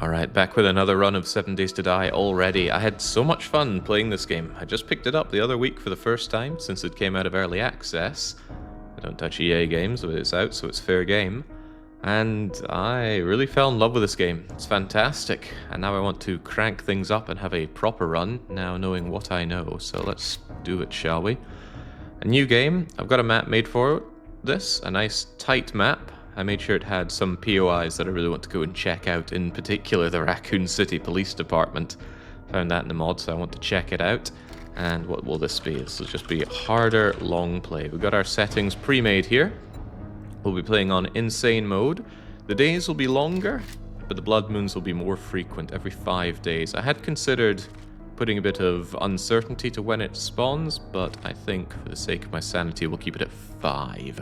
Alright, back with another run of 7 Days to Die already. I had so much fun playing this game. I just picked it up the other week for the first time since it came out of early access. I don't touch EA games, but it's out, so it's fair game. And I really fell in love with this game. It's fantastic. And now I want to crank things up and have a proper run, now knowing what I know. So let's do it, shall we? A new game. I've got a map made for this, a nice tight map. I made sure it had some POIs that I really want to go and check out, in particular the Raccoon City Police Department. Found that in the mod, so I want to check it out. And what will this be? This will just be harder long play. We've got our settings pre-made here. We'll be playing on insane mode. The days will be longer, but the blood moons will be more frequent, every 5 days. I had considered putting a bit of uncertainty to when it spawns, but I think for the sake of my sanity, we'll keep it at 5.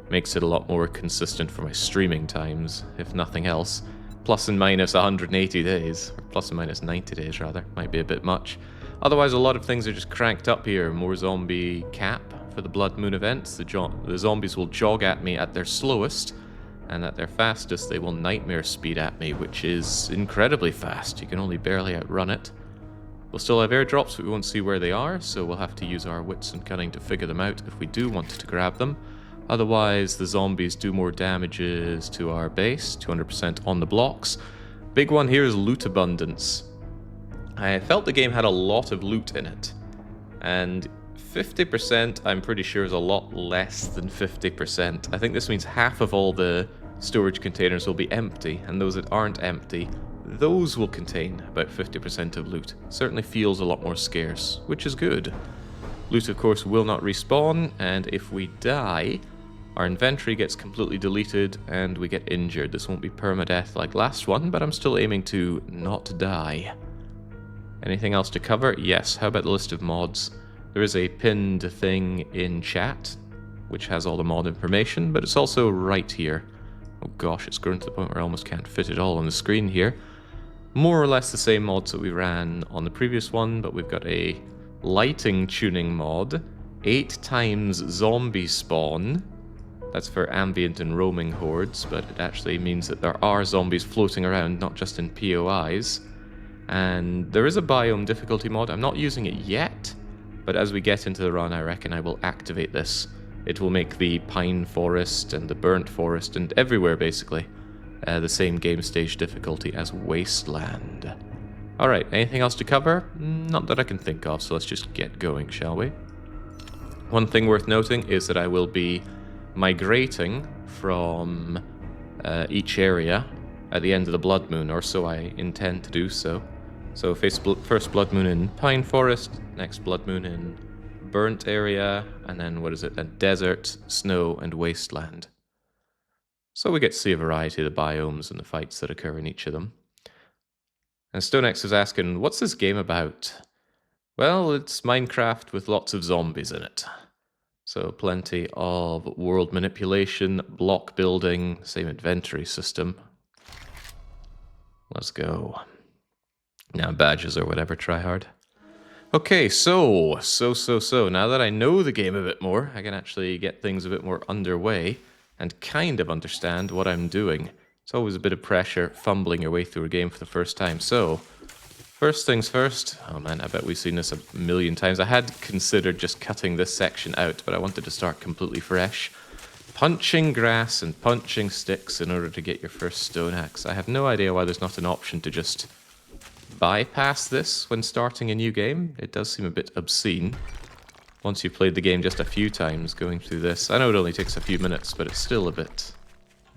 Makes it a lot more consistent for my streaming times, if nothing else. Plus and minus 180 days, or plus and minus 90 days rather, might be a bit much. Otherwise, a lot of things are just cranked up here. More zombie cap for the Blood Moon events. The zombies will jog at me at their slowest, and at their fastest they will nightmare speed at me, which is incredibly fast. You can only barely outrun it. We'll still have airdrops, but we won't see where they are, so we'll have to use our wits and cunning to figure them out if we do want to grab them. Otherwise, the zombies do more damages to our base, 200% on the blocks. Big one here is loot abundance. I felt the game had a lot of loot in it, and 50% I'm pretty sure is a lot less than 50%. I think this means half of all the storage containers will be empty, and those that aren't empty, those will contain about 50% of loot. Certainly feels a lot more scarce, which is good. Loot, of course, will not respawn, and if we die, our inventory gets completely deleted and we get injured. This won't be permadeath like last one, but I'm still aiming to not die. Anything else to cover? Yes, how about the list of mods? There is a pinned thing in chat, which has all the mod information, but it's also right here. Oh gosh, it's grown to the point where I almost can't fit it all on the screen here. More or less the same mods that we ran on the previous one, but we've got a lighting tuning mod, 8 times zombie spawn. That's for ambient and roaming hordes, but it actually means that there are zombies floating around, not just in POIs. And there is a biome difficulty mod. I'm not using it yet, but as we get into the run, I reckon I will activate this. It will make the pine forest and the burnt forest and everywhere, basically, the same game stage difficulty as Wasteland. Alright, anything else to cover? Not that I can think of, so let's just get going, shall we? One thing worth noting is that I will be migrating from each area at the end of the Blood Moon, or so I intend to do so. So first Blood Moon in Pine Forest, next Blood Moon in Burnt area, and then what is it? Then Desert, Snow, and Wasteland. So we get to see a variety of the biomes and the fights that occur in each of them. And StoneX is asking, what's this game about? Well, it's Minecraft with lots of zombies in it. So plenty of world manipulation, block building, same inventory system. Let's go. Now badges or whatever, try hard. Okay, so, now that I know the game a bit more, I can actually get things a bit more underway and kind of understand what I'm doing. It's always a bit of pressure fumbling your way through a game for the first time. So, first things first. Oh man, I bet we've seen this a million times. I had considered just cutting this section out, but I wanted to start completely fresh. Punching grass and punching sticks in order to get your first stone axe. I have no idea why there's not an option to just bypass this when starting a new game. It does seem a bit obscene. Once you've played the game just a few times, going through this. I know it only takes a few minutes, but it's still a bit...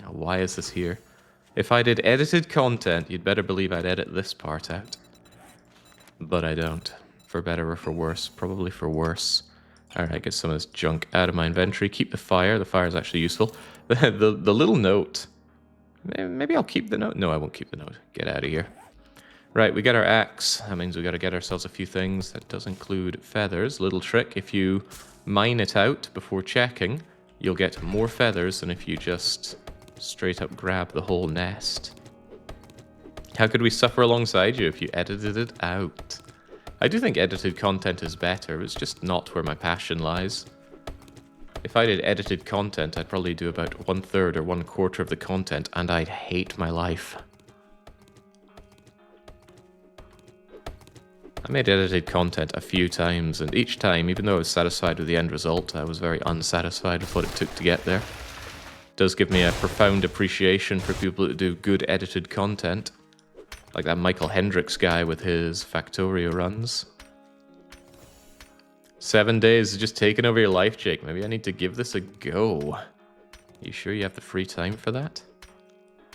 Now, why is this here? If I did edited content, you'd better believe I'd edit this part out. But I don't. For better or for worse. Probably for worse. Alright, get some of this junk out of my inventory. Keep the fire. The fire is actually useful. The little note. Maybe I'll keep the note. No, I won't keep the note. Get out of here. Right, we got our axe. That means we got to get ourselves a few things. That does include feathers. Little trick. If you mine it out before checking, you'll get more feathers than if you just straight up grab the whole nest. How could we suffer alongside you if you edited it out? I do think edited content is better. It's just not where my passion lies. If I did edited content, I'd probably do about 1/3 or 1/4 of the content, and I'd hate my life. I made edited content a few times, and each time, even though I was satisfied with the end result, I was very unsatisfied with what it took to get there. It does give me a profound appreciation for people that do good edited content, like that Michael Hendricks guy with his Factorio runs. 7 days is just taking over your life, Jake. Maybe I need to give this a go. You sure you have the free time for that?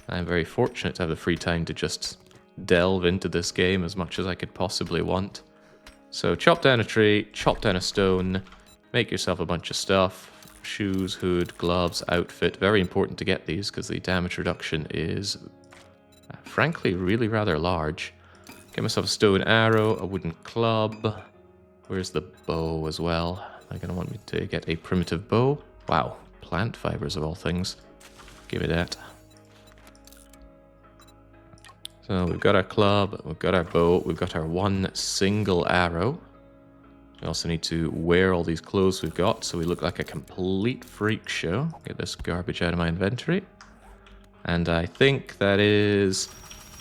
I'm very fortunate to have the free time to just delve into this game as much as I could possibly want. So chop down a tree, chop down a stone, make yourself a bunch of stuff. Shoes, hood, gloves, outfit. Very important to get these because the damage reduction is, frankly, really rather large. Get myself a stone arrow, a wooden club. Where's the bow as well? They're going to want me to get a primitive bow. Wow, plant fibers of all things. Give me that. So we've got our club, we've got our bow, we've got our one single arrow. We also need to wear all these clothes we've got so we look like a complete freak show. Get this garbage out of my inventory. And I think that is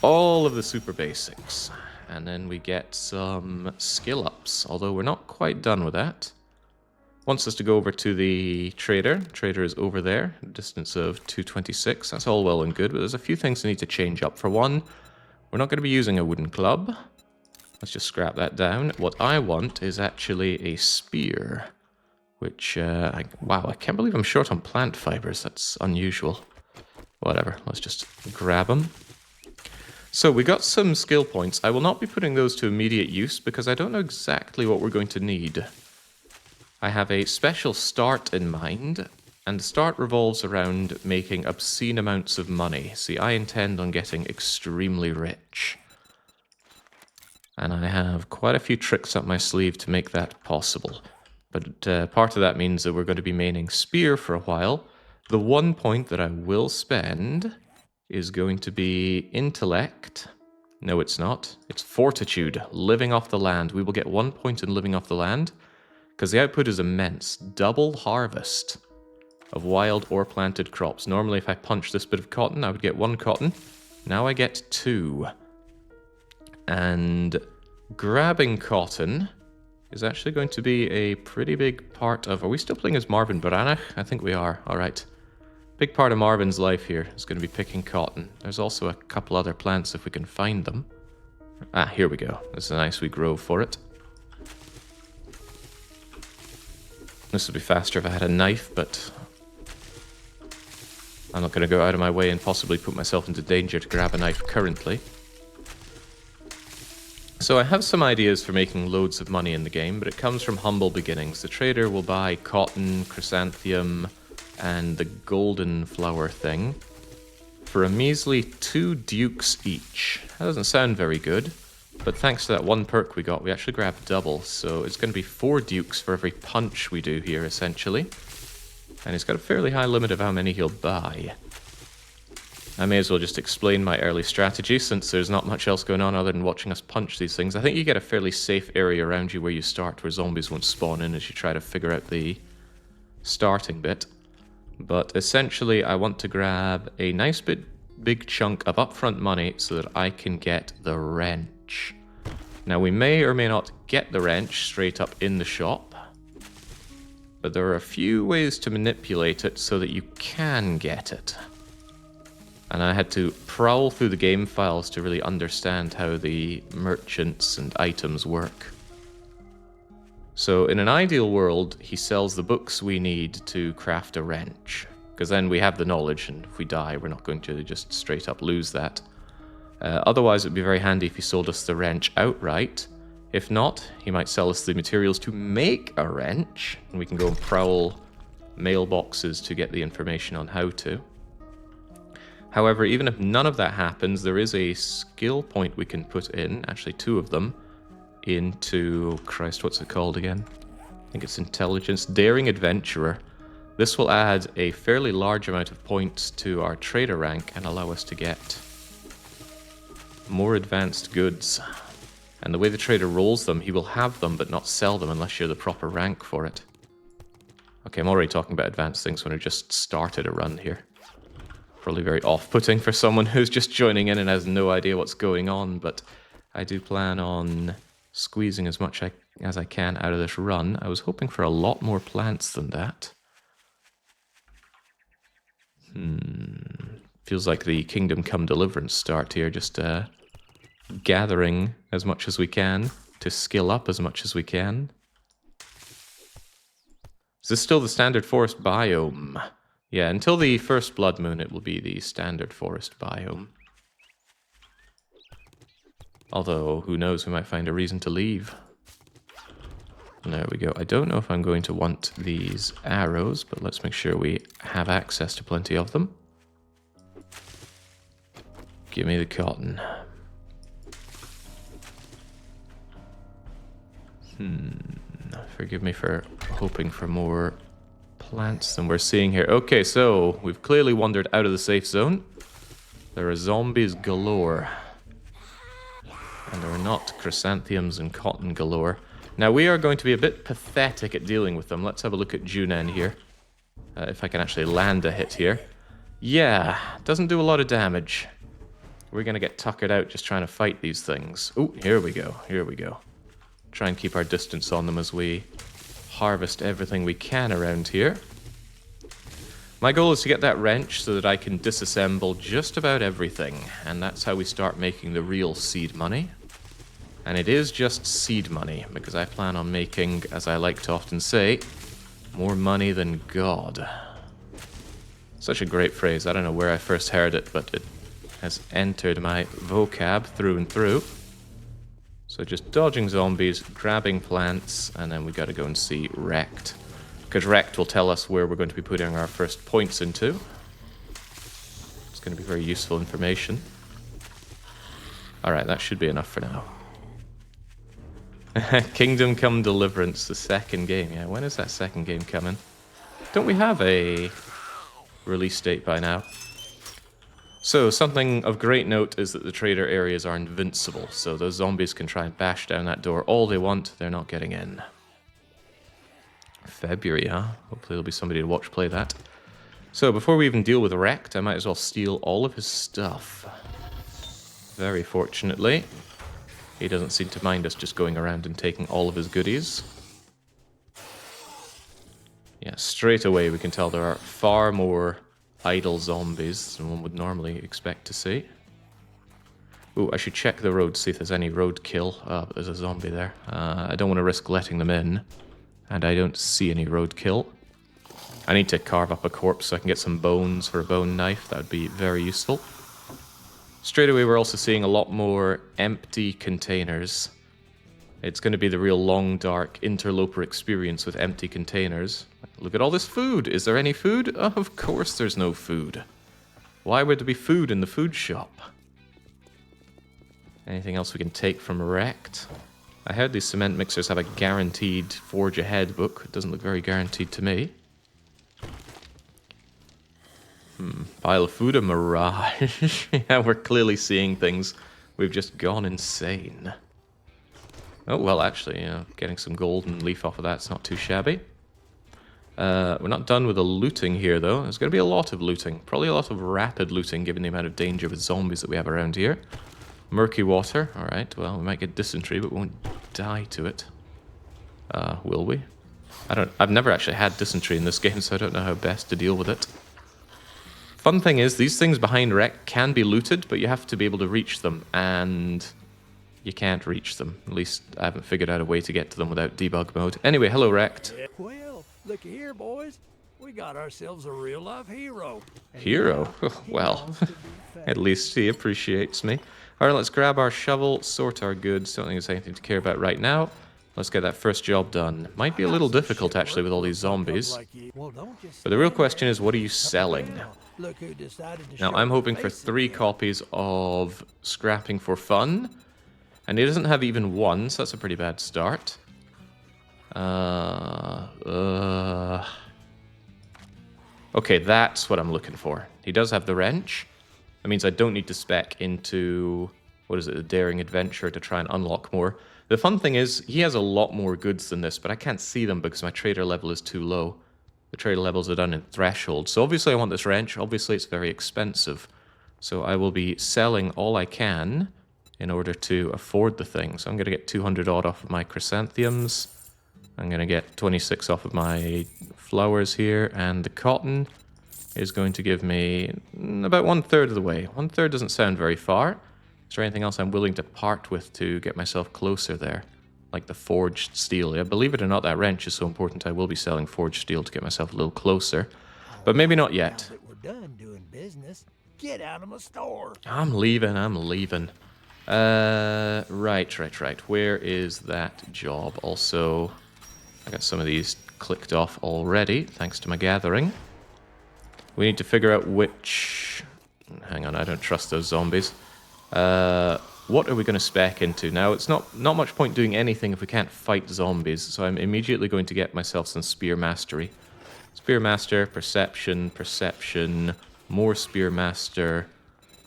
all of the super basics. And then we get some skill ups, although we're not quite done with that. Wants us to go over to the trader. Trader is over there, a distance of 226. That's all well and good, but there's a few things I need to change up. For one, we're not going to be using a wooden club. Let's just scrap that down. What I want is actually a spear, which, wow, I can't believe I'm short on plant fibers. That's unusual. Whatever, let's just grab them. So we got some skill points. I will not be putting those to immediate use because I don't know exactly what we're going to need. I have a special start in mind, and the start revolves around making obscene amounts of money. See, I intend on getting extremely rich. And I have quite a few tricks up my sleeve to make that possible. But part of that means that we're going to be maining spear for a while. The one point that I will spend is going to be intellect. No, it's not. It's fortitude, living off the land. We will get 1 point in living off the land, because the output is immense. Double harvest of wild or planted crops. Normally, if I punch this bit of cotton, I would get 1 cotton. Now I get 2. And grabbing cotton is actually going to be a pretty big part of... Are we still playing as Marvin Baranach? I think we are. All right. Big part of Marvin's life here is going to be picking cotton. There's also a couple other plants if we can find them. Ah, here we go. This is a nice wee grove for it. This would be faster if I had a knife, but I'm not going to go out of my way and possibly put myself into danger to grab a knife currently. So I have some ideas for making loads of money in the game, but it comes from humble beginnings. The trader will buy cotton, chrysanthemum, and the golden flower thing for a measly 2 dukes each. That doesn't sound very good, but thanks to that one perk we got, we actually grabbed double, so it's going to be 4 dukes for every punch we do here, essentially. And he's got a fairly high limit of how many he'll buy. I may as well just explain my early strategy, since there's not much else going on other than watching us punch these things. I think you get a fairly safe area around you where you start, where zombies won't spawn in as you try to figure out the starting bit. But essentially, I want to grab a nice big chunk of upfront money so that I can get the wrench. Now, we may or may not get the wrench straight up in the shop, but there are a few ways to manipulate it so that you can get it. And I had to prowl through the game files to really understand how the merchants and items work. So in an ideal world, he sells the books we need to craft a wrench, because then we have the knowledge, and if we die, we're not going to just straight up lose that. Otherwise, it would be very handy if he sold us the wrench outright. If not, he might sell us the materials to make a wrench, and we can go and prowl mailboxes to get the information on how to. However, even if none of that happens, there is a skill point we can put in, actually 2 of them, into... Christ, what's it called again? I think it's Intelligence. Daring Adventurer. This will add a fairly large amount of points to our trader rank and allow us to get more advanced goods. And the way the trader rolls them, he will have them but not sell them unless you're the proper rank for it. Okay, I'm already talking about advanced things when I just started a run here. Probably very off-putting for someone who's just joining in and has no idea what's going on, but I do plan on Squeezing as much as I can out of this run. I was hoping for a lot more plants than that. Feels like the Kingdom Come Deliverance start here, just gathering as much as we can to skill up as much as we can. Is this still the standard forest biome? Yeah, until the first blood moon it will be the standard forest biome. Although, who knows, we might find a reason to leave. There we go. I don't know if I'm going to want these arrows, but let's make sure we have access to plenty of them. Give me the cotton. Forgive me for hoping for more plants than we're seeing here. Okay, so we've clearly wandered out of the safe zone. There are zombies galore. And there are not chrysanthemums and cotton galore. Now, we are going to be a bit pathetic at dealing with them. Let's have a look at Junen here. If I can actually land a hit here. Yeah, doesn't do a lot of damage. We're going to get tuckered out just trying to fight these things. Oh, here we go. Here we go. Try and keep our distance on them as we harvest everything we can around here. My goal is to get that wrench so that I can disassemble just about everything. And that's how we start making the real seed money. And it is just seed money, because I plan on making, as I like to often say, more money than God. Such a great phrase. I don't know where I first heard it, but it has entered my vocab through and through. So just dodging zombies, grabbing plants, and then we gotta go and see Wrecked. Because Wrecked will tell us where we're going to be putting our first points into. It's going to be very useful information. Alright, that should be enough for now. Kingdom Come Deliverance, the second game. Yeah, when is that second game coming? Don't we have a release date by now? So, something of great note is that the trader areas are invincible, so those zombies can try and bash down that door all they want, they're not getting in. February, huh? Hopefully there'll be somebody to watch play that. So, before we even deal with Wrecked, I might as well steal all of his stuff. Very fortunately, he doesn't seem to mind us just going around and taking all of his goodies. Yeah, straight away we can tell there are far more idle zombies than one would normally expect to see. Ooh, I should check the road, see if there's any roadkill. Oh, but there's a zombie there. I don't want to risk letting them in. And I don't see any roadkill. I need to carve up a corpse so I can get some bones for a bone knife. That would be very useful. Straight away, we're also seeing a lot more empty containers. It's going to be the real long, dark interloper experience with empty containers. Look at all this food. Is there any food? Oh, of course there's no food. Why would there be food in the food shop? Anything else we can take from Wrecked? I heard these cement mixers have a guaranteed Forge Ahead book. It doesn't look very guaranteed to me. Pile of food, a mirage. Yeah, we're clearly seeing things. We've just gone insane. Oh, well, actually, getting some golden leaf off of that's not too shabby. We're not done with the looting here, though. There's going to be a lot of looting. Probably a lot of rapid looting, given the amount of danger with zombies that we have around here. Murky water. Alright, well, we might get dysentery, but we won't die to it. Will we? I've never actually had dysentery in this game, so I don't know how best to deal with it. Fun thing is, these things behind Wreck can be looted, but you have to be able to reach them, and you can't reach them. At least I haven't figured out a way to get to them without debug mode. Anyway, hello, Wrecked. Well, look here, boys. We got ourselves a real-life hero. Hero? Well, at least he appreciates me. Alright, let's grab our shovel, sort our goods. Don't think there's anything to care about right now. Let's get that first job done. Might be a little difficult, actually, with all these zombies. But the real question is, what are you selling? Now, I'm hoping for 3 copies of Scrapping for Fun. And he doesn't have even 1, so that's a pretty bad start. Okay, that's what I'm looking for. He does have the wrench. That means I don't need to spec into, what is it, the Daring Adventure to try and unlock more. The fun thing is, he has a lot more goods than this, but I can't see them because my trader level is too low. The trader levels are done in threshold. So obviously I want this wrench. Obviously it's very expensive. So I will be selling all I can in order to afford the thing. So I'm going to get 200 odd off of my chrysanthemums. I'm going to get 26 off of my flowers here, and the cotton is going to give me about 1/3 of the way. 1/3 doesn't sound very far. Is there anything else I'm willing to part with to get myself closer there? Like the forged steel. Yeah, believe it or not, that wrench is so important. I will be selling forged steel to get myself a little closer. But maybe not yet. Now that we're done doing business, get out of my store. I'm leaving. Right. Where is that job? Also, I got some of these clicked off already, thanks to my gathering. We need to figure out which... Hang on, I don't trust those zombies. What are we going to spec into? Now, it's not much point doing anything if we can't fight zombies, so I'm immediately going to get myself some Spear Mastery. Spear Master, Perception, more Spear Master,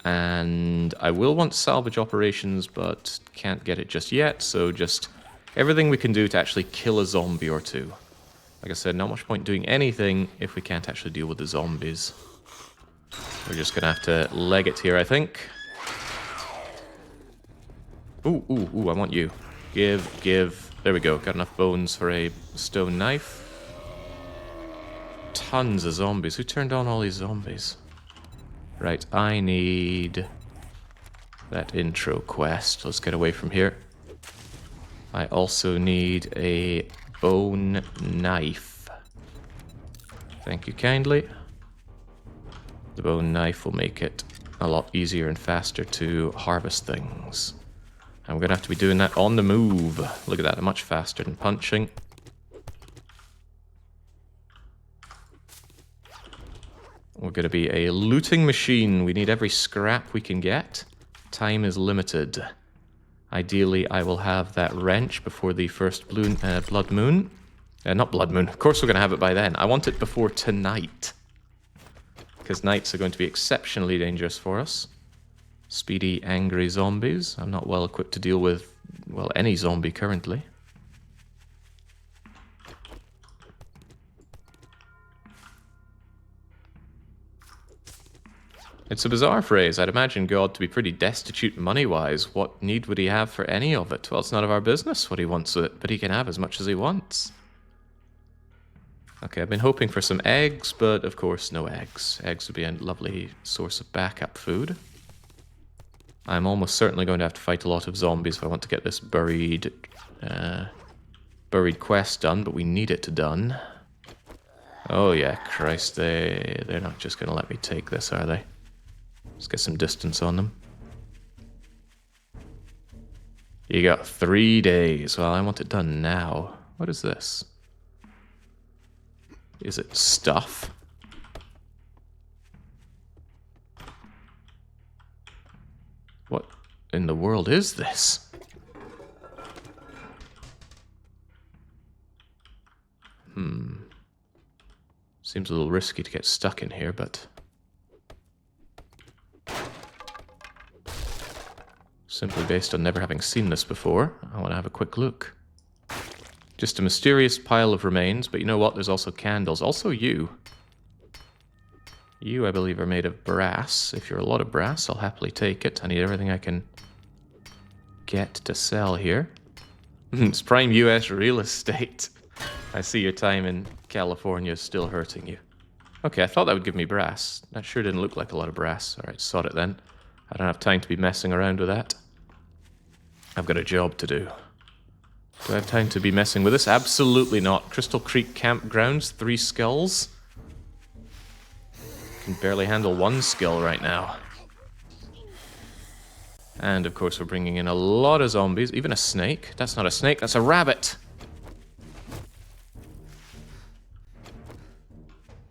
and I will want Salvage Operations, but can't get it just yet, so just everything we can do to actually kill a zombie or two. Like I said, not much point doing anything if we can't actually deal with the zombies. We're just gonna have to leg it here, I think. Ooh, I want you. Give. There we go. Got enough bones for a stone knife. Tons of zombies. Who turned on all these zombies? Right, I need that intro quest. Let's get away from here. I also need a bone knife. Thank you kindly. The bone knife will make it a lot easier and faster to harvest things. And we're going to have to be doing that on the move. Look at that, much faster than punching. We're going to be a looting machine. We need every scrap we can get. Time is limited. Ideally, I will have that wrench before the first blood moon. Not blood moon. Of course we're going to have it by then. I want it before tonight. Because nights are going to be exceptionally dangerous for us. Speedy, angry zombies. I'm not well equipped to deal with, well, any zombie currently. It's a bizarre phrase. I'd imagine God to be pretty destitute money-wise. What need would he have for any of it? Well, it's none of our business what he wants with it, but he can have as much as he wants. Okay, I've been hoping for some eggs, but of course no eggs. Eggs would be a lovely source of backup food. I'm almost certainly going to have to fight a lot of zombies if I want to get this buried quest done, but we need it done. Oh yeah, Christ, they're not just going to let me take this, are they? Let's get some distance on them. You got 3 days. Well, I want it done now. What is this? Is it stuff? What in the world is this? Seems a little risky to get stuck in here, but... Simply based on never having seen this before, I want to have a quick look. Just a mysterious pile of remains, but you know what? There's also candles. Also you. You, I believe, are made of brass. If you're a lot of brass, I'll happily take it. I need everything I can get to sell here. It's prime US real estate. I see your time in California is still hurting you. Okay, I thought that would give me brass. That sure didn't look like a lot of brass. Alright, sod it then. I don't have time to be messing around with that. I've got a job to do. Do I have time to be messing with this? Absolutely not. Crystal Creek Campgrounds, 3 skulls. Can barely handle 1 skull right now. And of course we're bringing in a lot of zombies. Even a snake. That's not a snake, that's a rabbit.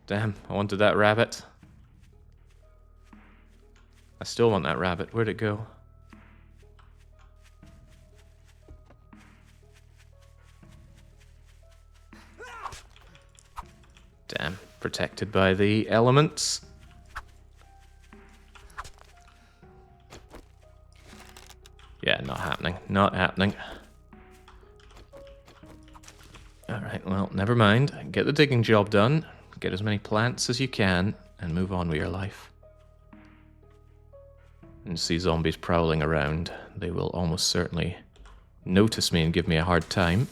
Damn, I wanted that rabbit. I still want that rabbit. Where'd it go? Damn, protected by the elements. Yeah, not happening. Not happening. Alright, well, never mind. Get the digging job done. Get as many plants as you can, and move on with your life. and see zombies prowling around, they will almost certainly notice me and give me a hard time.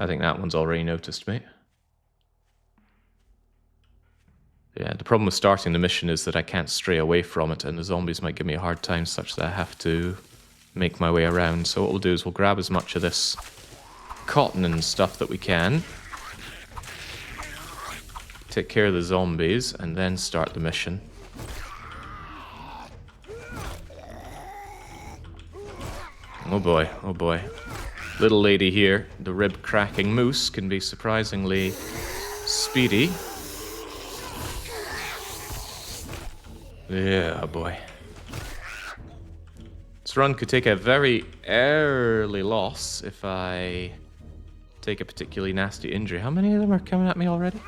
I think that one's already noticed me. Yeah, the problem with starting the mission is that I can't stray away from it, and the zombies might give me a hard time such that I have to make my way around. So what we'll do is we'll grab as much of this cotton and stuff that we can, take care of the zombies, and then start the mission. Oh boy, oh boy. Little lady here, the rib-cracking moose, can be surprisingly speedy. Yeah, boy. This run could take a very early loss if I take a particularly nasty injury. How many of them are coming at me already?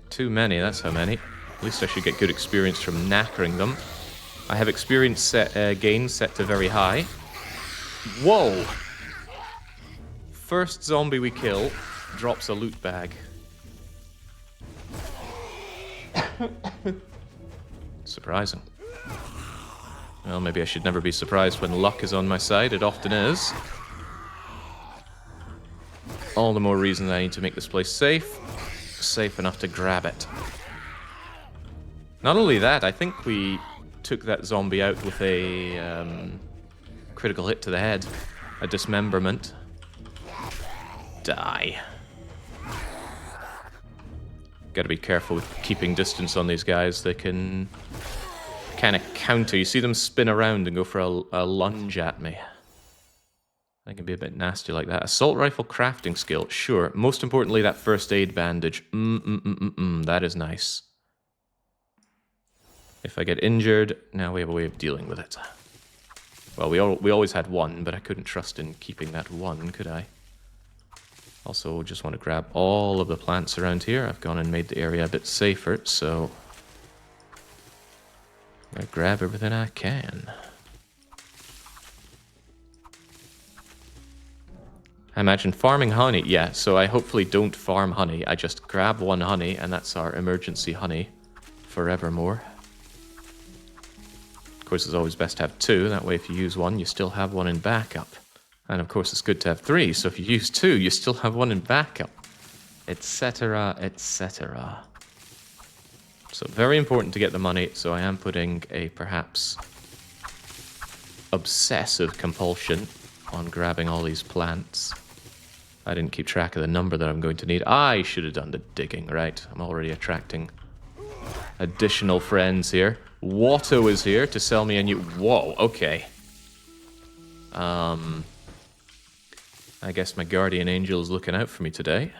Too many, that's how many. At least I should get good experience from knackering them. I have experience gain set to very high. Whoa! First zombie we kill drops a loot bag. Surprising. Well, maybe I should never be surprised when luck is on my side. It often is. All the more reason I need to make this place safe. Safe enough to grab it. Not only that, I think we took that zombie out with a critical hit to the head. A dismemberment. Die. Gotta be careful with keeping distance on these guys. They can kind of counter. You see them spin around and go for a lunge at me. That can be a bit nasty like that. Assault rifle crafting skill, sure. Most importantly, that first aid bandage. That is nice. If I get injured, now we have a way of dealing with it. Well, we always had one, but I couldn't trust in keeping that one, could I? Also, just want to grab all of the plants around here. I've gone and made the area a bit safer, so I'm gonna grab everything I can. I imagine farming honey, yeah, so I hopefully don't farm honey. I just grab one honey, and that's our emergency honey forevermore. Of course, it's always best to have two. That way, if you use one, you still have one in backup. And of course, it's good to have three, so if you use two, you still have one in backup. Etc., etc. So very important to get the money, so I am putting a perhaps obsessive compulsion on grabbing all these plants. I didn't keep track of the number that I'm going to need. I should have done the digging, right? I'm already attracting additional friends here. Watto is here to sell me a new... Whoa, okay. I guess my guardian angel is looking out for me today.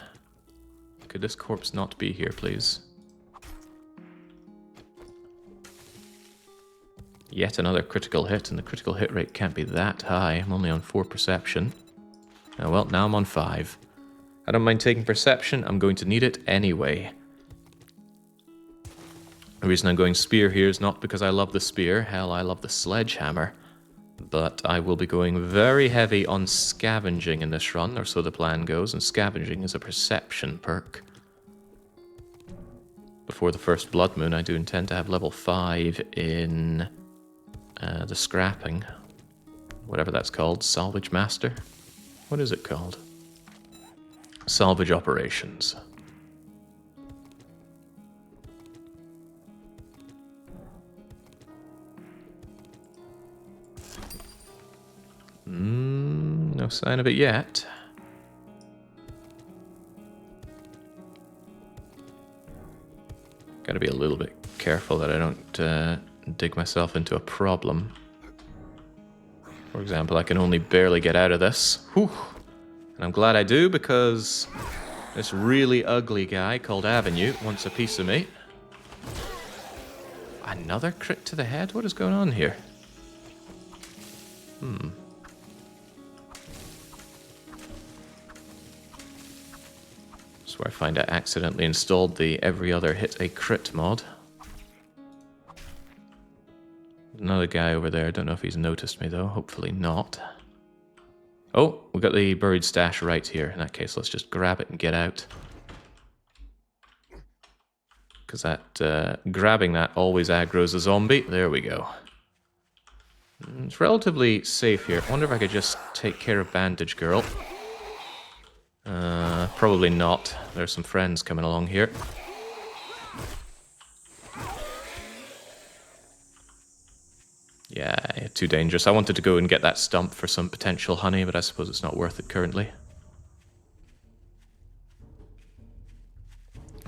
Could this corpse not be here, please? Yet another critical hit, and the critical hit rate can't be that high. I'm only on 4 perception. Oh, well, now I'm on 5. I don't mind taking perception. I'm going to need it anyway. The reason I'm going spear here is not because I love the spear. Hell, I love the sledgehammer. But I will be going very heavy on scavenging in this run, or so the plan goes, and scavenging is a perception perk. Before the first blood moon, I do intend to have level 5 in the scrapping. Whatever that's called. Salvage Master? What is it called? Salvage Operations. No sign of it yet. Gotta be a little bit careful that I don't dig myself into a problem. For example, I can only barely get out of this. Whew. And I'm glad I do, because this really ugly guy called Avenue wants a piece of me. Another crit to the head? What is going on here? That's where I find I accidentally installed the every other hit a crit mod. Another guy over there. I don't know if he's noticed me, though. Hopefully not. Oh, we got the buried stash right here. In that case, let's just grab it and get out. Because that grabbing that always aggroes a zombie. There we go. It's relatively safe here. I wonder if I could just take care of Bandage Girl. Probably not. There's some friends coming along here. Yeah, too dangerous. I wanted to go and get that stump for some potential honey, but I suppose it's not worth it currently.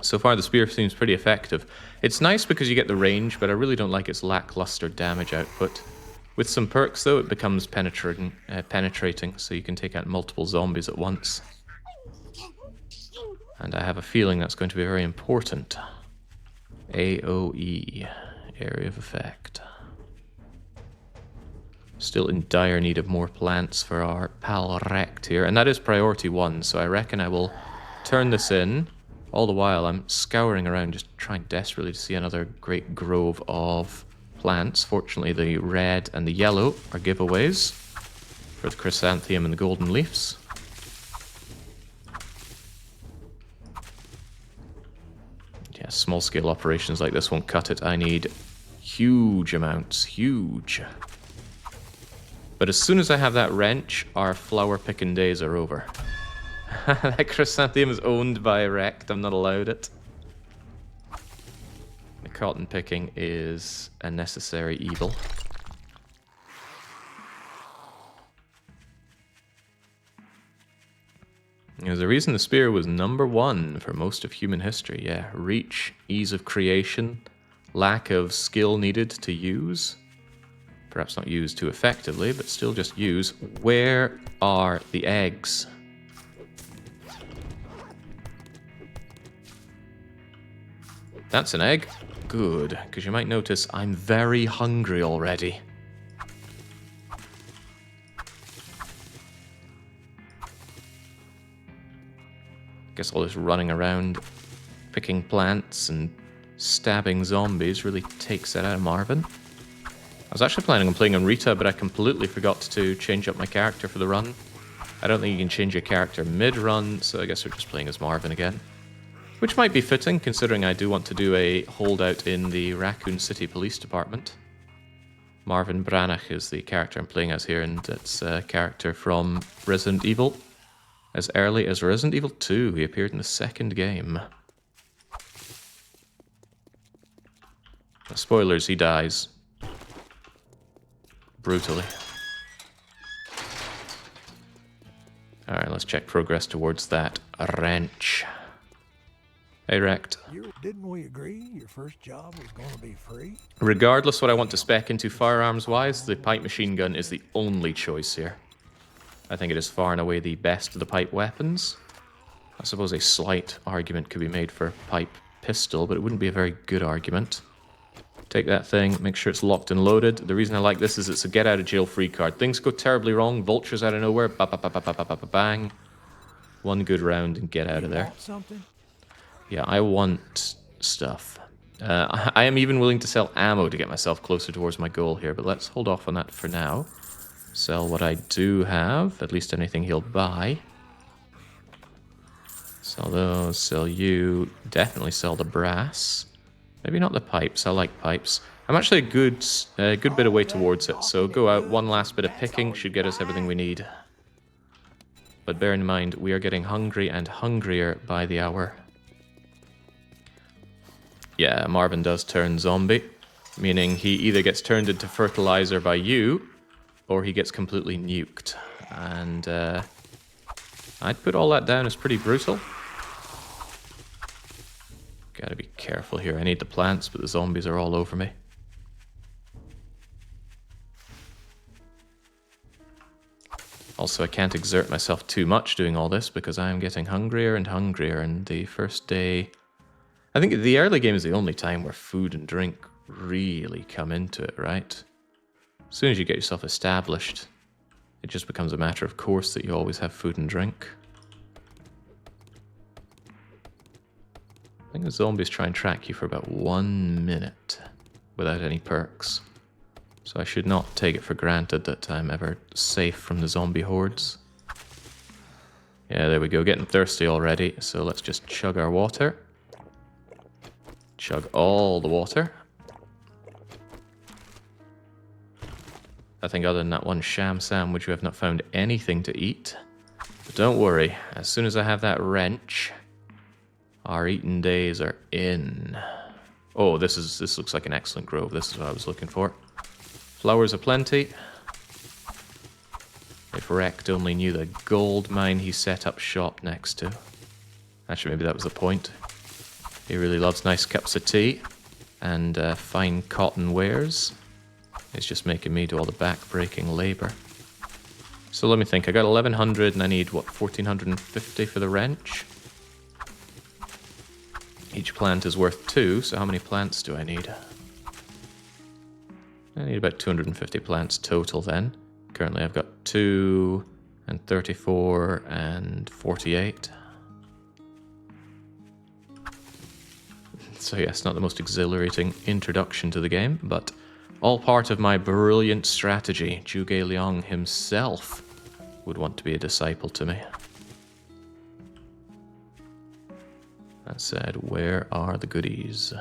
So far, the spear seems pretty effective. It's nice because you get the range, but I really don't like its lackluster damage output. With some perks, though, it becomes penetrating, so you can take out multiple zombies at once. And I have a feeling that's going to be very important. AoE, Area of Effect. Still in dire need of more plants for our pal Rect here, and that is priority 1, so I reckon I will turn this in. All the while, I'm scouring around, just trying desperately to see another great grove of plants. Fortunately, the red and the yellow are giveaways for the chrysanthemum and the golden leaves. Yeah, small-scale operations like this won't cut it. I need huge amounts, huge. But as soon as I have that wrench, our flower-picking days are over. That chrysanthemum is owned by Rect. I'm not allowed it. The cotton picking is a necessary evil. There's a reason the spear was #1 for most of human history. Yeah, reach, ease of creation, lack of skill needed to use. Perhaps not use too effectively, but still just use. Where are the eggs? That's an egg. Good, because you might notice I'm very hungry already. Guess all this running around, picking plants and stabbing zombies really takes that out of Marvin. I was actually planning on playing on Rita, but I completely forgot to change up my character for the run. I don't think you can change your character mid-run, so I guess we're just playing as Marvin again. Which might be fitting, considering I do want to do a holdout in the Raccoon City Police Department. Marvin Branagh is the character I'm playing as here, and it's a character from Resident Evil. As early as Resident Evil 2, he appeared in the second game. Spoilers, he dies. Brutally. Alright, let's check progress towards that wrench. Hey, Rect. Didn't we agree your first job was going to be free? Regardless what I want to spec into firearms-wise, the pipe machine gun is the only choice here. I think it is far and away the best of the pipe weapons. I suppose a slight argument could be made for pipe pistol, but it wouldn't be a very good argument. Take that thing, make sure it's locked and loaded. The reason I like this is it's a get-out-of-jail-free card. Things go terribly wrong, vultures out of nowhere, bang. One good round and get out of there. Want something? Yeah, I want stuff. I am even willing to sell ammo to get myself closer towards my goal here, but let's hold off on that for now. Sell what I do have, at least anything he'll buy. Sell those, sell you. Definitely sell the brass. Maybe not the pipes, I like pipes. I'm actually a good bit away towards it, so go out, one last bit of picking should get us everything we need. But bear in mind, we are getting hungry and hungrier by the hour. Yeah, Marvin does turn zombie, meaning he either gets turned into fertilizer by you, or he gets completely nuked. And I'd put all that down as pretty brutal. Gotta be careful here. I need the plants, but the zombies are all over me. Also, I can't exert myself too much doing all this because I am getting hungrier and hungrier, and the first day... I think the early game is the only time where food and drink really come into it, right? As soon as you get yourself established, it just becomes a matter of course that you always have food and drink. I think the zombies try and track you for about 1 minute without any perks. So I should not take it for granted that I'm ever safe from the zombie hordes. Yeah, there we go. Getting thirsty already. So let's just chug our water. Chug all the water. I think other than that one sham sandwich, we have not found anything to eat. But don't worry. As soon as I have that wrench, our eating days are in. Oh, this looks like an excellent grove. This is what I was looking for. Flowers aplenty. If Rekt only knew the gold mine he set up shop next to. Actually, maybe that was the point. He really loves nice cups of tea and fine cotton wares. He's just making me do all the back-breaking labor. So let me think. I got 1,100 and I need, what, 1,450 for the wrench? Each plant is worth 2, so how many plants do I need? I need about 250 plants total then. Currently I've got 2 and 34 and 48. So yes, not the most exhilarating introduction to the game, but all part of my brilliant strategy. Zhuge Liang himself would want to be a disciple to me. That said, where are the goodies?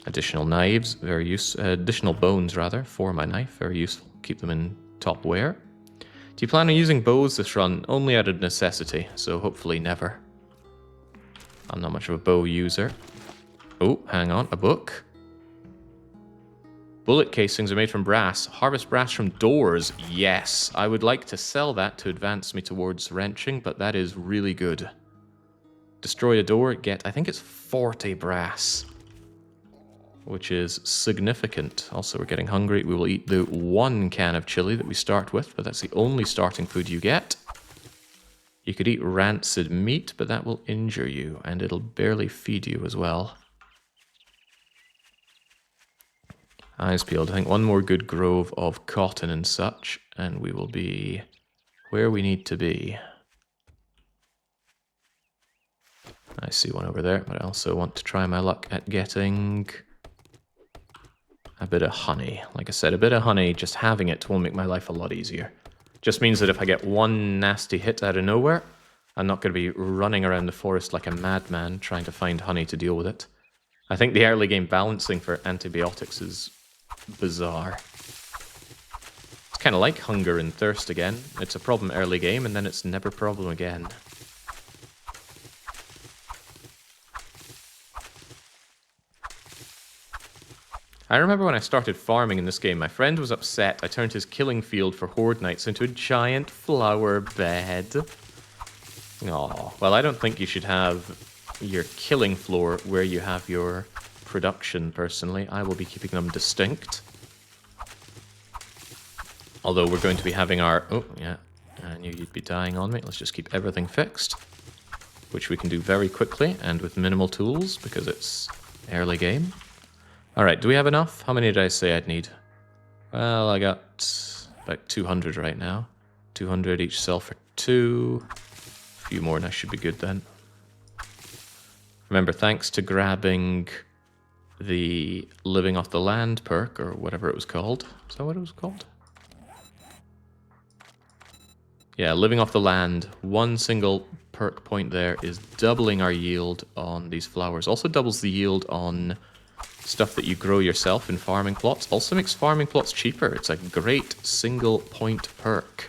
Additional knives, very useful. Additional bones, rather, for my knife, very useful. Keep them in top wear. Do you plan on using bows this run? Only out of necessity, so hopefully never. I'm not much of a bow user. Oh, hang on, a book. Bullet casings are made from brass. Harvest brass from doors. Yes, I would like to sell that to advance me towards wrenching, but that is really good. Destroy a door, get, I think it's 40 brass. Which is significant. Also, we're getting hungry. We will eat the 1 can of chili that we start with, but that's the only starting food you get. You could eat rancid meat, but that will injure you, and it'll barely feed you as well. Eyes peeled. I think one more good grove of cotton and such, and we will be where we need to be. I see one over there, but I also want to try my luck at getting a bit of honey. Like I said, a bit of honey, just having it will make my life a lot easier. Just means that if I get one nasty hit out of nowhere, I'm not going to be running around the forest like a madman trying to find honey to deal with it. I think the early game balancing for antibiotics is bizarre. It's kind of like hunger and thirst again. It's a problem early game, and then it's never a problem again. I remember when I started farming in this game, my friend was upset I turned his killing field for Horde nights into a giant flower bed. Aw, well, I don't think you should have your killing floor where you have your production, personally. I will be keeping them distinct. Although we're going to be having our... Oh, yeah, I knew you'd be dying on me. Let's just keep everything fixed, which we can do very quickly and with minimal tools because it's early game. Alright, do we have enough? How many did I say I'd need? Well, I got about 200 right now. 200 each sell for 2. A few more and I should be good then. Remember, thanks to grabbing the living off the land perk, or whatever it was called. Is that what it was called? Yeah, living off the land. One single perk point there is doubling our yield on these flowers. Also doubles the yield on stuff that you grow yourself in farming plots. Also makes farming plots cheaper. It's a great single point perk.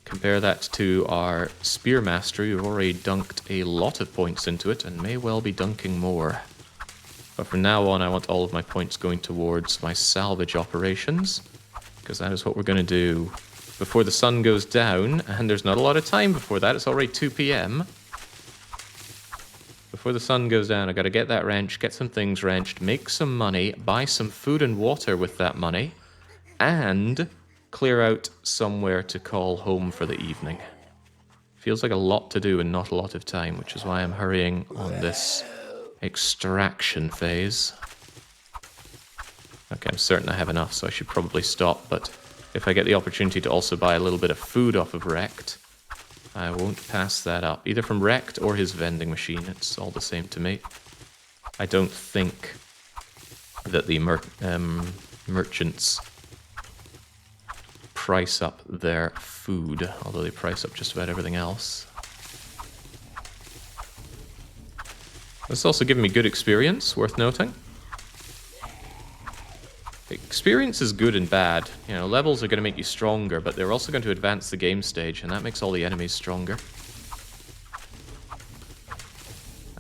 Compare that to our Spear Mastery. We've already dunked a lot of points into it and may well be dunking more. But from now on, I want all of my points going towards my salvage operations, because that is what we're going to do before the sun goes down, and there's not a lot of time before that. It's already 2 p.m. Before the sun goes down, I got to get that wrench, get some things wrenched, make some money, buy some food and water with that money, and clear out somewhere to call home for the evening. Feels like a lot to do and not a lot of time, which is why I'm hurrying on this extraction phase. Okay, I'm certain I have enough, so I should probably stop, but if I get the opportunity to also buy a little bit of food off of Rekt, I won't pass that up, either from Rekt or his vending machine. It's all the same to me. I don't think that the merchants price up their food, although they price up just about everything else. It's also given me good experience, worth noting. Experience is good and bad. You know, levels are going to make you stronger, but they're also going to advance the game stage, and that makes all the enemies stronger.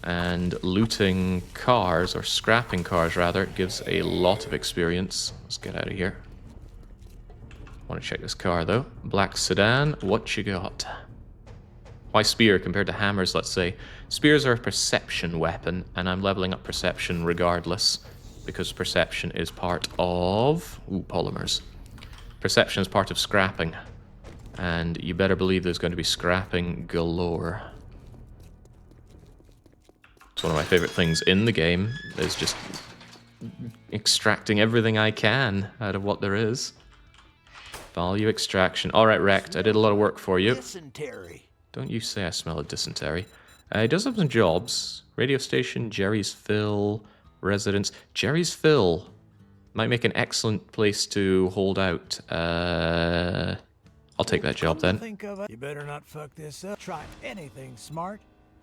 And looting cars, or scrapping cars rather, gives a lot of experience. Let's get out of here. Want to check this car though. Black sedan, what you got? Why spear compared to hammers, let's say? Spears are a perception weapon, and I'm leveling up perception regardless, because perception is part of... Ooh, polymers. Perception is part of scrapping, and you better believe there's going to be scrapping galore. It's one of my favorite things in the game, is just extracting everything I can out of what there is. Value extraction. Alright, Wrecked, I did a lot of work for you. Dysentery. Don't you say I smell a dysentery. He does have some jobs. Radio station, Jerry's Fill, residence. Jerry's Fill might make an excellent place to hold out. I'll take that job then. Think of it. You better not fuck this up. Try anything smart,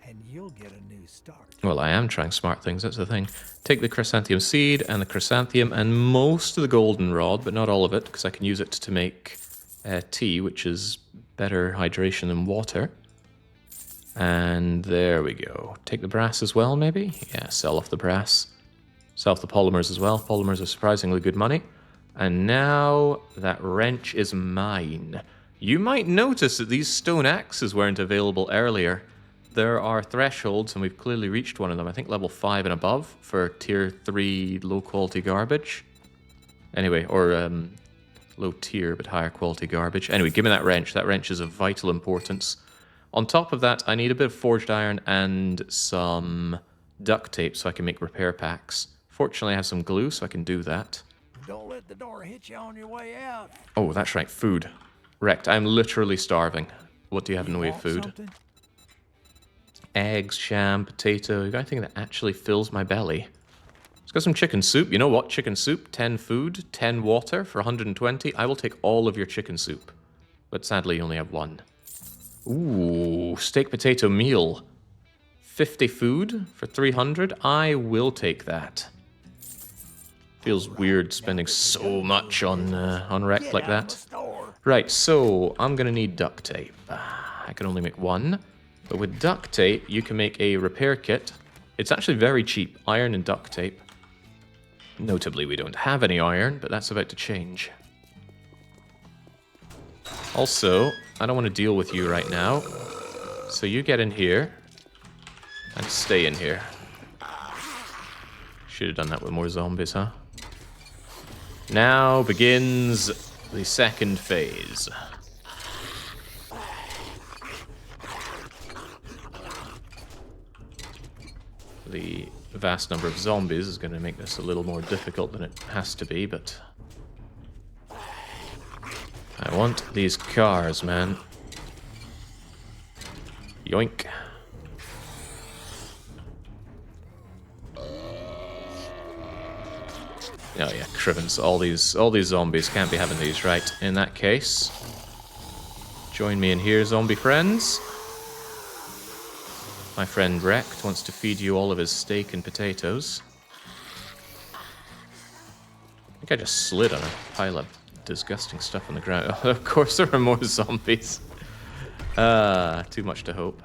and you'll get a new start. Well, I am trying smart things, that's the thing. Take the chrysanthemum seed and the chrysanthemum and most of the goldenrod, but not all of it, because I can use it to make tea, which is better hydration than water. And there we go. Take the brass as well, maybe? Yeah, sell off the brass. Sell off the polymers as well. Polymers are surprisingly good money. And now that wrench is mine. You might notice that these stone axes weren't available earlier. There are thresholds, and we've clearly reached one of them. I think level 5 and above for tier 3 low-quality garbage. Anyway, or low tier but higher quality garbage. Anyway, give me that wrench. That wrench is of vital importance. On top of that, I need a bit of forged iron and some duct tape so I can make repair packs. Fortunately, I have some glue, so I can do that. Don't let the door hit you on your way out. Oh, that's right, food. Wrecked, I'm literally starving. What do you have in the way of Want food? something? Eggs, jam, potato. You got anything that actually fills my belly? Let's get some chicken soup. You know what? Chicken soup, 10 food, 10 water for 120. I will take all of your chicken soup. But sadly, you only have one. Ooh, steak potato meal. 50 food for 300. I will take that. Feels weird spending so much on Wrecked like that. Right, so I'm gonna need duct tape. I can only make one. But with duct tape, you can make a repair kit. It's actually very cheap. Iron and duct tape. Notably, we don't have any iron, but that's about to change. Also, I don't want to deal with you right now. So you get in here and stay in here. Should have done that with more zombies, huh? Now begins the second phase. The vast number of zombies is going to make this a little more difficult than it has to be, but I want these cars, man. Yoink. Oh yeah, Crivens. All these zombies can't be having these, right? In that case, join me in here, zombie friends. My friend Wrecked wants to feed you all of his steak and potatoes. I think I just slid on a pile of disgusting stuff on the ground. Oh, of course there are more zombies. Too much to hope.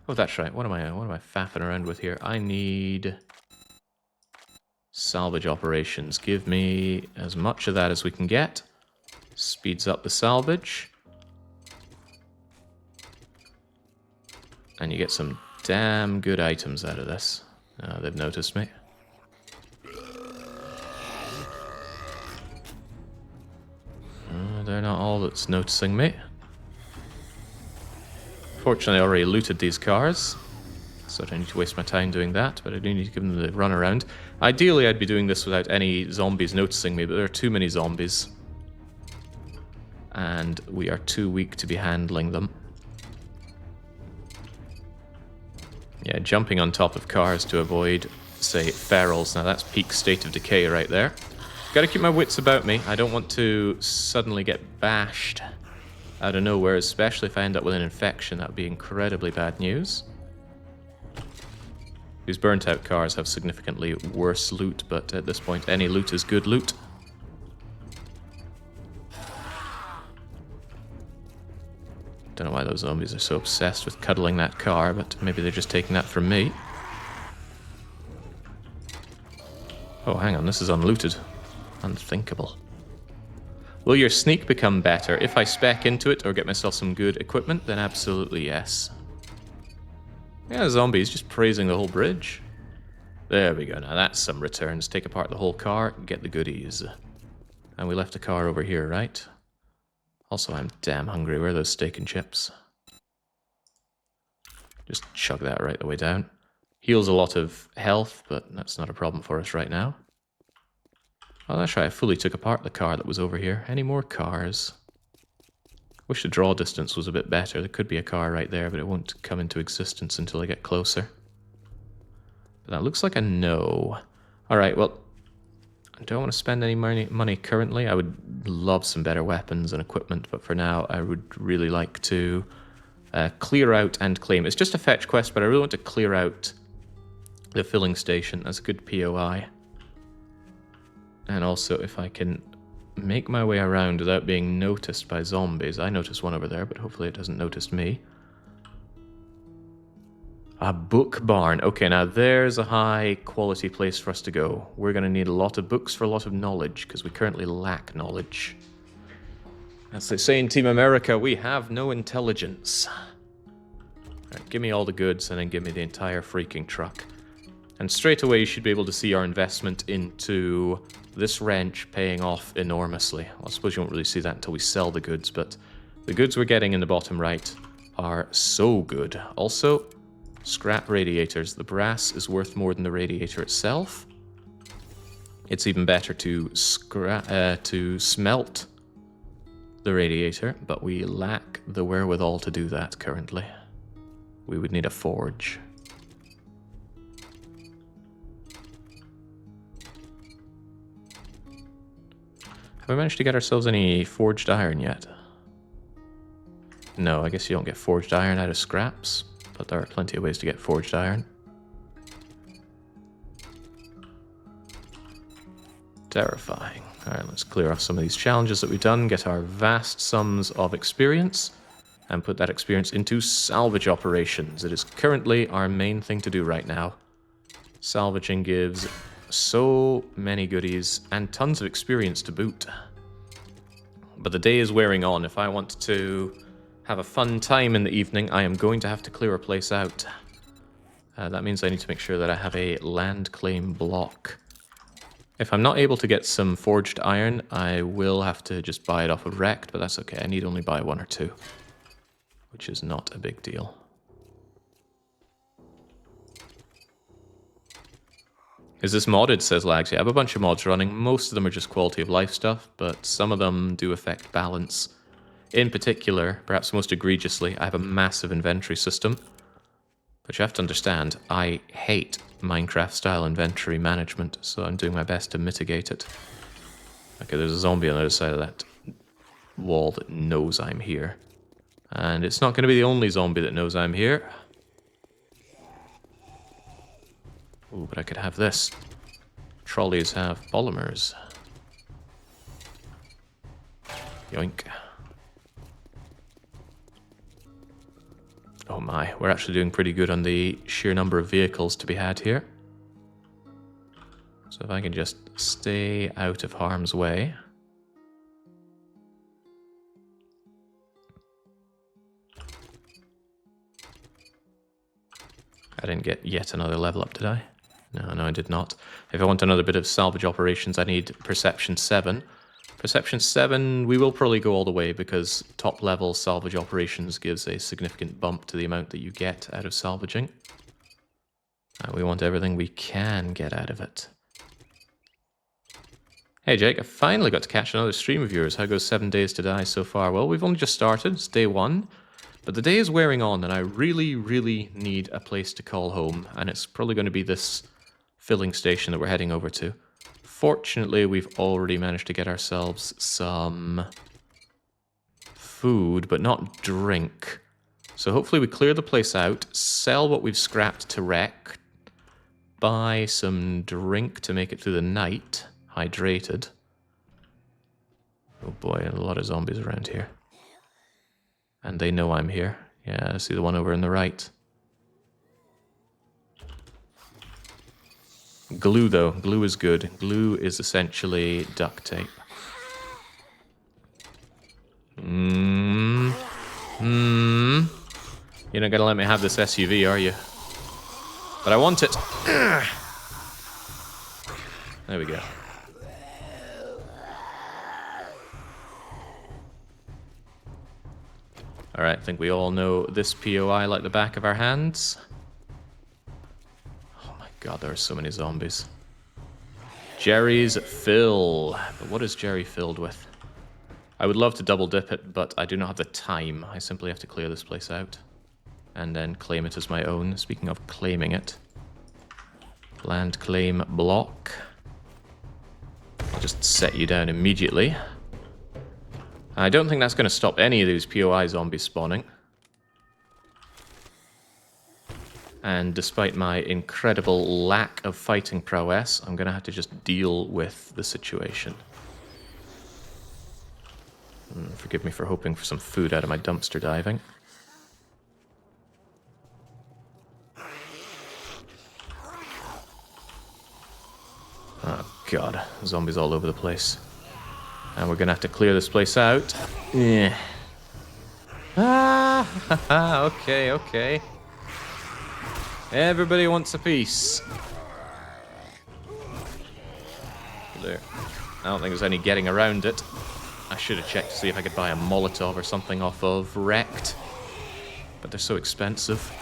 Oh, that's right. What am I faffing around with here? I need salvage operations. Give me as much of that as we can get. Speeds up the salvage. And you get some damn good items out of this. They've noticed me. They're not all that's noticing me. Fortunately, I already looted these cars, so I don't need to waste my time doing that, but I do need to give them the run around. Ideally, I'd be doing this without any zombies noticing me, but there are too many zombies. And we are too weak to be handling them. Yeah, jumping on top of cars to avoid, say, ferals. Now that's peak state of decay right there. Gotta keep my wits about me. I don't want to suddenly get bashed out of nowhere, especially if I end up with an infection. That would be incredibly bad news. These burnt out cars have significantly worse loot, but at this point any loot is good loot. Don't know why those zombies are so obsessed with cuddling that car, but maybe they're just taking that from me. Oh, hang on, this is unlooted. Unthinkable. Will your sneak become better? If I spec into it or get myself some good equipment, then absolutely yes. Yeah, zombies just praising the whole bridge. There we go, now that's some returns. Take apart the whole car, get the goodies. And we left a car over here, right? Also, I'm damn hungry. Where are those steak and chips? Just chug that right the way down. Heals a lot of health, but that's not a problem for us right now. Oh, that's right, I fully took apart the car that was over here. Any more cars? Wish the draw distance was a bit better. There could be a car right there, but it won't come into existence until I get closer. But that looks like a no. Alright, well, I don't want to spend any money currently. I would love some better weapons and equipment, but for now I would really like to clear out and claim. It's just a fetch quest, but I really want to clear out the filling station. That's a good POI. And also, if I can make my way around without being noticed by zombies. I noticed one over there, but hopefully it doesn't notice me. A book barn. Okay, now there's a high quality place for us to go. We're going to need a lot of books for a lot of knowledge, because we currently lack knowledge. As they say in Team America, we have no intelligence. Right, give me all the goods and then give me the entire freaking truck. And straight away you should be able to see our investment into this wrench paying off enormously. Well, I suppose you won't really see that until we sell the goods, but the goods we're getting in the bottom right are so good. Also, scrap radiators. The brass is worth more than the radiator itself. It's even better to smelt the radiator, but we lack the wherewithal to do that currently. We would need a forge. Have we managed to get ourselves any forged iron yet? No, I guess you don't get forged iron out of scraps, but there are plenty of ways to get forged iron. Terrifying. Alright, let's clear off some of these challenges that we've done, get our vast sums of experience, and put that experience into salvage operations. It is currently our main thing to do right now. Salvaging gives so many goodies and tons of experience to boot. But the day is wearing on. If I want to have a fun time in the evening, I am going to have to clear a place out. That means I need to make sure that I have a land claim block. If I'm not able to get some forged iron, I will have to just buy it off of Wrecked, but that's okay. I need only buy 1 or 2, which is not a big deal. Is this modded, says Lags? Yeah, I have a bunch of mods running. Most of them are just quality of life stuff, but some of them do affect balance. In particular, perhaps most egregiously, I have a massive inventory system. But you have to understand, I hate Minecraft-style inventory management, so I'm doing my best to mitigate it. Okay, there's a zombie on the other side of that wall that knows I'm here. And it's not going to be the only zombie that knows I'm here. Ooh, but I could have this. Trolleys have polymers. Yoink. Oh my, we're actually doing pretty good on the sheer number of vehicles to be had here. So if I can just stay out of harm's way. I didn't get yet another level up, did I? No, I did not. If I want another bit of salvage operations, I need Perception 7. Perception 7, we will probably go all the way because top level salvage operations gives a significant bump to the amount that you get out of salvaging. And we want everything we can get out of it. Hey Jake, I finally got to catch another stream of yours. How goes 7 Days to Die so far? Well, we've only just started. It's day 1. But the day is wearing on, and I really, really need a place to call home, and it's probably going to be this filling station that we're heading over to. Fortunately, we've already managed to get ourselves some food, but not drink. So hopefully we clear the place out, sell what we've scrapped to wreck, buy some drink to make it through the night, hydrated. Oh boy, a lot of zombies around here. And they know I'm here. Yeah, I see the one over on the right. Glue, though. Glue is good. Glue is essentially duct tape. You're not gonna let me have this SUV, are you? But I want it. There we go. Alright, I think we all know this POI like the back of our hands. Oh my god, there are so many zombies. Jerry's fill. But what is Jerry filled with? I would love to double dip it, but I do not have the time. I simply have to clear this place out. And then claim it as my own. Speaking of claiming it. Land claim block. I'll just set you down immediately. I don't think that's going to stop any of these POI zombies spawning. And despite my incredible lack of fighting prowess, I'm going to have to just deal with the situation. Forgive me for hoping for some food out of my dumpster diving. Oh god, zombies all over the place. And we're gonna have to clear this place out. Yeah. Ah, okay, okay. Everybody wants a piece. There. I don't think there's any getting around it. I should have checked to see if I could buy a Molotov or something off of Wrecked. But they're so expensive.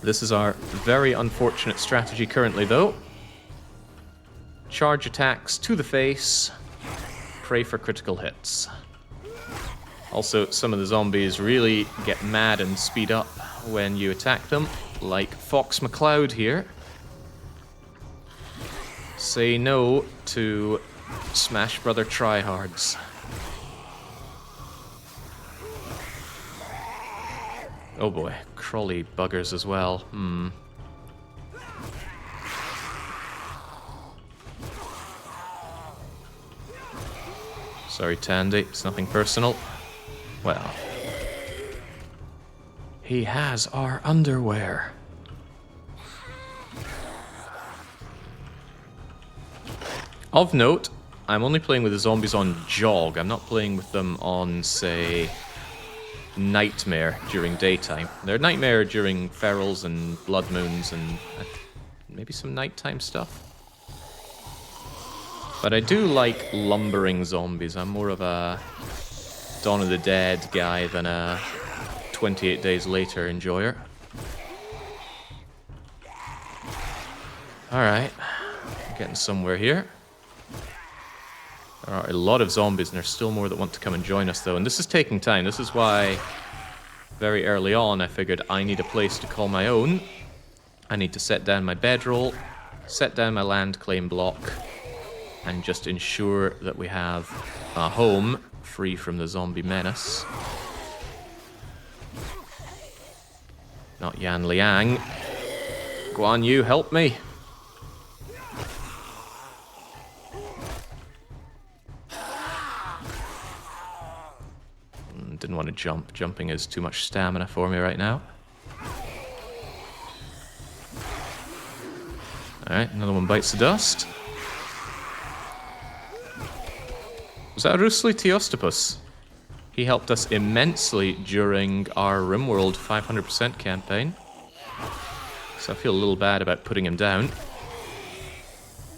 This is our very unfortunate strategy currently, though. Charge attacks to the face. Pray for critical hits. Also, some of the zombies really get mad and speed up when you attack them, like Fox McCloud here. Say no to Smash Brother tryhards. Oh boy, crawly buggers as well. Sorry, Tandy, it's nothing personal. Well, he has our underwear. Of note, I'm only playing with the zombies on Jog. I'm not playing with them on, say, Nightmare during daytime. They're Nightmare during ferals and blood moons and maybe some nighttime stuff. But I do like lumbering zombies. I'm more of a Dawn of the Dead guy than a 28 Days Later enjoyer. Alright, getting somewhere here. There are a lot of zombies, and there's still more that want to come and join us, though. And this is taking time. This is why, very early on, I figured I need a place to call my own. I need to set down my bedroll, set down my land claim block, and just ensure that we have a home free from the zombie menace. Not Yan Liang. Guan Yu, help me. Didn't want to jump. Jumping is too much stamina for me right now. Alright, another one bites the dust. Was that Rusli Teostopus? He helped us immensely during our RimWorld 500% campaign. So I feel a little bad about putting him down.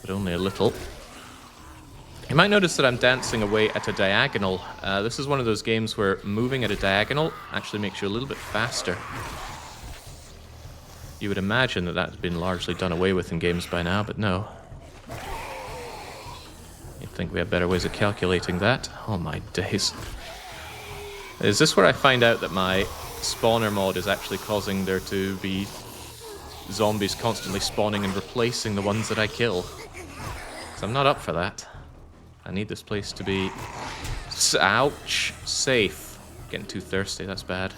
But only a little. You might notice that I'm dancing away at a diagonal. This is one of those games where moving at a diagonal actually makes you a little bit faster. You would imagine that that's been largely done away with in games by now, but no. You'd think we have better ways of calculating that. Oh my days. Is this where I find out that my spawner mod is actually causing there to be zombies constantly spawning and replacing the ones that I kill? Because I'm not up for that. I need this place to be... ouch! Safe. Getting too thirsty, that's bad.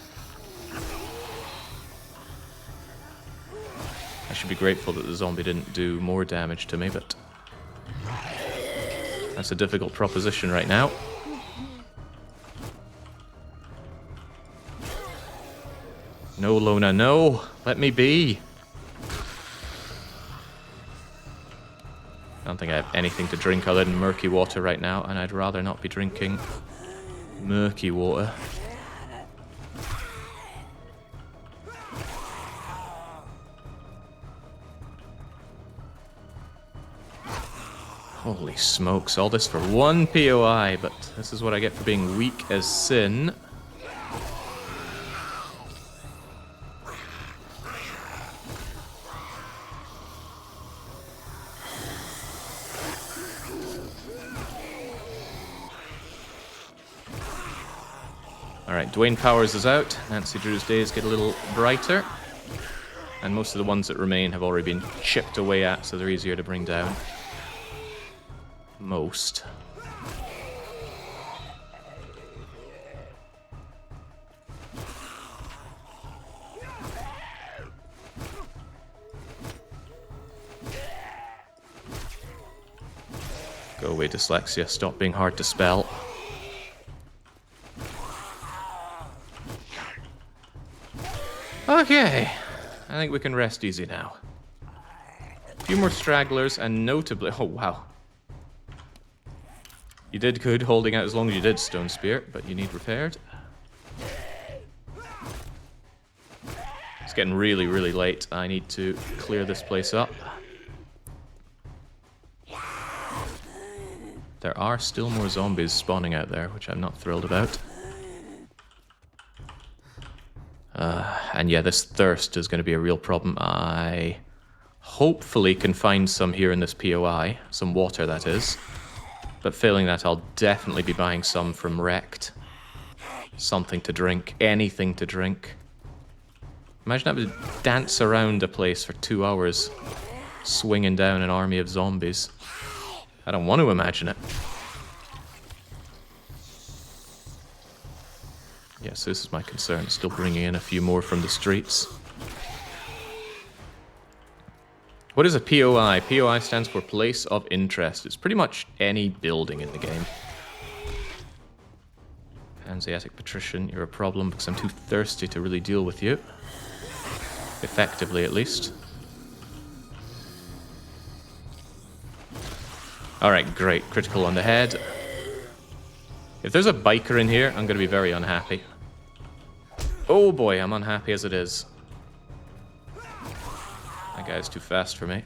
I should be grateful that the zombie didn't do more damage to me, but... that's a difficult proposition right now. No, Lona, no! Let me be! I don't think I have anything to drink other than murky water right now, and I'd rather not be drinking murky water. Holy smokes, all this for one POI, but this is what I get for being weak as sin. Alright, Dwayne Powers is out. Nancy Drew's days get a little brighter. And most of the ones that remain have already been chipped away at, so they're easier to bring down. Most. Go away, dyslexia. Stop being hard to spell. Okay, I think we can rest easy now. A few more stragglers, and notably... oh, wow. You did good holding out as long as you did, Stone Spear, but you need repaired. It's getting really, really late. I need to clear this place up. There are still more zombies spawning out there, which I'm not thrilled about. And yeah, this thirst is going to be a real problem. I hopefully can find some here in this POI. Some water, that is. But failing that, I'll definitely be buying some from Wrecked. Something to drink. Anything to drink. Imagine having to dance around a place for 2 hours, swinging down an army of zombies. I don't want to imagine it. Yes, this is my concern. Still bringing in a few more from the streets. What is a POI? POI stands for Place of Interest. It's pretty much any building in the game. Hanseatic Patrician, you're a problem because I'm too thirsty to really deal with you. Effectively, at least. Alright, great. Critical on the head. If there's a biker in here, I'm going to be very unhappy. Oh boy, I'm unhappy as it is. That guy's too fast for me.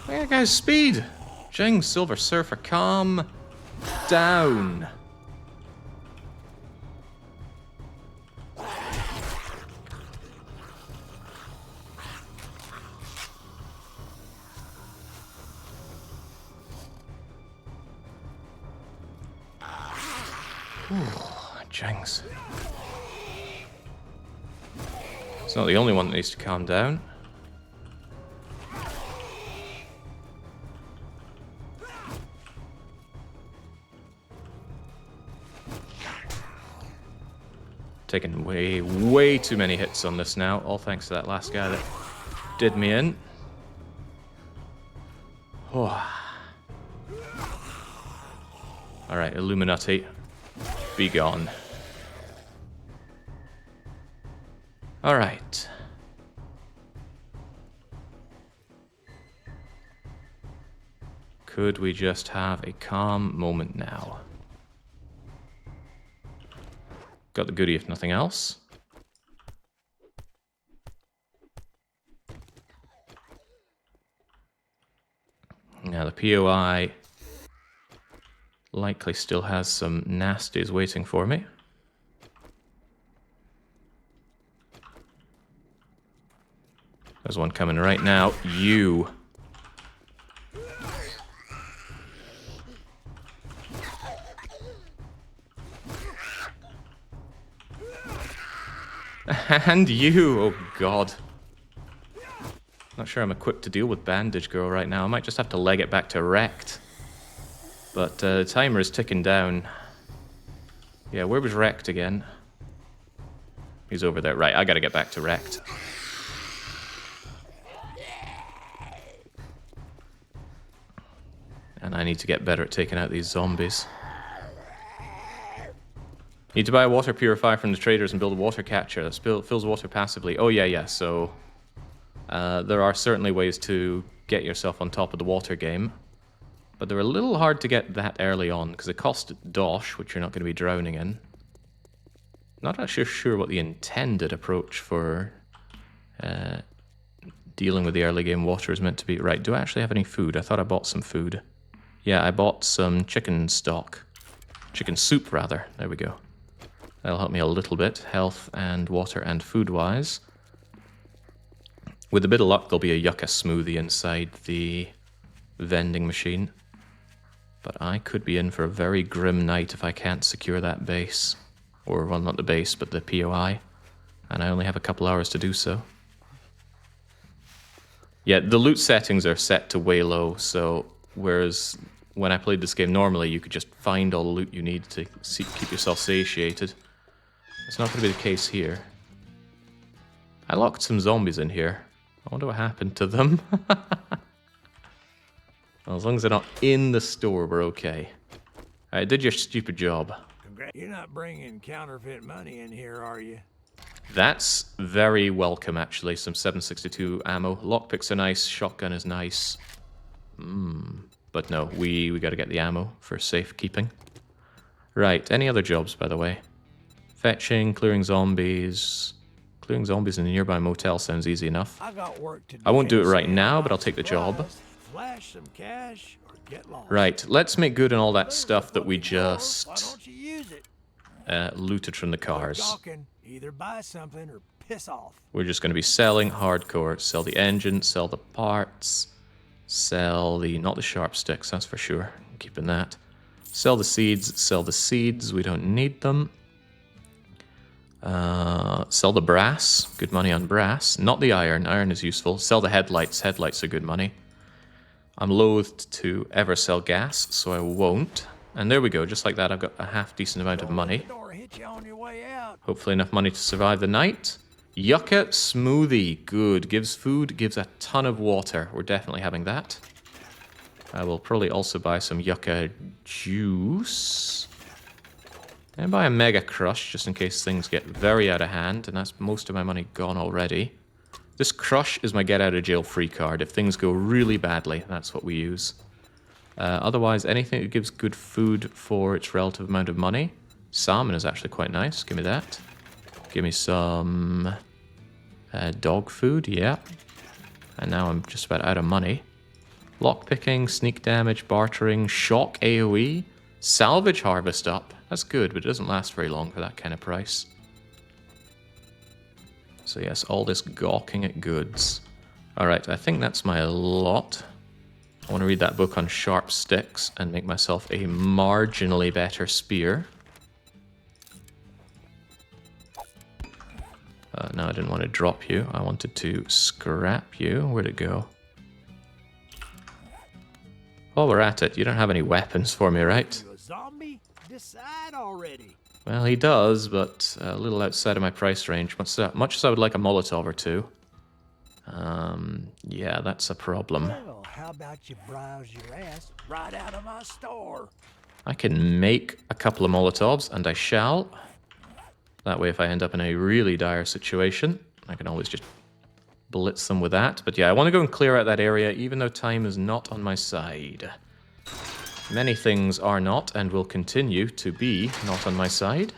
That guy's speed! Jing, Silver Surfer, calm down. Jinx. It's not the only one that needs to calm down. Taking way too many hits on this now, all thanks to that last guy that did me in. Oh. Alright, Illuminati, be gone. Alright. Could we just have a calm moment now? Got the goodie if nothing else. Now the POI likely still has some nasties waiting for me. There's one coming right now. You. And you. Oh, God. Not sure I'm equipped to deal with Bandage Girl right now. I might just have to leg it back to Wrecked. But the timer is ticking down. Yeah, where was Wrecked again? He's over there. Right, I gotta get back to Wrecked. And I need to get better at taking out these zombies. Need to buy a water purifier from the traders and build a water catcher that fills water passively. Oh, yeah, so... there are certainly ways to get yourself on top of the water game. But they're a little hard to get that early on, because it costs dosh, which you're not going to be drowning in. Not actually sure what the intended approach for dealing with the early game water is meant to be. Right, do I actually have any food? I thought I bought some food. Yeah, I bought some chicken stock. Chicken soup, rather. There we go. That'll help me a little bit, health and water and food-wise. With a bit of luck, there'll be a yucca smoothie inside the vending machine. But I could be in for a very grim night if I can't secure that base. Or, well, not the base, but the POI. And I only have a couple hours to do so. Yeah, the loot settings are set to way low, so whereas when I played this game normally, you could just find all the loot you need to keep yourself satiated. It's not going to be the case here. I locked some zombies in here. I wonder what happened to them. Well, as long as they're not in the store, we're okay. Alright, did your stupid job. You're not bringing counterfeit money in here, are you? That's very welcome, actually. Some 7.62 ammo. Lockpicks are nice. Shotgun is nice. But no, we gotta get the ammo for safekeeping. Right, any other jobs, by the way? Fetching, clearing zombies. Clearing zombies in a nearby motel sounds easy enough. I got work to do. I won't do it right now, but I'll take the job. Flash some cash or get lost. Right, let's make good on all that stuff that we Why just don't you use it? looted from the cars. Talking, either buy something or piss off. We're just going to be selling hardcore. Sell the engine, sell the parts, sell the... not the sharp sticks, that's for sure. I'm keeping that. Sell the seeds. We don't need them. Sell the brass. Good money on brass. Not the iron. Iron is useful. Sell the headlights. Headlights are good money. I'm loath to ever sell gas, so I won't. And there we go. Just like that, I've got a half-decent amount of money. Hopefully enough money to survive the night. Yucca smoothie. Good. Gives food, gives a ton of water. We're definitely having that. I will probably also buy some yucca juice. And buy a Mega Crush, just in case things get very out of hand. And that's most of my money gone already. This Crush is my get-out-of-jail-free card. If things go really badly, that's what we use. Otherwise, anything that gives good food for its relative amount of money. Salmon is actually quite nice. Give me that. Give me some dog food, yeah. And now I'm just about out of money. Lockpicking, sneak damage, bartering, shock AoE, salvage harvest up. That's good, but it doesn't last very long for that kind of price. So yes, all this gawking at goods. Alright, I think that's my lot. I want to read that book on sharp sticks and make myself a marginally better spear. No, I didn't want to drop you. I wanted to scrap you. Where'd it go? While we're at it, you don't have any weapons for me, right? You a zombie? Decide already. Well, he does, but a little outside of my price range. Much as I would like a Molotov or two. Yeah, that's a problem. Well, how about you browse your ass right out of my store? I can make a couple of Molotovs, and I shall. That way, if I end up in a really dire situation, I can always just blitz them with that. But yeah, I want to go and clear out that area, even though time is not on my side. Many things are not, and will continue to be not on my side.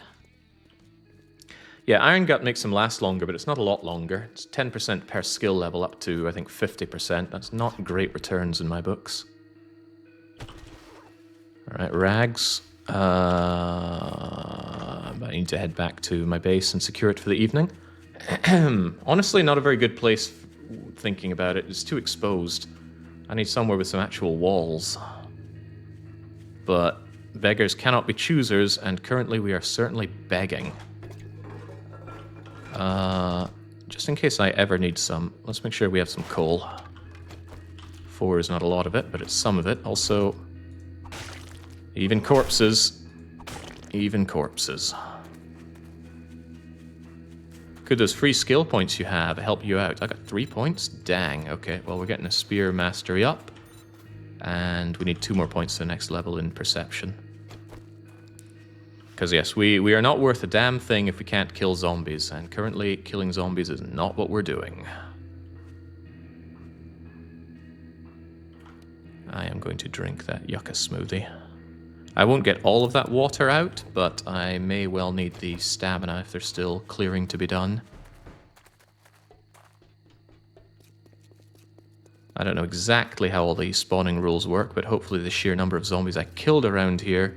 Yeah, Iron Gut makes them last longer, but it's not a lot longer. It's 10% per skill level up to, I think, 50%. That's not great returns in my books. Alright, rags. I need to head back to my base and secure it for the evening. Honestly, not a very good place thinking about it. It's too exposed. I need somewhere with some actual walls. But beggars cannot be choosers, and currently we are certainly begging. Just in case I ever need some, let's make sure we have some coal. 4 is not a lot of it, but it's some of it. Also, even corpses. Even corpses. Could those free skill points you have help you out? I got 3 points? Dang, okay. Well, we're getting a spear mastery up. And we need 2 more points to the next level in perception. Because yes, we are not worth a damn thing if we can't kill zombies. And currently, killing zombies is not what we're doing. I am going to drink that yucca smoothie. I won't get all of that water out, but I may well need the stamina if there's still clearing to be done. I don't know exactly how all these spawning rules work, but hopefully the sheer number of zombies I killed around here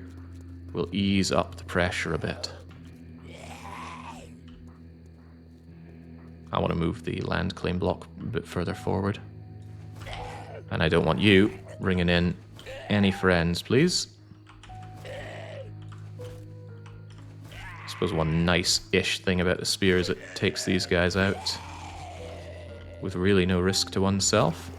will ease up the pressure a bit. I want to move the land claim block a bit further forward. And I don't want you bringing in any friends, please. I suppose one nice-ish thing about the spear is it takes these guys out with really no risk to oneself.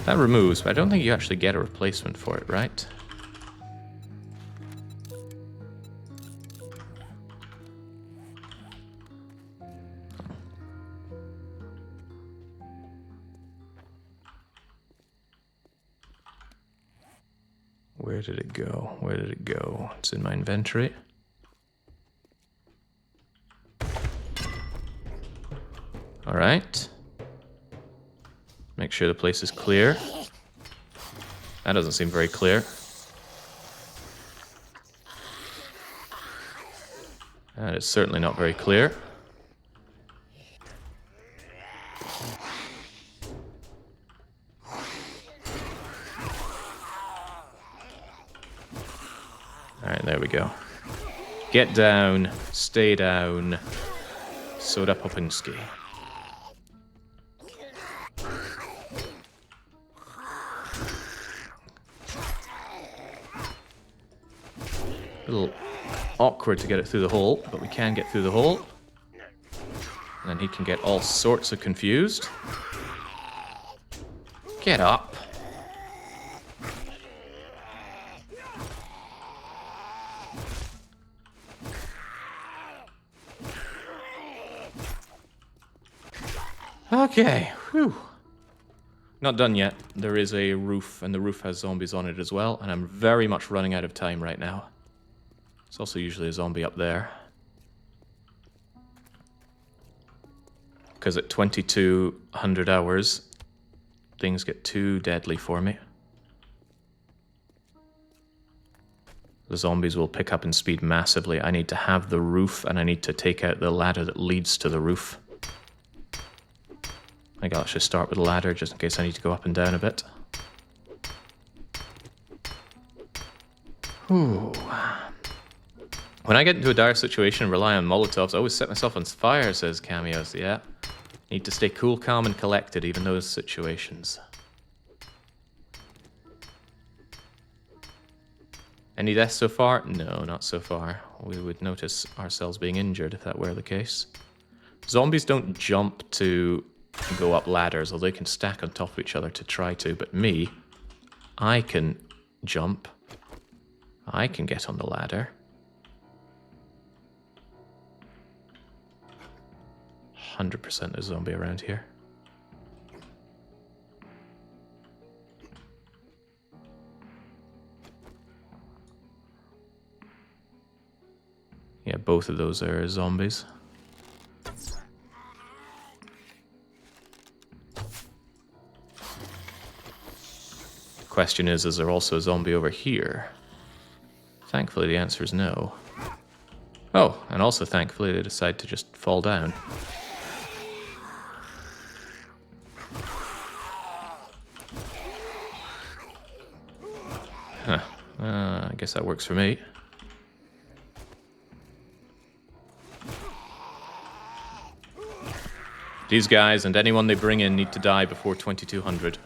That removes, but I don't think you actually get a replacement for it, right? Where did it go? Where did it go? It's in my inventory. Alright. Make sure the place is clear. That doesn't seem very clear. That is certainly not very clear. Alright, there we go. Get down, stay down, Soda Popinski. A little awkward to get it through the hole, but we can get through the hole. And then he can get all sorts of confused. Get up. Okay, whew. Not done yet. There is a roof, and the roof has zombies on it as well, and I'm very much running out of time right now. There's also usually a zombie up there. Because at 2200 hours, things get too deadly for me. The zombies will pick up in speed massively. I need to have the roof, and I need to take out the ladder that leads to the roof. I think I'll actually start with a ladder, just in case I need to go up and down a bit. Ooh. When I get into a dire situation and rely on Molotovs, I always set myself on fire, says Cameos. Yeah. Need to stay cool, calm, and collected, even those situations. Any deaths so far? No, not so far. We would notice ourselves being injured if that were the case. Zombies don't jump to go up ladders, although they can stack on top of each other to try to, but me, I can jump. I can get on the ladder. 100% a zombie around here. Yeah, both of those are zombies. Question is there also a zombie over here? Thankfully, the answer is no. Oh, and also thankfully they decide to just fall down. Huh. I guess that works for me. These guys and anyone they bring in need to die before 2200.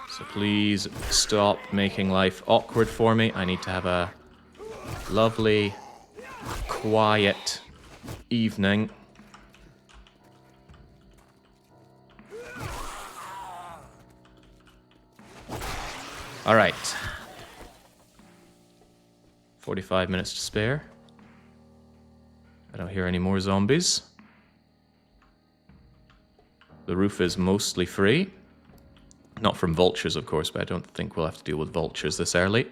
So please stop making life awkward for me. I need to have a lovely, quiet evening. All right. 45 minutes to spare. I don't hear any more zombies. The roof is mostly free. Not from vultures, of course, but I don't think we'll have to deal with vultures this early.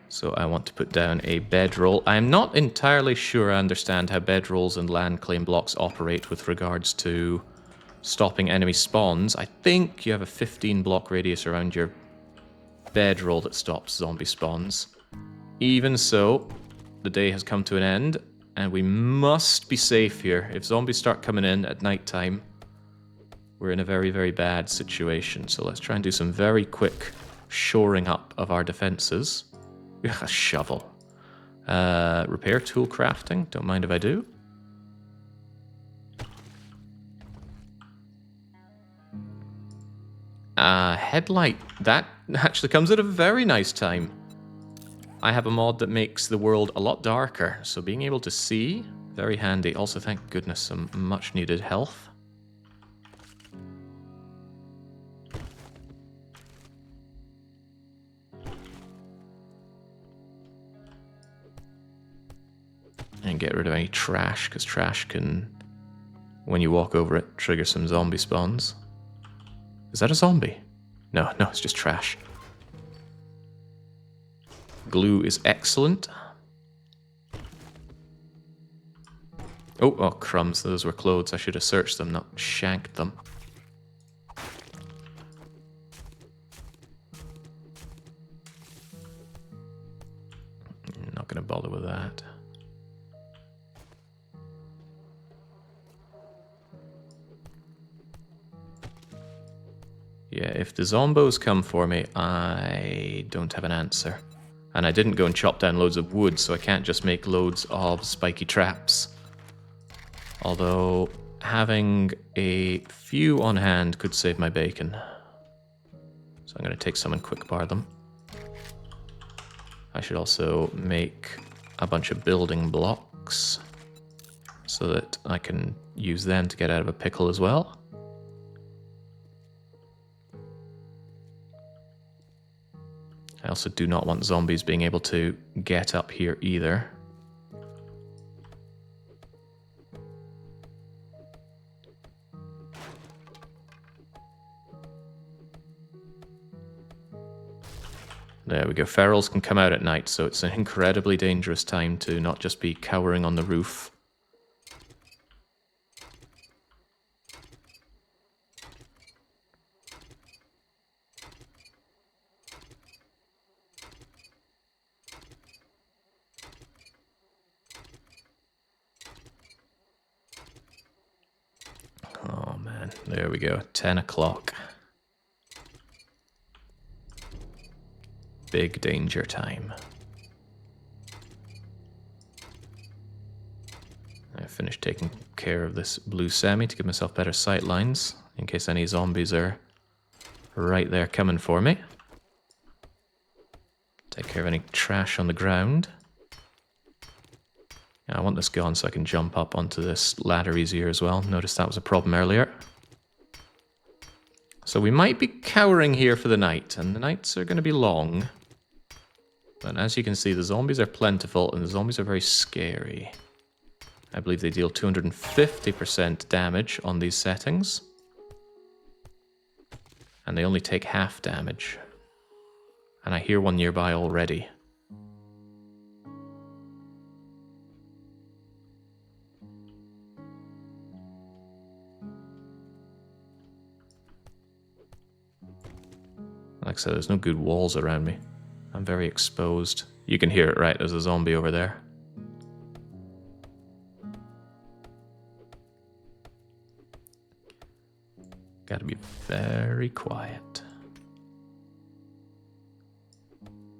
So I want to put down a bedroll. I'm not entirely sure I understand how bedrolls and land claim blocks operate with regards to stopping enemy spawns. I think you have a 15 block radius around your bedroll that stops zombie spawns. Even so, the day has come to an end, and we must be safe here. If zombies start coming in at nighttime, we're in a very, very bad situation. So let's try and do some very quick shoring up of our defenses. A shovel. Repair tool crafting. Don't mind if I do. Headlight. That actually comes at a very nice time. I have a mod that makes the world a lot darker, so being able to see, very handy. Also, thank goodness, some much needed health. And get rid of any trash, because trash can, when you walk over it, trigger some zombie spawns. Is that a zombie? No, it's just trash. Glue is excellent. Oh, crumbs. Those were clothes. I should have searched them, not shanked them. Not going to bother with that. Yeah, if the zombos come for me, I don't have an answer. And I didn't go and chop down loads of wood, so I can't just make loads of spiky traps. Although, having a few on hand could save my bacon. So I'm going to take some and quick bar them. I should also make a bunch of building blocks, so that I can use them to get out of a pickle as well. I also do not want zombies being able to get up here either. There we go. Ferals can come out at night, so it's an incredibly dangerous time to not just be cowering on the roof. Oh man, there we go. 10 o'clock. Big danger time. I finished taking care of this blue semi to give myself better sight lines in case any zombies are right there coming for me. Take care of any trash on the ground. I want this gone so I can jump up onto this ladder easier as well. Noticed that was a problem earlier. So we might be cowering here for the night, and the nights are going to be long. But as you can see, the zombies are plentiful, and the zombies are very scary. I believe they deal 250% damage on these settings. And they only take half damage. And I hear one nearby already. Like I said, there's no good walls around me. I'm very exposed. You can hear it, right? There's a zombie over there. Gotta be very quiet.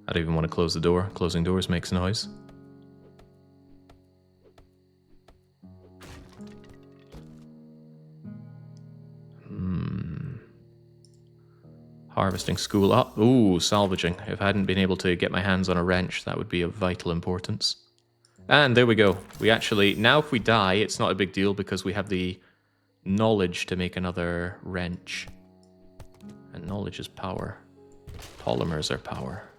I don't even want to close the door. Closing doors makes noise. Harvesting school up. Ooh, salvaging. If I hadn't been able to get my hands on a wrench, that would be of vital importance. And there we go. We actually, now if we die, it's not a big deal because we have the knowledge to make another wrench. And knowledge is power. Polymers are power.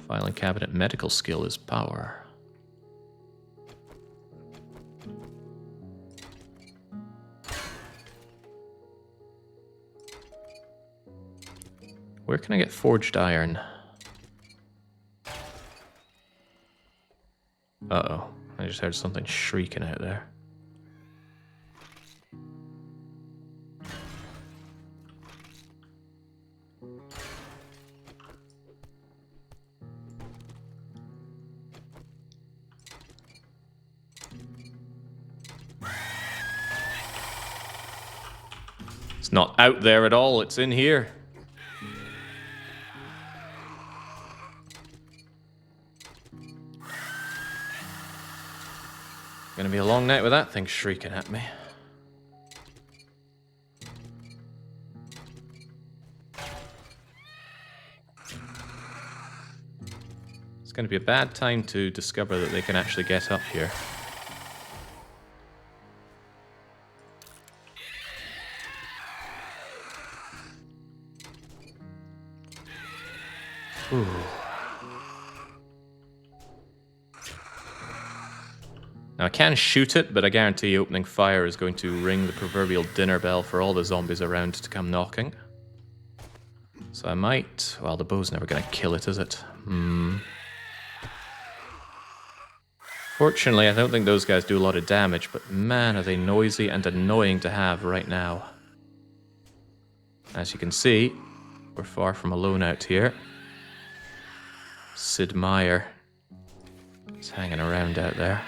Filing cabinet medical skill is power. Where can I get forged iron? Uh-oh. I just heard something shrieking out there. It's not out there at all, it's in here. Gonna be a long night with that thing shrieking at me. It's gonna be a bad time to discover that they can actually get up here. Ooh. Now I can shoot it, but I guarantee opening fire is going to ring the proverbial dinner bell for all the zombies around to come knocking. So I might... Well, the bow's never going to kill it, is it? Fortunately, I don't think those guys do a lot of damage, but man, are they noisy and annoying to have right now. As you can see, we're far from alone out here. Sid Meier is hanging around out there.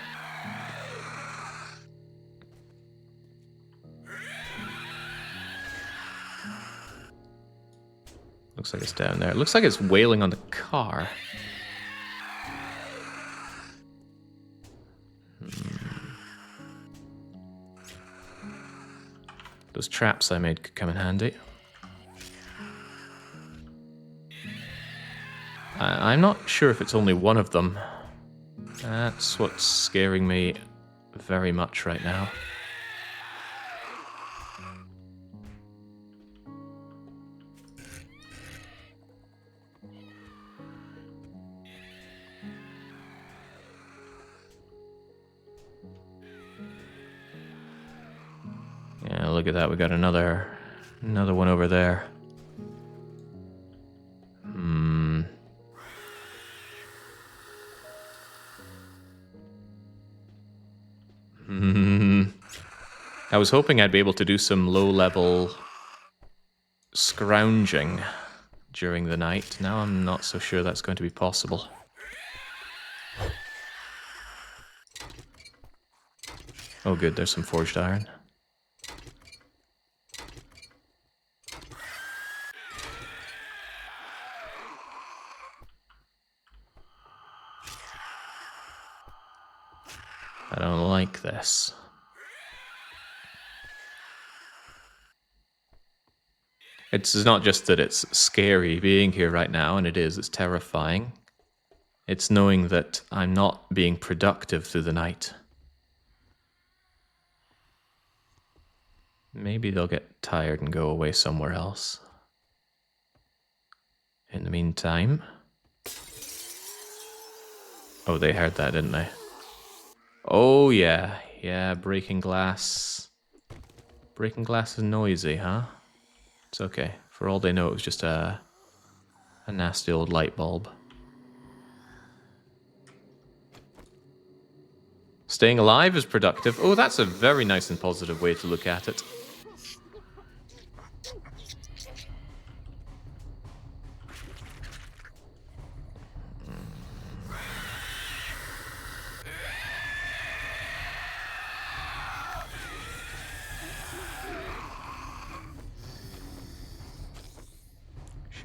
Looks like it's down there. It looks like it's wailing on the car. Those traps I made could come in handy. I'm not sure if it's only one of them. That's what's scaring me very much right now. Yeah, look at that. We got another one over there. I was hoping I'd be able to do some low-level scrounging during the night. Now I'm not so sure that's going to be possible. Oh good, there's some forged iron. I don't like this. It's not just that it's scary being here right now, and it is, it's terrifying. It's knowing that I'm not being productive through the night. Maybe they'll get tired and go away somewhere else. In the meantime... Oh, they heard that, didn't they? Oh, yeah. Yeah, breaking glass. Breaking glass is noisy, huh? It's okay. For all they know, it was just a nasty old light bulb. Staying alive is productive. Oh, that's a very nice and positive way to look at it.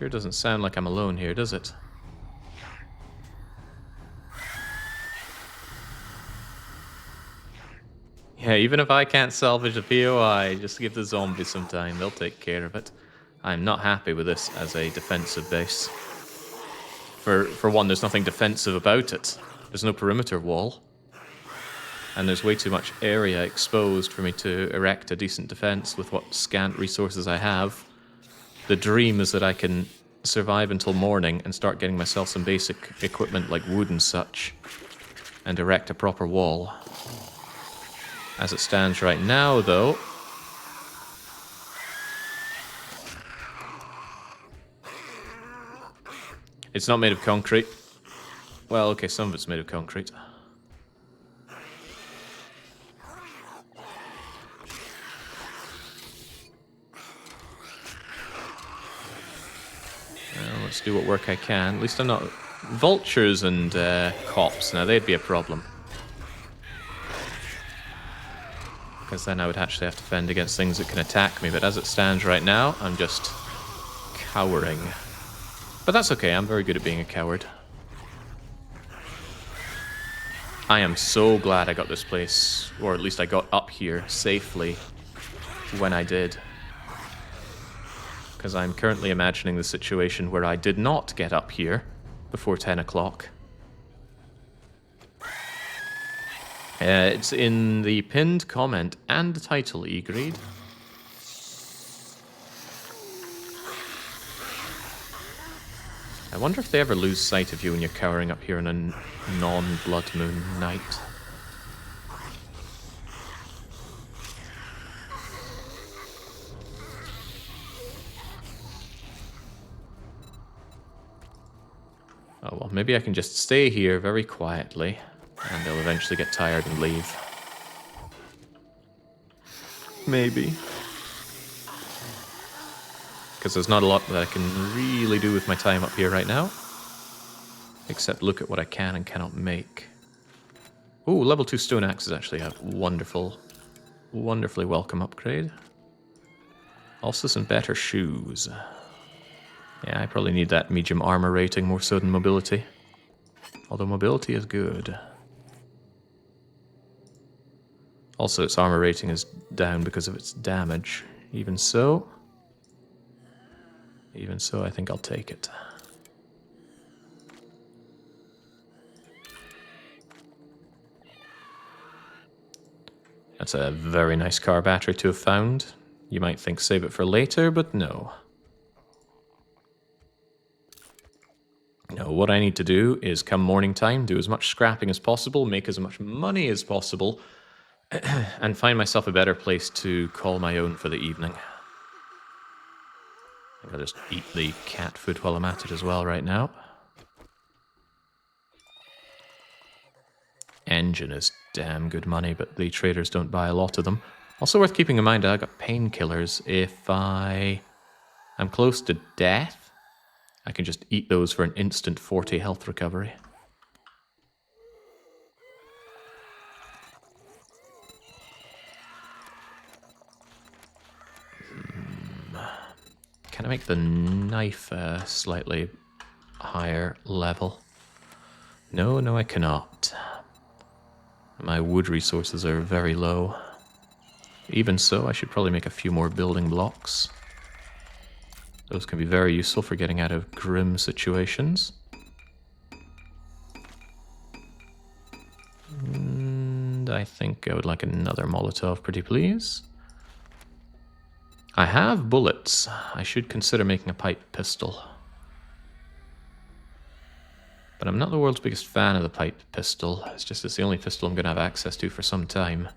Sure doesn't sound like I'm alone here, does it? Yeah, even if I can't salvage a POI, just give the zombies some time. They'll take care of it. I'm not happy with this as a defensive base. For one, there's nothing defensive about it. There's no perimeter wall. And there's way too much area exposed for me to erect a decent defense with what scant resources I have. The dream is that I can survive until morning and start getting myself some basic equipment like wood and such, and erect a proper wall. As it stands right now, though, it's not made of concrete. Well, okay, some of it's made of concrete. Well, let's do what work I can. At least I'm not... Vultures and cops, now they'd be a problem. Because then I would actually have to fend against things that can attack me, but as it stands right now, I'm just cowering. But that's okay, I'm very good at being a coward. I am so glad I got this place, or at least I got up here safely when I did. Because I'm currently imagining the situation where I did not get up here before 10 o'clock. It's in the pinned comment and the title, Egreed. I wonder if they ever lose sight of you when you're cowering up here on a non-blood moon night. Oh well, maybe I can just stay here very quietly, and they'll eventually get tired and leave. Maybe. Because there's not a lot that I can really do with my time up here right now. Except look at what I can and cannot make. Ooh, level 2 stone axe is actually a wonderful, wonderfully welcome upgrade. Also some better shoes. Yeah, I probably need that medium armor rating more so than mobility. Although mobility is good. Also, its armor rating is down because of its damage. Even so, I think I'll take it. That's a very nice car battery to have found. You might think save it for later, but no. No, what I need to do is come morning time, do as much scrapping as possible, make as much money as possible, and find myself a better place to call my own for the evening. I think I'll just eat the cat food while I'm at it as well right now. Engine is damn good money, but the traders don't buy a lot of them. Also worth keeping in mind, I got painkillers. If I'm close to death, I can just eat those for an instant 40 health recovery. Can I make the knife slightly higher level? No, I cannot. My wood resources are very low. Even so, I should probably make a few more building blocks. Those can be very useful for getting out of grim situations. And I think I would like another Molotov, pretty please. I have bullets. I should consider making a pipe pistol. But I'm not the world's biggest fan of the pipe pistol. It's just it's the only pistol I'm going to have access to for some time.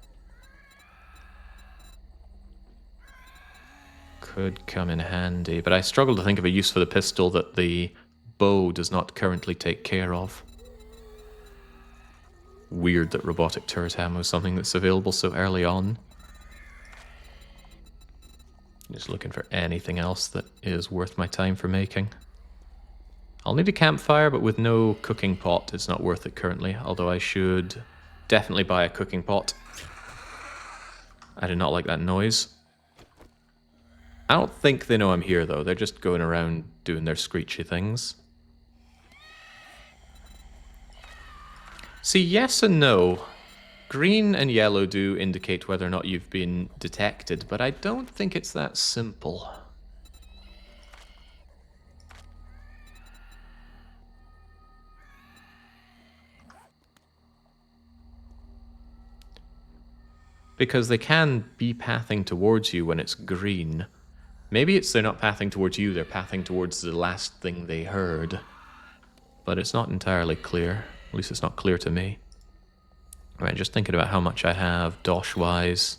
Could come in handy, but I struggle to think of a use for the pistol that the bow does not currently take care of. Weird that robotic turret ammo is something that's available so early on. Just looking for anything else that is worth my time for making. I'll need a campfire, but with no cooking pot, it's not worth it currently, although I should definitely buy a cooking pot. I do not like that noise. I don't think they know I'm here, though. They're just going around doing their screechy things. See, yes and no. Green and yellow do indicate whether or not you've been detected, but I don't think it's that simple. Because they can be pathing towards you when it's green. Maybe it's they're not pathing towards you, they're pathing towards the last thing they heard. But it's not entirely clear. At least it's not clear to me. Right, just thinking about how much I have dosh-wise.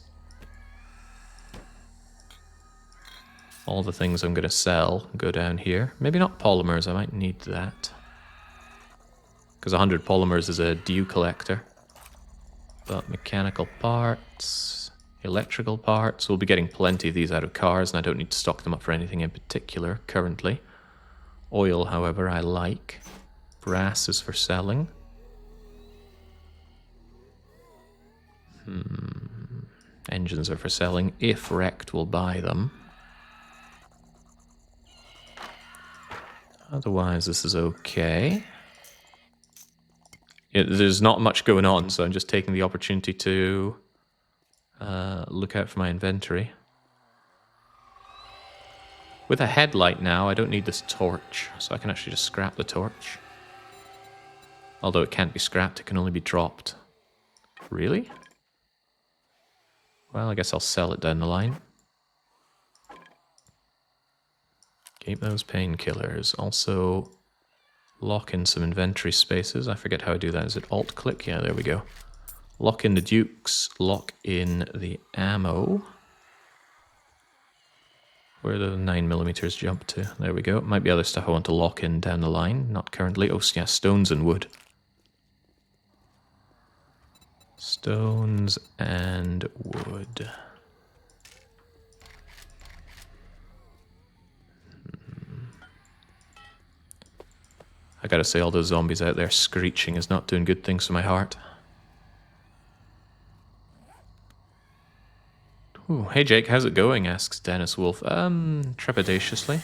All the things I'm going to sell go down here. Maybe not polymers, I might need that. Because 100 polymers is a dew collector. But mechanical parts, electrical parts, we'll be getting plenty of these out of cars, and I don't need to stock them up for anything in particular currently. Oil, however, I like. Brass is for selling. Engines are for selling. If wrecked, we'll buy them. Otherwise, this is okay. There's not much going on, so I'm just taking the opportunity to look out for my inventory. With a headlight now, I don't need this torch, so I can actually just scrap the torch. Although it can't be scrapped, it can only be dropped. Really? Well, I guess I'll sell it down the line. Keep those painkillers. Also, lock in some inventory spaces. I forget how I do that. Is it Alt-click? Yeah, there we go. Lock in the dukes. Lock in the ammo. Where do the 9mm jump to? There we go. Might be other stuff I want to lock in down the line. Not currently. Oh, yeah, stones and wood. Stones and wood. I gotta say, all those zombies out there screeching is not doing good things for my heart. Ooh, hey Jake, how's it going? Asks Dennis Wolf. Trepidatiously.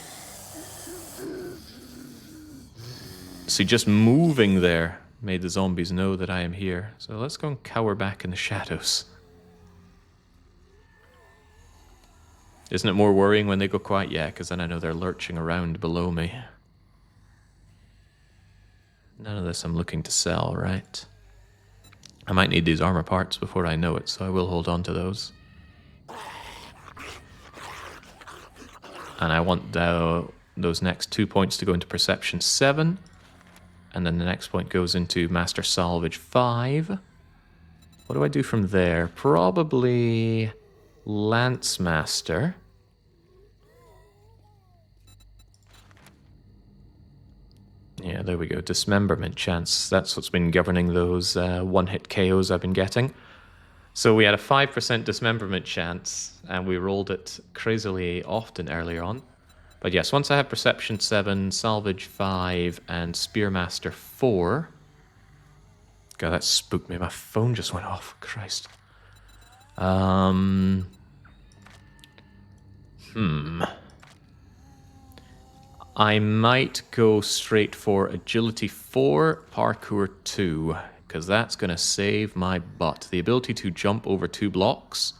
See, just moving there made the zombies know that I am here. So let's go and cower back in the shadows. Isn't it more worrying when they go quiet? Yeah, because then I know they're lurching around below me. None of this I'm looking to sell, right? I might need these armor parts before I know it, so I will hold on to those. And I want those next 2 points to go into Perception 7. And then the next point goes into Master Salvage 5. What do I do from there? Probably Lance Master. Yeah, there we go. Dismemberment chance. That's what's been governing those one-hit KOs I've been getting. So we had a 5% dismemberment chance, and we rolled it crazily often earlier on. But yes, once I have Perception 7, Salvage 5, and Spearmaster 4... God, that spooked me. My phone just went off. Christ. I might go straight for Agility 4, Parkour 2, because that's going to save my butt. The ability to jump over 2 blocks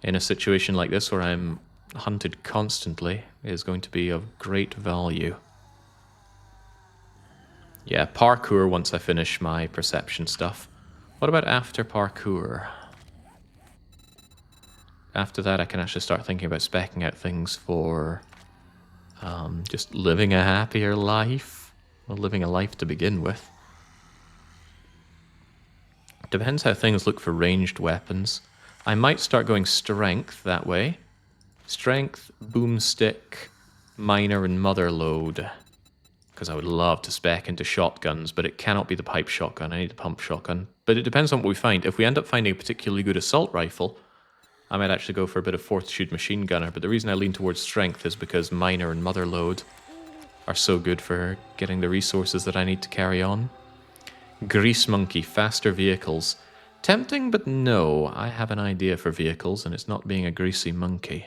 in a situation like this where I'm hunted constantly is going to be of great value. Yeah, Parkour once I finish my Perception stuff. What about after Parkour? After that, I can actually start thinking about speccing out things for... just living a happier life. Well, living a life to begin with. Depends how things look for ranged weapons. I might start going strength that way. Strength, boomstick, miner, and mother load. Because I would love to spec into shotguns, but it cannot be the pipe shotgun. I need a pump shotgun. But it depends on what we find. If we end up finding a particularly good assault rifle, I might actually go for a bit of Fortitude machine gunner, but the reason I lean towards strength is because miner and mother load are so good for getting the resources that I need to carry on. Grease monkey, faster vehicles. Tempting, but no. I have an idea for vehicles, and it's not being a greasy monkey.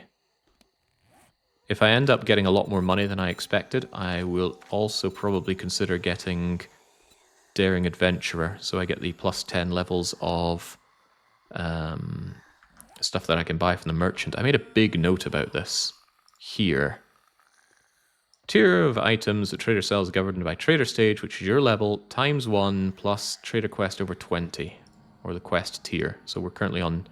If I end up getting a lot more money than I expected, I will also probably consider getting Daring Adventurer, so I get the plus 10 levels of stuff that I can buy from the merchant. I made a big note about this here. Tier of items that trader sells governed by trader stage, which is your level, times 1 plus trader quest over 20, or the quest tier. So we're currently on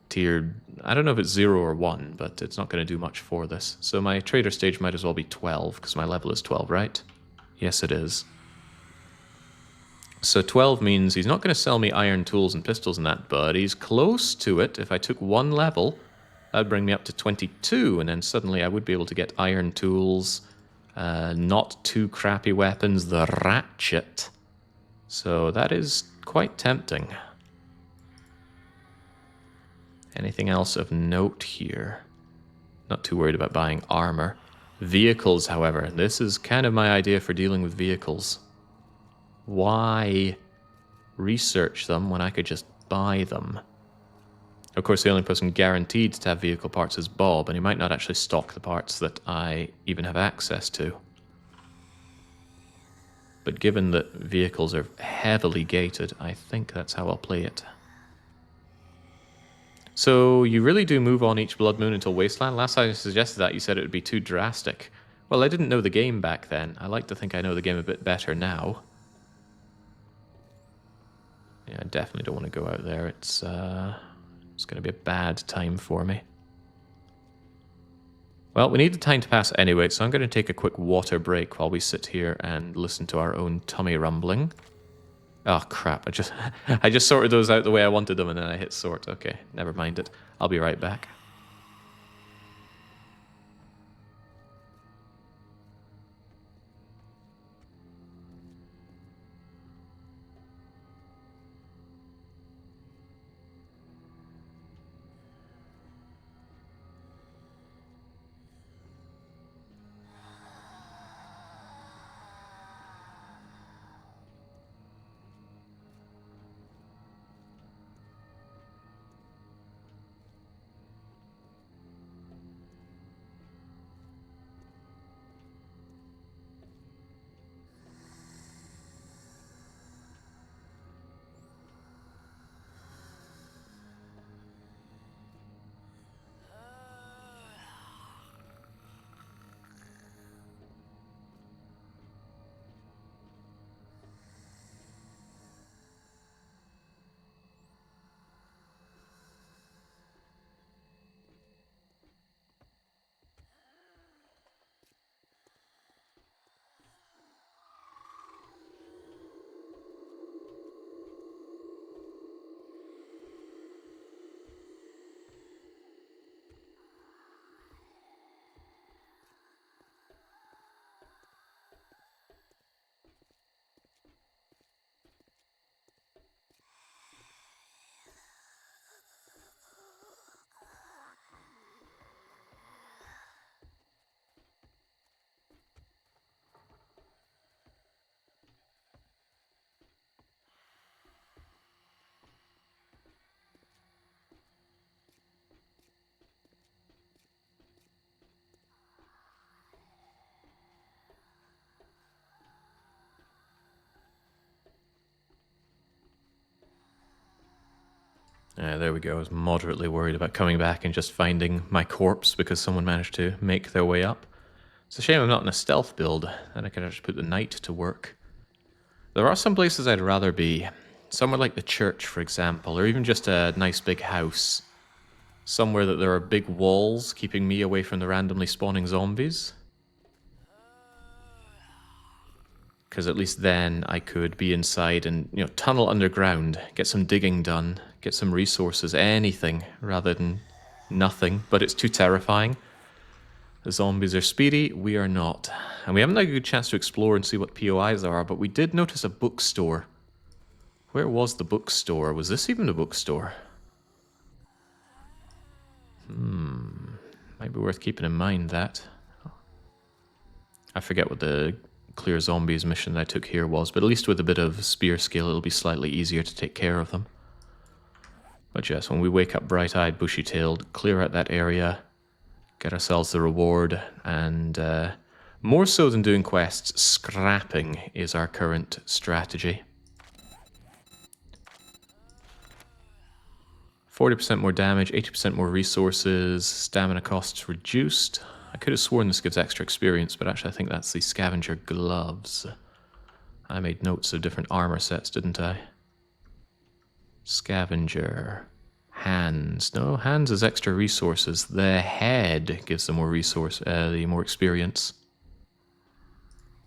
tier, I don't know if it's 0 or 1, but it's not going to do much for this. So my trader stage might as well be 12, because my level is 12, right? Yes, it is. So 12 means he's not going to sell me iron tools and pistols and that, but he's close to it. If I took 1 level, that'd bring me up to 22, and then suddenly I would be able to get iron tools, not too crappy weapons, the ratchet. So that is quite tempting. Anything else of note here? Not too worried about buying armor. Vehicles, however, this is kind of my idea for dealing with vehicles. Why research them when I could just buy them? Of course, the only person guaranteed to have vehicle parts is Bob, and he might not actually stock the parts that I even have access to. But given that vehicles are heavily gated, I think that's how I'll play it. So you really do move on each blood moon until Wasteland? Last time I suggested that, you said it would be too drastic. Well, I didn't know the game back then. I like to think I know the game a bit better now. Yeah, I definitely don't want to go out there. It's going to be a bad time for me. Well, we need the time to pass anyway, so I'm going to take a quick water break while we sit here and listen to our own tummy rumbling. Oh, crap. I just sorted those out the way I wanted them, and then I hit sort. Okay, never mind it. I'll be right back. There we go. I was moderately worried about coming back and just finding my corpse because someone managed to make their way up. It's a shame I'm not in a stealth build, then I could actually put the knight to work. There are some places I'd rather be. Somewhere like the church, for example, or even just a nice big house. Somewhere that there are big walls keeping me away from the randomly spawning zombies. Because at least then I could be inside and, you know, tunnel underground, get some digging done, get some resources, anything, rather than nothing. But it's too terrifying. The zombies are speedy, we are not. And we haven't had a good chance to explore and see what POIs there are, but we did notice a bookstore. Where was the bookstore? Was this even a bookstore? Might be worth keeping in mind that. I forget what the clear zombies mission that I took here was, but at least with a bit of spear skill it'll be slightly easier to take care of them. But yes, when we wake up bright-eyed, bushy-tailed, clear out that area, get ourselves the reward, and more so than doing quests, scrapping is our current strategy. 40% more damage, 80% more resources, stamina costs reduced. I could have sworn this gives extra experience, but actually I think that's the scavenger gloves. I made notes of different armor sets, didn't I? Scavenger. Hands. No, hands is extra resources. The head gives them more resource, the more experience.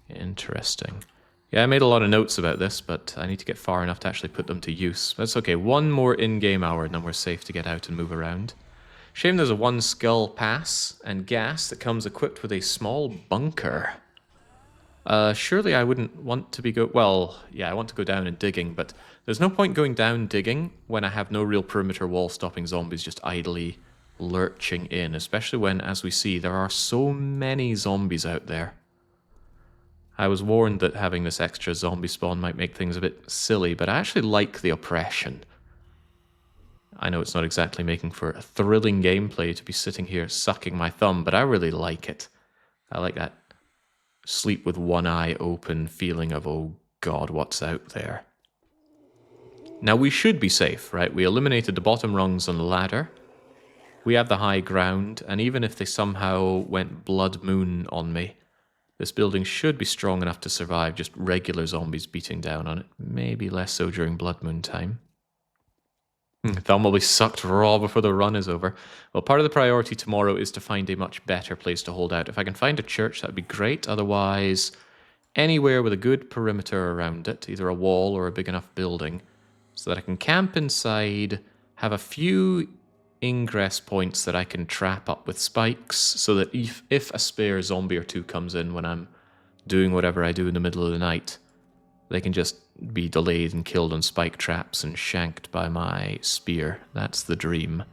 Interesting. Yeah, I made a lot of notes about this, but I need to get far enough to actually put them to use. That's okay. One more in-game hour, and then we're safe to get out and move around. Shame there's a one skull pass and gas that comes equipped with a small bunker. Surely I wouldn't want to be well, yeah, I want to go down and digging, but there's no point going down digging when I have no real perimeter wall stopping zombies just idly lurching in, especially when, as we see, there are so many zombies out there. I was warned that having this extra zombie spawn might make things a bit silly, but I actually like the oppression. I know it's not exactly making for a thrilling gameplay to be sitting here sucking my thumb, but I really like it. I like that sleep with one eye open feeling of, oh god, what's out there? Now we should be safe, right? We eliminated the bottom rungs on the ladder. We have the high ground, and even if they somehow went blood moon on me, this building should be strong enough to survive just regular zombies beating down on it. Maybe less so during blood moon time. Thumb will be sucked raw before the run is over. Well, part of the priority tomorrow is to find a much better place to hold out. If I can find a church, that'd be great. Otherwise, anywhere with a good perimeter around it, either a wall or a big enough building, so that I can camp inside, have a few ingress points that I can trap up with spikes, so that if a spare zombie or two comes in when I'm doing whatever I do in the middle of the night, they can just be delayed and killed on spike traps and shanked by my spear. That's the dream.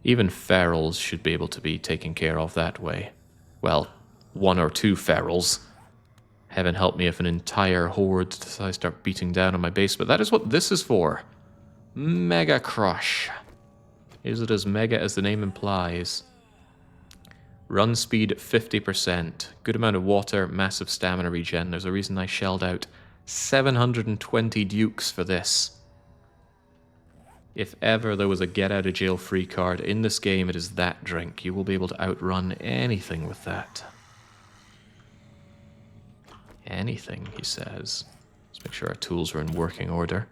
Even ferals should be able to be taken care of that way. Well, one or two ferals. Heaven help me if an entire horde decides to start beating down on my base, but that is what this is for. Mega Crush. Is it as mega as the name implies? Run speed 50%. Good amount of water, massive stamina regen. There's a reason I shelled out 720 dukes for this. If ever there was a get out of jail free card in this game, it is that drink. You will be able to outrun anything with that. Anything, he says. Let's make sure our tools are in working order.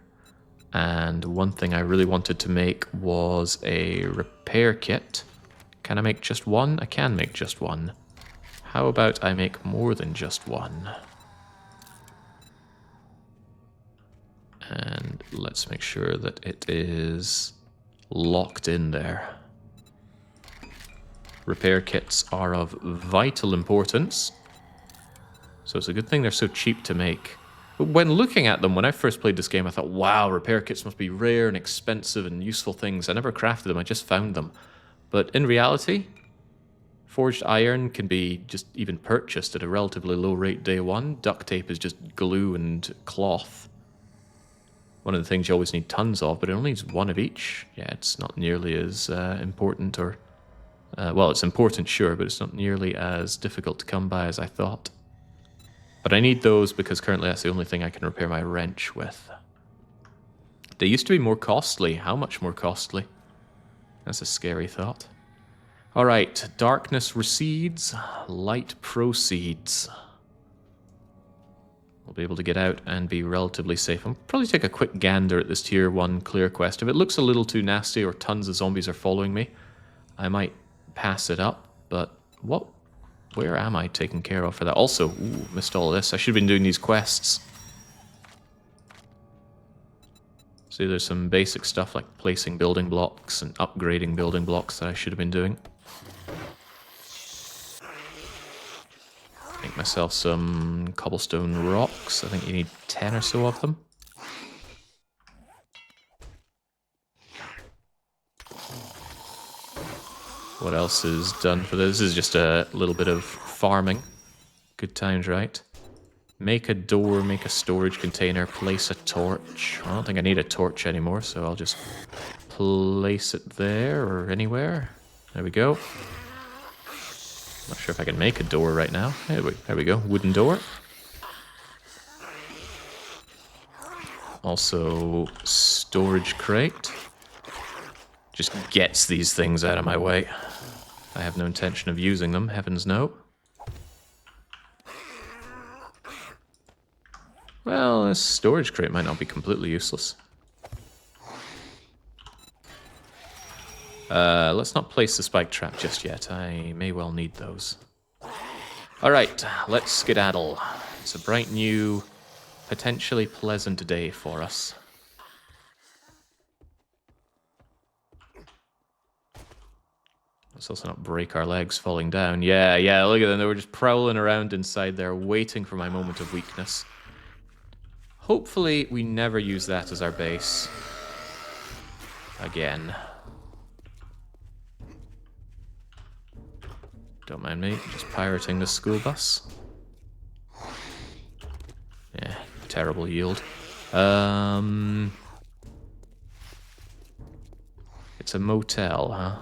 And one thing I really wanted to make was a repair kit. Can I make just one? I can make just one. How about I make more than just one? And let's make sure that it is locked in there. Repair kits are of vital importance. So it's a good thing they're so cheap to make. But when looking at them, when I first played this game, I thought, wow, repair kits must be rare and expensive and useful things. I never crafted them, I just found them. But in reality, forged iron can be just even purchased at a relatively low rate day one. Duct tape is just glue and cloth. One of the things you always need tons of, but it only needs one of each. Yeah, it's not nearly as important or... well, it's important, sure, but it's not nearly as difficult to come by as I thought. But I need those because currently that's the only thing I can repair my wrench with. They used to be more costly. How much more costly? That's a scary thought. Alright, darkness recedes, light proceeds. We'll be able to get out and be relatively safe. I'll probably take a quick gander at this tier 1 clear quest. If it looks a little too nasty or tons of zombies are following me, I might pass it up. But where am I taken care of for that? Also, ooh, missed all of this. I should have been doing these quests. See, there's some basic stuff like placing building blocks and upgrading building blocks that I should have been doing. Make myself some cobblestone rocks. I think you need 10 or so of them. What else is done for this? This is just a little bit of farming. Good times, right? Make a door, make a storage container, place a torch. I don't think I need a torch anymore, so I'll just place it there or anywhere. There we go. Not sure if I can make a door right now. There we go. Wooden door. Also, storage crate. Just gets these things out of my way. I have no intention of using them, heavens no. Well, this storage crate might not be completely useless. Let's not place the spike trap just yet. I may well need those. Alright, let's skedaddle. It's a bright new, potentially pleasant day for us. Let's also not break our legs falling down. Yeah, look at them. They were just prowling around inside there, waiting for my moment of weakness. Hopefully, we never use that as our base. Again. Don't mind me, just pirating the school bus. Yeah, terrible yield. It's a motel, huh?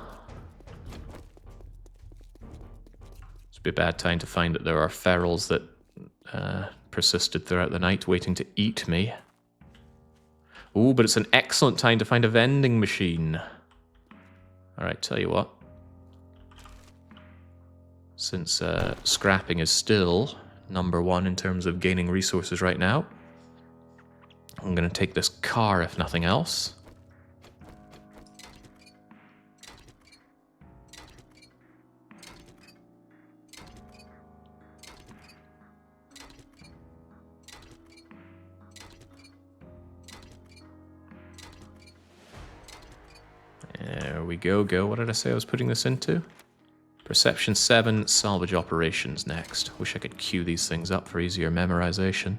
It's a bad time to find that there are ferals that persisted throughout the night waiting to eat me. Ooh, but it's an excellent time to find a vending machine. Alright, tell you what. Since scrapping is still #1 in terms of gaining resources right now, I'm going to take this car if nothing else. There we go. What did I say I was putting this into? Perception 7, salvage operations next. Wish I could queue these things up for easier memorization.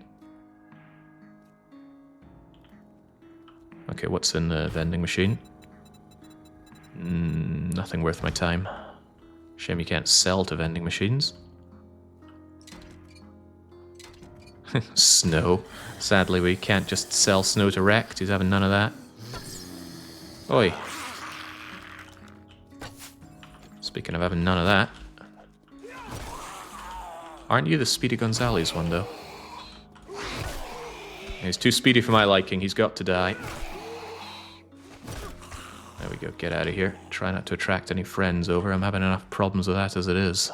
Okay, what's in the vending machine? Nothing worth my time. Shame you can't sell to vending machines. Snow. Sadly, we can't just sell snow to Rect. He's having none of that. Oi. Speaking of having none of that. Aren't you the Speedy Gonzales one, though? He's too speedy for my liking. He's got to die. There we go. Get out of here. Try not to attract any friends over. I'm having enough problems with that as it is.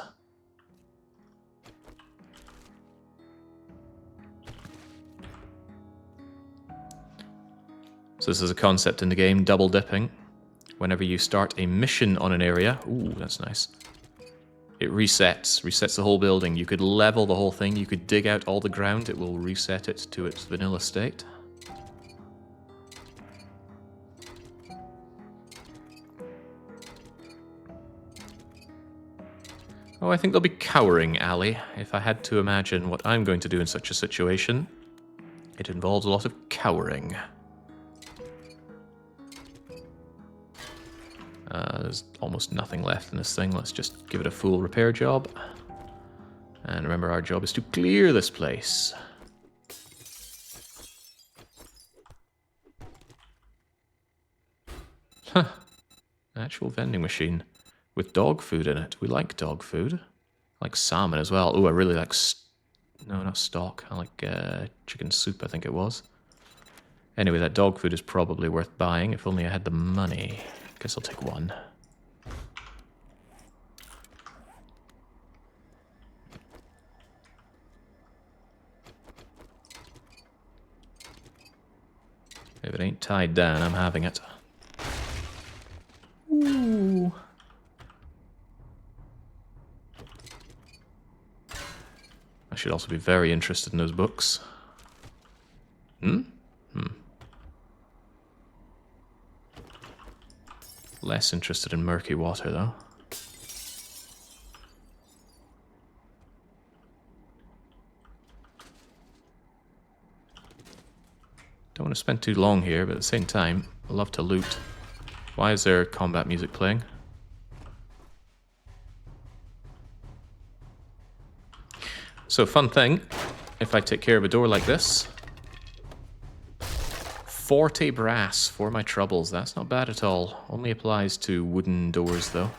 So this is a concept in the game, double dipping. Whenever you start a mission on an area, ooh, that's nice. It resets the whole building. You could level the whole thing, you could dig out all the ground, it will reset it to its vanilla state. Oh, I think there'll be cowering, Ali. If I had to imagine what I'm going to do in such a situation, it involves a lot of cowering. There's almost nothing left in this thing. Let's just give it a full repair job. And remember, our job is to clear this place. Huh. Actual vending machine with dog food in it. We like dog food. I like salmon as well. Oh, I really like... No, not stock. I like chicken soup, I think it was. Anyway, that dog food is probably worth buying if only I had the money. Guess I'll take one. If it ain't tied down, I'm having it. Ooh. I should also be very interested in those books. Less interested in murky water, though. Don't want to spend too long here, but at the same time, I love to loot. Why is there combat music playing? So, fun thing, if I take care of a door like this, 40 brass for my troubles. That's not bad at all. Only applies to wooden doors, though.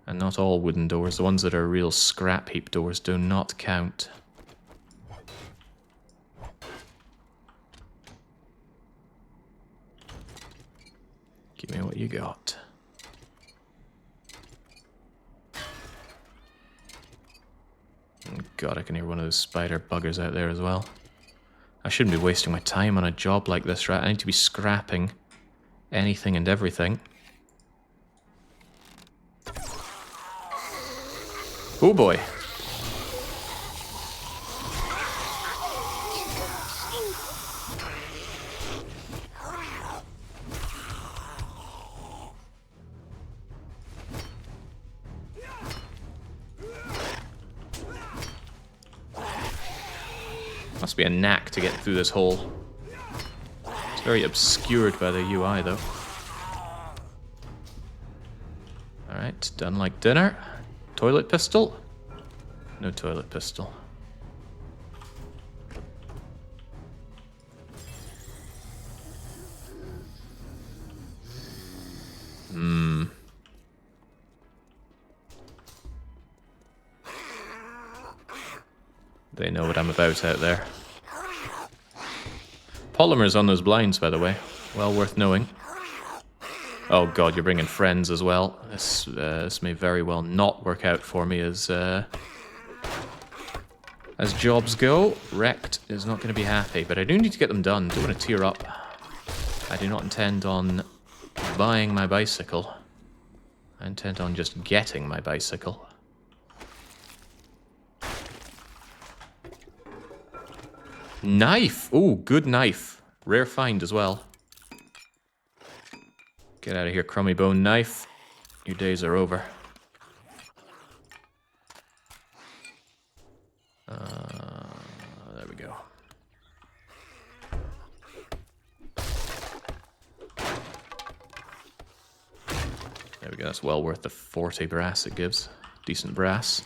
And not all wooden doors. The ones that are real scrap heap doors do not count. Give me what you got. Oh God, I can hear one of those spider buggers out there as well. I shouldn't be wasting my time on a job like this, right? I need to be scrapping anything and everything. Oh boy. Must be a knack to get through this hole. It's very obscured by the UI though. Alright, done like dinner. Toilet pistol? No toilet pistol. They know what I'm about out there. Polymers on those blinds, by the way. Well worth knowing. Oh God, you're bringing friends as well. This may very well not work out for me as jobs go. Wrecked is not going to be happy, but I do need to get them done. Don't want to tear up. I do not intend on buying my bicycle. I intend on just getting my bicycle. Knife! Oh, good knife. Rare find as well. Get out of here, crummy bone knife. Your days are over. There we go. There we go, that's well worth the 40 brass it gives. Decent brass.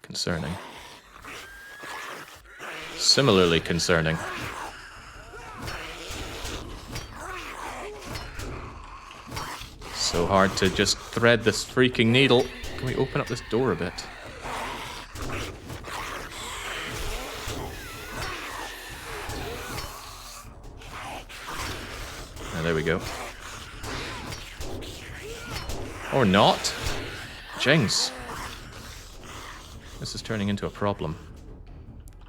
Concerning. Similarly concerning. So hard to just thread this freaking needle. Can we open up this door a bit? Oh, there we go. Or not. Jinx. This is turning into a problem.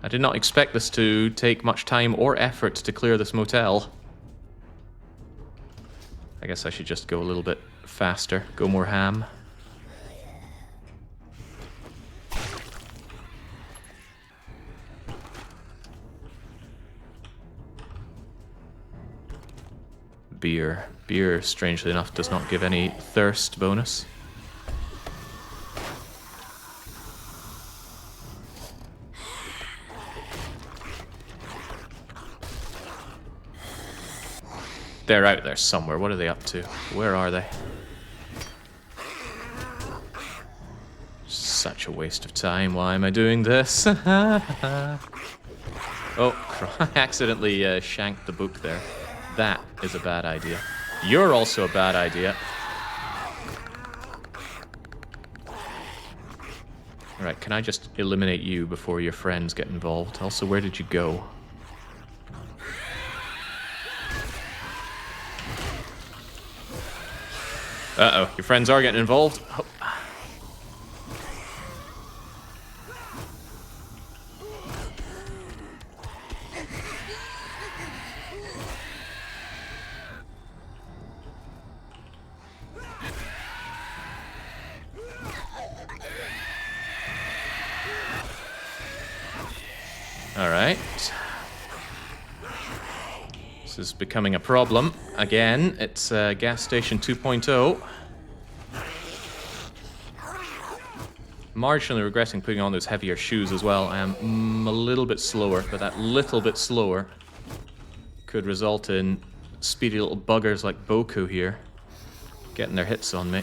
I did not expect this to take much time or effort to clear this motel. I guess I should just go a little bit faster, go more ham. Beer. Beer, strangely enough, does not give any thirst bonus. They're out there somewhere. What are they up to? Where are they? Such a waste of time. Why am I doing this? Oh, I accidentally shanked the book there. That is a bad idea. You're also a bad idea. Alright, can I just eliminate you before your friends get involved? Also, where did you go? Uh-oh, your friends are getting involved. Oh. Alright. This is becoming a problem. Again, it's gas station 2.0. Marginally regretting putting on those heavier shoes as well. I am a little bit slower, but that little bit slower could result in speedy little buggers like Boku here getting their hits on me.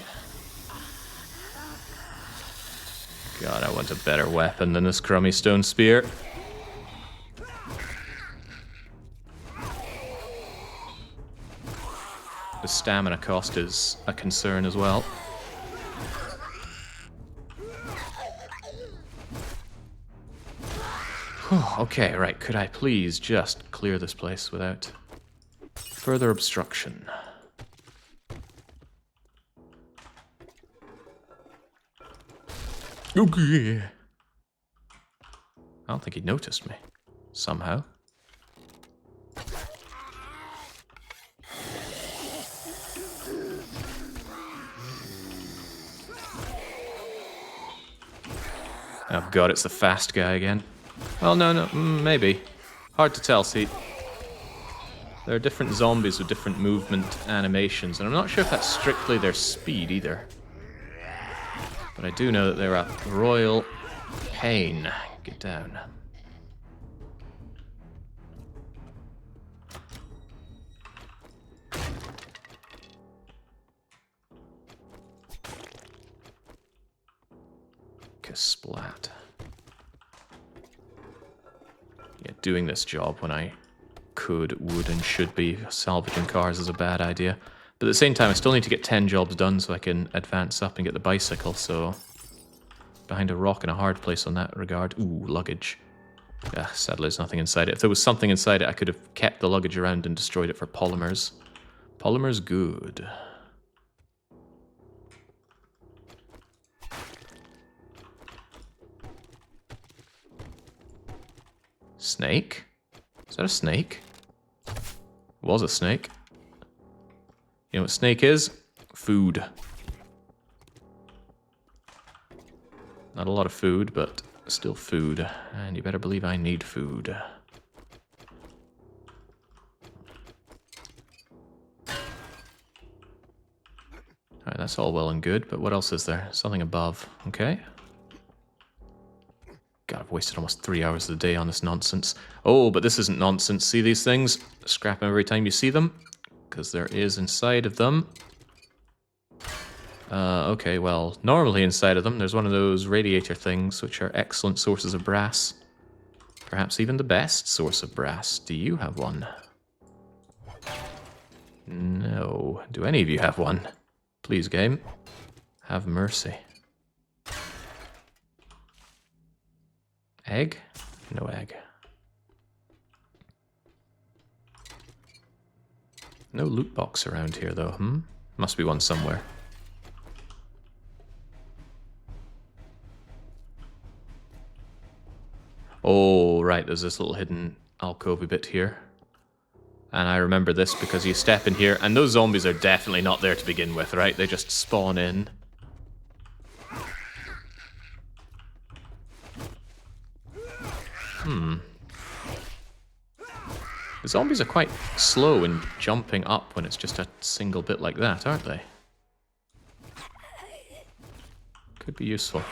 God, I want a better weapon than this crummy stone spear. The stamina cost is a concern as well. Okay, right. Could I please just clear this place without further obstruction? Okay. I don't think he noticed me. Somehow. Oh god, it's the fast guy again. Well, no, maybe. Hard to tell, see. There are different zombies with different movement animations, and I'm not sure if that's strictly their speed either. But I do know that they're a royal pain. Get down. Splat. Yeah, doing this job when I could, would, and should be salvaging cars is a bad idea. But at the same time, I still need to get 10 jobs done so I can advance up and get the bicycle, so... Behind a rock and a hard place on that regard. Ooh, luggage. Sadly, there's nothing inside it. If there was something inside it, I could have kept the luggage around and destroyed it for polymers. Polymers, good. Snake? Is that a snake? It was a snake. You know what snake is? Food. Not a lot of food, but still food. And you better believe I need food. Alright, that's all well and good, but what else is there? Something above. Okay. God, I've wasted almost 3 hours of the day on this nonsense. Oh, but this isn't nonsense. See these things? Scrap them every time you see them. Because there is inside of them. Okay, well, normally inside of them, there's one of those radiator things, which are excellent sources of brass. Perhaps even the best source of brass. Do you have one? No. Do any of you have one? Please, game. Have mercy. Egg? No egg. No loot box around here, though, Must be one somewhere. Oh, right, there's this little hidden alcove bit here. And I remember this because you step in here, and those zombies are definitely not there to begin with, right? They just spawn in. The zombies are quite slow in jumping up when it's just a single bit like that, aren't they? Could be useful.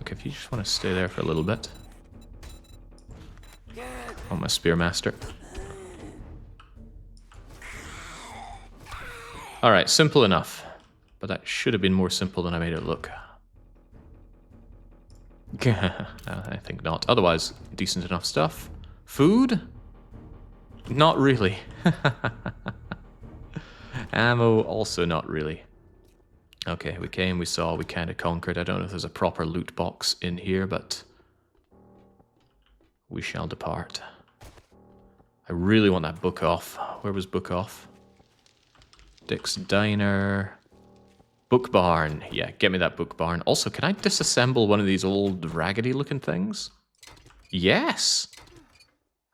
Okay, if you just want to stay there for a little bit. Oh, my Spearmaster. Alright, simple enough. But that should have been more simple than I made it look. I think not. Otherwise, decent enough stuff. Food? Not really. Ammo, also not really. Okay, we came, we saw, we kind of conquered. I don't know if there's a proper loot box in here, but we shall depart. I really want that book off. Where was book off? Dick's Diner. Book barn. Yeah, get me that book barn. Also, can I disassemble one of these old raggedy looking things? Yes!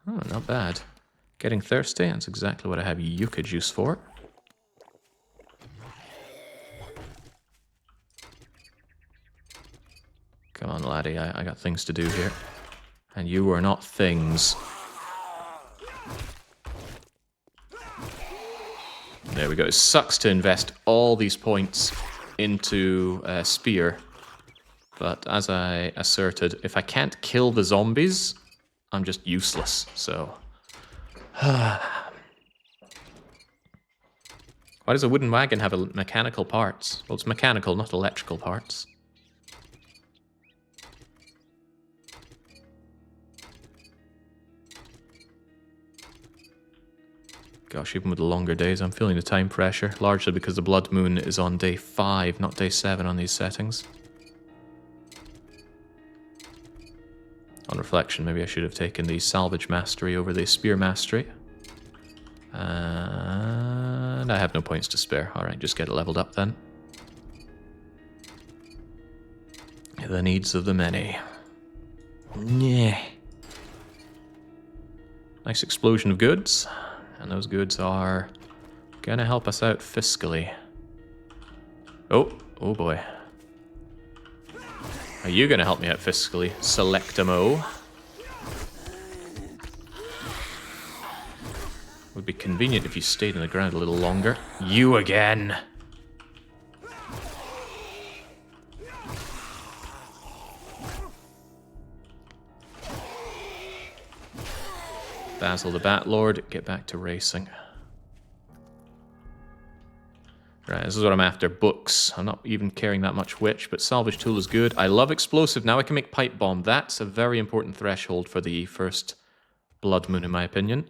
Oh, not bad. Getting thirsty? That's exactly what I have yucca juice for. Come on, laddie, I got things to do here. And you are not things. There we go. It sucks to invest all these points into a spear. But as I asserted, if I can't kill the zombies, I'm just useless, so... Why does a wooden wagon have mechanical parts? Well, it's mechanical, not electrical parts. Gosh, even with the longer days, I'm feeling the time pressure, largely because the blood moon is on day 5, not day 7 on these settings. On reflection, maybe I should have taken the salvage mastery over the spear mastery. And I have no points to spare. Alright, just get it leveled up then. The needs of the many. Yeah. Nice explosion of goods. And those goods are gonna help us out fiscally. Oh boy. Are you gonna help me out fiscally, Selectamo? Would be convenient if you stayed in the ground a little longer. You again! Basil the Batlord, get back to racing. Right, this is what I'm after. Books. I'm not even caring that much which, but salvage tool is good. I love explosive. Now I can make pipe bomb. That's a very important threshold for the first blood moon, in my opinion.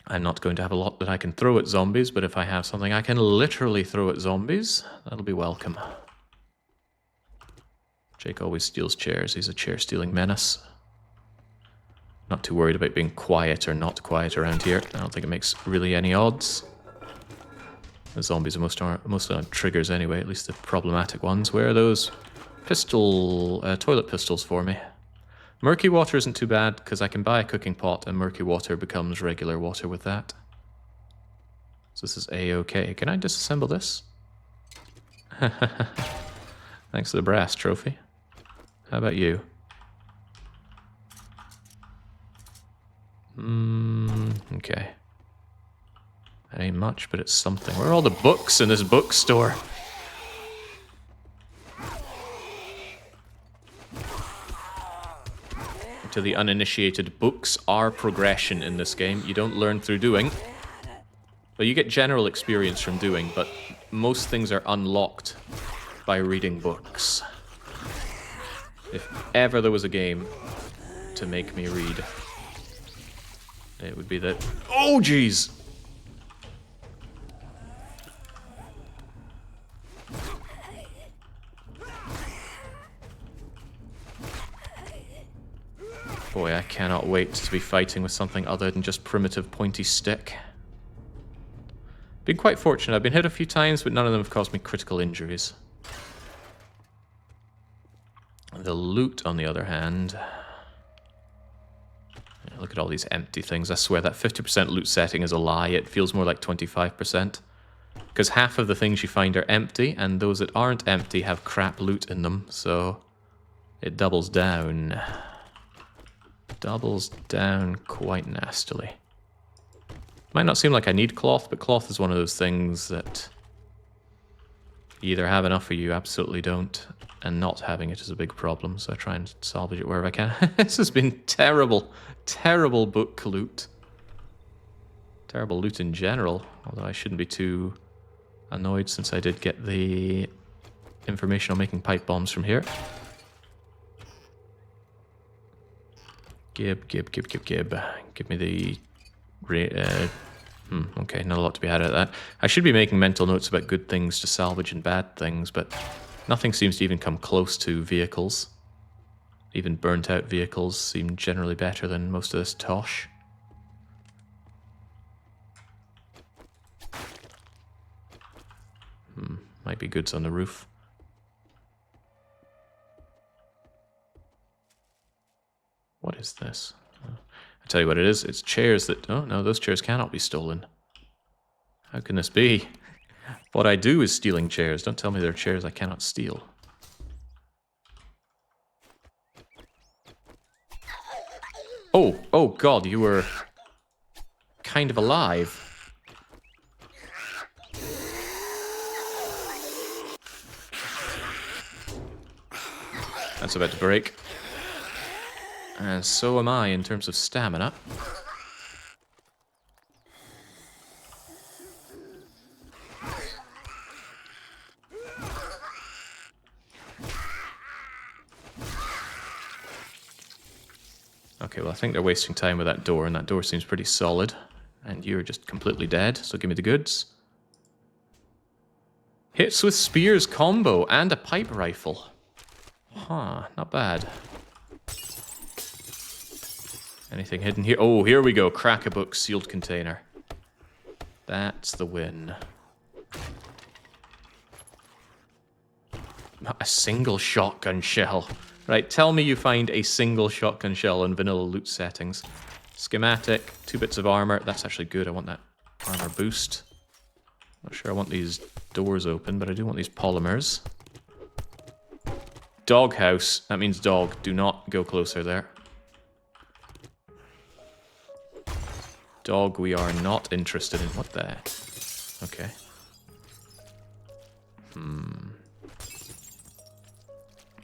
I'm not going to have a lot that I can throw at zombies, but if I have something I can literally throw at zombies, that'll be welcome. Jake always steals chairs. He's a chair-stealing menace. Not too worried about being quiet or not quiet around here. I don't think it makes really any odds. The zombies are mostly on triggers anyway, at least the problematic ones. Where are those toilet pistols for me? Murky water isn't too bad, because I can buy a cooking pot and murky water becomes regular water with that. So this is A-okay. Can I disassemble this? Thanks to the brass trophy. How about you? Okay. That ain't much, but it's something. Where are all the books in this bookstore? To the uninitiated, books are progression in this game. You don't learn through doing. Well, you get general experience from doing, but most things are unlocked by reading books. If ever there was a game to make me read, it would be that... Oh, jeez! Boy, I cannot wait to be fighting with something other than just primitive pointy stick. Been quite fortunate. I've been hit a few times, but none of them have caused me critical injuries. The loot, on the other hand... Look at all these empty things. I swear that 50% loot setting is a lie. It feels more like 25%. Because half of the things you find are empty, and those that aren't empty have crap loot in them, so it doubles down. Doubles down quite nastily. Might not seem like I need cloth, but cloth is one of those things that you either have enough or you absolutely don't, and not having it is a big problem, so I try and salvage it wherever I can. This has been terrible, terrible book loot. Terrible loot in general, although I shouldn't be too annoyed since I did get the information on making pipe bombs from here. Gib. Give me the... okay, not a lot to be had out of that. I should be making mental notes about good things to salvage and bad things, but nothing seems to even come close to vehicles. Even burnt-out vehicles seem generally better than most of this tosh. Might be goods on the roof. What is this? I tell you what it is. It's chairs that... Oh, no, those chairs cannot be stolen. How can this be? What I do is stealing chairs. Don't tell me they're chairs I cannot steal. Oh God, you were kind of alive. That's about to break. And so am I in terms of stamina. Okay, well I think they're wasting time with that door, and that door seems pretty solid. and you're just completely dead, so give me the goods. Hits with spears combo and a pipe rifle. Huh, not bad. Anything hidden here? Oh, here we go. Crack a book, sealed container. That's the win. A single shotgun shell. Right, tell me you find a single shotgun shell in vanilla loot settings. Schematic, 2 bits of armor. That's actually good. I want that armor boost. Not sure I want these doors open, but I do want these polymers. Doghouse. That means dog. Do not go closer there. Dog, we are not interested in. What the? Okay.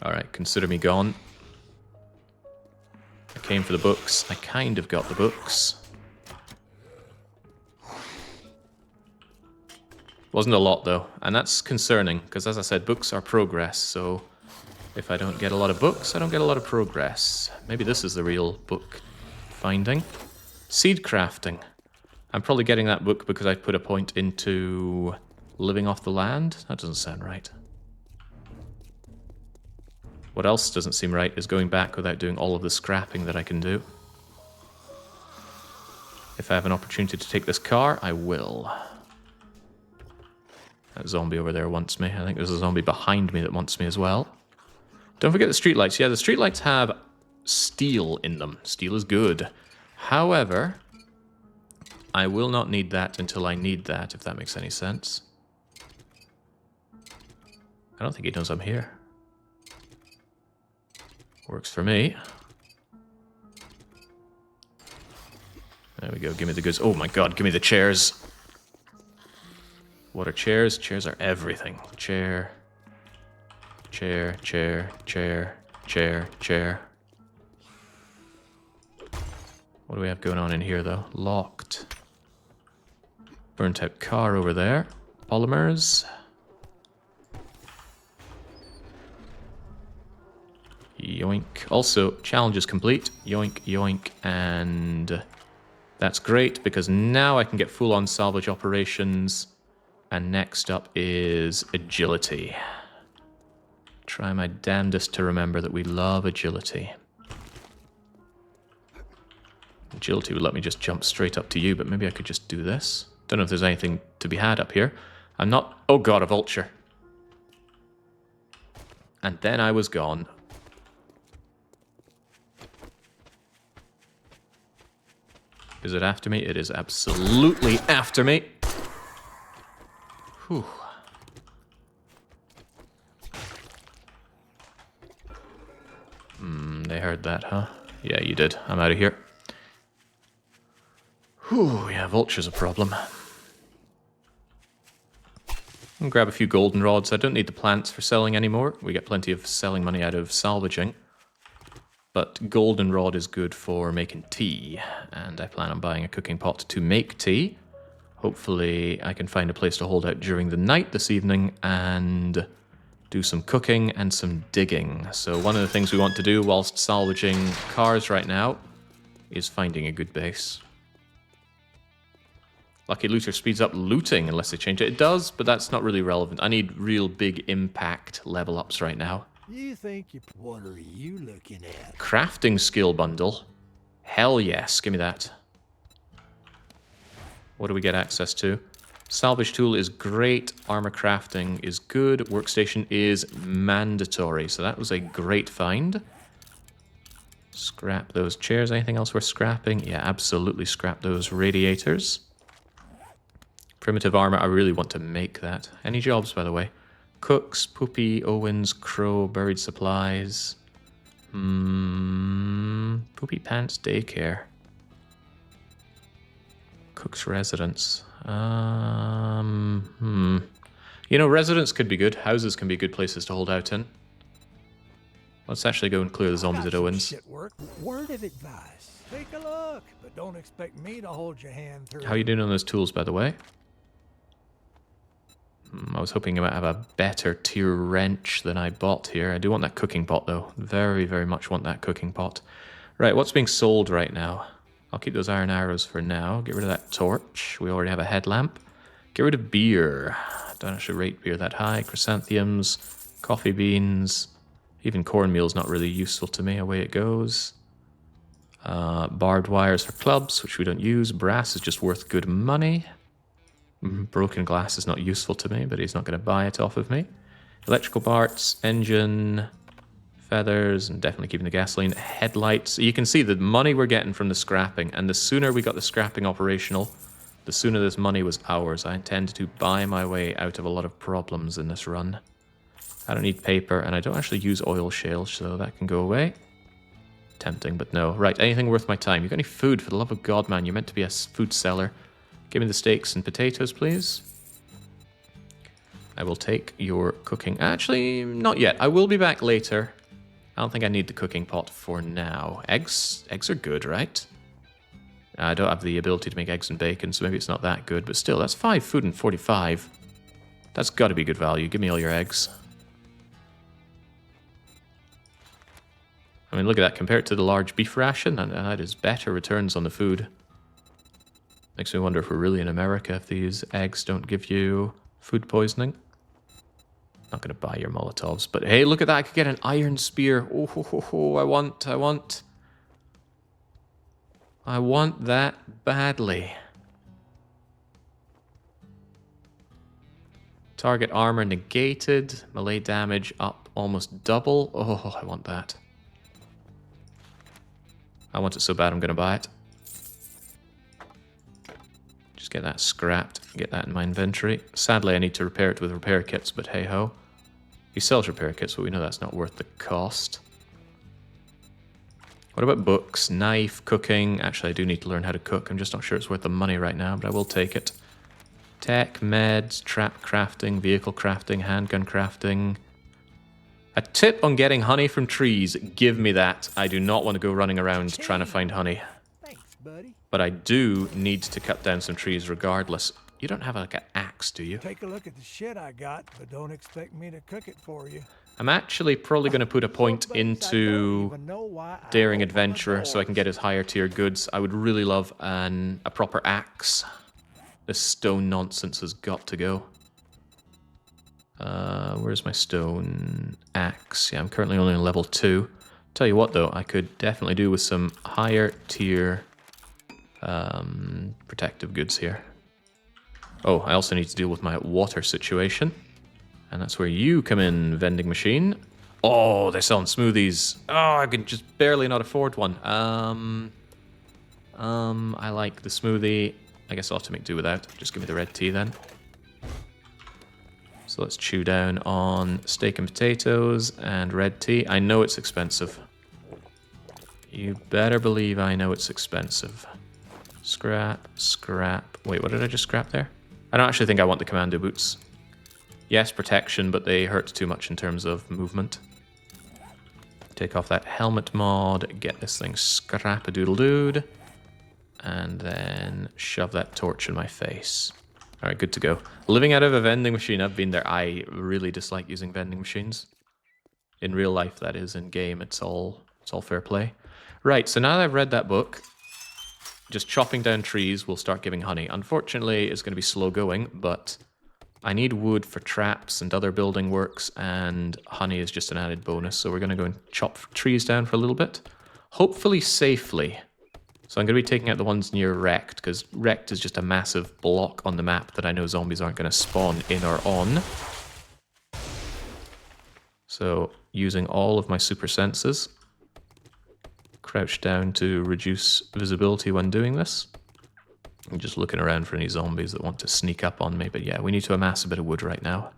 Alright, consider me gone. I came for the books. I kind of got the books. Wasn't a lot, though. And that's concerning, because as I said, books are progress, so if I don't get a lot of books, I don't get a lot of progress. Maybe this is the real book finding. Seed crafting. I'm probably getting that book because I put a point into living off the land. That doesn't sound right. What else doesn't seem right is going back without doing all of the scrapping that I can do. If I have an opportunity to take this car, I will. That zombie over there wants me. I think there's a zombie behind me that wants me as well. Don't forget the streetlights. Yeah, the streetlights have steel in them. Steel is good. However, I will not need that until I need that, if that makes any sense. I don't think he knows I'm here. Works for me. There we go, give me the goods. Oh my god, give me the chairs. What are chairs? Chairs are everything. Chair. Chair, chair, chair, chair, chair. What do we have going on in here, though? Locked. Burnt out car over there. Polymers. Yoink. Also, challenge is complete. Yoink, yoink, and that's great because now I can get full-on salvage operations. And next up is agility. Try my damnedest to remember that we love agility. Agility would let me just jump straight up to you, but maybe I could just do this. Don't know if there's anything to be had up here. I'm not... Oh god, a vulture. And then I was gone. Is it after me? It is absolutely after me. Whew. They heard that, huh? Yeah, you did. I'm out of here. Whew, yeah, vulture's a problem. I'll grab a few golden rods. I don't need the plants for selling anymore. We get plenty of selling money out of salvaging. But golden rod is good for making tea, and I plan on buying a cooking pot to make tea. Hopefully I can find a place to hold out during the night this evening and do some cooking and some digging. So one of the things we want to do whilst salvaging cars right now is finding a good base. Lucky Looter speeds up looting unless they change it. It does, but that's not really relevant. I need real big impact level ups right now. You think you... What are you looking at? Crafting skill bundle. Hell yes, give me that. What do we get access to? Salvage tool is great. Armor crafting is good. Workstation is mandatory. So that was a great find. Scrap those chairs. Anything else worth scrapping? Yeah, absolutely scrap those radiators. Primitive armor. I really want to make that. Any jobs, by the way? Cooks, Poopy, Owens, Crow, Buried Supplies. Poopy Pants Daycare. Cook's Residence. You know, residence could be good. Houses can be good places to hold out in. Let's actually go and clear the zombies at Owens. Word of advice. Take a look, but don't expect me to hold your hand through. How are you doing on those tools, by the way? I was hoping I might have a better tier wrench than I bought here. I do want that cooking pot, though. Very, very much want that cooking pot. Right, what's being sold right now? I'll keep those iron arrows for now. Get rid of that torch. We already have a headlamp. Get rid of beer. Don't actually rate beer that high. Chrysanthemums, coffee beans. Even cornmeal's not really useful to me. Away it goes. Barbed wires for clubs, which we don't use. Brass is just worth good money. Broken glass is not useful to me, but he's not going to buy it off of me. Electrical parts, engine, feathers, and definitely keeping the gasoline. Headlights. You can see the money we're getting from the scrapping, and the sooner we got the scrapping operational, the sooner this money was ours. I intend to buy my way out of a lot of problems in this run. I don't need paper, and I don't actually use oil shale, so that can go away. Tempting, but no. Right, anything worth my time. You got any food? For the love of God, man, you're meant to be a food seller. Give me the steaks and potatoes, please. I will take your cooking. Actually, not yet. I will be back later. I don't think I need the cooking pot for now. Eggs? Eggs are good, right? I don't have the ability to make eggs and bacon, so maybe it's not that good. But still, that's 5 food and 45. That's got to be good value. Give me all your eggs. I mean, look at that. Compared to the large beef ration, and that is better returns on the food. Makes me wonder if we're really in America, if these eggs don't give you food poisoning. Not going to buy your Molotovs, but hey, look at that. I could get an iron spear. Oh, I want that badly. Target armor negated. Melee damage up almost double. Oh, I want that. I want it so bad I'm going to buy it. Just get that scrapped. Get that in my inventory. Sadly, I need to repair it with repair kits, but hey-ho. He sells repair kits, but we know that's not worth the cost. What about books? Knife, cooking. Actually, I do need to learn how to cook. I'm just not sure it's worth the money right now, but I will take it. Tech, meds, trap crafting, vehicle crafting, handgun crafting. A tip on getting honey from trees. Give me that. I do not want to go running around trying to find honey. Thanks, buddy. But I do need to cut down some trees regardless. You don't have like an axe, do you? Take a look at the shit I got, but don't expect me to cook it for you. I'm actually probably going to put a point into Daring Adventurer so I can get his higher tier goods. I would really love a proper axe. This stone nonsense has got to go. Where's my stone axe? Yeah, I'm currently only on level 2. Tell you what though, I could definitely do with some higher tier protective goods here. Oh, I also need to deal with my water situation. And that's where you come in, vending machine. Oh, they're selling smoothies. Oh, I can just barely not afford one. I like the smoothie. I guess I'll have to make do without. Just give me the red tea then. So let's chew down on steak and potatoes and red tea. I know it's expensive. You better believe I know it's expensive. Scrap, scrap. Wait, what did I just scrap there? I don't actually think I want the commando boots. Yes, protection, but they hurt too much in terms of movement. Take off that helmet mod, get this thing scrap-a-doodle-dood, and then shove that torch in my face. Alright, good to go. Living out of a vending machine, I've been there. I really dislike using vending machines. In real life, that is. In game, it's all fair play. Right, so now that I've read that book, just chopping down trees will start giving honey. Unfortunately, it's going to be slow going, but I need wood for traps and other building works, and honey is just an added bonus. So we're going to go and chop trees down for a little bit, hopefully safely. So I'm going to be taking out the ones near Wrecked, because Wrecked is just a massive block on the map that I know zombies aren't going to spawn in or on. So using all of my super senses. Crouch down to reduce visibility when doing this. I'm just looking around for any zombies that want to sneak up on me, but yeah, we need to amass a bit of wood right now.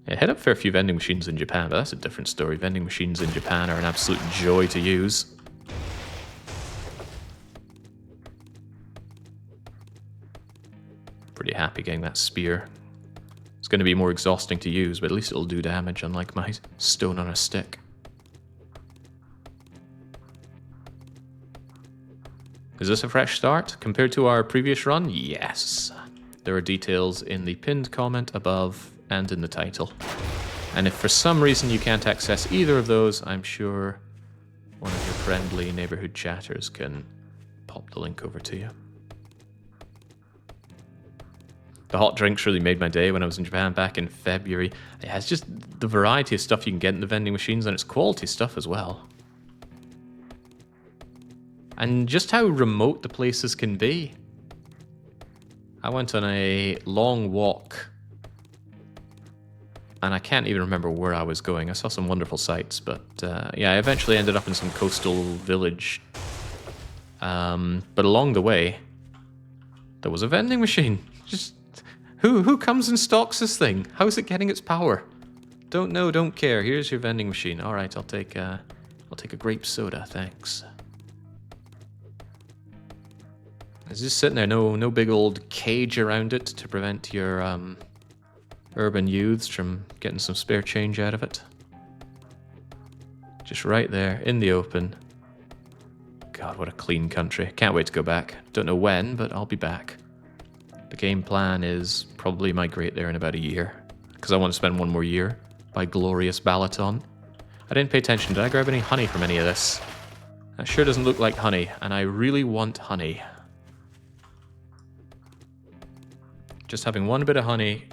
Yeah, head up for a few vending machines in Japan, but that's a different story. Vending machines in Japan are an absolute joy to use. Pretty happy getting that spear. It's going to be more exhausting to use, but at least it'll do damage, unlike my stone on a stick. Is this a fresh start compared to our previous run? Yes. There are details in the pinned comment above and in the title. And if for some reason you can't access either of those, I'm sure one of your friendly neighborhood chatters can pop the link over to you. The hot drinks really made my day when I was in Japan back in February. Yeah, it's just the variety of stuff you can get in the vending machines, and it's quality stuff as well. And just how remote the places can be. I went on a long walk, and I can't even remember where I was going. I saw some wonderful sights, but yeah, I eventually ended up in some coastal village. But along the way, there was a vending machine. Just who comes and stocks this thing? How is it getting its power? Don't know, don't care. Here's your vending machine. All right, I'll take a grape soda, thanks. It's just sitting there, no big old cage around it to prevent your urban youths from getting some spare change out of it. Just right there, in the open. God, what a clean country. Can't wait to go back. Don't know when, but I'll be back. The game plan is probably migrate there in about a year, because I want to spend one more year by glorious Balaton. I didn't pay attention. Did I grab any honey from any of this? That sure doesn't look like honey, and I really want honey. Just having one bit of honey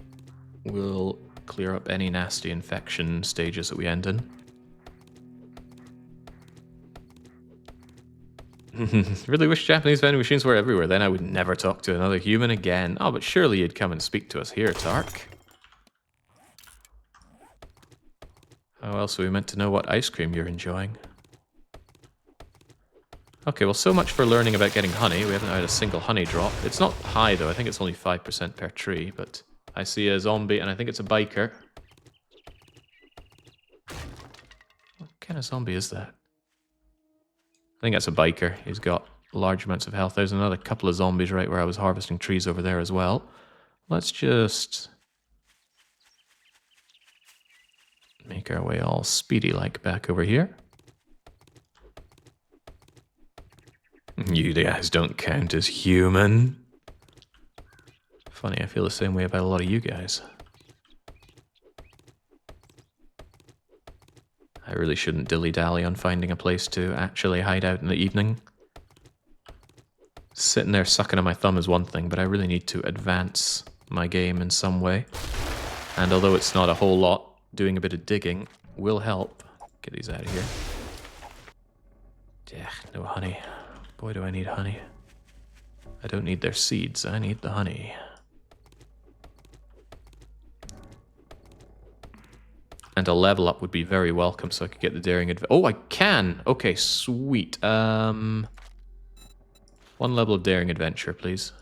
will clear up any nasty infection stages that we end in. Really wish Japanese vending machines were everywhere, then I would never talk to another human again. Oh, but surely you'd come and speak to us here, Tark. How else are we meant to know what ice cream you're enjoying? Okay, well, so much for learning about getting honey. We haven't had a single honey drop. It's not high, though. I think it's only 5% per tree, but I see a zombie, and I think it's a biker. What kind of zombie is that? I think that's a biker. He's got large amounts of health. There's another couple of zombies right where I was harvesting trees over there as well. Let's just make our way all speedy-like back over here. You guys don't count as human. Funny, I feel the same way about a lot of you guys. I really shouldn't dilly-dally on finding a place to actually hide out in the evening. Sitting there sucking on my thumb is one thing, but I really need to advance my game in some way. And although it's not a whole lot, doing a bit of digging will help. Get these out of here. Yeah, no honey. Boy, do I need honey. I don't need their seeds, I need the honey. And a level up would be very welcome so I could get the daring adventure. Oh, I can! Okay, sweet. One level of daring adventure, please.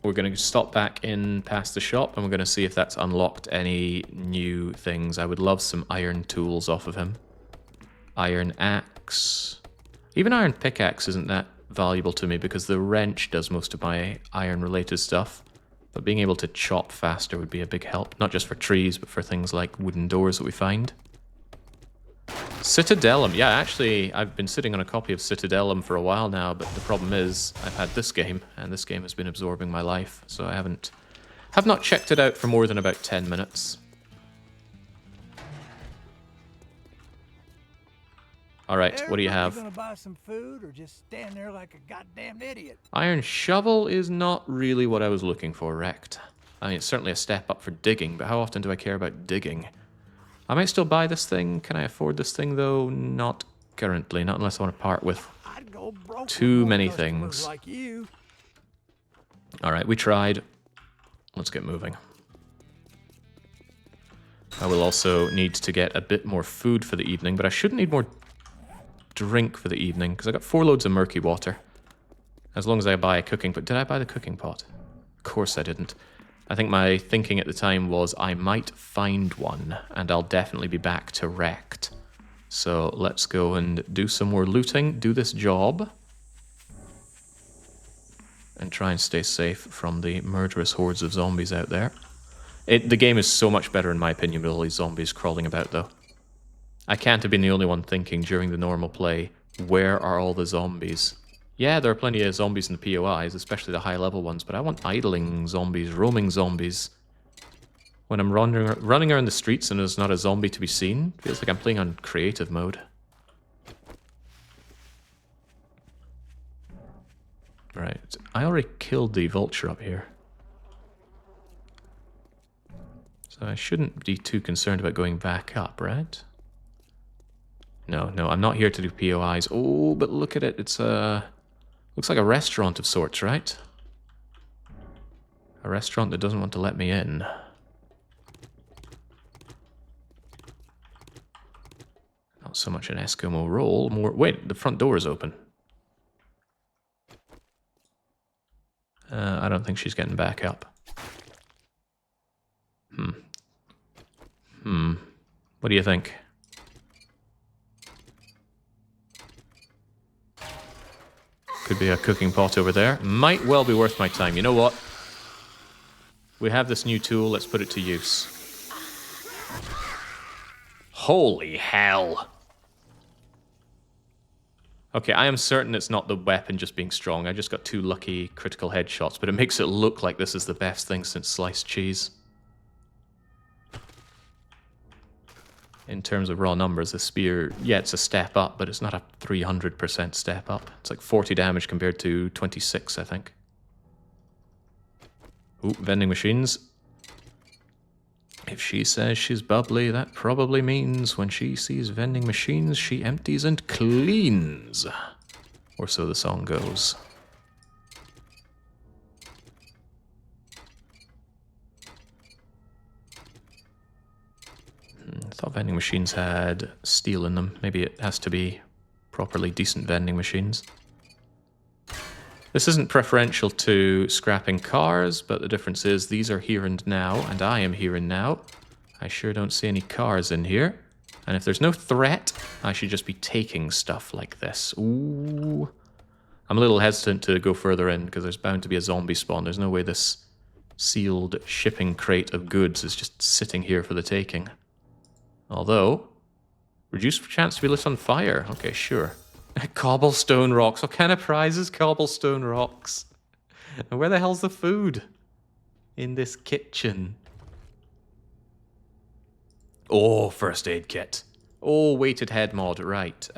We're going to stop back in past the shop and we're going to see if that's unlocked any new things. I would love some iron tools off of him. Iron axe. Even iron pickaxe isn't that valuable to me because the wrench does most of my iron related stuff. But being able to chop faster would be a big help. Not just for trees, but for things like wooden doors that we find. Citadellum. Yeah, actually, I've been sitting on a copy of Citadellum for a while now, but the problem is I've had this game, and this game has been absorbing my life, so I have not checked it out for more than about 10 minutes. All right, what do you have? Gonna buy some food or just stand there like a goddamn idiot? Iron shovel is not really what I was looking for, Rect. I mean, it's certainly a step up for digging, but how often do I care about digging? I might still buy this thing. Can I afford this thing, though? Not currently. Not unless I want to part with too many things. Like you. All right, we tried. Let's get moving. I will also need to get a bit more food for the evening, but I should need more drink for the evening, because I got 4 loads of murky water. As long as I buy a cooking pot. Did I buy the cooking pot? Of course I didn't. I think my thinking at the time was I might find one, and I'll definitely be back to wrecked. So let's go and do some more looting, do this job, and try and stay safe from the murderous hordes of zombies out there. The game is so much better in my opinion with all these zombies crawling about though. I can't have been the only one thinking during the normal play, where are all the zombies? Yeah, there are plenty of zombies in the POIs, especially the high-level ones, but I want idling zombies, roaming zombies. when I'm running around the streets and there's not a zombie to be seen. Feels like I'm playing on creative mode. Right, I already killed the vulture up here. So I shouldn't be too concerned about going back up, right? No, I'm not here to do POIs. Oh, but look at it. It's looks like a restaurant of sorts, right? A restaurant that doesn't want to let me in. Not so much an Eskimo roll, more... Wait, the front door is open. I don't think she's getting back up. What do you think? Could be a cooking pot over there. Might well be worth my time. You know what? We have this new tool. Let's put it to use. Holy hell. Okay, I am certain it's not the weapon just being strong. I just got 2 lucky critical headshots, but it makes it look like this is the best thing since sliced cheese. In terms of raw numbers, the spear, yeah, it's a step up, but it's not a 300% step up. It's like 40 damage compared to 26, I think. Ooh, vending machines. If she says she's bubbly, that probably means when she sees vending machines, she empties and cleans. Or so the song goes. I thought vending machines had steel in them. Maybe it has to be properly decent vending machines. This isn't preferential to scrapping cars, but the difference is these are here and now, and I am here and now. I sure don't see any cars in here. And if there's no threat, I should just be taking stuff like this. Ooh. I'm a little hesitant to go further in, because there's bound to be a zombie spawn. There's no way this sealed shipping crate of goods is just sitting here for the taking. Although, reduced chance to be lit on fire. Okay, sure. Cobblestone rocks. What kind of prize is cobblestone rocks? And where the hell's the food? In this kitchen. Oh, first aid kit. Oh, weighted head mod. Right.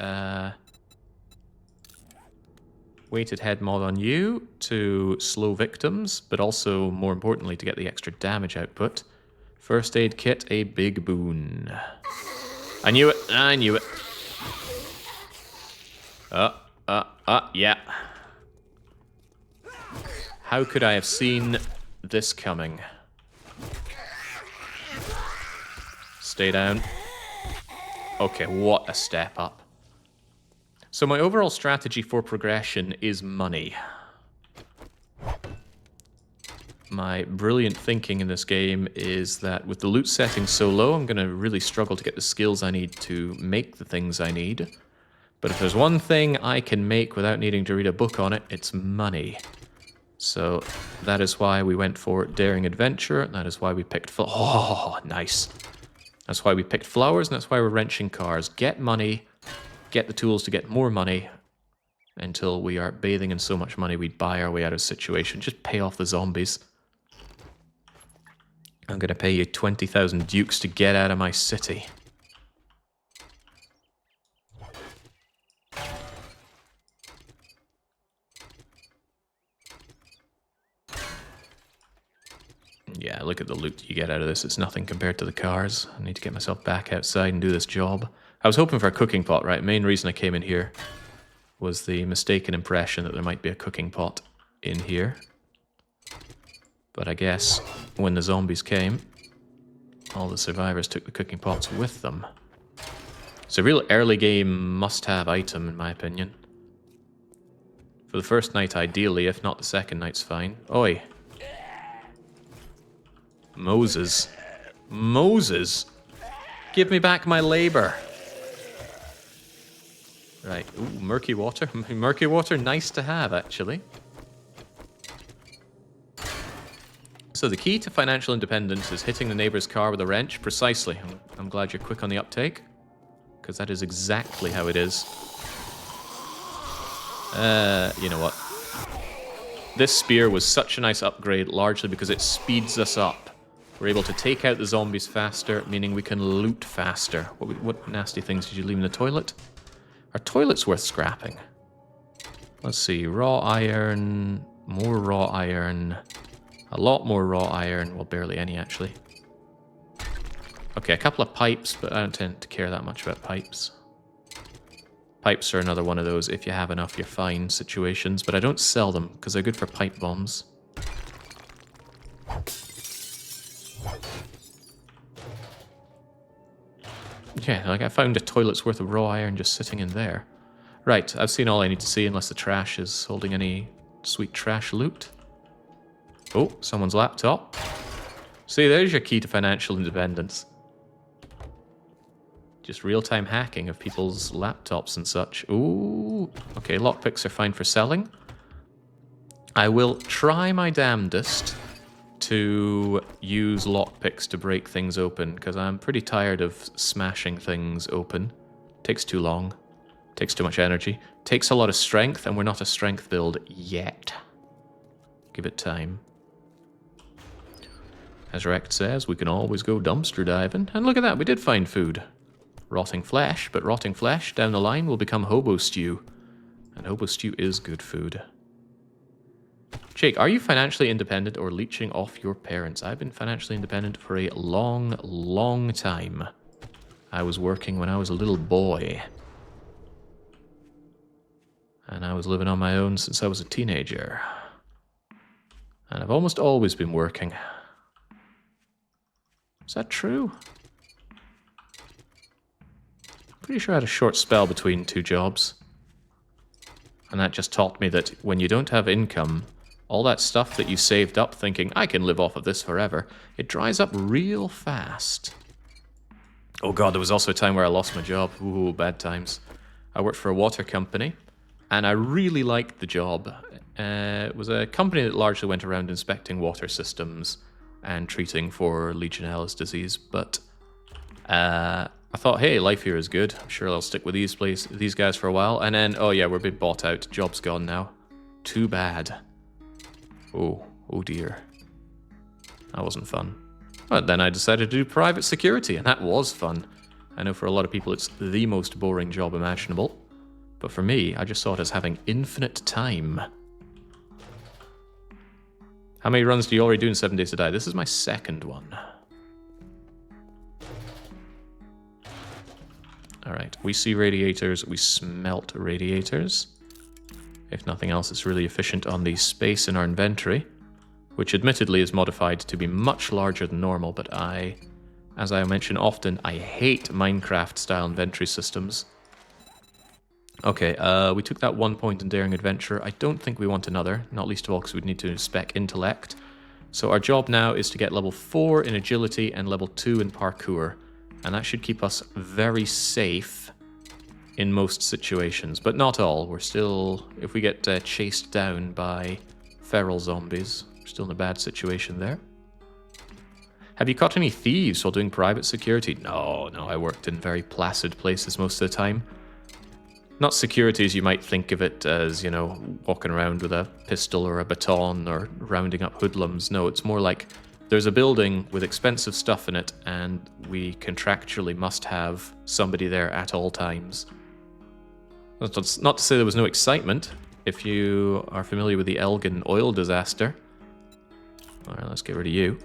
Weighted head mod on you to slow victims, but also, more importantly, to get the extra damage output. First aid kit, a big boon. I knew it. I knew it. Yeah. How could I have seen this coming? Stay down. Okay, what a step up. So my overall strategy for progression is money. My brilliant thinking in this game is that with the loot setting so low, I'm going to really struggle to get the skills I need to make the things I need. But if there's one thing I can make without needing to read a book on it, it's money. So that is why we went for Daring Adventure. That is why we picked... Oh, nice. That's why we picked flowers, and that's why we're wrenching cars. Get money, get the tools to get more money, until we are bathing in so much money we'd buy our way out of the situation. Just pay off the zombies. I'm going to pay you 20,000 dukes to get out of my city. Yeah, look at the loot you get out of this. It's nothing compared to the cars. I need to get myself back outside and do this job. I was hoping for a cooking pot, right? Main reason I came in here was the mistaken impression that there might be a cooking pot in here. But I guess when the zombies came, all the survivors took the cooking pots with them. It's a real early game must-have item, in my opinion. For the first night, ideally, if not the second night's fine. Oi. Moses. Moses? Give me back my labor. Right. Ooh, murky water. Murky water, nice to have, actually. So the key to financial independence is hitting the neighbor's car with a wrench. Precisely. I'm glad you're quick on the uptake, because that is exactly how it is. You know what? This spear was such a nice upgrade, largely because it speeds us up. We're able to take out the zombies faster, meaning we can loot faster. What nasty things did you leave in the toilet? Are toilets worth scrapping? Let's see, raw iron, more raw iron, a lot more raw iron, well barely any actually. Okay, a couple of pipes, but I don't tend to care that much about pipes. Pipes are another one of those, if you have enough, you're fine situations, but I don't sell them, because they're good for pipe bombs. Yeah, like I found a toilet's worth of raw iron just sitting in there. Right, I've seen all I need to see, unless the trash is holding any sweet trash loot. Oh, someone's laptop. See, there's your key to financial independence. Just real-time hacking of people's laptops and such. Ooh. Okay, lockpicks are fine for selling. I will try my damnedest to use lockpicks to break things open, because I'm pretty tired of smashing things open. Takes too long. Takes too much energy. Takes a lot of strength, and we're not a strength build yet. Give it time. As Rect says, we can always go dumpster diving. And look at that, we did find food. Rotting flesh, but rotting flesh down the line will become hobo stew. And hobo stew is good food. Jake, are you financially independent or leeching off your parents? I've been financially independent for a long, long time. I was working when I was a little boy. And I was living on my own since I was a teenager. And I've almost always been working. Is that true? Pretty sure I had a short spell between two jobs. And that just taught me that when you don't have income, all that stuff that you saved up thinking, I can live off of this forever, it dries up real fast. Oh god, there was also a time where I lost my job. Ooh, bad times. I worked for a water company, and I really liked the job. It was a company that largely went around inspecting water systems and treating for Legionnaires disease, but I thought, hey, life here is good. I'm sure I'll stick with these guys for a while. And then, oh yeah, we're being bought out. Job's gone now. Too bad. Oh dear. That wasn't fun. But then I decided to do private security, and that was fun. I know for a lot of people it's the most boring job imaginable. But for me, I just saw it as having infinite time. How many runs do you already do in 7 Days to Die? This is my second one. Alright, we see radiators, we smelt radiators. If nothing else, it's really efficient on the space in our inventory, which admittedly is modified to be much larger than normal, but as I mention often, I hate Minecraft-style inventory systems. Okay, we took that 1 point in Daring Adventure. I don't think we want another, not least of all because we'd need to spec Intellect. So our job now is to get level 4 in Agility and level 2 in Parkour. And that should keep us very safe in most situations, but not all. We're still, if we get chased down by feral zombies, we're still in a bad situation there. Have you caught any thieves while doing private security? No, I worked in very placid places most of the time. Not security as you might think of it as, you know, walking around with a pistol or a baton or rounding up hoodlums. No, it's more like there's a building with expensive stuff in it, and we contractually must have somebody there at all times. That's not to say there was no excitement. If you are familiar with the Elgin oil disaster... Alright, let's get rid of you.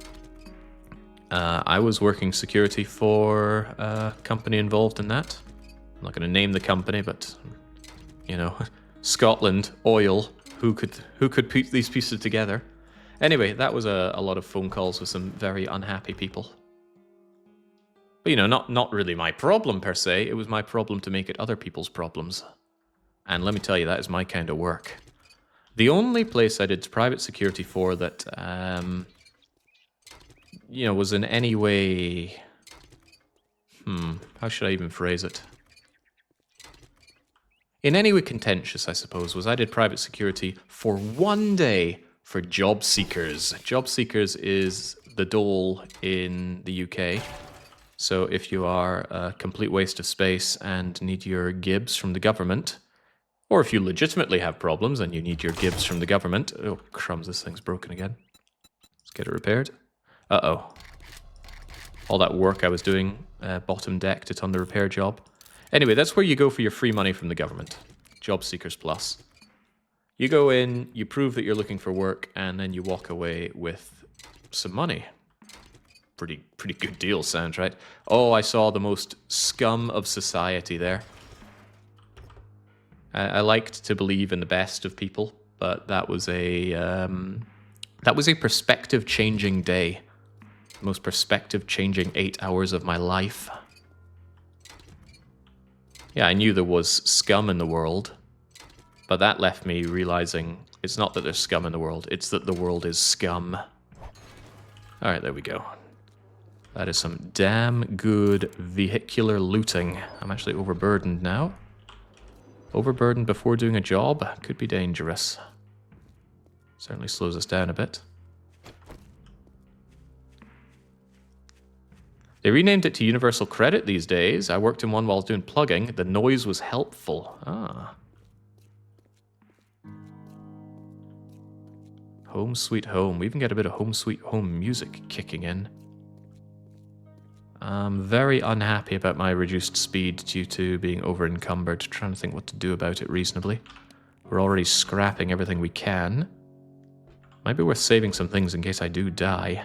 I was working security for a company involved in that. I'm not going to name the company, but, you know, Scotland, oil, who could put these pieces together? Anyway, that was a lot of phone calls with some very unhappy people. But, you know, not really my problem per se. It was my problem to make it other people's problems. And let me tell you, that is my kind of work. The only place I did private security for that, you know, was in any way... how should I even phrase it? In any way contentious, I suppose, was I did private security for 1 day for job seekers. Job seekers is the dole in the UK. So if you are a complete waste of space and need your gibs from the government, or if you legitimately have problems and you need your gibs from the government... Oh, crumbs, this thing's broken again. Let's get it repaired. Uh-oh. all that work I was doing bottom decked it on the repair job. Anyway, that's where you go for your free money from the government. Job Seekers Plus. You go in, you prove that you're looking for work, and then you walk away with some money. Pretty good deal, sounds right. Oh, I saw the most scum of society there. I liked to believe in the best of people, but that was a perspective-changing day. The most perspective-changing 8 hours of my life. Yeah, I knew there was scum in the world, but that left me realizing it's not that there's scum in the world, it's that the world is scum. Alright, there we go. That is some damn good vehicular looting. I'm actually overburdened now. Overburdened before doing a job could be dangerous. Certainly slows us down a bit. They renamed it to Universal Credit these days. I worked in one while I was doing plugging. The noise was helpful. Ah. Home Sweet Home. We even get a bit of Home Sweet Home music kicking in. I'm very unhappy about my reduced speed due to being over-encumbered. Trying to think what to do about it reasonably. We're already scrapping everything we can. Might be worth saving some things in case I do die.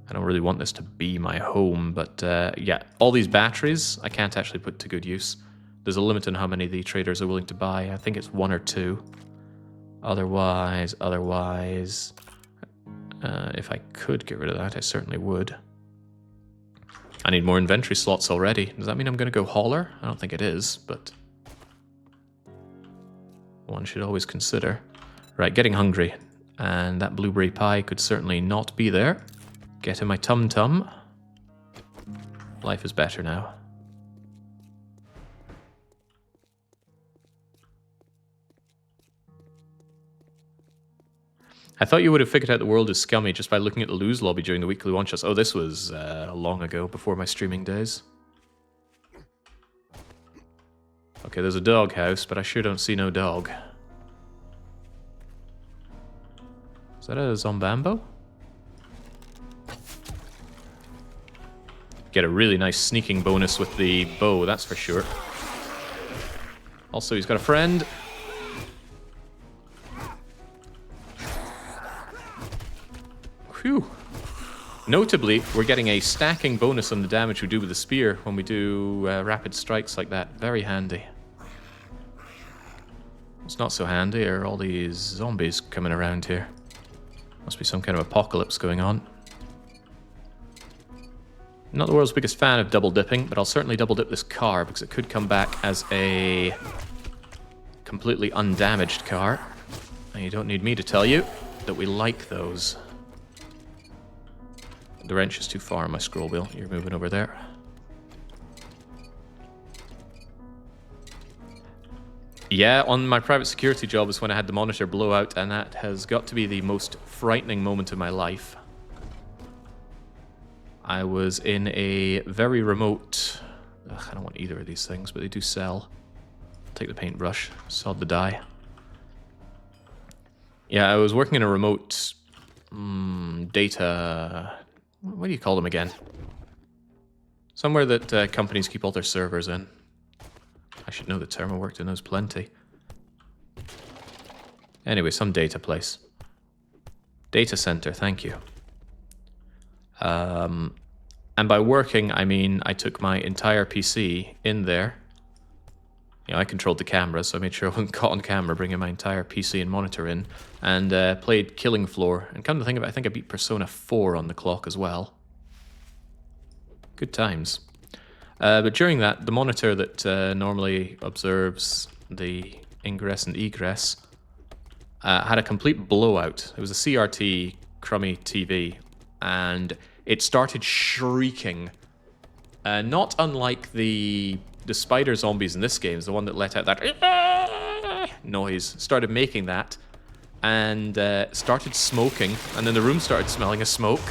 I don't really want this to be my home, but yeah, all these batteries I can't actually put to good use. There's a limit on how many the traders are willing to buy. I think it's 1 or 2. Otherwise, if I could get rid of that, I certainly would. I need more inventory slots already. Does that mean I'm going to go hauler? I don't think it is, but one should always consider. Right, getting hungry. And that blueberry pie could certainly not be there. Get in my tum-tum. Life is better now. I thought you would have figured out the world is scummy just by looking at the lose lobby during the weekly one-shots. Oh, this was long ago, before my streaming days. Okay, there's a dog house, but I sure don't see no dog. Is that a Zombambo? Get a really nice sneaking bonus with the bow, that's for sure. Also, he's got a friend. Whew. Notably, we're getting a stacking bonus on the damage we do with the spear when we do rapid strikes like that. Very handy. What's not so handy are all these zombies coming around here. Must be some kind of apocalypse going on. Not the world's biggest fan of double dipping, but I'll certainly double dip this car because it could come back as a completely undamaged car. And you don't need me to tell you that we like those. The wrench is too far on my scroll wheel. You're moving over there. Yeah, on my private security job is when I had the monitor blow out, and that has got to be the most frightening moment of my life. I was in a very remote... Ugh, I don't want either of these things, but they do sell. Take the paintbrush, sod the die. Yeah, I was working in a remote data... What do you call them again? Somewhere that companies keep all their servers in. I should know the term, I worked in those plenty. Anyway, some data place. Data center, thank you. And by working, I mean I took my entire PC in there. You know, I controlled the camera, so I made sure I wasn't caught on camera bringing my entire PC and monitor in. And played Killing Floor. And come to think of it, I think I beat Persona 4 on the clock as well. Good times. But during that, the monitor that normally observes the ingress and egress had a complete blowout. It was a CRT crummy TV, and it started shrieking. Not unlike the spider zombies in this game, is the one that let out that noise. Started making that, and started smoking, and then the room started smelling of smoke.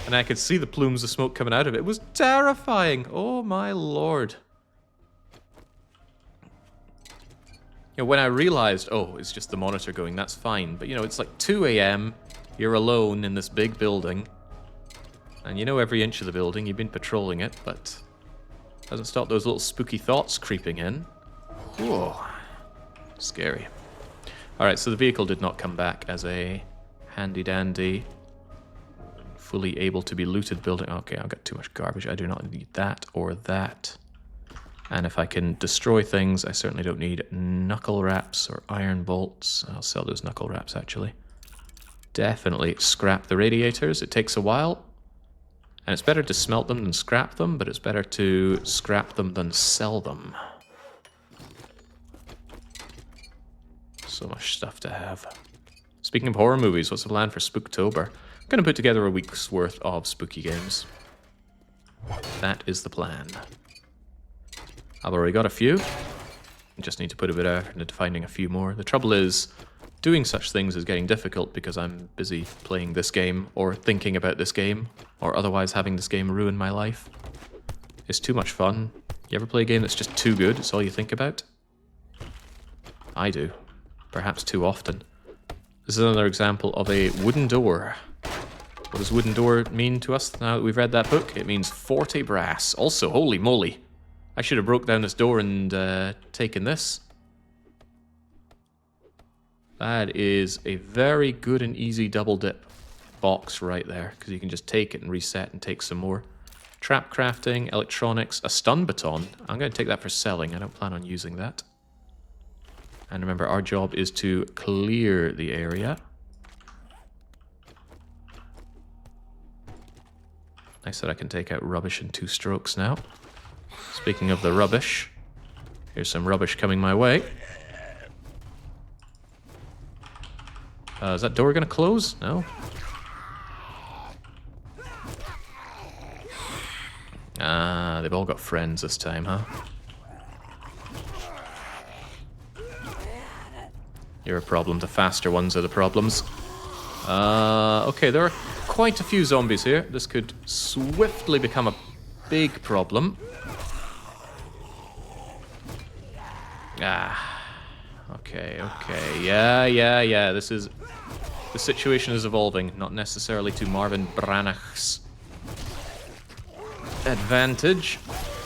And I could see the plumes of smoke coming out of it. It was terrifying. Oh my lord. You know, when I realized, oh, it's just the monitor going, that's fine. But you know, it's like 2 AM, you're alone in this big building. And you know every inch of the building, you've been patrolling it, but doesn't stop those little spooky thoughts creeping in. Whoa. Scary. Alright, so the vehicle did not come back as a handy-dandy, fully able to be looted building. Okay, I've got too much garbage. I do not need that or that. And if I can destroy things, I certainly don't need knuckle wraps or iron bolts. I'll sell those knuckle wraps, actually. Definitely scrap the radiators. It takes a while. And it's better to smelt them than scrap them, but it's better to scrap them than sell them. So much stuff to have. Speaking of horror movies, what's the plan for Spooktober? I'm going to put together a week's worth of spooky games. That is the plan. I've already got a few. I just need to put a bit of effort into finding a few more. The trouble is, doing such things is getting difficult because I'm busy playing this game, or thinking about this game, or otherwise having this game ruin my life. It's too much fun. You ever play a game that's just too good, it's all you think about? I do. Perhaps too often. This is another example of a wooden door. What does wooden door mean to us now that we've read that book? It means 40 brass. Also, holy moly. I should have broke down this door and taken this. That is a very good and easy double dip box right there, because you can just take it and reset and take some more. Trap crafting, electronics, a stun baton. I'm going to take that for selling. I don't plan on using that. And remember, our job is to clear the area. Nice that I can take out rubbish in 2 strokes now. Speaking of the rubbish, here's some rubbish coming my way. Is that door going to close? No? Ah, they've all got friends this time, huh? You're a problem. The faster ones are the problems. Okay, there are quite a few zombies here. This could swiftly become a big problem. Ah. Okay. Yeah. The situation is evolving. Not necessarily to Marvin Brannach's advantage.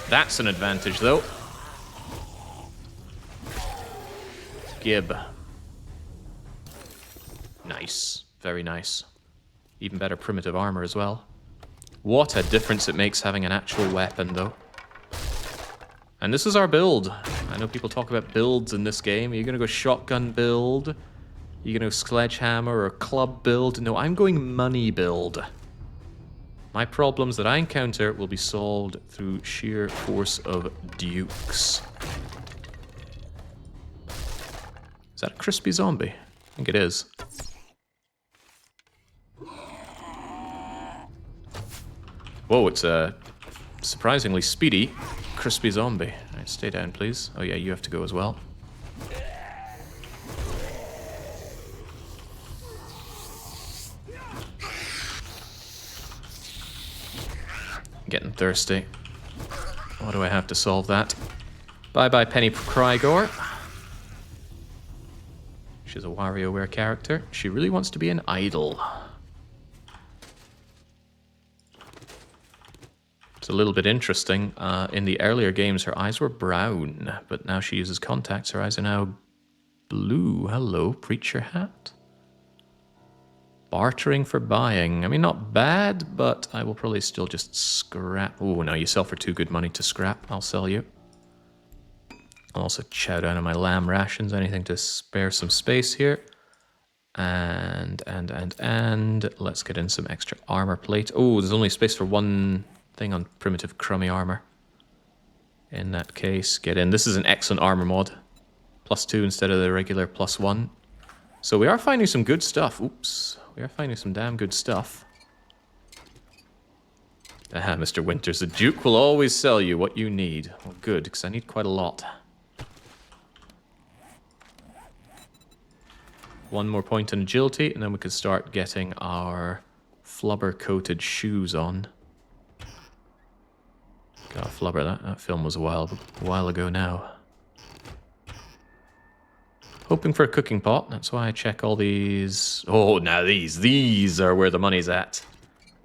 That's an advantage, though. Gib. Nice. Very nice. Even better primitive armor as well. What a difference it makes having an actual weapon, though. And this is our build. I know people talk about builds in this game. Are you going to go shotgun build? Are you going to go sledgehammer or club build? No, I'm going money build. My problems that I encounter will be solved through sheer force of dukes. Is that a crispy zombie? I think it is. Whoa, it's a surprisingly speedy crispy zombie. Alright, stay down, please. Oh yeah, you have to go as well. Getting thirsty. How do I have to solve that? Bye-bye, Penny Crygor. She's a WarioWare character. She really wants to be an idol. It's a little bit interesting. In the earlier games, her eyes were brown, but now she uses contacts. Her eyes are now blue. Hello, preacher hat. Bartering for buying. I mean, not bad, but I will probably still just scrap. Oh, no, you sell for too good money to scrap. I'll sell you. I'll also chow down on my lamb rations. Anything to spare some space here. And let's get in some extra armor plate. Oh, there's only space for one thing on primitive crummy armor. In that case, get in. This is an excellent armor mod. +2 instead of the regular +1. So we are finding some good stuff. Oops. We are finding some damn good stuff. Aha, Mr. Winters. The Duke will always sell you what you need. Well, good, because I need quite a lot. One more point in agility, and then we can start getting our flubber-coated shoes on. God, flubber, that film was a while ago now. Hoping for a cooking pot, that's why I check all these. Oh, now these are where the money's at.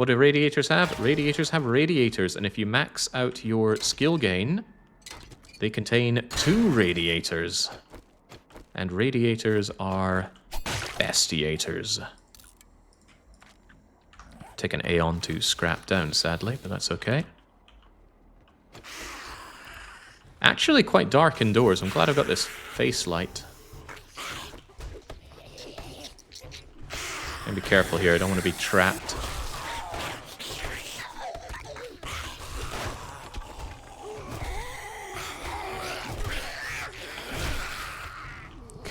What do radiators have? Radiators have radiators, and if you max out your skill gain, they contain 2 radiators. And radiators are bestiators. Take an Aeon to scrap down, sadly, but that's okay. Actually quite dark indoors. I'm glad I've got this face light. And be careful here, I don't want to be trapped.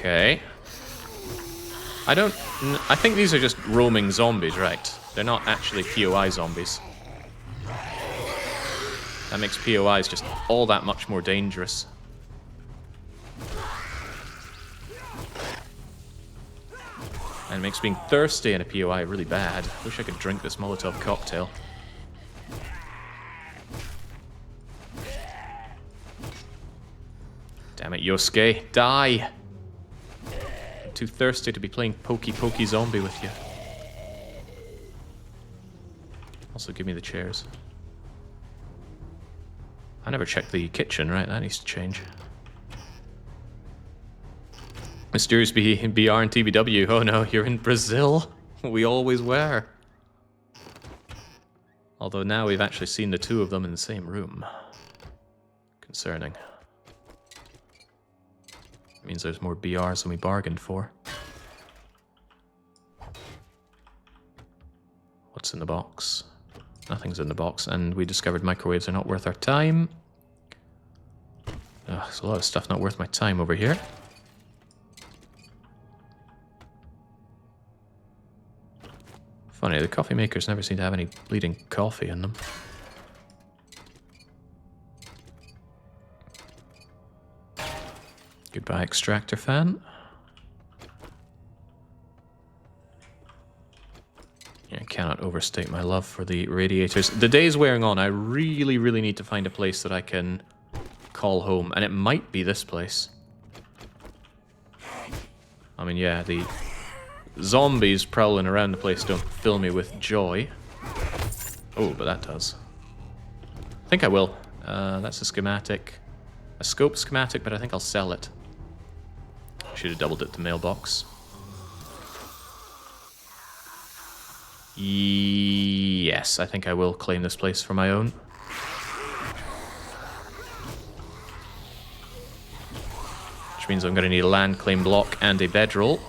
Okay. I think these are just roaming zombies, right? They're not actually POI zombies. That makes POIs just all that much more dangerous. And makes being thirsty in a POI really bad. Wish I could drink this Molotov cocktail. Damn it, Yosuke. Die! I'm too thirsty to be playing Pokey Pokey Zombie with you. Also, give me the chairs. I never checked the kitchen, right? That needs to change. Mysterious BR and TBW. Oh no, you're in Brazil? We always were. Although now we've actually seen the 2 of them in the same room. Concerning. It means there's more BRs than we bargained for. What's in the box? Nothing's in the box, and we discovered microwaves are not worth our time. There's a lot of stuff not worth my time over here. Funny, the coffee makers never seem to have any bleeding coffee in them. Goodbye, extractor fan. I cannot overstate my love for the radiators. The day's wearing on. I really, really need to find a place that I can call home. And it might be this place. I mean, yeah, the zombies prowling around the place don't fill me with joy. Oh, but that does. I think I will. That's a schematic. A scope schematic, but I think I'll sell it. Should have doubled it to mailbox. Yes, I think I will claim this place for my own. Which means I'm going to need a land claim block and a bedroll.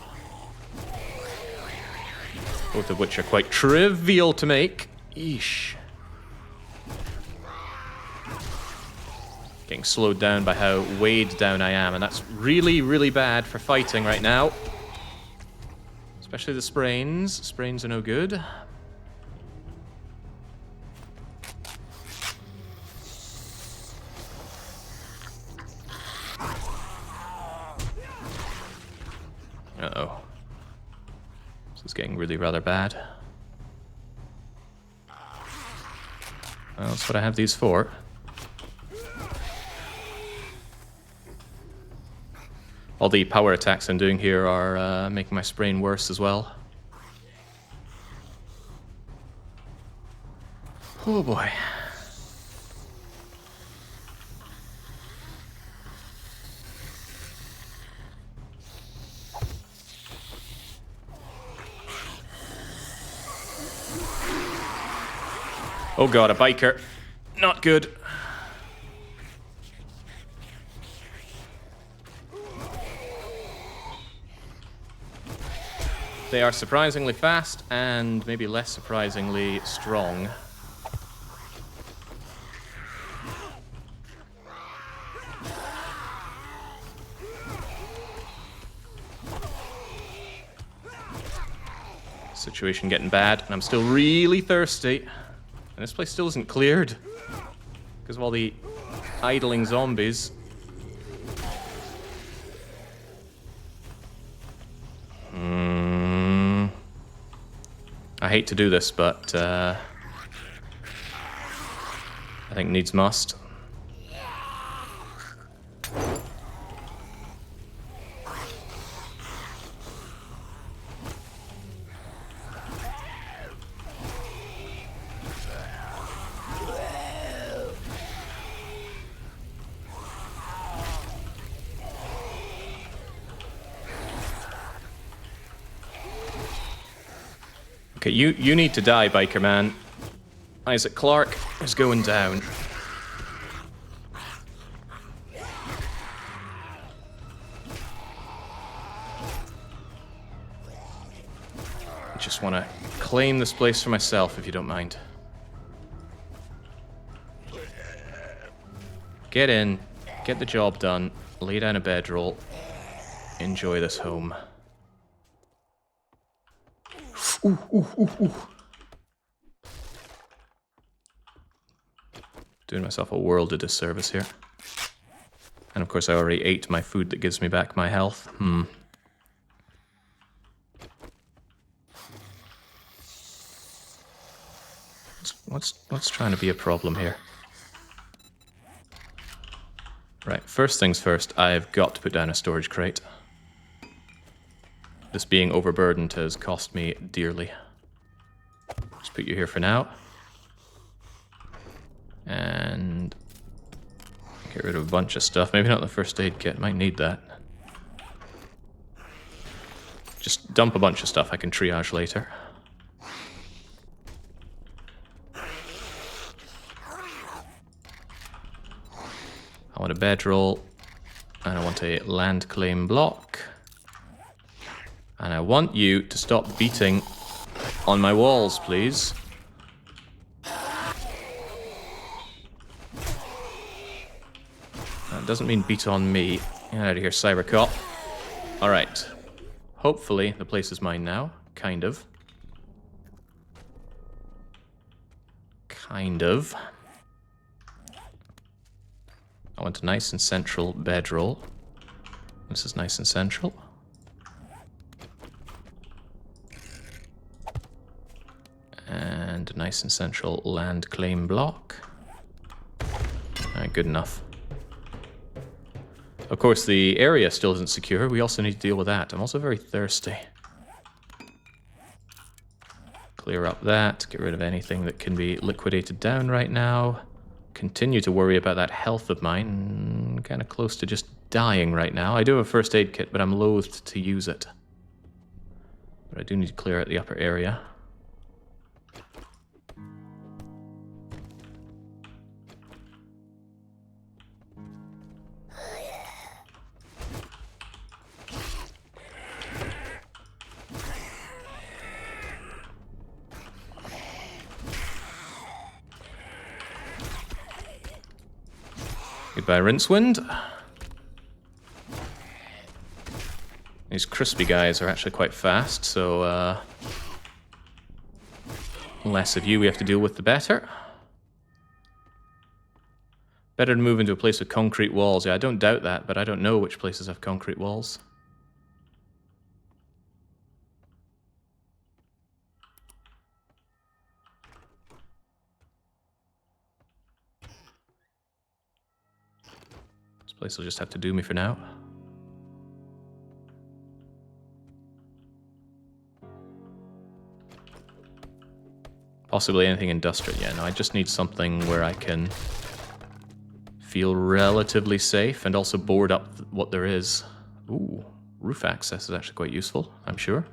Both of which are quite trivial to make. Eesh. Getting slowed down by how weighed down I am, and that's really, really bad for fighting right now. Especially the sprains. Sprains are no good. Uh-oh. This is getting really rather bad. Well, that's what I have these for. All the power attacks I'm doing here are making my sprain worse as well. Oh boy. Oh god, a biker. Not good. They are surprisingly fast and maybe less surprisingly strong. Situation getting bad, and I'm still really thirsty. And this place still isn't cleared because of all the idling zombies. I hate to do this, but I think needs must. Okay, you need to die, biker man. Isaac Clarke is going down. I just want to claim this place for myself, if you don't mind. Get in, get the job done, lay down a bedroll, enjoy this home. Ooh, ooh, ooh, ooh. Doing myself a world of disservice here. And of course I already ate my food that gives me back my health. What's trying to be a problem here? Right, first things first, I've got to put down a storage crate. This being overburdened has cost me dearly. Just put you here for now. And get rid of a bunch of stuff. Maybe not the first aid kit, might need that. Just dump a bunch of stuff I can triage later. I want a bedroll, and I want a land claim block. And I want you to stop beating on my walls, please. That doesn't mean beat on me. Get out of here, Cybercop. Alright. Hopefully the place is mine now. Kind of. Kind of. I want a nice and central bedroll. This is nice and central. And a nice and central land claim block. Alright, good enough. Of course, the area still isn't secure. We also need to deal with that. I'm also very thirsty. Clear up that. Get rid of anything that can be liquidated down right now. Continue to worry about that health of mine. Kind of close to just dying right now. I do have a first aid kit, but I'm loath to use it. But I do need to clear out the upper area. Goodbye, Rincewind. These crispy guys are actually quite fast, so less of you we have to deal with, the better. Better to move into a place with concrete walls. Yeah, I don't doubt that, but I don't know which places have concrete walls. This place will just have to do me for now. Possibly anything industrial. Yeah, no, I just need something where I can feel relatively safe and also board up what there is. Ooh, roof access is actually quite useful, I'm sure.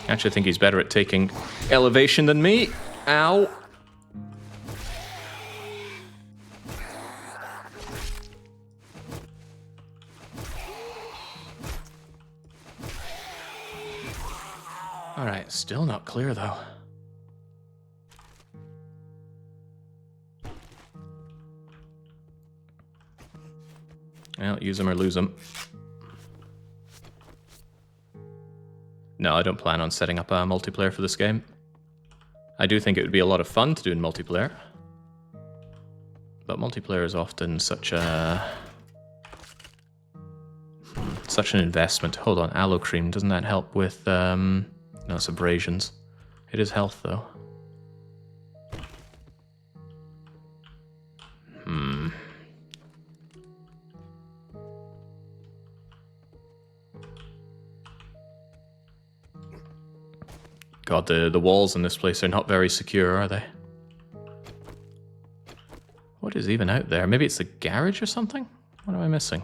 Actually, I think he's better at taking elevation than me. Ow. Alright, still not clear though. Well, use them or lose them. No, I don't plan on setting up a multiplayer for this game. I do think it would be a lot of fun to do in multiplayer. But multiplayer is often such a... such an investment. Hold on, aloe cream, doesn't that help with... no, it's abrasions. It is health, though. God, the walls in this place are not very secure, are they? What is even out there? Maybe it's the garage or something? What am I missing?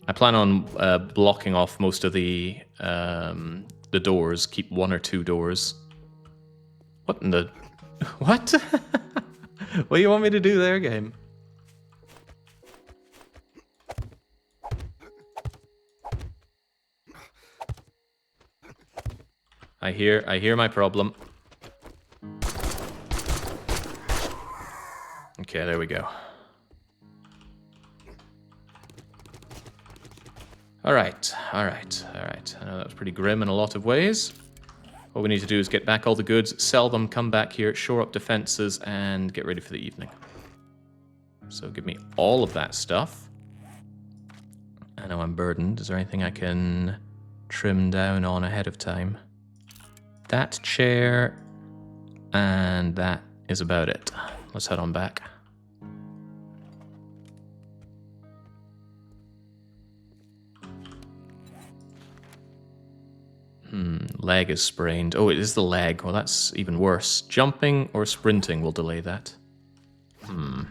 I plan on blocking off most of the doors. Keep one or two doors. What in the... What? What do you want me to do there, game? I hear my problem. Okay, there we go. Alright. I know that was pretty grim in a lot of ways. What we need to do is get back all the goods, sell them, come back here, shore up defenses, and get ready for the evening. So give me all of that stuff. I know I'm burdened. Is there anything I can trim down on ahead of time? That chair, and that is about it. Let's head on back. Leg is sprained. Oh, it is the leg. Well, that's even worse. Jumping or sprinting will delay that. The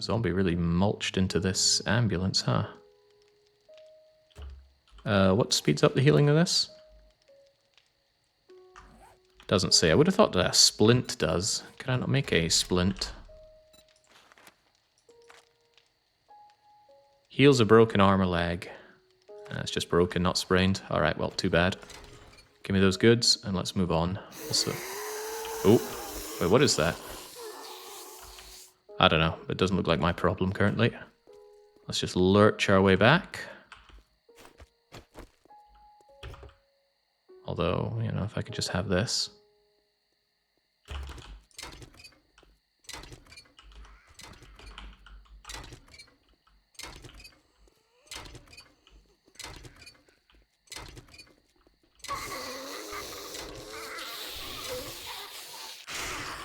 zombie really mulched into this ambulance, huh? What speeds up the healing of this? Doesn't say. I would have thought that a splint does. Can I not make a splint? Heals a broken arm or leg. It's just broken, not sprained. Alright, well, too bad. Give me those goods, and let's move on. Also... Oh, wait, what is that? I don't know. It doesn't look like my problem currently. Let's just lurch our way back. Although, you know, if I could just have this.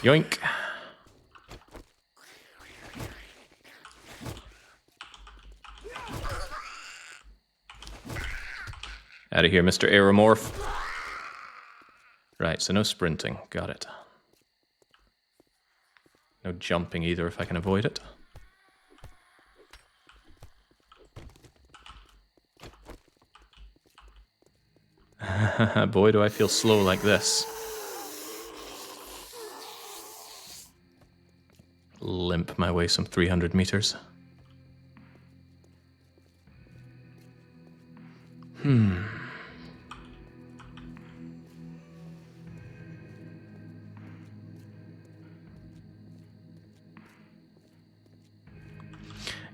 Yoink. Out of here, Mr. Aeromorph. Right, so no sprinting. Got it. No jumping either if I can avoid it. Boy, do I feel slow like this. Limp my way some 300 meters.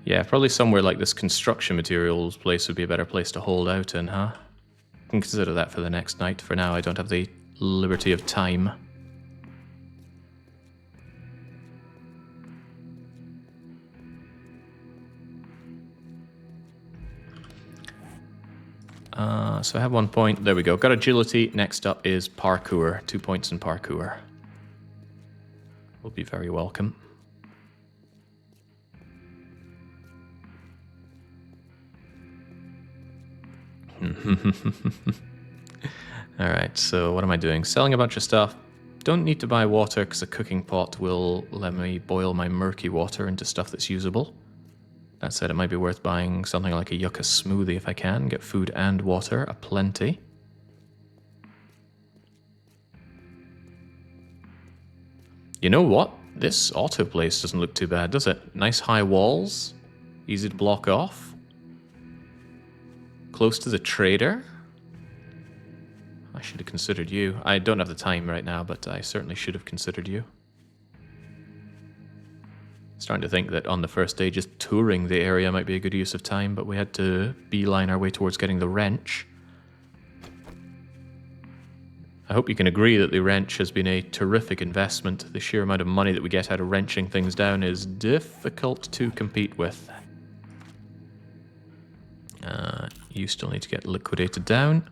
Yeah, probably somewhere like this construction materials place would be a better place to hold out in, huh? I can consider that for the next night. For now, I don't have the liberty of time. So I have 1 point. There we go. Got agility. Next up is parkour. 2 points in parkour. Will be very welcome. Alright, so what am I doing? Selling a bunch of stuff. Don't need to buy water because a cooking pot will let me boil my murky water into stuff that's usable. That said, it might be worth buying something like a yucca smoothie if I can. Get food and water aplenty. You know what? This auto place doesn't look too bad, does it? Nice high walls. Easy to block off. Close to the trader. I should have considered you. I don't have the time right now, but I certainly should have considered you. Starting to think that on the first day, just touring the area might be a good use of time, but we had to beeline our way towards getting the wrench. I hope you can agree that the wrench has been a terrific investment. The sheer amount of money that we get out of wrenching things down is difficult to compete with. You still need to get liquidated down.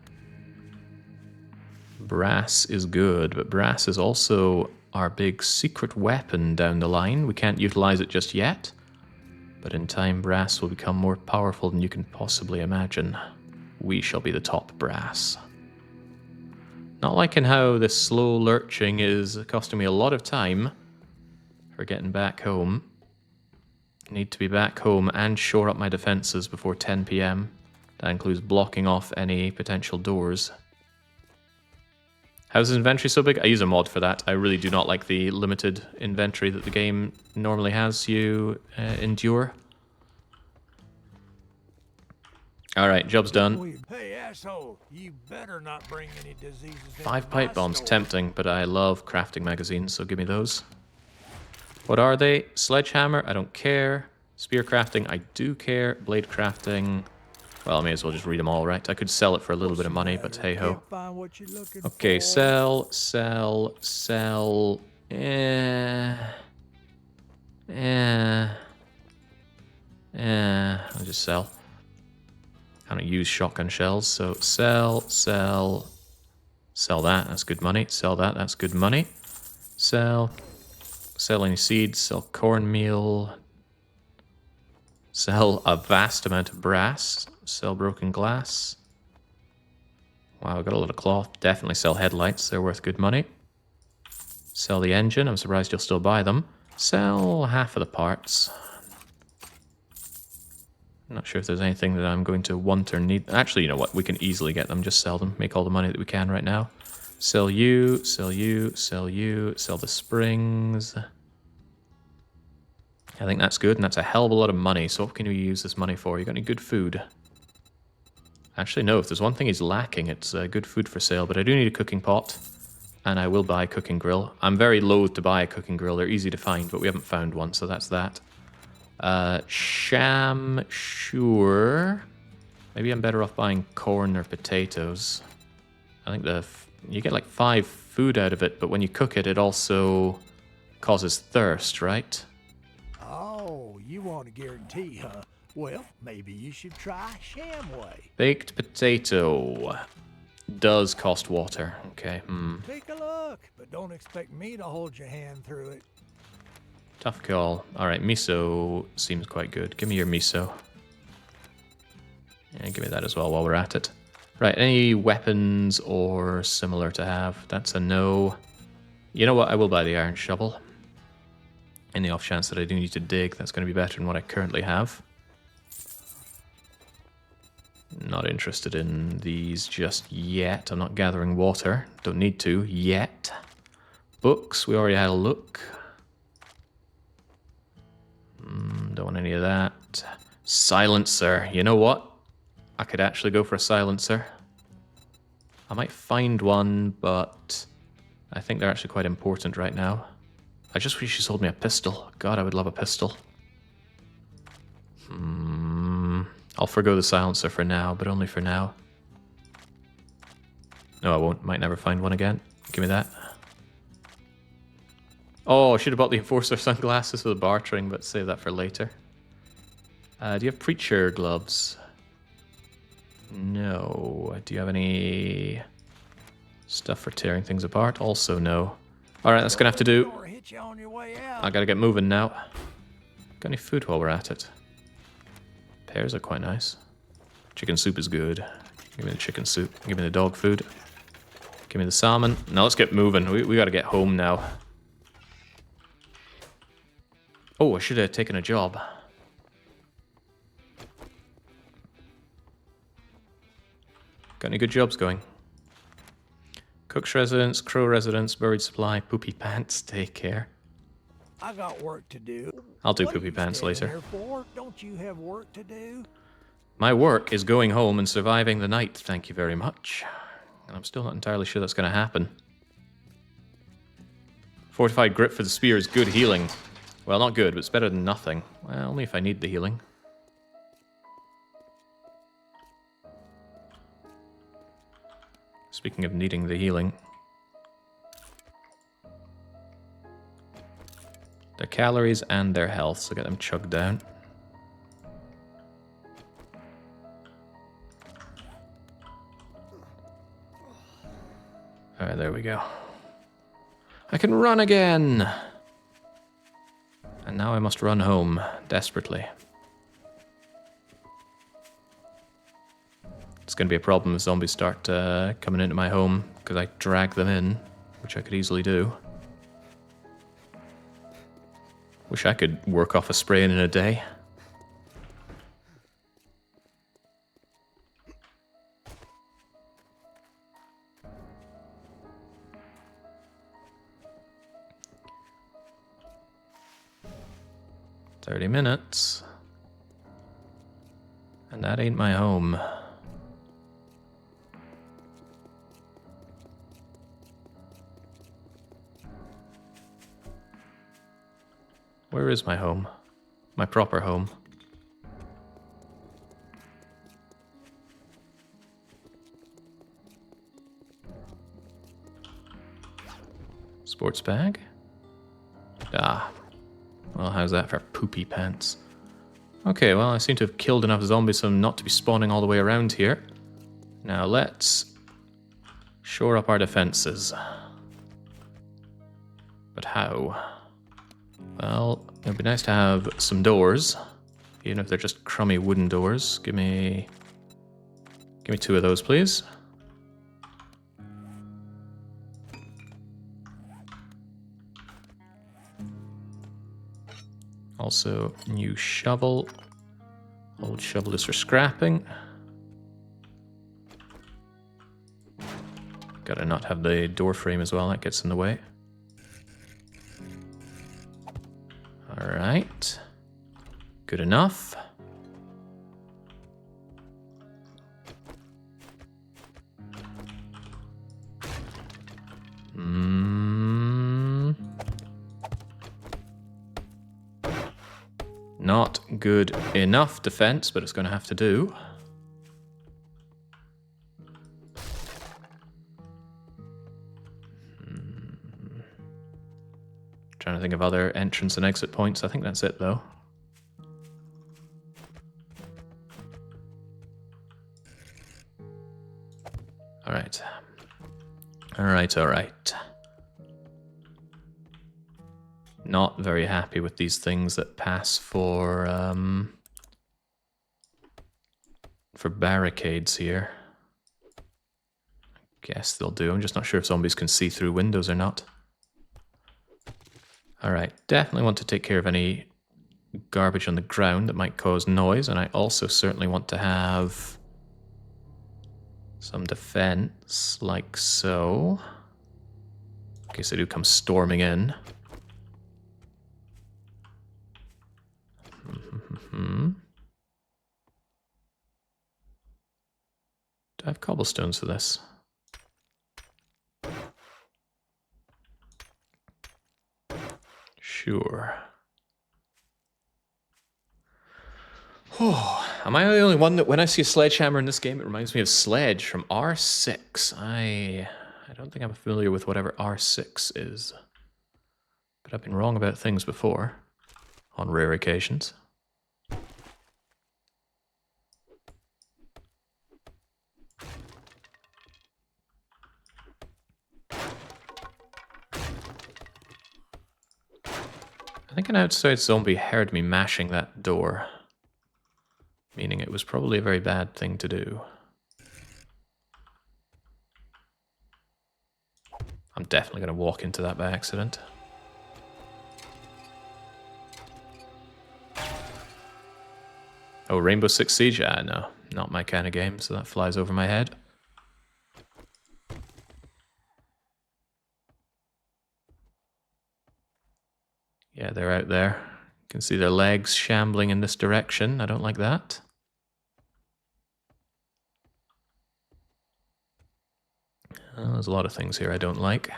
Brass is good, but brass is also our big secret weapon down the line. We can't utilize it just yet. But in time, brass will become more powerful than you can possibly imagine. We shall be the top brass. Not liking how this slow lurching is costing me a lot of time for getting back home. Need to be back home and shore up my defenses before 10 PM. That includes blocking off any potential doors. How's his inventory so big? I use a mod for that. I really do not like the limited inventory that the game normally has you endure. Alright, job's done. Hey, asshole, you better not bring any diseases. 5 pipe bombs, tempting, but I love crafting magazines, so give me those. What are they? Sledgehammer, I don't care. Spear crafting, I do care. Blade crafting, well, I may as well just read them all, right? I could sell it for a little bit of money, but hey-ho. Okay, sell. I'll just sell. I don't use shotgun shells, so sell that, that's good money. Sell that, that's good money. Sell any seeds, sell cornmeal. Sell a vast amount of brass. Sell broken glass. Wow, I got a lot of cloth. Definitely sell headlights, they're worth good money. Sell the engine, I'm surprised you'll still buy them. Sell half of the parts. I'm not sure if there's anything that I'm going to want or need. Actually, you know what? We can easily get them. Just sell them. Make all the money that we can right now. Sell you, sell you, sell you, sell the springs. I think that's good, and that's a hell of a lot of money. So what can we use this money for? You got any good food? Actually, no. If there's one thing he's lacking, it's good food for sale. But I do need a cooking pot, and I will buy a cooking grill. I'm very loath to buy a cooking grill. They're easy to find, but we haven't found one, so that's that. Sham, sure. Maybe I'm better off buying corn or potatoes. I think you get like 5 food out of it, but when you cook it, it also causes thirst, right? Oh, you want a guarantee, huh? Well, maybe you should try Shamway. Baked potato does cost water. Okay, Take a look, but don't expect me to hold your hand through it. Tough call. Alright, miso seems quite good. Give me your miso. Yeah, give me that as well while we're at it. Right, any weapons or similar to have? That's a no. You know what? I will buy the iron shovel. In the off chance that I do need to dig, that's going to be better than what I currently have. Not interested in these just yet. I'm not gathering water. Don't need to yet. Books, we already had a look. Don't want any of that. Silencer. You know what? I could actually go for a silencer. I might find one, but I think they're actually quite important right now. I just wish you sold me a pistol. God, I would love a pistol. I'll forgo the silencer for now, but only for now. No, I won't. Might never find one again. Give me that. Oh, I should have bought the Enforcer sunglasses for the bartering, but save that for later. Do you have Preacher gloves? No. Do you have any stuff for tearing things apart? Also no. Alright, that's gonna have to do. I gotta get moving now. Got any food while we're at it? Pears are quite nice. Chicken soup is good. Give me the chicken soup. Give me the dog food. Give me the salmon. Now let's get moving. We gotta get home now. Oh, I should have taken a job. Got any good jobs going? Cook's residence, crow residence, buried supply, poopy pants, take care. I got work to do. I'll do poopy pants later. Don't you have work to do? My work is going home and surviving the night, thank you very much. And I'm still not entirely sure that's going to happen. Fortified grip for the spear is good healing. Well, not good, but it's better than nothing. Well, only if I need the healing. Speaking of needing the healing. Their calories and their health, so get them chugged down. Alright, there we go. I can run again! And now I must run home, desperately. going to be a problem if zombies start coming into my home, because I drag them in, which I could easily do. Wish I could work off a spraying in a day. $30. And that ain't my home. Where is my home? My proper home. Sports bag? Ah. Well, how's that for poopy pants? Okay, well, I seem to have killed enough zombies for them not to be spawning all the way around here. Now let's shore up our defenses. But how? Well, it'd be nice to have some doors, even if they're just crummy wooden doors. Give me 2 of those, please. Also, new shovel. Old shovel is for scrapping. Gotta not have the door frame as well, that gets in the way. Alright. Good enough. Not good enough defense, but it's going to have to do. Trying to think of other entrance and exit points. I think that's it, though. Alright. Alright. Not very happy with these things that pass for barricades here. Guess they'll do. I'm just not sure if zombies can see through windows or not. Alright, definitely want to take care of any garbage on the ground that might cause noise, and I also certainly want to have some defense, like so. In case they do come storming in. Do I have cobblestones for this? Sure. Oh, am I the only one that when I see a sledgehammer in this game, it reminds me of Sledge from R6? I don't think I'm familiar with whatever R6 is. But I've been wrong about things before, on rare occasions. I think an outside zombie heard me mashing that door, meaning it was probably a very bad thing to do. I'm definitely going to walk into that by accident. Oh, Rainbow Six Siege? Ah, no, not my kind of game, so that flies over my head. Yeah, they're out there. You can see their legs shambling in this direction. I don't like that. There's a lot of things here I don't like.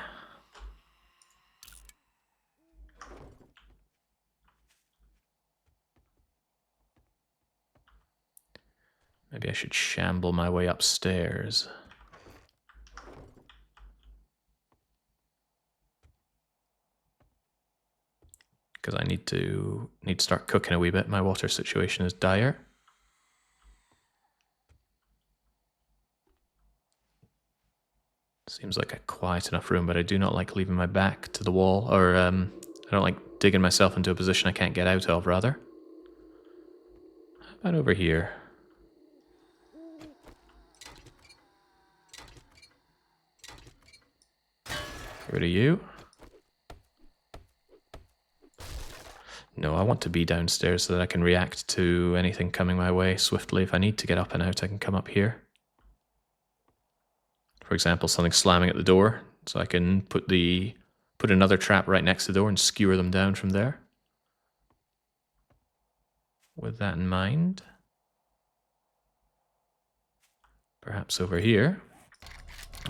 Maybe I should shamble my way upstairs. Because I need to start cooking a wee bit. My water situation is dire. Seems like a quiet enough room, but I do not like leaving my back to the wall, or I don't like digging myself into a position I can't get out of, rather. How about over here? Get rid of you. No, I want to be downstairs so that I can react to anything coming my way swiftly. If I need to get up and out, I can come up here. For example, something slamming at the door, so I can put another trap right next to the door and skewer them down from there. With that in mind, perhaps over here,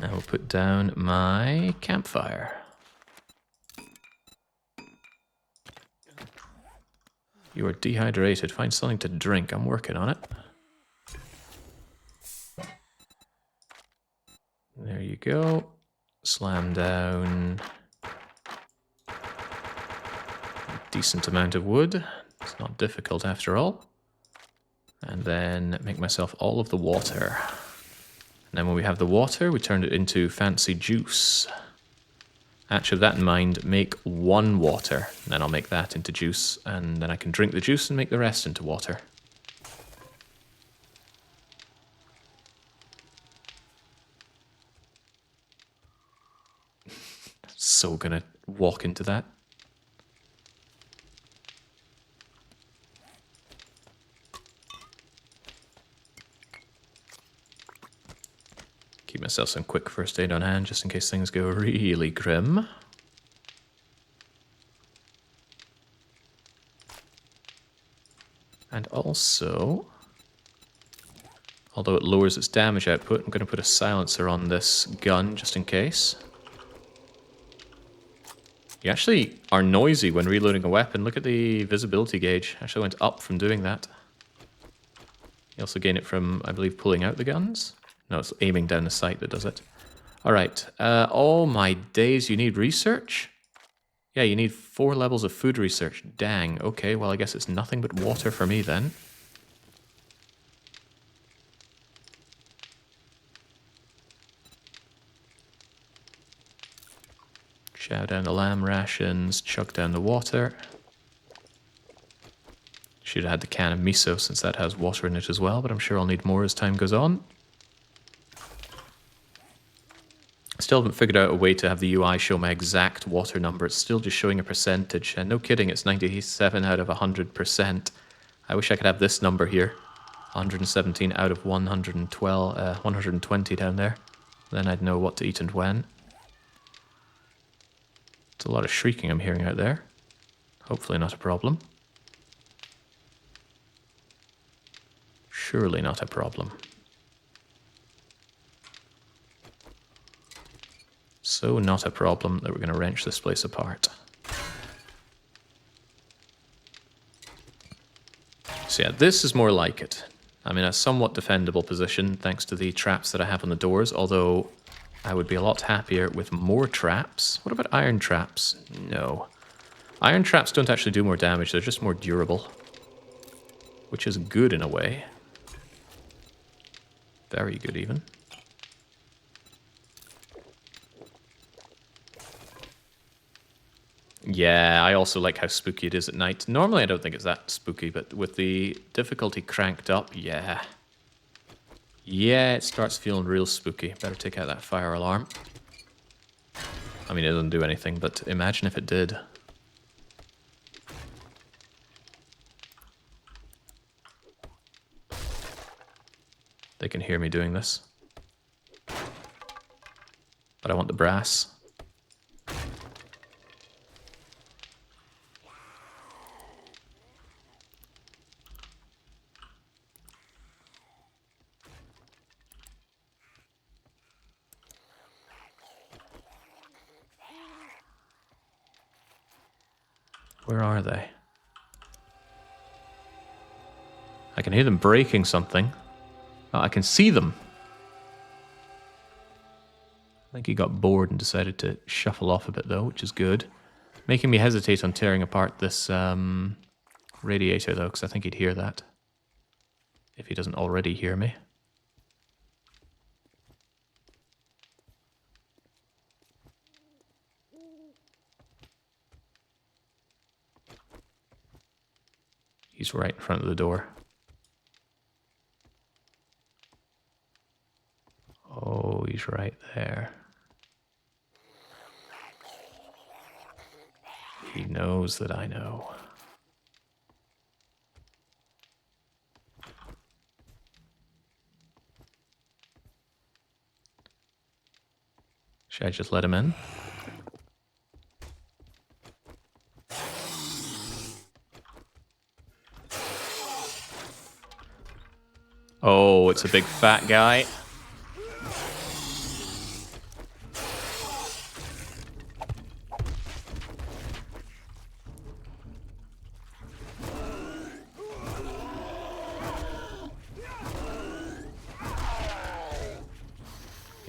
I will put down my campfire. You are dehydrated. Find something to drink. I'm working on it. There you go. Slam down a decent amount of wood. It's not difficult after all. And then make myself all of the water. And then when we have the water, we turn it into fancy juice. Actually, with that in mind, make 1 water. And then I'll make that into juice. And then I can drink the juice and make the rest into water. So gonna walk into that. Keep myself some quick first aid on hand just in case things go really grim. And also, although it lowers its damage output, I'm going to put a silencer on this gun just in case. You actually are noisy when reloading a weapon. Look at the visibility gauge. Actually went up from doing that. You also gain it from, I believe, pulling out the guns. No, it's aiming down the sight that does it. Alright, oh my days, you need research? Yeah, you need 4 levels of food research. Dang, okay, well I guess it's nothing but water for me then. Chow down the lamb rations, chug down the water. Should have had the can of miso since that has water in it as well, but I'm sure I'll need more as time goes on. Still haven't figured out a way to have the UI show my exact water number. It's still just showing a percentage. And no kidding, it's 97 out of 100%. I wish I could have this number here. 117 out of 120 down there. Then I'd know what to eat and when. It's a lot of shrieking I'm hearing out there. Hopefully not a problem. Surely not a problem. So not a problem that we're going to wrench this place apart. So yeah, this is more like it. I'm in a somewhat defendable position thanks to the traps that I have on the doors, although I would be a lot happier with more traps. What about iron traps? No. Iron traps don't actually do more damage, they're just more durable. Which is good in a way. Very good even. Yeah, I also like how spooky it is at night. Normally I don't think it's that spooky, but with the difficulty cranked up, yeah. Yeah, it starts feeling real spooky. Better take out that fire alarm. I mean, it doesn't do anything, but imagine if it did. They can hear me doing this. But I want the brass. Where are they? I can hear them breaking something. Oh, I can see them. I think he got bored and decided to shuffle off a bit though, which is good. Making me hesitate on tearing apart this radiator though, because I think he'd hear that. If he doesn't already hear me. He's right in front of the door. Oh, he's right there. He knows that I know. Should I just let him in? Oh, it's a big fat guy.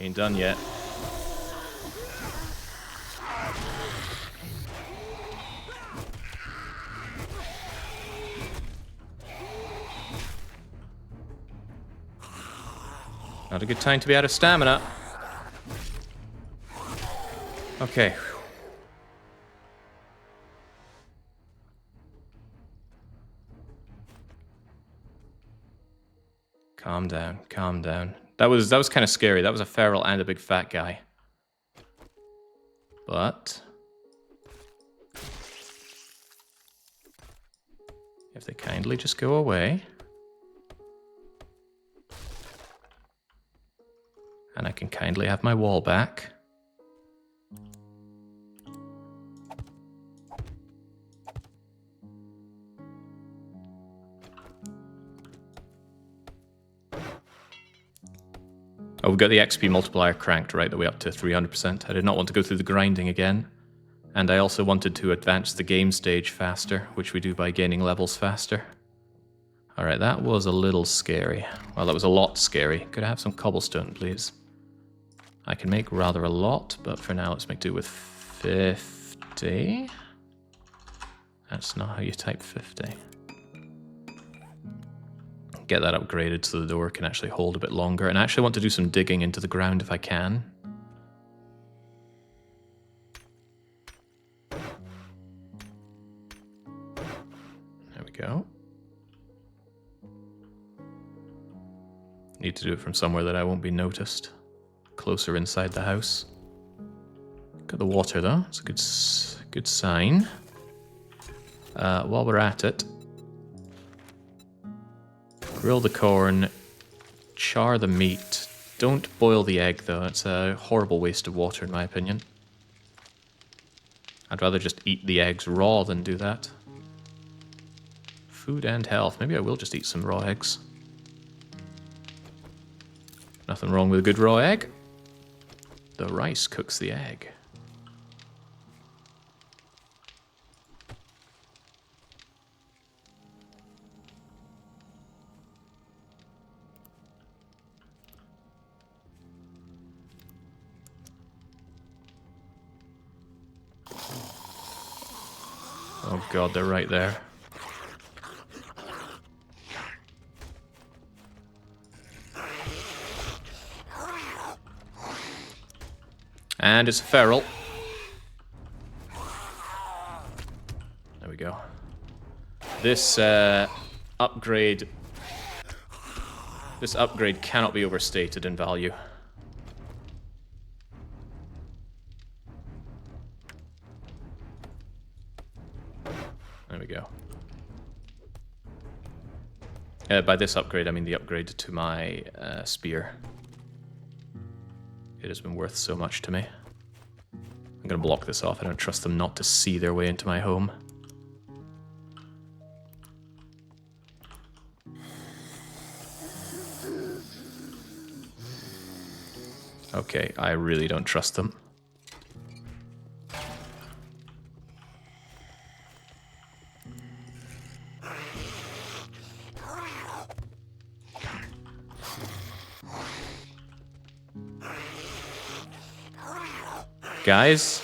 Ain't done yet. Not a good time to be out of stamina. Okay. Calm down, calm down. That was kind of scary. That was a feral and a big fat guy. But if they kindly just go away, and I can kindly have my wall back. Oh, we've got the XP multiplier cranked right the way up to 300%. I did not want to go through the grinding again. And I also wanted to advance the game stage faster, which we do by gaining levels faster. Alright, that was a little scary. Well, that was a lot scary. Could I have some cobblestone, please? I can make rather a lot, but for now let's make do with 50. That's not how you type 50. Get that upgraded so the door can actually hold a bit longer. And I actually want to do some digging into the ground if I can. There we go. Need to do it from somewhere that I won't be noticed. Closer inside the house. Got the water though. It's a good sign. While we're at it, grill the corn, char the meat. Don't boil the egg though. It's a horrible waste of water in my opinion. I'd rather just eat the eggs raw than do that. Food and health. Maybe I will just eat some raw eggs. Nothing wrong with a good raw egg. The rice cooks the egg. Oh god, they're right there. And it's a feral. There we go. This upgrade cannot be overstated in value. There we go. By this upgrade, I mean the upgrade to my spear. It has been worth so much to me. I'm gonna block this off. I don't trust them not to see their way into my home. Okay, I really don't trust them. Guys?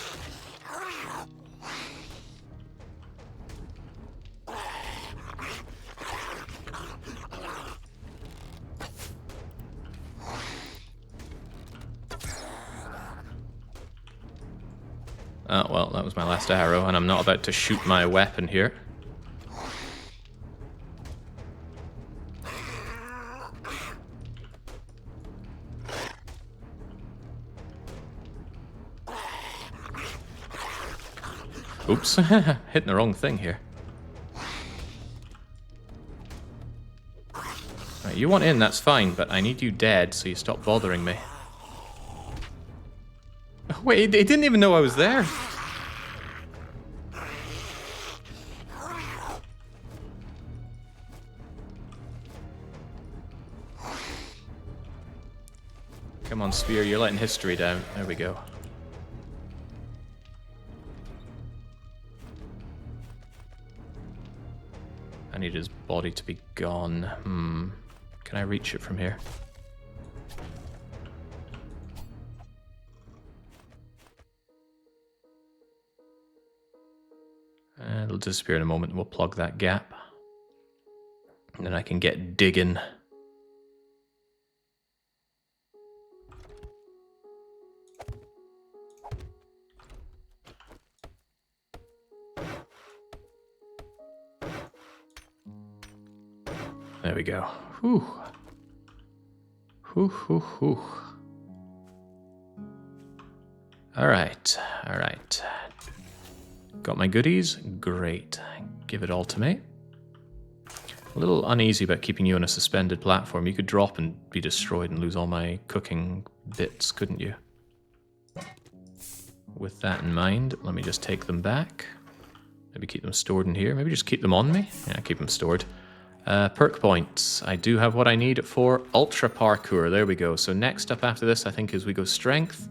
Oh, well, that was my last arrow, and I'm not about to shoot my weapon here. Oops, hitting the wrong thing here. Right, you want in, that's fine, but I need you dead so you stop bothering me. Wait, he didn't even know I was there. Come on, Spear, you're letting history down. There we go. I need his body to be gone. Can I reach it from here? It'll disappear in a moment. We'll plug that gap. And then I can get digging. There we go. Whew. Whew, whew, whew. Alright, alright. Got my goodies? Great. Give it all to me. A little uneasy about keeping you on a suspended platform. You could drop and be destroyed and lose all my cooking bits, couldn't you? With that in mind, let me just take them back. Maybe keep them stored in here. Maybe just keep them on me. Yeah, keep them stored. Perk points. I do have what I need for ultra parkour. There we go. So next up after this, I think, is we go strength.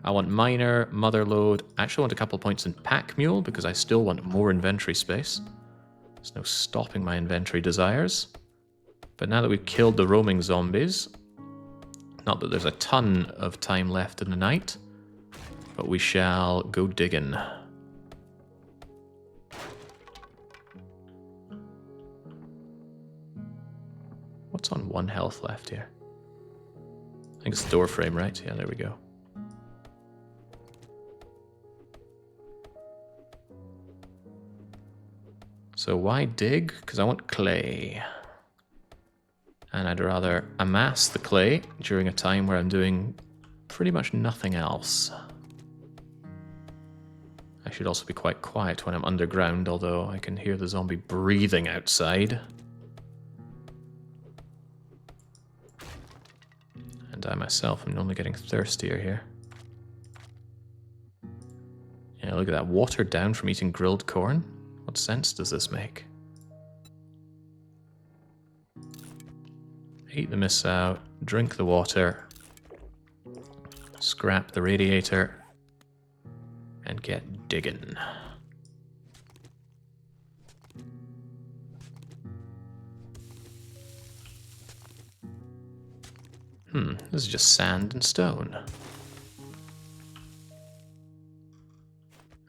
I want minor, mother load. I actually want a couple points in pack mule because I still want more inventory space. There's no stopping my inventory desires. But now that we've killed the roaming zombies, not that there's a ton of time left in the night, but we shall go digging. What's on 1 health left here? I think it's the door frame, right? Yeah, there we go. So why dig? Because I want clay. And I'd rather amass the clay during a time where I'm doing pretty much nothing else. I should also be quite quiet when I'm underground, although I can hear the zombie breathing outside. And I myself am only getting thirstier here. Yeah, look at that. Watered down from eating grilled corn. What sense does this make? Eat the miss out, drink the water, scrap the radiator, and get digging. This is just sand and stone.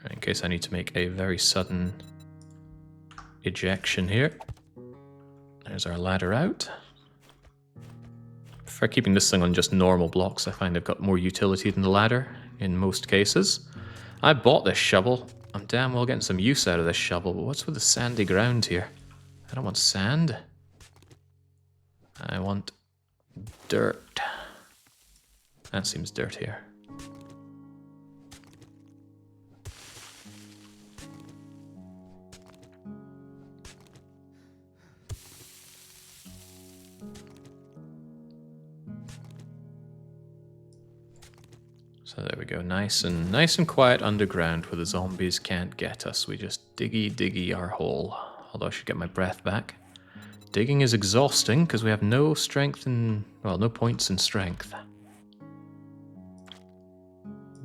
In case I need to make a very sudden ejection here. There's our ladder out. For keeping this thing on just normal blocks, I find they've got more utility than the ladder in most cases. I bought this shovel. I'm damn well getting some use out of this shovel, but what's with the sandy ground here? I don't want sand. I want dirt. That seems dirtier. So there we go, nice and quiet underground where the zombies can't get us. We just diggy our hole. Although I should get my breath back. Digging is exhausting because we have no strength in, well, no points in strength.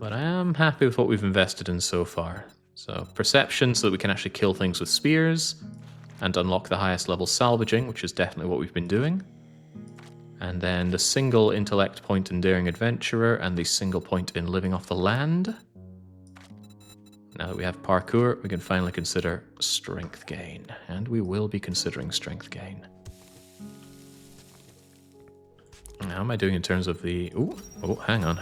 But I am happy with what we've invested in so far. So perception so that we can actually kill things with spears and unlock the highest level salvaging, which is definitely what we've been doing. And then the single intellect point in Daring Adventurer and the single point in Living Off the Land. Now that we have parkour, we can finally consider strength gain. And we will be considering strength gain. How am I doing in terms of the... Oh, hang on.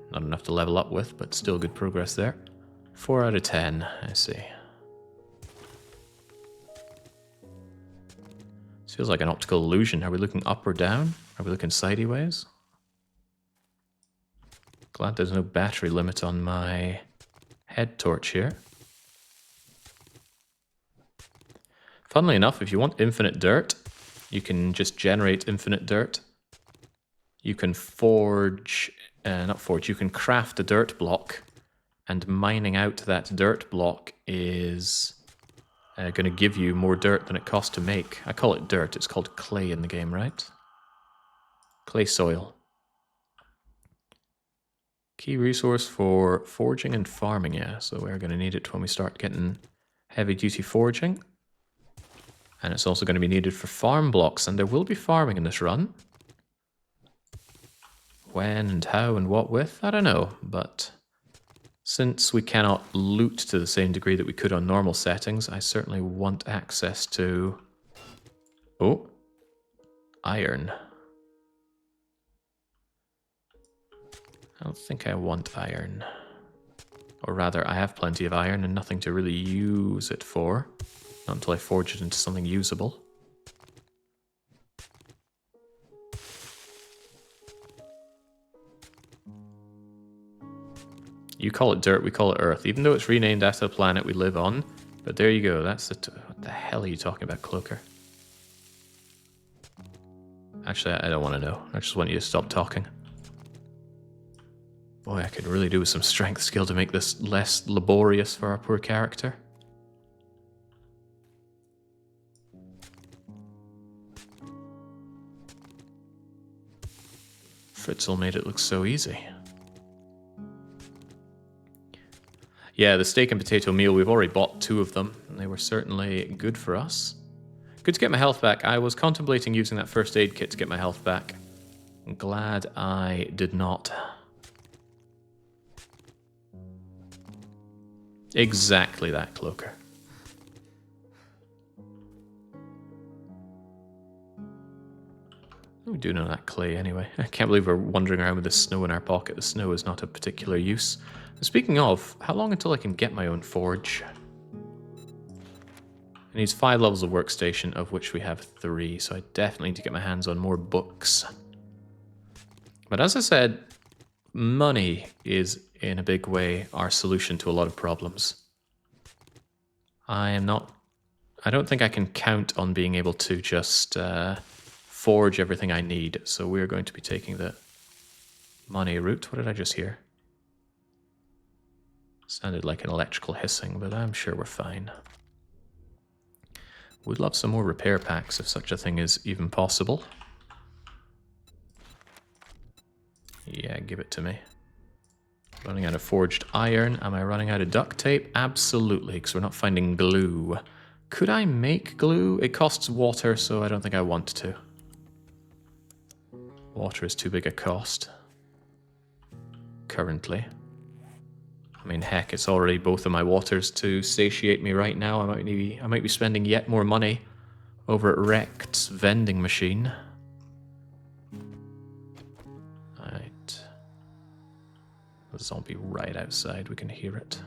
Not enough to level up with, but still good progress there. 4 out of 10, I see. Feels like an optical illusion. Are we looking up or down? Are we looking sideways? Glad there's no battery limit on my head torch here. Funnily enough, if you want infinite dirt, you can just generate infinite dirt. You can forge, not forge, you can craft a dirt block, and mining out that dirt block is going to give you more dirt than it costs to make. I call it dirt, it's called clay in the game, right? Clay soil. Key resource for forging and farming, yeah, so we're going to need it when we start getting heavy-duty forging. And it's also going to be needed for farm blocks, and there will be farming in this run. When and how and what with, I don't know, but since we cannot loot to the same degree that we could on normal settings, I certainly want access to... Oh, iron. I don't think I want iron. Or rather, I have plenty of iron and nothing to really use it for. Not until I forge it into something usable. You call it dirt, we call it Earth. Even though it's renamed after the planet we live on. But there you go, that's it. What the hell are you talking about, Cloaker? Actually, I don't want to know. I just want you to stop talking. Boy, I could really do with some strength skill to make this less laborious for our poor character. Fritzl made it look so easy. Yeah, the steak and potato meal, we've already bought 2 of them, and they were certainly good for us. Good to get my health back. I was contemplating using that first aid kit to get my health back. I'm glad I did not. Exactly that, Cloaker. We do know that clay anyway. I can't believe we're wandering around with the snow in our pocket. The snow is not of particular use. Speaking of, how long until I can get my own forge? It needs 5 levels of workstation, of which we have 3, so I definitely need to get my hands on more books. But as I said, money is, in a big way, our solution to a lot of problems. I don't think I can count on being able to just forge everything I need, so we're going to be taking the money route. What did I just hear? Sounded like an electrical hissing, but I'm sure we're fine. Would love some more repair packs if such a thing is even possible. Yeah, give it to me. Running out of forged iron. Am I running out of duct tape? Absolutely, because we're not finding glue. Could I make glue? It costs water, so I don't think I want to. Water is too big a cost. Currently. I mean, heck, it's already both of my waters to satiate me right now. I might be spending yet more money over at Rect's vending machine. Right. The zombie right outside, we can hear it.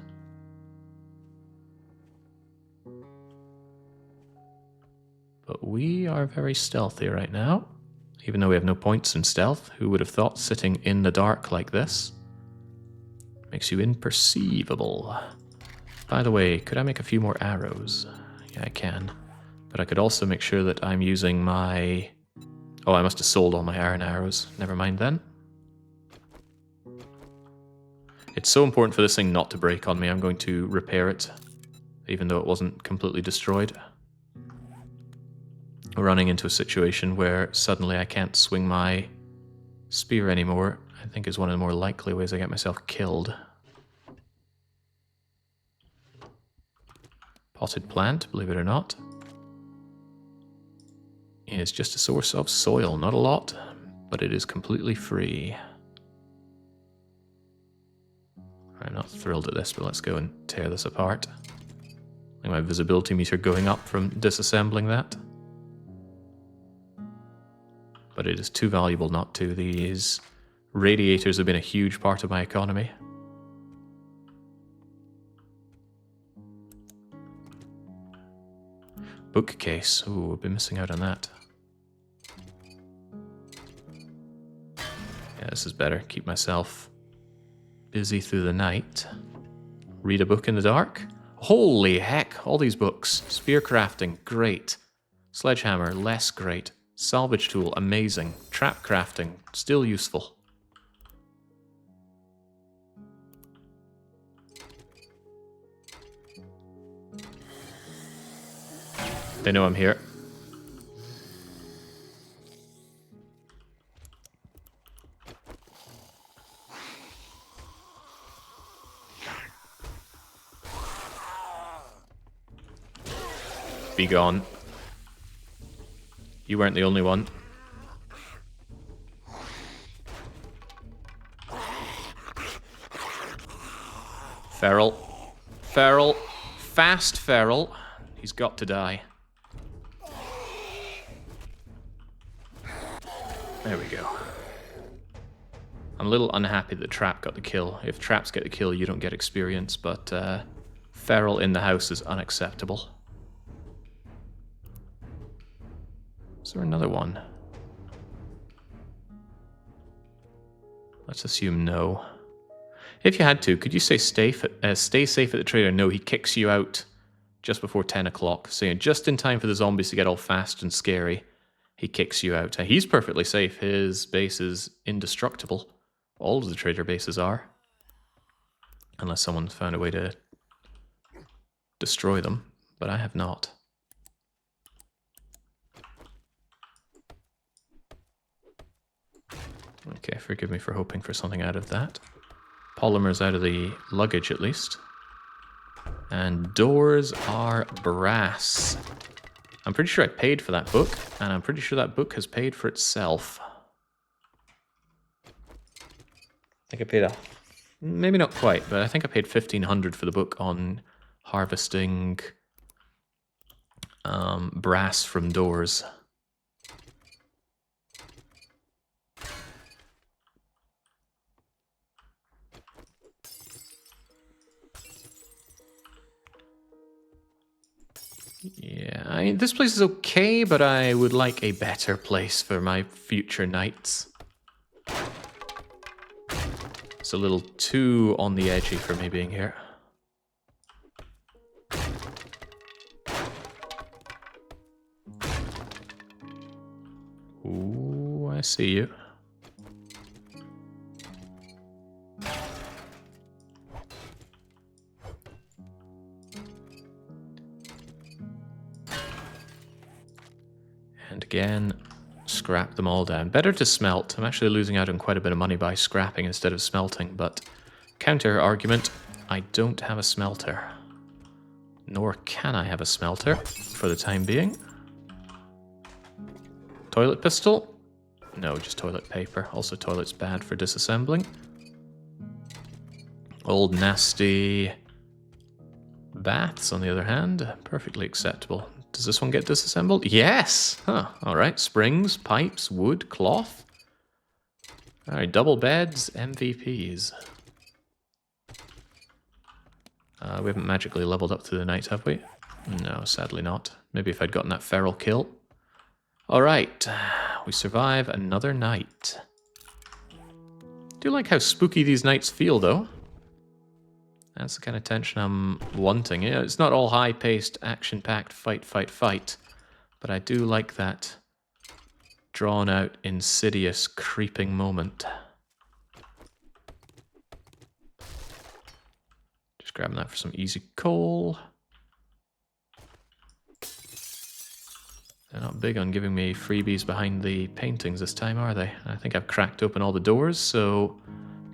But we are very stealthy right now. Even though we have no points in stealth, who would have thought sitting in the dark like this makes you imperceivable. By the way, could I make a few more arrows? Yeah, I can. But I could also make sure that I'm using my... Oh, I must have sold all my iron arrows. Never mind then. It's so important for this thing not to break on me. I'm going to repair it, even though it wasn't completely destroyed. Running into a situation where suddenly I can't swing my spear anymore, I think is one of the more likely ways I get myself killed. Potted plant, believe it or not, is just a source of soil. Not a lot, but it is completely free. I'm not thrilled at this, but let's go and tear this apart. I think my visibility meter going up from disassembling that. But it is too valuable not to. These radiators have been a huge part of my economy. Bookcase. Ooh, I've been missing out on that. Yeah, this is better. Keep myself busy through the night. Read a book in the dark. Holy heck, all these books. Spear crafting, great. Sledgehammer, less great. Salvage tool, amazing. Trap crafting, still useful. They know I'm here. Be gone. You weren't the only one. Feral. Feral. Fast feral. He's got to die. There we go. I'm a little unhappy that Trap got the kill. If Traps get the kill, you don't get experience, but Feral in the house is unacceptable. Is there another one? Let's assume no. If you had to, could you say stay safe at the trader? No, he kicks you out just before 10 o'clock. So just in time for the zombies to get all fast and scary, he kicks you out. He's perfectly safe. His base is indestructible. All of the trader bases are. Unless someone's found a way to destroy them. But I have not. Okay, forgive me for hoping for something out of that. Polymers out of the luggage, at least. And doors are brass. I'm pretty sure I paid for that book, and I'm pretty sure that book has paid for itself. I think I paid maybe not quite, but I think I paid 1,500 for the book on harvesting brass from doors. Yeah, this place is okay, but I would like a better place for my future nights. It's a little too on the edgy for me being here. Ooh, I see you. And again, scrap them all down. Better to smelt. I'm actually losing out on quite a bit of money by scrapping instead of smelting, but counter argument, I don't have a smelter. Nor can I have a smelter for the time being. Toilet pistol? No, just toilet paper. Also, toilet's bad for disassembling. Old nasty baths, on the other hand, perfectly acceptable. Does this one get disassembled? Yes! Huh, alright. Springs, pipes, wood, cloth. Alright, double beds, MVPs. We haven't magically leveled up through the night, have we? No, sadly not. Maybe if I'd gotten that feral kill. Alright, we survive another night. Do like how spooky these nights feel, though. That's the kind of tension I'm wanting. Yeah, it's not all high-paced, action-packed fight, fight, fight. But I do like that drawn-out, insidious, creeping moment. Just grabbing that for some easy coal. They're not big on giving me freebies behind the paintings this time, are they? I think I've cracked open all the doors, so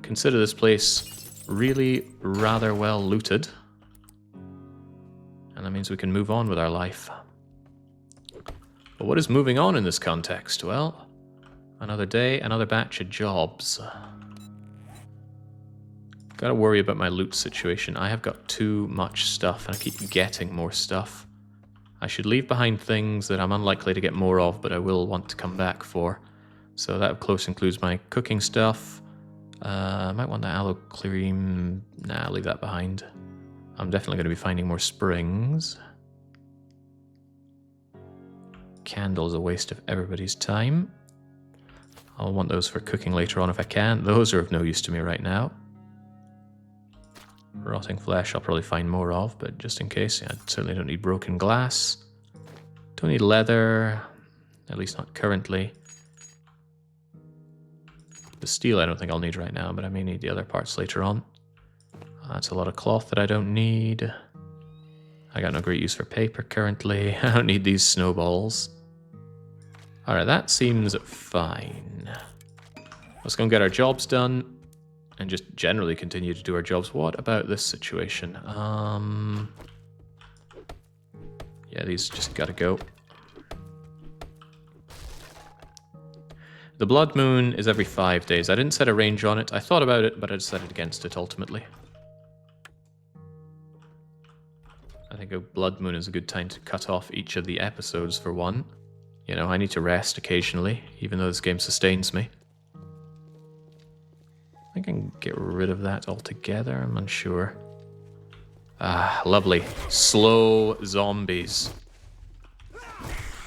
consider this place really rather well looted. And that means we can move on with our life. But what is moving on in this context? Well, another day, another batch of jobs. Gotta worry about my loot situation. I have got too much stuff, and I keep getting more stuff. I should leave behind things that I'm unlikely to get more of, but I will want to come back for. So that, of course, includes my cooking stuff. I might want the aloe cream. Nah, leave that behind. I'm definitely going to be finding more springs. Candle's a waste of everybody's time. I'll want those for cooking later on if I can. Those are of no use to me right now. Rotting flesh I'll probably find more of, but just in case, yeah, I certainly don't need broken glass. Don't need leather, at least not currently. The steel I don't think I'll need right now, but I may need the other parts later on. That's a lot of cloth that I don't need. I got no great use for paper currently. I don't need these snowballs. Alright, that seems fine. Let's go and get our jobs done. And just generally continue to do our jobs. What about this situation? Yeah, these just gotta go. The blood moon is every 5 days. I didn't set a range on it. I thought about it, but I decided against it ultimately. I think a blood moon is a good time to cut off each of the episodes for one. You know, I need to rest occasionally, even though this game sustains me. I can get rid of that altogether, I'm unsure. Ah, lovely. Slow zombies.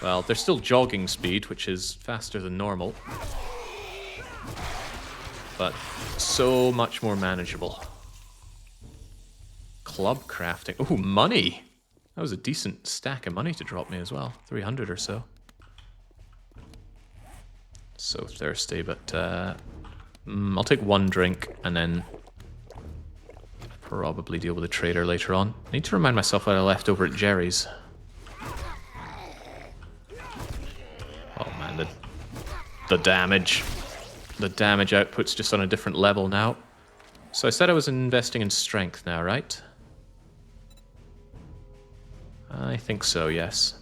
Well, they're still jogging speed, which is faster than normal. But so much more manageable. Club crafting. Ooh, money! That was a decent stack of money to drop me as well. 300 or so. So thirsty, but I'll take one drink and then probably deal with the trader later on. I need to remind myself what I left over at Jerry's. Oh man, the damage. The damage output's just on a different level now. So I said I was investing in strength now, right? I think so, yes.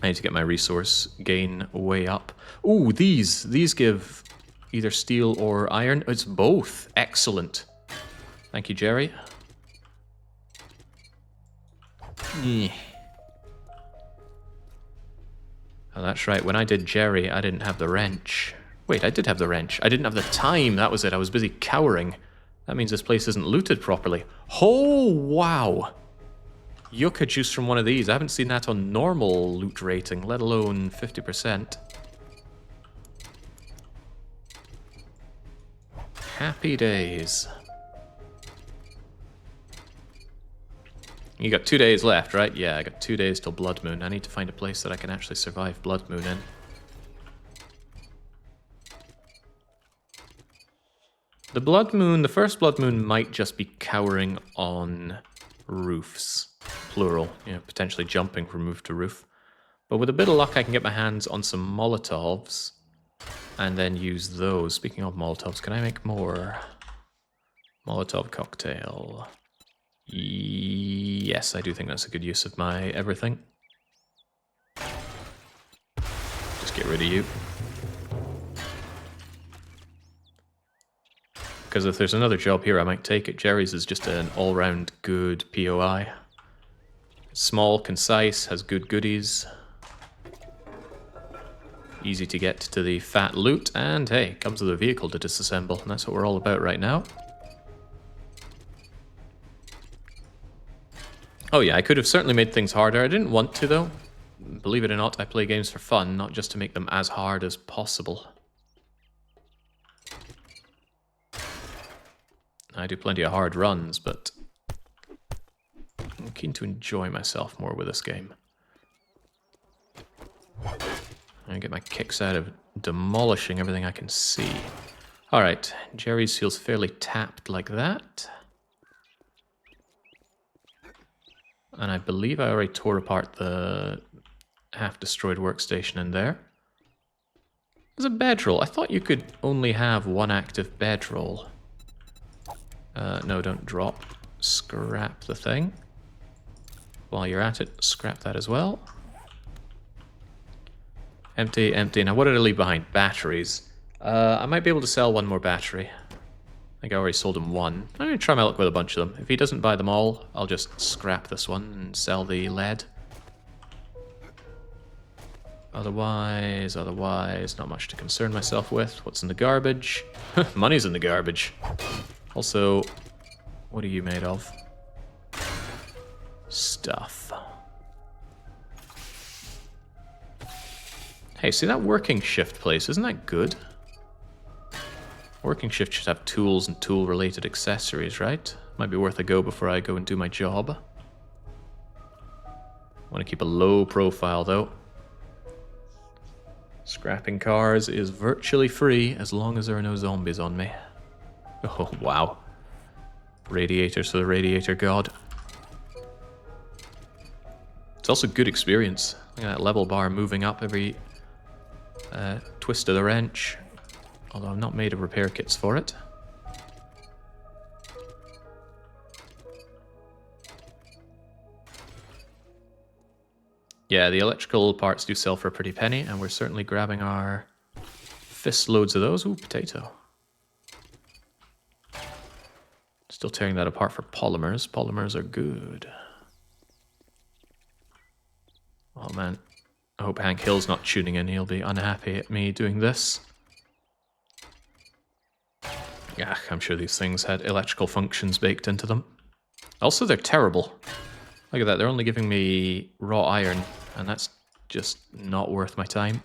I need to get my resource gain way up. Ooh, these give either steel or iron. It's both. Excellent. Thank you, Jerry. Oh, that's right. When I did Jerry, I didn't have the wrench. Wait, I did have the wrench. I didn't have the time. That was it. I was busy cowering. That means this place isn't looted properly. Oh, wow. Yucca juice from one of these. I haven't seen that on normal loot rating, let alone 50%. Happy days. You got 2 days left, right? Yeah, I got 2 days till Blood Moon. I need to find a place that I can actually survive Blood Moon in. The Blood Moon, the first Blood Moon might just be cowering on roofs. Plural, you know, potentially jumping from roof to roof. But with a bit of luck, I can get my hands on some Molotovs and then use those. Speaking of Molotovs, can I make more? Molotov cocktail. Yes, I do think that's a good use of my everything. Just get rid of you. Because if there's another job here, I might take it. Jerry's is just an all-round good POI. Small, concise, has good goodies. Easy to get to the fat loot, and hey, comes with a vehicle to disassemble, and that's what we're all about right now. Oh yeah, I could have certainly made things harder. I didn't want to, though. Believe it or not, I play games for fun, not just to make them as hard as possible. I do plenty of hard runs, but I'm keen to enjoy myself more with this game. I get my kicks out of demolishing everything I can see. Alright, Jerry's feels fairly tapped like that. And I believe I already tore apart the half-destroyed workstation in there. There's a bedroll. I thought you could only have one active bedroll. No, don't drop. Scrap the thing. While you're at it, scrap that as well. Empty, empty. Now, what did I leave behind? Batteries. I might be able to sell one more battery. I think I already sold him one. I'm going to try my luck with a bunch of them. If he doesn't buy them all, I'll just scrap this one and sell the lead. Otherwise, not much to concern myself with. What's in the garbage? Money's in the garbage. Also, what are you made of? Stuff. Hey, see that working shift place? Isn't that good? Working shift should have tools and tool-related accessories, right? Might be worth a go before I go and do my job. Want to keep a low profile though. Scrapping cars is virtually free as long as there are no zombies on me. Oh, wow. Radiators for the radiator god. It's also good experience. Look at that level bar moving up every twist of the wrench. Although I'm not made of repair kits for it. Yeah, the electrical parts do sell for a pretty penny, and we're certainly grabbing our fist loads of those. Ooh, potato. Still tearing that apart for polymers. Polymers are good. Oh man, I hope Hank Hill's not tuning in. He'll be unhappy at me doing this. Yeah, I'm sure these things had electrical functions baked into them. Also, they're terrible. Look at that, they're only giving me raw iron, and that's just not worth my time.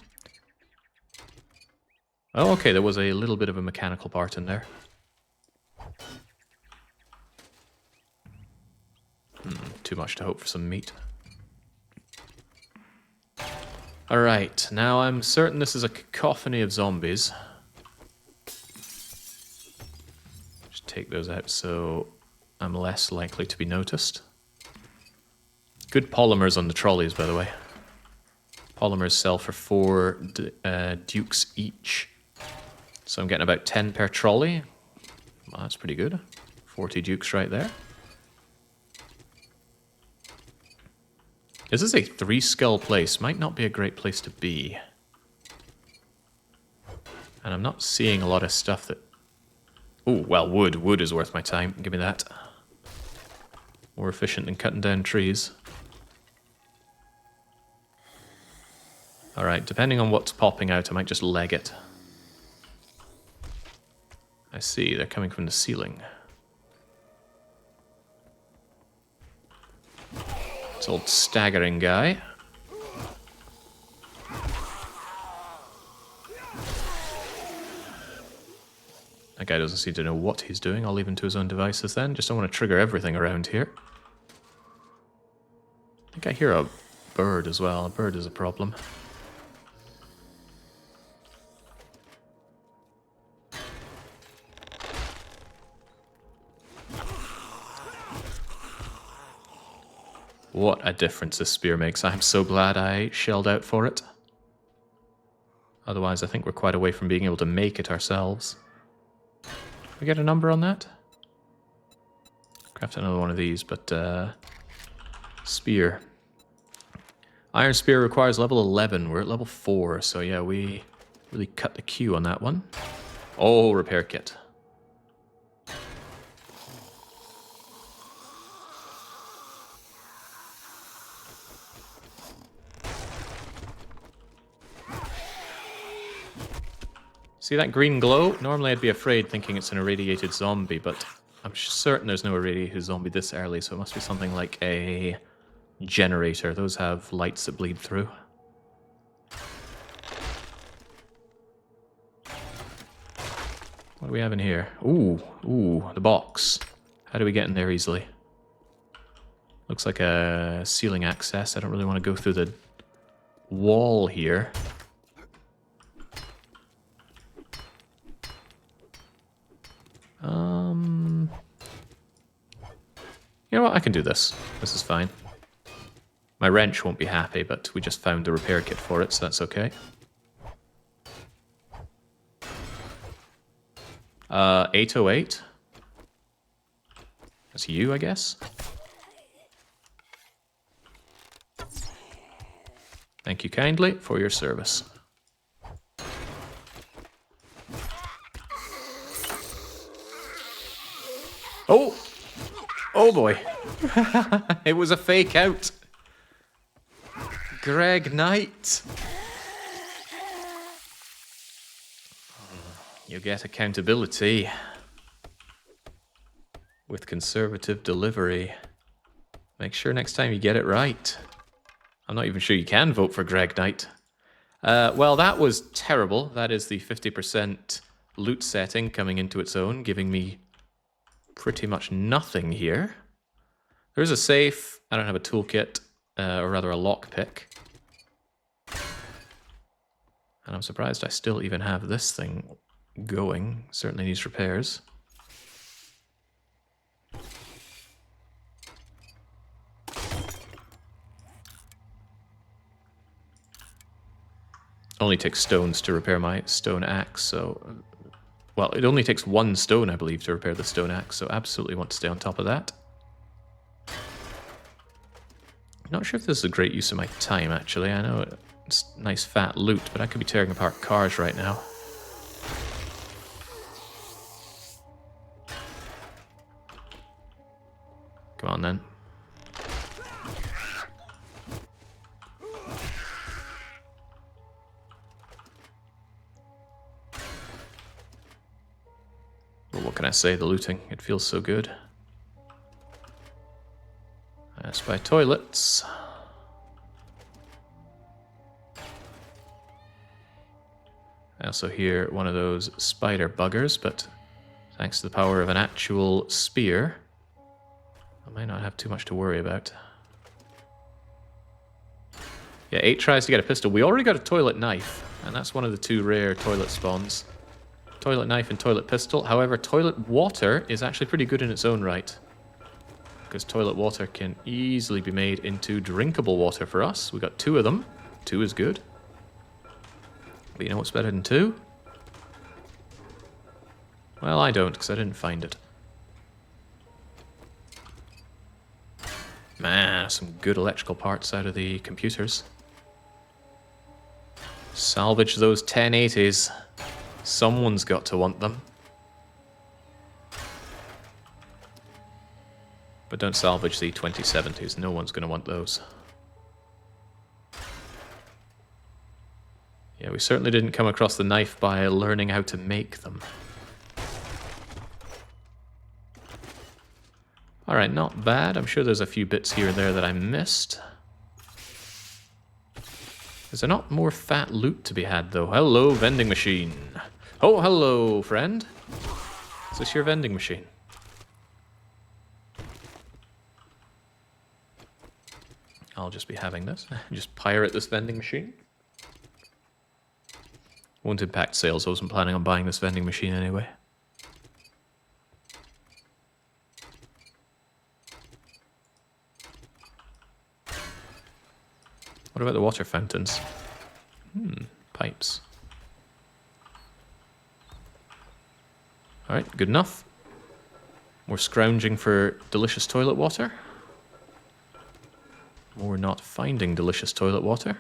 Oh, okay, there was a little bit of a mechanical part in there. Too much to hope for some meat. Alright, now I'm certain this is a cacophony of zombies. Just take those out so I'm less likely to be noticed. Good polymers on the trolleys, by the way. Polymers sell for 4 dukes each. So I'm getting about 10 per trolley. Well, that's pretty good. 40 dukes right there. This is a 3-skull place. Might not be a great place to be. And I'm not seeing a lot of stuff that... Oh, well, wood. Wood is worth my time. Give me that. More efficient than cutting down trees. Alright, depending on what's popping out, I might just leg it. I see, they're coming from the ceiling. This old staggering guy. That guy doesn't seem to know what he's doing. I'll leave him to his own devices then. Just don't want to trigger everything around here. I think I hear a bird as well. A bird is a problem. What a difference this spear makes. I'm so glad I shelled out for it. Otherwise, I think we're quite away from being able to make it ourselves. Can we get a number on that? Craft another one of these, but spear. Iron spear requires level 11. We're at level 4, so yeah, we really cut the queue on that one. Oh, repair kit. See that green glow? Normally I'd be afraid thinking it's an irradiated zombie, but I'm certain there's no irradiated zombie this early, so it must be something like a generator. Those have lights that bleed through. What do we have in here? Ooh, the box. How do we get in there easily? Looks like a ceiling access. I don't really want to go through the wall here. You know what? I can do this. This is fine. My wrench won't be happy, but we just found the repair kit for it, so that's okay. 808. That's you, I guess. Thank you kindly for your service. Oh! Oh boy. It was a fake out. Greg Knight. You get accountability with conservative delivery. Make sure next time you get it right. I'm not even sure you can vote for Greg Knight. Well, that was terrible. That is the 50% loot setting coming into its own, giving me pretty much nothing here. There is a safe. I don't have a toolkit, or rather a lockpick. And I'm surprised I still even have this thing going. Certainly needs repairs. Only takes stones to repair my stone axe, so... Well, it only takes 1 stone, I believe, to repair the stone axe, so absolutely want to stay on top of that. Not sure if this is a great use of my time, actually. I know it's nice fat loot, but I could be tearing apart cars right now. Come on, then. Well, what can I say? The looting, it feels so good. I spy toilets. I also hear one of those spider buggers, but thanks to the power of an actual spear, I might not have too much to worry about. Yeah, 8 tries to get a pistol. We already got a toilet knife, and that's one of the 2 rare toilet spawns. Toilet knife and toilet pistol. However, toilet water is actually pretty good in its own right, because toilet water can easily be made into drinkable water for us. We got 2 of them. 2 is good. But you know what's better than 2? Well, I don't, because I didn't find it. Man, some good electrical parts out of the computers. Salvage those 1080s. Someone's got to want them. But don't salvage the 2070s. No one's going to want those. Yeah, we certainly didn't come across the knife by learning how to make them. Alright, not bad. I'm sure there's a few bits here and there that I missed. Is there not more fat loot to be had, though? Hello, vending machine. Oh, hello, friend. Is this your vending machine? I'll just be having this. Just pirate this vending machine. Won't impact sales. I wasn't planning on buying this vending machine anyway. What about the water fountains? Pipes. Alright, good enough. More scrounging for delicious toilet water. More not finding delicious toilet water.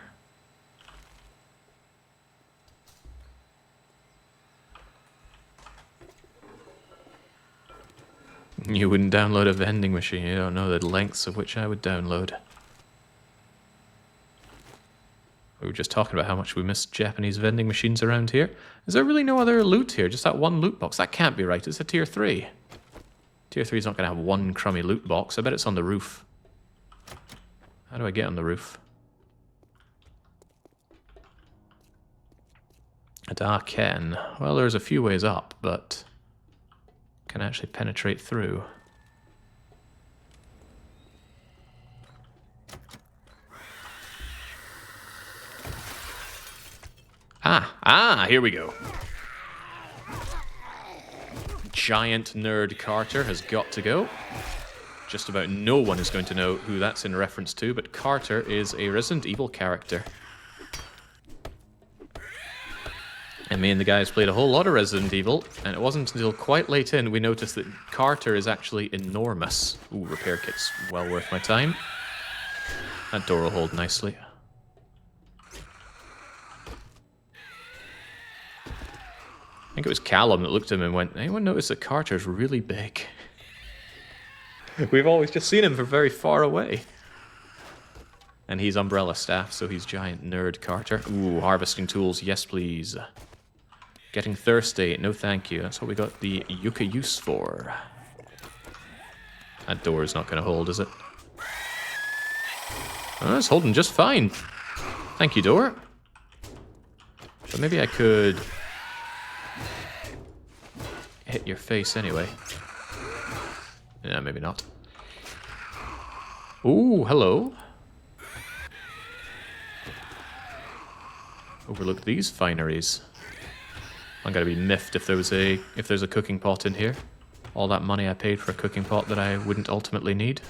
You wouldn't download a vending machine. You don't know the lengths of which I would download. We were just talking about how much we miss Japanese vending machines around here. Is there really no other loot here? Just that one loot box? That can't be right. It's a tier 3. Tier 3 is not going to have one crummy loot box. I bet it's on the roof. How do I get on the roof? I can. Well, there's a few ways up, but can I actually penetrate through? Here we go. Giant nerd Carter has got to go. Just about no one is going to know who that's in reference to, but Carter is a Resident Evil character. And me and the guys played a whole lot of Resident Evil, and it wasn't until quite late in we noticed that Carter is actually enormous. Ooh, repair kit's well worth my time. That door will hold nicely. I think it was Callum that looked at him and went, anyone notice that Carter's really big? We've always just seen him from very far away. And he's Umbrella Staff, so he's giant nerd Carter. Ooh, harvesting tools, yes please. Getting thirsty, no thank you. That's what we got the Yucca use for. That door is not going to hold, is it? Oh, it's holding just fine. Thank you, door. But maybe I could hit your face anyway. Yeah, maybe not. Ooh, hello. Overlook these fineries. I'm gonna be miffed if there's a cooking pot in here. All that money I paid for a cooking pot that I wouldn't ultimately need.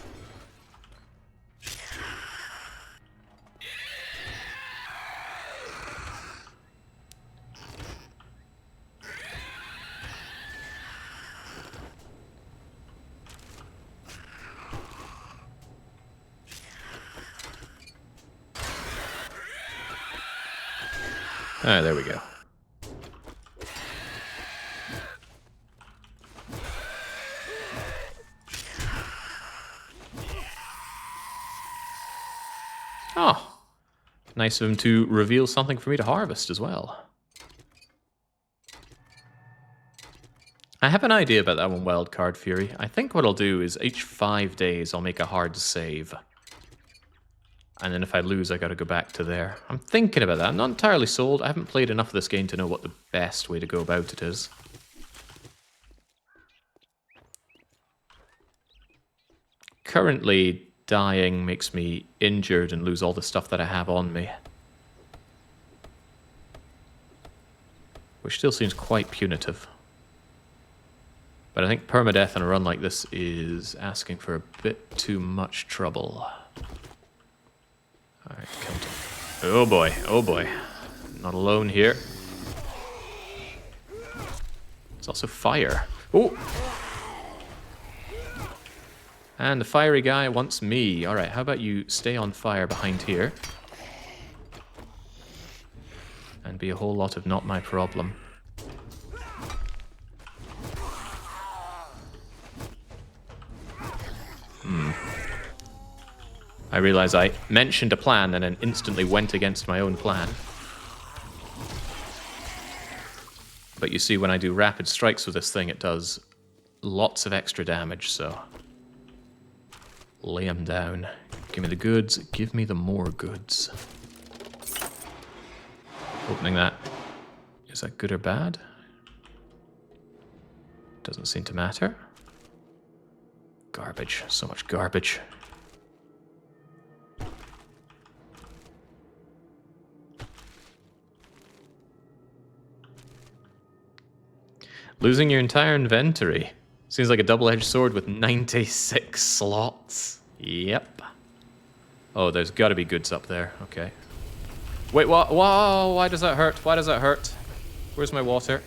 Ah, there we go. Oh, nice of him to reveal something for me to harvest as well. I have an idea about that one, Wildcard Fury. I think what I'll do is each 5 days I'll make a hard save. And then if I lose, I gotta go back to there. I'm thinking about that. I'm not entirely sold. I haven't played enough of this game to know what the best way to go about it is. Currently, dying makes me injured and lose all the stuff that I have on me. Which still seems quite punitive. But I think permadeath on a run like this is asking for a bit too much trouble. Alright, come to... Oh boy, oh boy. Not alone here. There's also fire. Oh! And the fiery guy wants me. Alright, how about you stay on fire behind here? And be a whole lot of not my problem. I realize I mentioned a plan and then instantly went against my own plan. But you see, when I do rapid strikes with this thing, it does lots of extra damage, so... Lay him down. Give me the goods, give me the more goods. Opening that. Is that good or bad? Doesn't seem to matter. Garbage, so much garbage. Losing your entire inventory. Seems like a double-edged sword with 96 slots. Yep. Oh, there's got to be goods up there. Okay. Wait, what? Whoa, why does that hurt? Why does that hurt? Where's my water?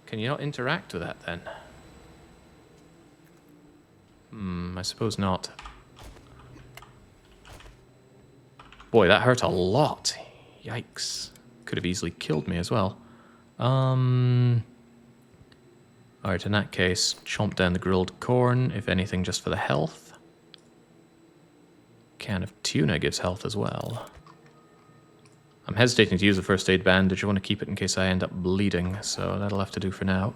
Can you not interact with that then? I suppose not. Boy, that hurt a lot. Yikes. Could have easily killed me as well. Alright, in that case, chomp down the grilled corn, if anything, just for the health. Can of tuna gives health as well. I'm hesitating to use a first aid bandage. I want to keep it in case I end up bleeding, so that'll have to do for now.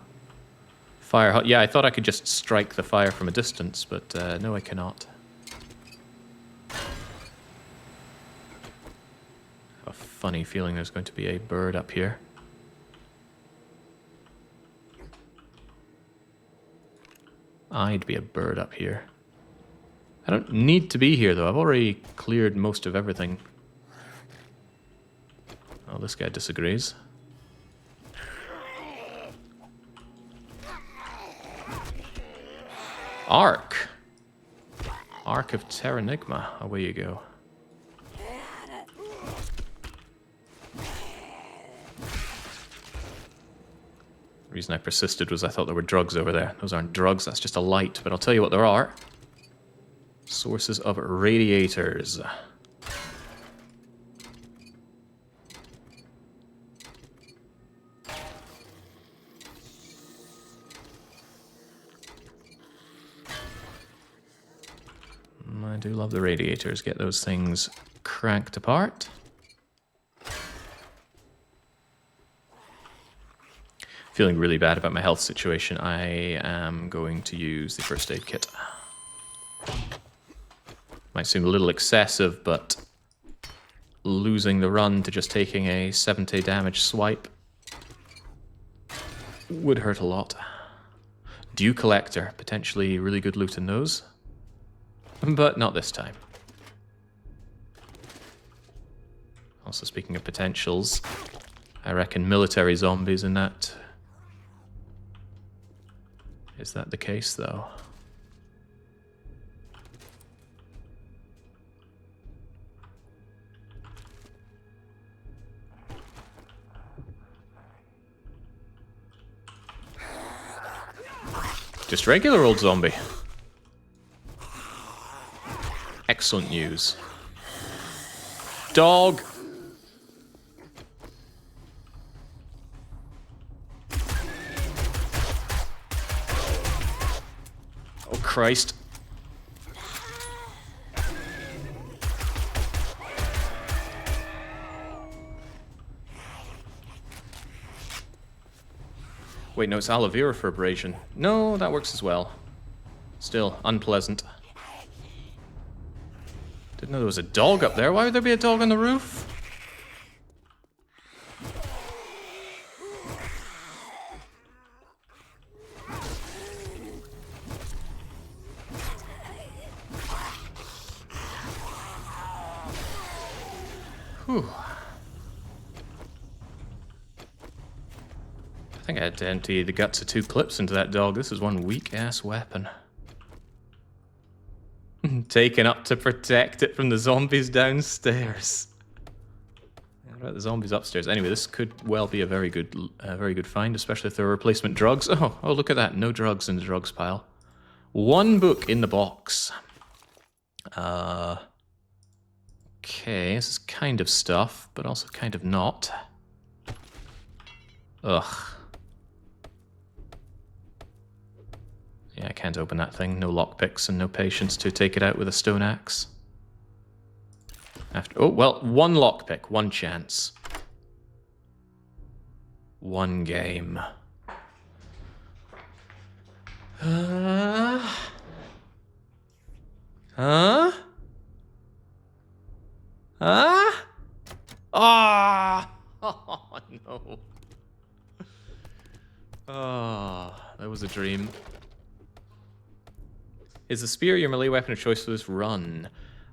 Fire, yeah, I thought I could just strike the fire from a distance, but no, I cannot. I have a funny feeling there's going to be a bird up here. I'd be a bird up here. I don't need to be here, though. I've already cleared most of everything. Oh, this guy disagrees. Arc! Arc of Terranigma. Away you go. The reason I persisted was I thought there were drugs over there. Those aren't drugs, that's just a light. But I'll tell you what there are. Sources of radiators. I do love the radiators. Get those things cranked apart. Feeling really bad about my health situation. I am going to use the first aid kit. Might seem a little excessive, but losing the run to just taking a 70 damage swipe would hurt a lot. Dew Collector. Potentially really good loot in those. But not this time. Also, speaking of potentials, I reckon military zombies in that. Is that the case, though? Just regular old zombie. Excellent news. Dog! Oh, Christ. Wait, no, it's aloe vera for abrasion. No, that works as well. Still, unpleasant. Didn't know there was a dog up there. Why would there be a dog on the roof? Whew. I think I had to empty the guts of 2 clips into that dog. This is one weak-ass weapon. Taken up to protect it from the zombies downstairs. What about the zombies upstairs? Anyway, this could well be a very good find, especially if there are replacement drugs. Oh, look at that. No drugs in the drugs pile. 1 book in the box. Okay, this is kind of stuff, but also kind of not. Ugh. Yeah, I can't open that thing. No lockpicks and no patience to take it out with a stone axe. Oh, well, 1 lockpick, 1 chance. 1 game. Huh? Ah! Oh, no. Oh, that was a dream. Is the spear your melee weapon of choice for this run?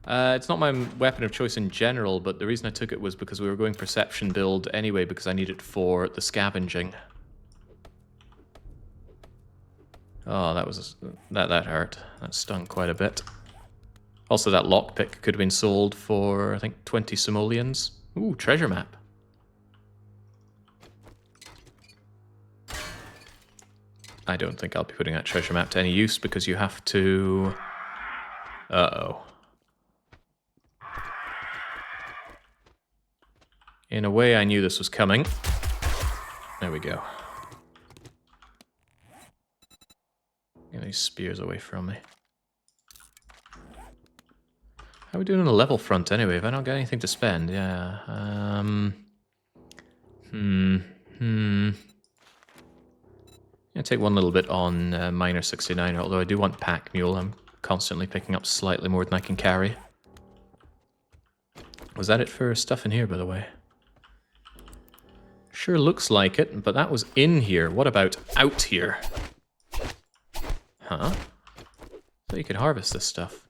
It's not my weapon of choice in general, but the reason I took it was because we were going perception build anyway, because I need it for the scavenging. Oh, that hurt. That stung quite a bit. Also, that lockpick could have been sold for, I think, 20 simoleons. Ooh, treasure map. I don't think I'll be putting that treasure map to any use because you have to... Uh-oh. In a way, I knew this was coming. There we go. Get these spears away from me. How are we doing on the level front anyway? Have I not got anything to spend? Yeah. I'll take 1 little bit on Miner 69, although I do want Pack Mule. I'm constantly picking up slightly more than I can carry. Was that it for stuff in here, by the way? Sure looks like it, but that was in here. What about out here? Huh? So you could harvest this stuff.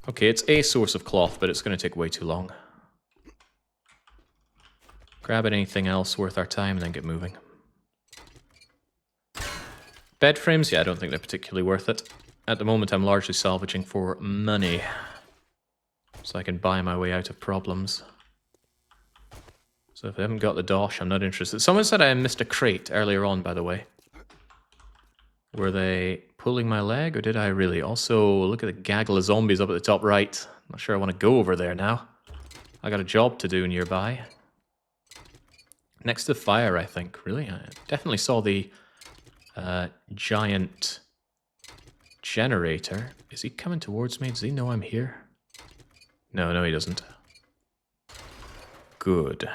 Okay, it's a source of cloth, but it's going to take way too long. Grab anything else worth our time and then get moving. Bed frames? Yeah, I don't think they're particularly worth it. At the moment, I'm largely salvaging for money. So I can buy my way out of problems. So if I haven't got the dosh, I'm not interested. Someone said I missed a crate earlier on, by the way. Were they pulling my leg, or did I really? Also, look at the gaggle of zombies up at the top right. Not sure I want to go over there now. I got a job to do nearby. Next to the fire, I think. Really? I definitely saw the giant generator. Is he coming towards me? Does he know I'm here? No, he doesn't. Good.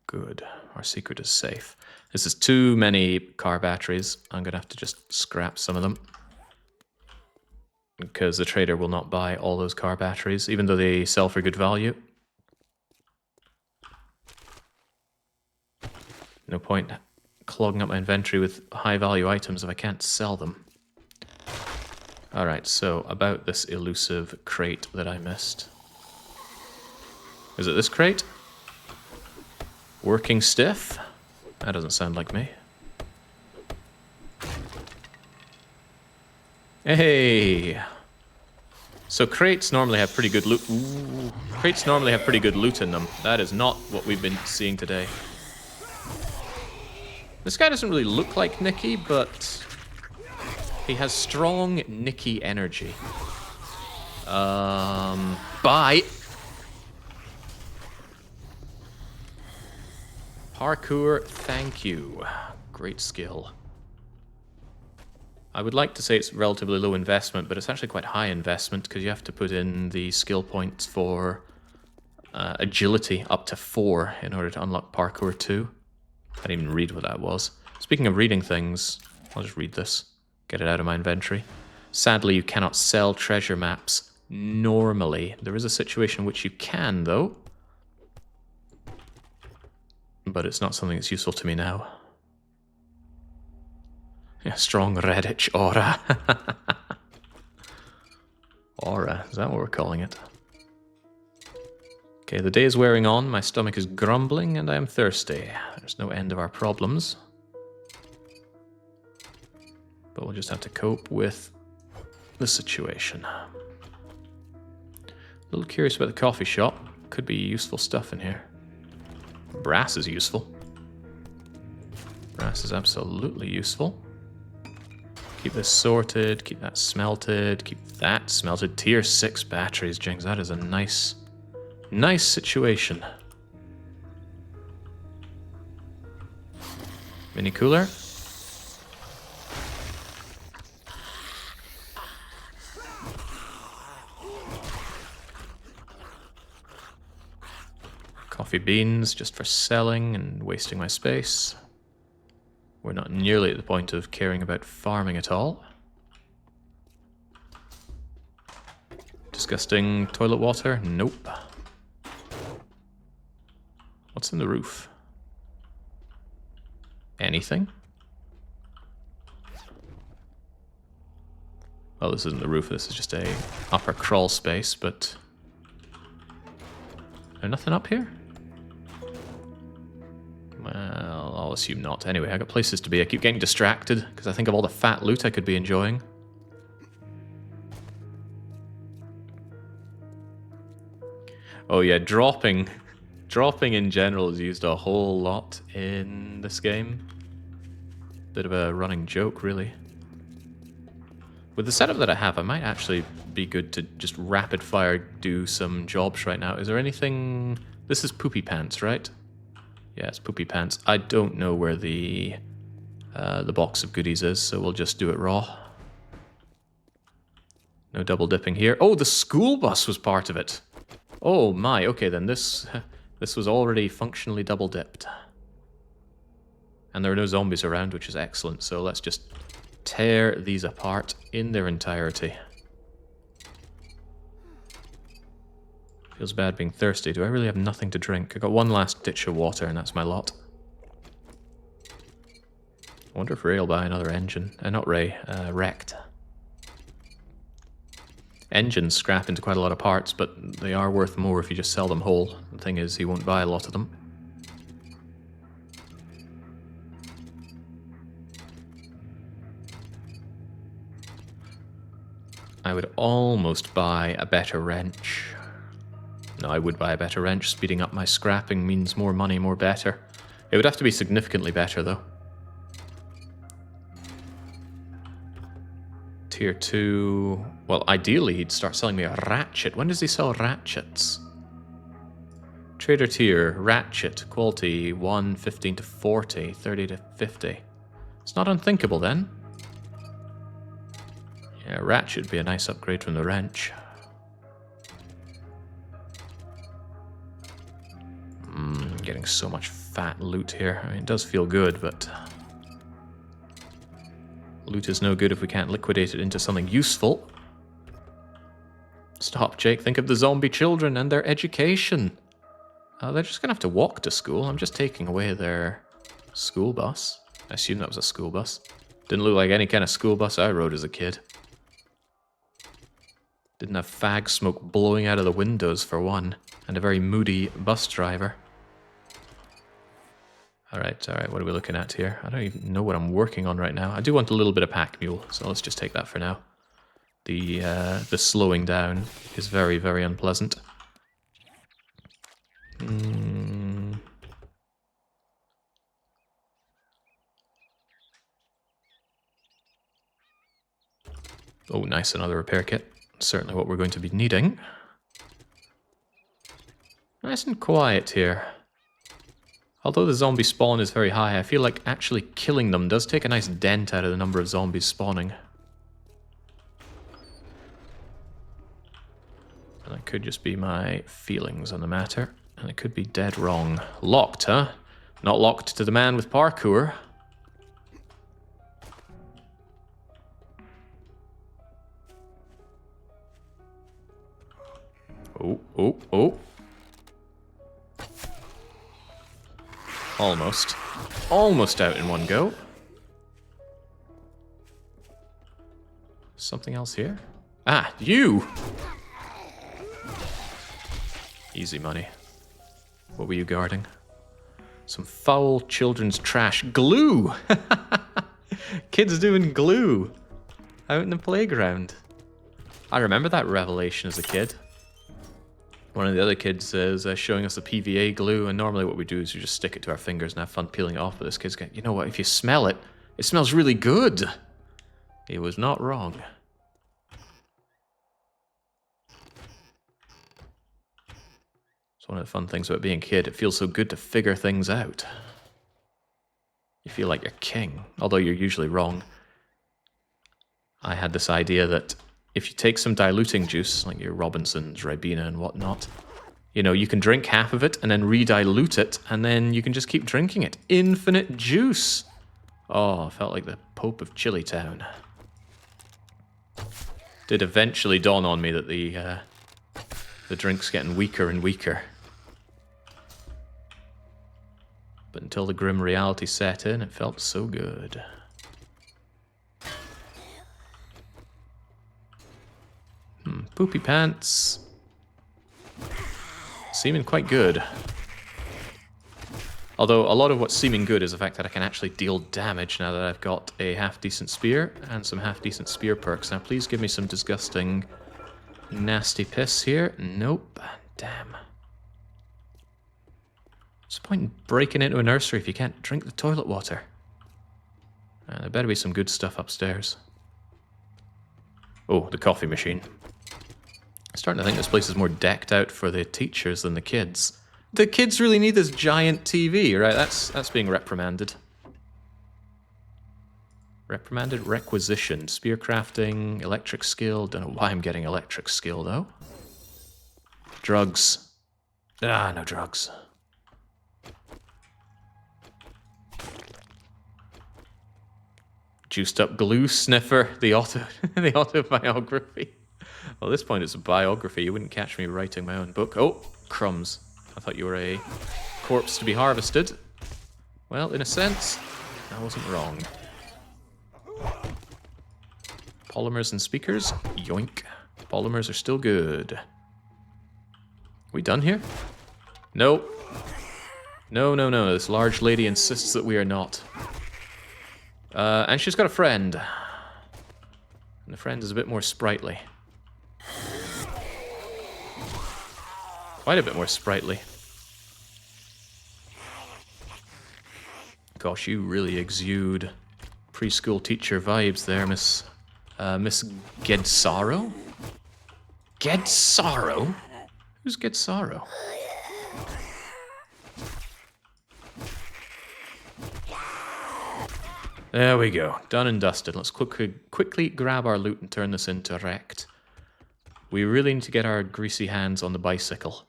Good. Our secret is safe. This is too many car batteries. I'm going to have to just scrap some of them. Because the trader will not buy all those car batteries, even though they sell for good value. No point clogging up my inventory with high-value items if I can't sell them. Alright, so about this elusive crate that I missed. Is it this crate? Working stiff? That doesn't sound like me. Hey! So crates normally have pretty good loot. Ooh. Crates normally have pretty good loot in them. That is not what we've been seeing today. This guy doesn't really look like Nicky, but he has strong Nicky energy. Bye! Parkour, thank you. Great skill. I would like to say it's relatively low investment, but it's actually quite high investment because you have to put in the skill points for agility up to 4 in order to unlock parkour 2. I didn't even read what that was. Speaking of reading things, I'll just read this. Get it out of my inventory. Sadly, you cannot sell treasure maps normally. There is a situation in which you can, though. But it's not something that's useful to me now. Yeah, strong Redditch aura. Aura, is that what we're calling it? Okay, the day is wearing on, my stomach is grumbling, and I am thirsty. There's no end of our problems. But we'll just have to cope with the situation. A little curious about the coffee shop. Could be useful stuff in here. Brass is useful. Brass is absolutely useful. Keep this sorted, keep that smelted, keep that smelted. Tier 6 batteries, Jinx. That is a nice situation. Mini cooler. Coffee beans just for selling and wasting my space. We're not nearly at the point of caring about farming at all. Disgusting toilet water? Nope. What's in the roof? Anything? Well, this isn't the roof, this is just a upper crawl space, but... Is there nothing up here? Well, I'll assume not. Anyway, I got places to be. I keep getting distracted because I think of all the fat loot I could be enjoying. Oh yeah, dropping in general is used a whole lot in this game. Bit of a running joke, really. With the setup that I have, I might actually be good to just rapid fire do some jobs right now. Is there anything... This is Poopy Pants, right? Yeah, it's Poopy Pants. I don't know where the box of goodies is, so we'll just do it raw. No double dipping here. Oh, the school bus was part of it. Oh my, okay then, this was already functionally double dipped. And there are no zombies around, which is excellent, so let's just tear these apart in their entirety. Feels bad being thirsty. Do I really have nothing to drink? I got one last ditch of water, and that's my lot. I wonder if Ray will buy another engine. Not Ray, Wrecked. Engines scrap into quite a lot of parts, but they are worth more if you just sell them whole. The thing is, he won't buy a lot of them. I would almost buy a better wrench. No, I would buy a better wrench. Speeding up my scrapping means more money, more better. It would have to be significantly better, though. Tier 2... Well, ideally, he'd start selling me a ratchet. When does he sell ratchets? Trader tier, ratchet, quality 1, 15 to 40, 30 to 50. It's not unthinkable, then. Yeah, ratchet would be a nice upgrade from the wrench. Getting so much fat loot here. I mean, it does feel good, but... Loot is no good if we can't liquidate it into something useful. Stop, Jake. Think of the zombie children and their education. They're just going to have to walk to school. I'm just taking away their school bus. I assume that was a school bus. Didn't look like any kind of school bus I rode as a kid. Didn't have fag smoke blowing out of the windows, for one. And a very moody bus driver. Alright, what are we looking at here? I don't even know what I'm working on right now. I do want a little bit of pack mule, so let's just take that for now. The slowing down is very, very unpleasant. Oh, nice, another repair kit. Certainly what we're going to be needing. Nice and quiet here. Although the zombie spawn is very high, I feel like actually killing them does take a nice dent out of the number of zombies spawning. And that could just be my feelings on the matter. And it could be dead wrong. Locked, huh? Not locked to the man with parkour. Oh. Almost. Almost out in one go. Something else here? Ah, you! Easy money. What were you guarding? Some foul children's trash. Glue! Kids doing glue out in the playground. I remember that revelation as a kid. One of the other kids is showing us the PVA glue, and normally what we do is we just stick it to our fingers and have fun peeling it off, but this kid's going, you know what, if you smell it, it smells really good. He was not wrong. It's one of the fun things about being a kid. It feels so good to figure things out. You feel like you're king, although you're usually wrong. I had this idea that if you take some diluting juice, like your Robinsons, Ribena and whatnot, you know, you can drink half of it and then re-dilute it, and then you can just keep drinking it. Infinite juice! Oh, I felt like the Pope of Chili Town. Did eventually dawn on me that the drink's getting weaker and weaker. But until the grim reality set in, it felt so good. Poopy pants. Seeming quite good. Although a lot of what's seeming good is the fact that I can actually deal damage now that I've got a half-decent spear and some half-decent spear perks. Now please give me some disgusting, nasty piss here. Nope. Damn. What's the point in breaking into a nursery if you can't drink the toilet water? There better be some good stuff upstairs. Oh, the coffee machine. I'm starting to think this place is more decked out for the teachers than the kids. The kids really need this giant TV, right? That's being reprimanded. Reprimanded, requisitioned. Spear crafting, electric skill. Don't know why I'm getting electric skill, though. Drugs. Ah, no drugs. Juiced up glue sniffer, the autobiography. Well, at this point it's a biography. You wouldn't catch me writing my own book. Oh, crumbs. I thought you were a corpse to be harvested. Well, in a sense, I wasn't wrong. Polymers and speakers? Yoink. Polymers are still good. We done here? No. No. This large lady insists that we are not. And she's got a friend. And the friend is a bit more sprightly. Quite a bit more sprightly. Gosh, you really exude preschool teacher vibes there, Miss Gedsaro? Gedsaro? Who's Gedsaro? There we go. Done and dusted. Let's quickly grab our loot and turn this into wrecked. We really need to get our greasy hands on the bicycle.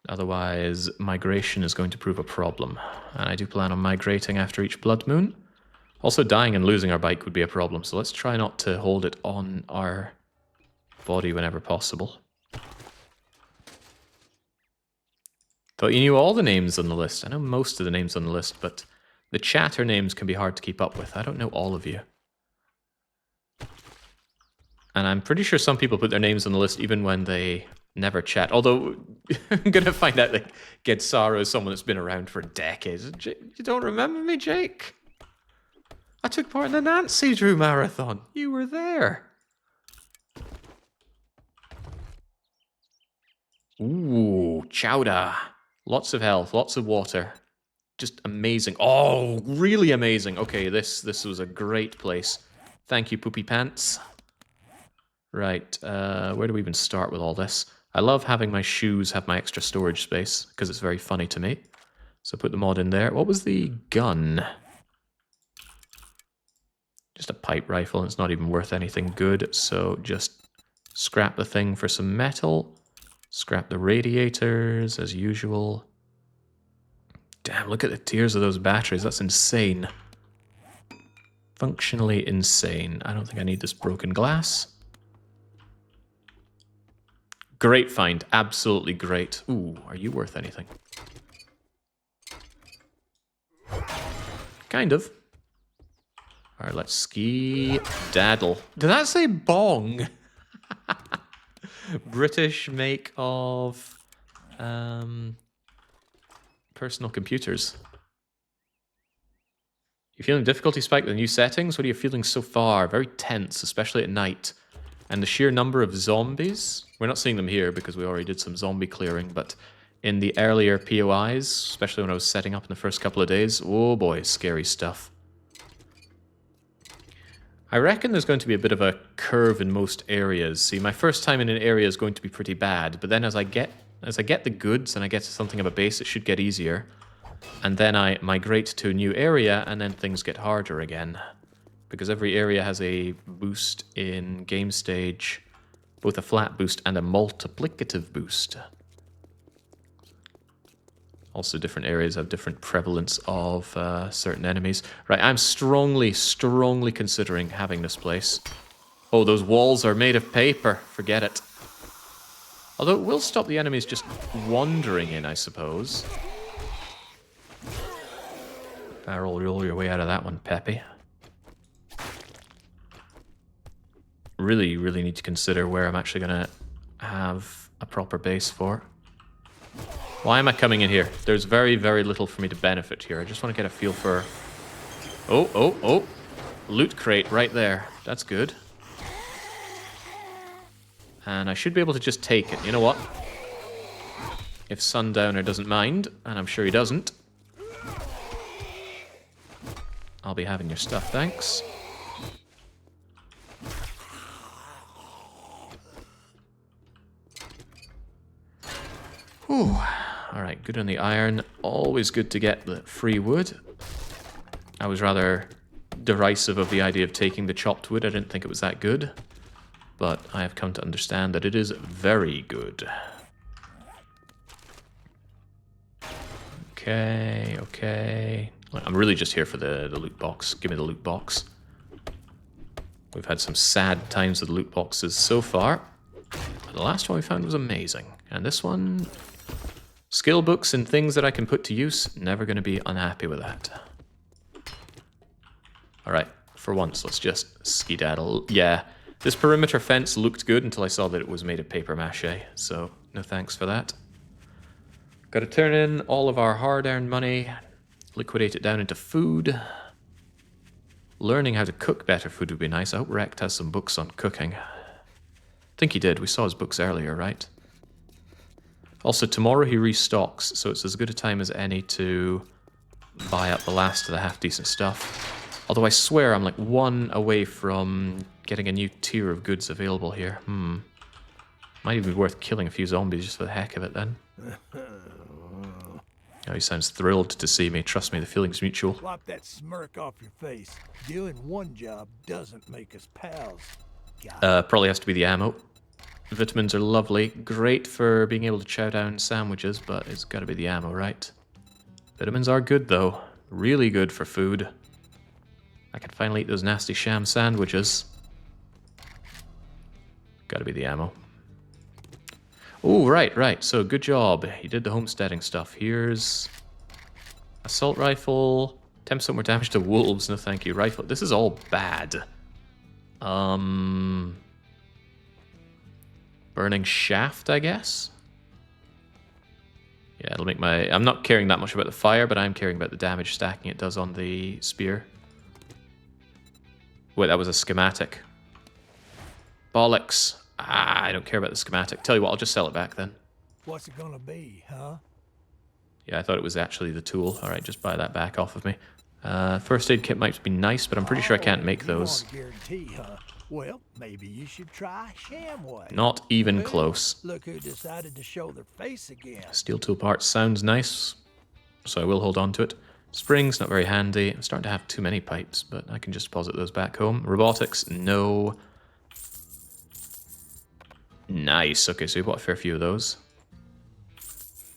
Otherwise, migration is going to prove a problem. And I do plan on migrating after each blood moon. Also, dying and losing our bike would be a problem, so let's try not to hold it on our body whenever possible. Thought you knew all the names on the list. I know most of the names on the list, but The chatter names can be hard to keep up with. I don't know all of you. And I'm pretty sure some people put their names on the list even when they never chat. Although, I'm going to find out that Gedsaro is someone that's been around for decades. You don't remember me, Jake? I took part in the Nancy Drew Marathon. You were there. Ooh, chowder. Lots of health, lots of water. Just amazing. Oh, really amazing. Okay, this was a great place. Thank you, Poopy Pants. Right, where do we even start with all this? I love having my shoes have my extra storage space, because it's very funny to me. So put the mod in there. What was the gun? Just a pipe rifle, and it's not even worth anything good, so just scrap the thing for some metal. Scrap the radiators, as usual. Damn, look at the tiers of those batteries. That's insane. Functionally insane. I don't think I need this broken glass. Great find. Absolutely great. Ooh, are you worth anything? Kind of. Alright, let's ski daddle. Did that say bong? British make of personal computers. You feeling difficulty spike with the new settings? What are you feeling so far? Very tense, especially at night. And the sheer number of zombies. We're not seeing them here because we already did some zombie clearing, but in the earlier POIs, especially when I was setting up in the first couple of days, oh boy, scary stuff. I reckon there's going to be a bit of a curve in most areas. See, my first time in an area is going to be pretty bad, but then as I get the goods and I get to something of a base, it should get easier. And then I migrate to a new area, and then things get harder again. Because every area has a boost in game stage, both a flat boost and a multiplicative boost. Also, different areas have different prevalence of certain enemies. Right, I'm strongly considering having this place. Oh, those walls are made of paper. Forget it. Although it will stop the enemies just wandering in, I suppose. Barrel roll your way out of that one, Peppy. Really need to consider where I'm actually going to have a proper base for. Why am I coming in here? There's very little for me to benefit here. I just want to get a feel for... Oh. Loot crate right there. That's good. And I should be able to just take it. You know what? If Sundowner doesn't mind, and I'm sure he doesn't, I'll be having your stuff, thanks. Whew. Alright, good on the iron. Always good to get the free wood. I was rather derisive of the idea of taking the chopped wood. I didn't think it was that good. But I have come to understand that it is very good. Okay. I'm really just here for the loot box. Give me the loot box. We've had some sad times with loot boxes so far. The last one we found was amazing. And this one... skill books and things that I can put to use. Never going to be unhappy with that. Alright, for once, let's just skedaddle. Yeah, this perimeter fence looked good until I saw that it was made of paper mache. So, no thanks for that. Got to turn in all of our hard-earned money. Liquidate it down into food. Learning how to cook better food would be nice. I hope Rect has some books on cooking. I think he did. We saw his books earlier, right? Also, tomorrow he restocks, so it's as good a time as any to buy up the last of the half-decent stuff. Although I swear I'm like one away from getting a new tier of goods available here. Might even be worth killing a few zombies just for the heck of it then. Oh, he sounds thrilled to see me. Trust me, the feeling's mutual. Wipe that smirk off your face. Doing one job doesn't make us pals. Probably has to be the ammo. Vitamins are lovely. Great for being able to chow down sandwiches, but it's got to be the ammo, right? Vitamins are good, though. Really good for food. I can finally eat those nasty sham sandwiches. Got to be the ammo. Oh, right. So, good job. You did the homesteading stuff. Here's assault rifle, 10% more damage to wolves. No thank you. Rifle. This is all bad. Burning shaft, I guess? Yeah, it'll make my... I'm not caring that much about the fire, but I'm caring about the damage stacking it does on the spear. Wait, that was a schematic. Bollocks. Ah, I don't care about the schematic. Tell you what, I'll just sell it back then. What's it gonna be, huh? Yeah, I thought it was actually the tool. Alright, just buy that back off of me. First aid kit might be nice, but I'm pretty sure I can't make those. You want a guarantee, huh? Well, maybe you should try Shamway. Not even Well, close. Look who decided to show their face again. Steel tool parts sounds nice, so I will hold on to it. Springs, not very handy. I'm starting to have too many pipes, but I can just deposit those back home. Robotics, no. Nice. Okay, so we bought a fair few of those.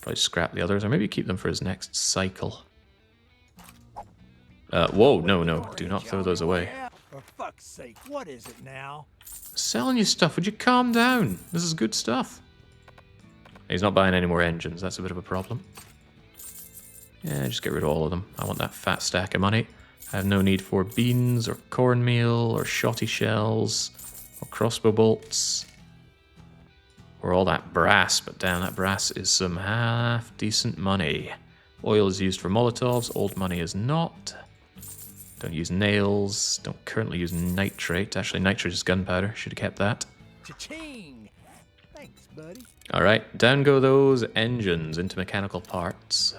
Probably scrap the others, or maybe keep them for his next cycle. Whoa, no. Do not throw those away. For fuck's sake, what is it now? Selling you stuff, would you calm down? This is good stuff. He's not buying any more engines, that's a bit of a problem. Yeah, just get rid of all of them. I want that fat stack of money. I have no need for beans, or cornmeal, or shotty shells, or crossbow bolts, or all that brass, but damn, that brass is some half-decent money. Oil is used for Molotovs, old money is not. Don't use nails, don't currently use nitrate. Actually, nitrate is gunpowder, should have kept that. Cha-ching! Thanks, buddy. Alright, down go those engines into mechanical parts.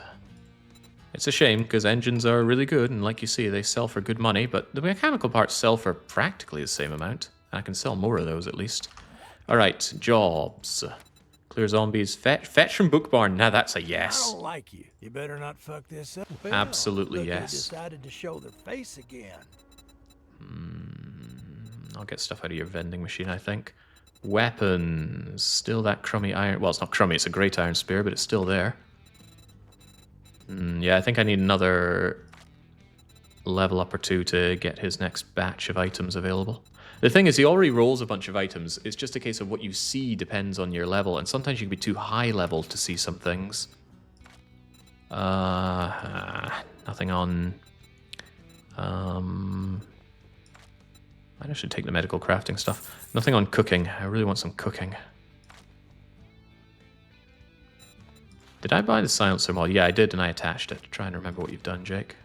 It's a shame, because engines are really good, and like you see, they sell for good money, but the mechanical parts sell for practically the same amount. I can sell more of those, at least. Alright, jobs. Clear zombies. Fetch from Book Barn. Now that's a yes. I don't like you. You better not fuck this up. Well, Absolutely look yes. Who decided to show their face again. I'll get stuff out of your vending machine, I think. Weapons. Still that crummy iron. Well, it's not crummy, it's a great iron spear, but it's still there. Yeah, I think I need another level up or two to get his next batch of items available. The thing is, he already rolls a bunch of items. It's just a case of what you see depends on your level, and sometimes you can be too high level to see some things. Nothing on... I should take the medical crafting stuff. Nothing on cooking. I really want some cooking. Did I buy the silencer mod? Yeah, I did, and I attached it. Try and remember what you've done, Jake.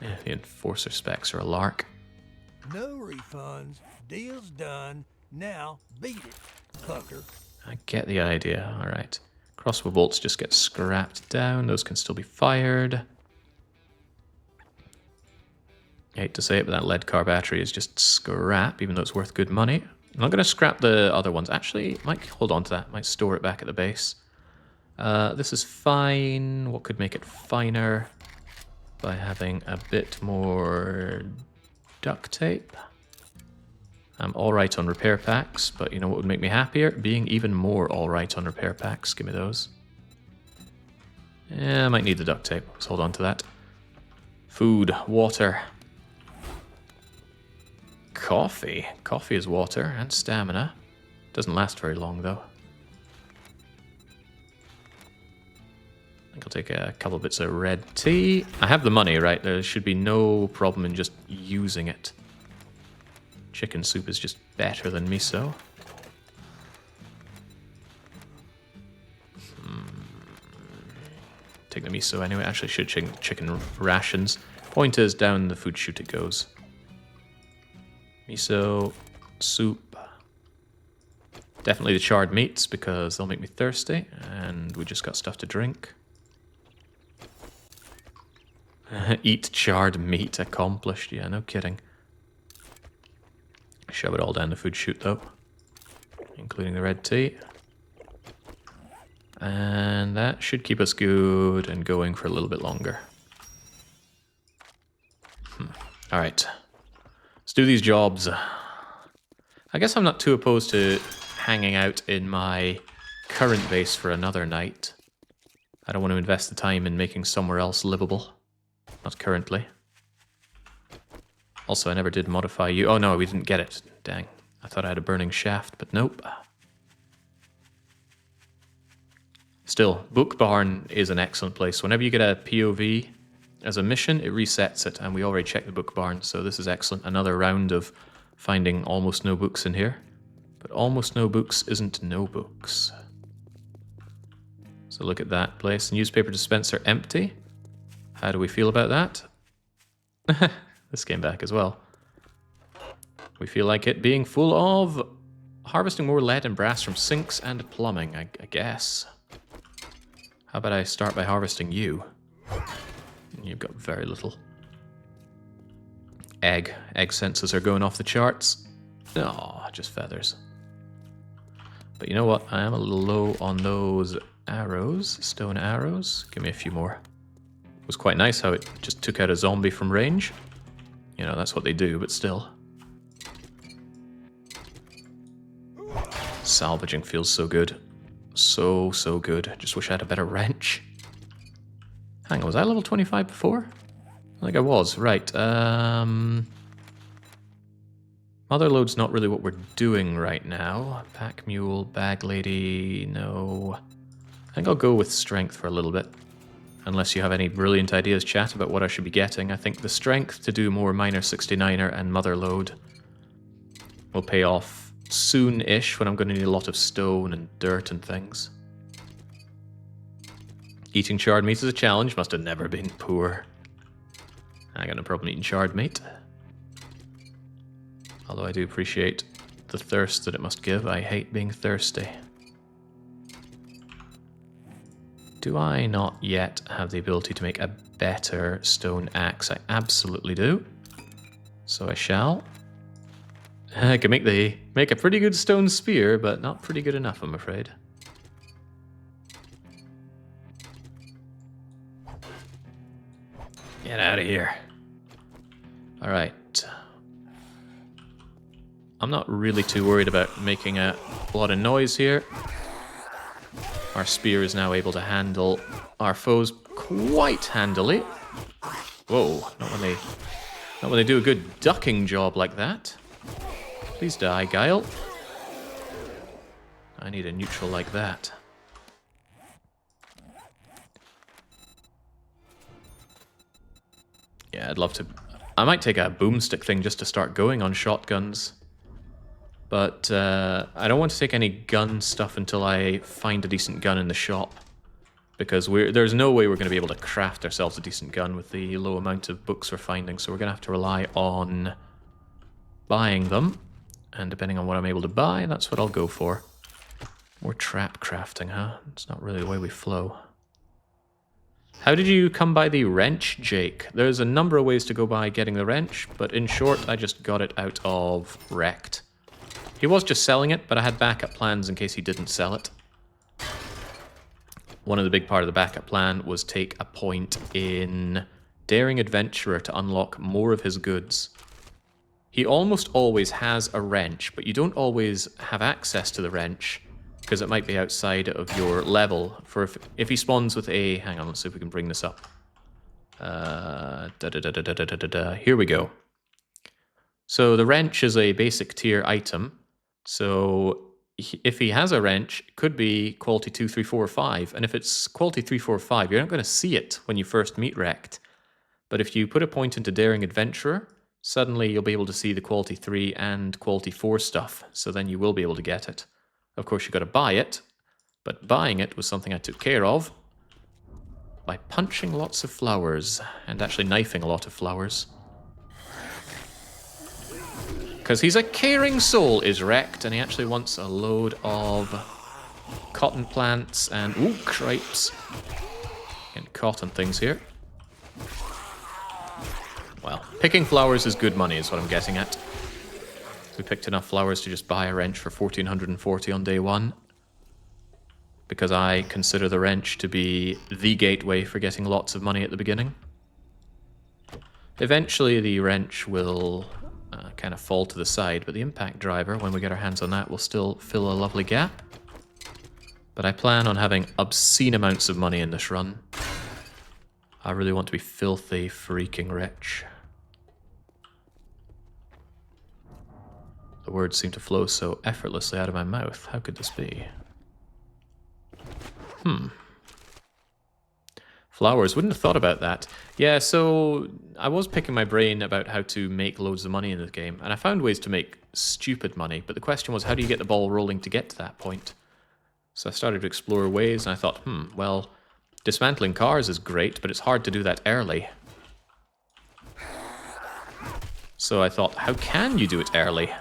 Yeah, the enforcer specs are a lark. No refunds. Deal's done. Now beat it, fucker. I get the idea. All right. Crossbow bolts just get scrapped down. Those can still be fired. I hate to say it, but that lead car battery is just scrap, even though it's worth good money. I'm not going to scrap the other ones. Actually, might hold on to that. Might store it back at the base. This is fine. What could make it finer? By having a bit more duct tape. I'm alright on repair packs, but you know what would make me happier? Being even more alright on repair packs. Give me those. Yeah, I might need the duct tape. Let's hold on to that. Food, water. Coffee. Coffee is water and stamina. Doesn't last very long though. I think I'll take a couple bits of red tea. I have the money, right? There should be no problem in just using it. Chicken soup is just better than miso. Take the miso anyway. Actually, should chicken rations. Point is, down the food chute it goes. Miso, soup. Definitely the charred meats because they'll make me thirsty. And we just got stuff to drink. Eat charred meat accomplished. Yeah, no kidding. Shove it all down the food chute though. Including the red tea. And that should keep us good and going for a little bit longer. Alright. Let's do these jobs. I guess I'm not too opposed to hanging out in my current base for another night. I don't want to invest the time in making somewhere else livable. Not currently. Also, I never did modify you. Oh no, we didn't get it. Dang. I thought I had a burning shaft, but nope. Still, Book Barn is an excellent place. Whenever you get a POV as a mission, it resets it, and we already checked the book barn, so this is excellent. Another round of finding almost no books in here. But almost no books isn't no books. So look at that place. Newspaper dispenser empty. How do we feel about that? This came back as well. We feel like it being full of harvesting more lead and brass from sinks and plumbing, I guess. How about I start by harvesting you? You've got very little. Egg senses are going off the charts. Oh, just feathers. But you know what? I am a little low on those arrows, stone arrows. Give me a few more. It was quite nice how it just took out a zombie from range. You know, that's what they do, but still. Salvaging feels so good. So good. I just wish I had a better wrench. Hang on, was I level 25 before? I think I was, right. Motherload's not really what we're doing right now. Pack mule, bag lady, no. I think I'll go with strength for a little bit. Unless you have any brilliant ideas, chat, about what I should be getting. I think the strength to do more minor 69er and motherload will pay off soon-ish when I'm going to need a lot of stone and dirt and things. Eating charred meat is a challenge. Must have never been poor. I got no problem eating charred meat. Although I do appreciate the thirst that it must give. I hate being thirsty. Do I not yet have the ability to make a better stone axe? I absolutely do. So I shall. I can make a pretty good stone spear, but not pretty good enough, I'm afraid. Get out of here. Alright. I'm not really too worried about making a lot of noise here. Our spear is now able to handle our foes quite handily. Whoa, not when they do a good ducking job like that. Please die, Guile. I need a neutral like that. Yeah, I'd love to. I might take a boomstick thing just to start going on shotguns. But I don't want to take any gun stuff until I find a decent gun in the shop. Because there's no way we're going to be able to craft ourselves a decent gun with the low amount of books we're finding. So we're going to have to rely on buying them. And depending on what I'm able to buy, that's what I'll go for. More trap crafting, huh? It's not really the way we flow. How did you come by the wrench, Jake? There's a number of ways to go by getting the wrench, but in short, I just got it out of Wrecked. He was just selling it, but I had backup plans in case he didn't sell it. One of the big part of the backup plan was take a point in Daring Adventurer to unlock more of his goods. He almost always has a wrench, but you don't always have access to the wrench because it might be outside of your level. For if he spawns with a... Hang on, let's see if we can bring this up. Here we go. So the wrench is a basic tier item. So if he has a wrench, it could be quality 2, 3, 4, 5. And if it's quality 3, 4, 5, you're not going to see it when you first meet Wrecked. But if you put a point into Daring Adventurer, suddenly you'll be able to see the quality 3 and quality 4 stuff. So then you will be able to get it. Of course, you've got to buy it. But buying it was something I took care of by punching lots of flowers and actually knifing a lot of flowers. Because he's a caring soul, is Wrecked, and he actually wants a load of cotton plants and... Ooh, cripes. Getting caught on things here. Well, picking flowers is good money, is what I'm getting at. We picked enough flowers to just buy a wrench for 1,440 on day one. Because I consider the wrench to be the gateway for getting lots of money at the beginning. Eventually, the wrench will... kind of fall to the side, but the impact driver, when we get our hands on that, will still fill a lovely gap. But I plan on having obscene amounts of money in this run. I really want to be filthy freaking rich. The words seem to flow so effortlessly out of my mouth. How could this be? Flowers, wouldn't have thought about that. Yeah, so I was picking my brain about how to make loads of money in the game, and I found ways to make stupid money, but the question was, how do you get the ball rolling to get to that point? So I started to explore ways, and I thought, well, dismantling cars is great, but it's hard to do that early. So I thought, how can you do it early?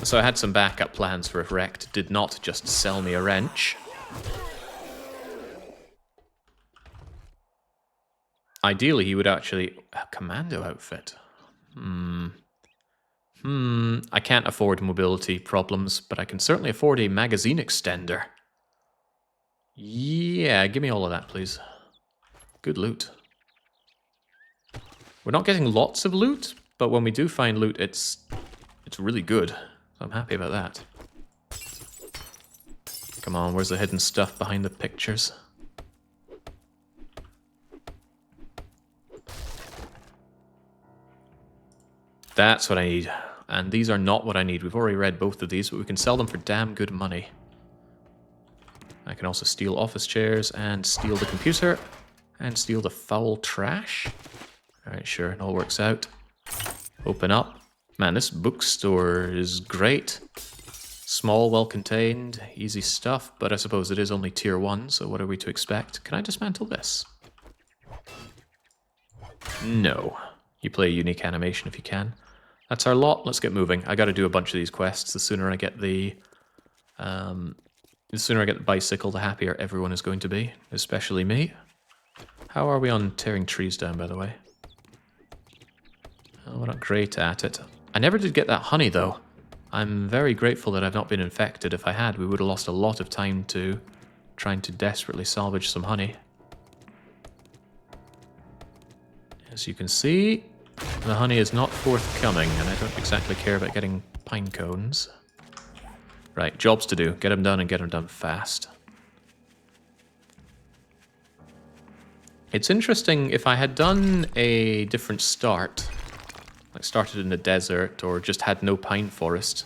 So I had some backup plans for if Rect did not just sell me a wrench. Ideally, he would actually... A commando outfit. I can't afford mobility problems, but I can certainly afford a magazine extender. Yeah, give me all of that, please. Good loot. We're not getting lots of loot, but when we do find loot, it's really good. I'm happy about that. Come on, where's the hidden stuff behind the pictures? That's what I need. And these are not what I need. We've already read both of these, but we can sell them for damn good money. I can also steal office chairs and steal the computer and steal the foul trash. Alright, sure, it all works out. Open up. Man, this bookstore is great. Small, well-contained, easy stuff, but I suppose it is only tier 1, so what are we to expect? Can I dismantle this? No. You play a unique animation if you can. That's our lot, let's get moving. I gotta do a bunch of these quests. The sooner I get the bicycle, the happier everyone is going to be, especially me. How are we on tearing trees down, by the way? Oh, we're not great at it. I never did get that honey, though. I'm very grateful that I've not been infected. If I had, we would have lost a lot of time to trying to desperately salvage some honey. As you can see, the honey is not forthcoming, and I don't exactly care about getting pine cones. Right, jobs to do. Get them done and get them done fast. It's interesting, if I had done a different start, like started in the desert or just had no pine forest,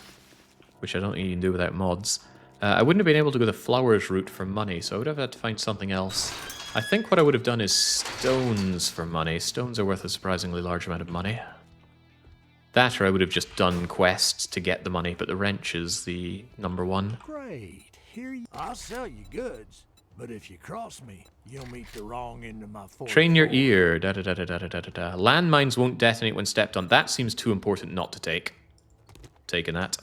which I don't think you can do without mods, I wouldn't have been able to go the flowers route for money, so I would have had to find something else. I think what I would have done is stones for money. Stones are worth a surprisingly large amount of money. That or I would have just done quests to get the money, but the wrench is the number one. Great. I'll sell you goods, but if you cross me, you'll meet the wrong end of my fork. Train your ear. Da-da-da-da-da-da-da-da. Landmines won't detonate when stepped on. That seems too important not to take. Taking that.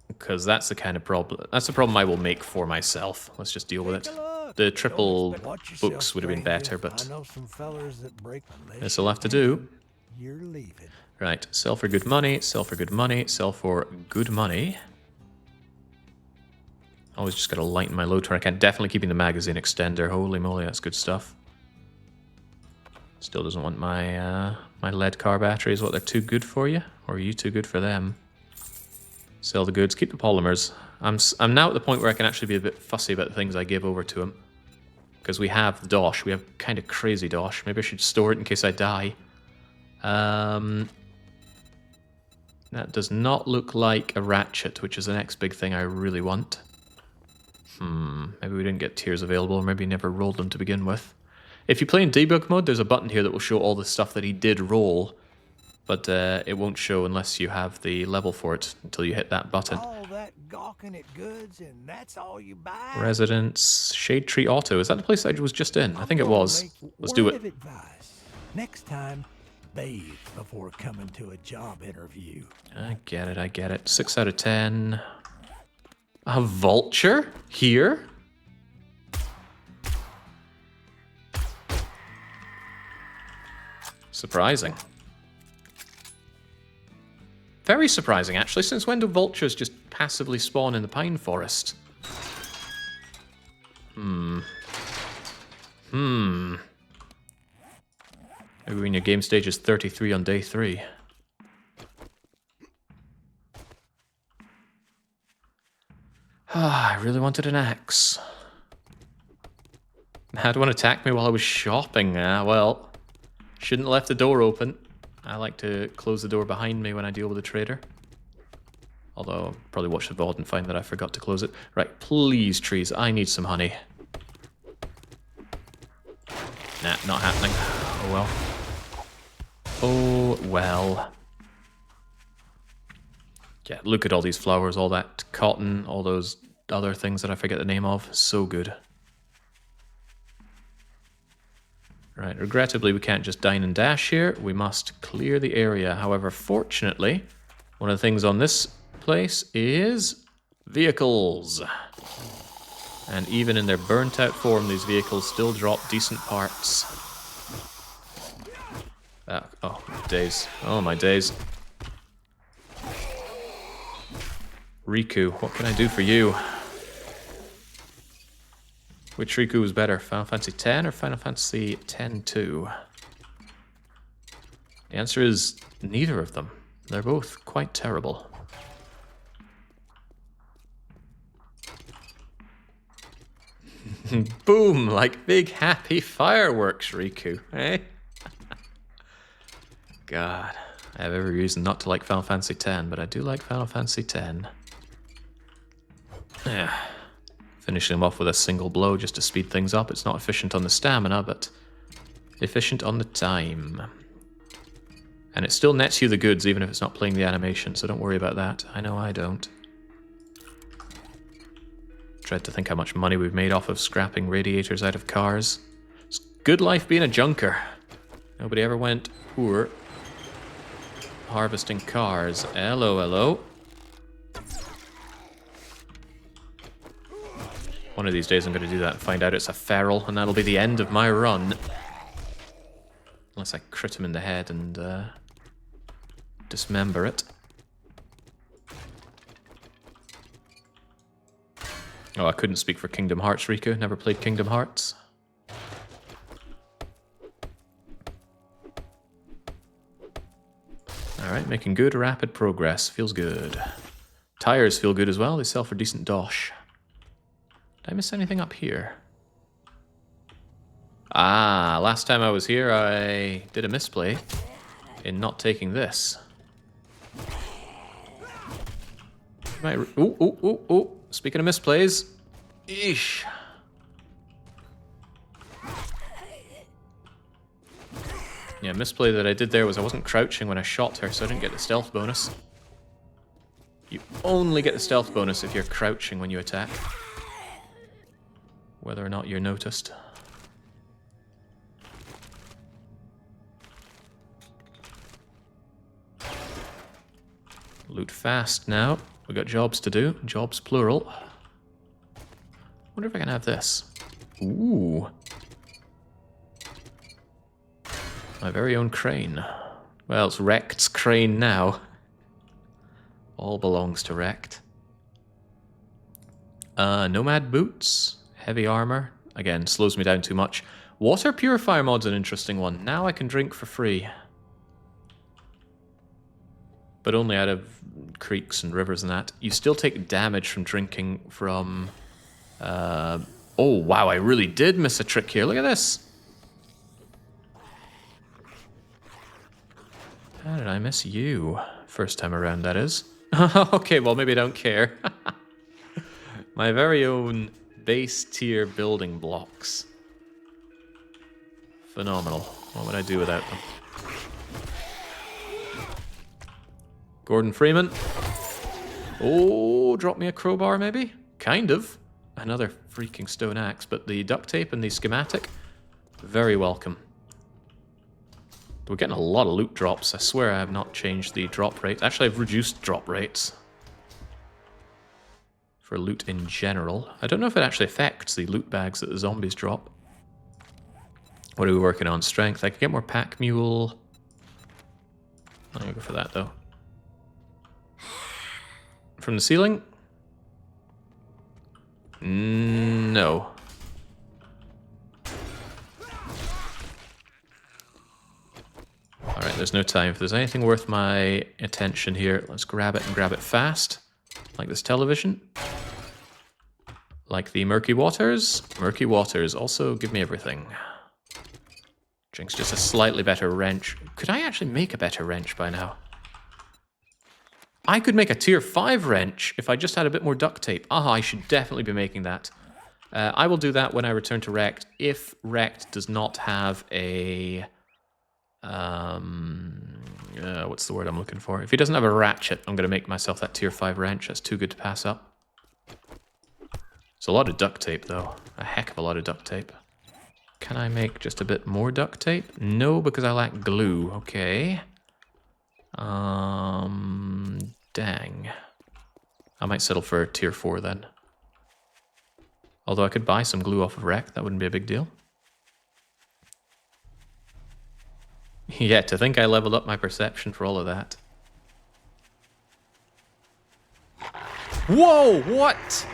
Because that's the kind of problem. That's the problem I will make for myself. Let's just deal with it. The triple books would have been better, but this will have to do. You're leaving. Right, sell for good money, sell for good money, sell for good money. Always just gotta lighten my load turn. I can definitely keeping the magazine extender. Holy moly, that's good stuff. Still doesn't want my my lead car batteries. What, they're too good for you? Or are you too good for them? Sell the goods, keep the polymers. I'm now at the point where I can actually be a bit fussy about the things I give over to him. Because we have the dosh. We have kind of crazy dosh. Maybe I should store it in case I die. That does not look like a ratchet, which is the next big thing I really want. Maybe we didn't get tiers available, or maybe never rolled them to begin with. If you play in debug mode, there's a button here that will show all the stuff that he did roll. But it won't show unless you have the level for it until you hit that button. All that gawking at goods, and that's all you buy? Residence, Shade Tree Auto. Is that the place I was just in? I think it was. Let's do it. Advice. Next time, bathe before coming to a job interview. I get it, I get it. 6 out of 10. A vulture? Here? Surprising. Very surprising, actually. Since when do vultures just passively spawn in the pine forest? Maybe when your game stage is 33 on day 3. I really wanted an axe. Had one attack me while I was shopping. Well, shouldn't have left the door open. I like to close the door behind me when I deal with a trader. Although I'll probably watch the VOD and find that I forgot to close it. Right, please, trees, I need some honey. Nah, not happening. Oh well. Oh well. Yeah, look at all these flowers, all that cotton, all those other things that I forget the name of. So good. Right, regrettably we can't just dine and dash here. We must clear the area. However, fortunately, one of the things on this place is vehicles. And even in their burnt out form, these vehicles still drop decent parts. Oh, days. Oh, my days. Riku, what can I do for you? Which Riku was better, Final Fantasy X or Final Fantasy X-2? The answer is neither of them. They're both quite terrible. Boom! Like big happy fireworks, Riku, eh? God, I have every reason not to like Final Fantasy X, but I do like Final Fantasy X. Yeah. Finishing them off with a single blow just to speed things up. It's not efficient on the stamina, but efficient on the time. And it still nets you the goods, even if it's not playing the animation, so don't worry about that. I know I don't. Dread to think how much money we've made off of scrapping radiators out of cars. It's good life being a junker. Nobody ever went poor harvesting cars. Hello, hello. One of these days I'm going to do that and find out it's a feral, and that'll be the end of my run. Unless I crit him in the head and dismember it. Oh, I couldn't speak for Kingdom Hearts, Riku. Never played Kingdom Hearts. Alright, making good, rapid progress. Feels good. Tires feel good as well. They sell for decent dosh. Did I miss anything up here? Ah, last time I was here I did a misplay in not taking this. Ooh. Speaking of misplays. Eesh. Yeah, misplay that I did there was I wasn't crouching when I shot her, so I didn't get the stealth bonus. You only get the stealth bonus if you're crouching when you attack. Whether or not you're noticed. Loot fast now. We got jobs to do. Jobs plural. Wonder if I can have this. Ooh. My very own crane. Well, it's Rect's crane now. All belongs to Rect. Nomad boots. Heavy armor. Again, slows me down too much. Water purifier mod's an interesting one. Now I can drink for free. But only out of creeks and rivers and that. You still take damage from drinking from... Oh, wow, I really did miss a trick here. Look at this. How did I miss you? First time around, that is. Okay, well, maybe I don't care. My very own base tier building blocks. Phenomenal. What would I do without them? Gordon Freeman. Oh, drop me a crowbar maybe? Kind of. Another freaking stone axe, but the duct tape and the schematic, very welcome. We're getting a lot of loot drops. I swear I have not changed the drop rate. Actually, I've reduced drop rates for loot in general. I don't know if it actually affects the loot bags that the zombies drop. What are we working on? Strength. I could get more pack mule. I'm gonna go for that though. From the ceiling? No. Alright, there's no time. If there's anything worth my attention here, let's grab it and grab it fast. Like this television. Like the murky waters. Murky waters, also give me everything. Drink's just a slightly better wrench. Could I actually make a better wrench by now? I could make a tier 5 wrench if I just had a bit more duct tape. Ah, I should definitely be making that. I will do that when I return to Rekt, if Rekt does not have a... what's the word I'm looking for? If he doesn't have a ratchet, I'm going to make myself that tier 5 wrench. That's too good to pass up. It's a lot of duct tape, though. A heck of a lot of duct tape. Can I make just a bit more duct tape? No, because I lack glue. Okay. Dang. I might settle for tier 4 then. Although I could buy some glue off of Rekt, that wouldn't be a big deal. Yeah, to think I leveled up my perception for all of that. Whoa, what?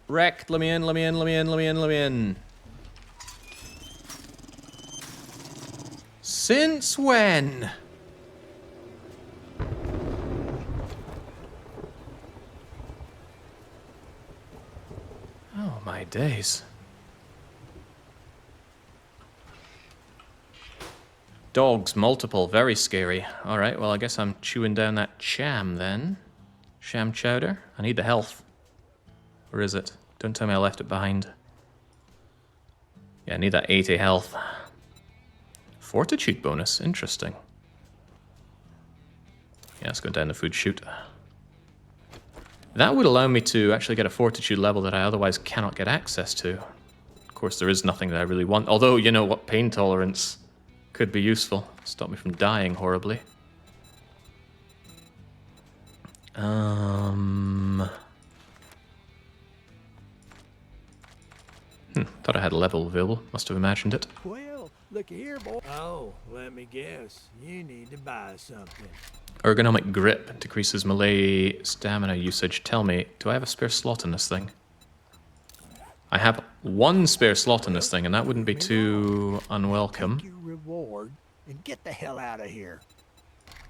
Rekt, let me in, let me in, let me in, let me in, let me in. Since when? Oh my days. Dogs, multiple, very scary. Alright, well I guess I'm chewing down that sham then. Sham chowder. I need the health. Where is it? Don't tell me I left it behind. Yeah, I need that 80 health. Fortitude bonus, interesting. Yeah, let's go down the food chute. That would allow me to actually get a fortitude level that I otherwise cannot get access to. Of course, there is nothing that I really want. Although, you know what, pain tolerance could be useful. Stop me from dying horribly. Thought I had a level available. Must have imagined it. Well, look here, boy. Oh, let me guess. You need to buy something. Ergonomic grip decreases melee stamina usage. Tell me, do I have a spare slot in this thing? I have one spare slot in this thing, and that wouldn't be too unwelcome. Take your reward and get the hell out of here.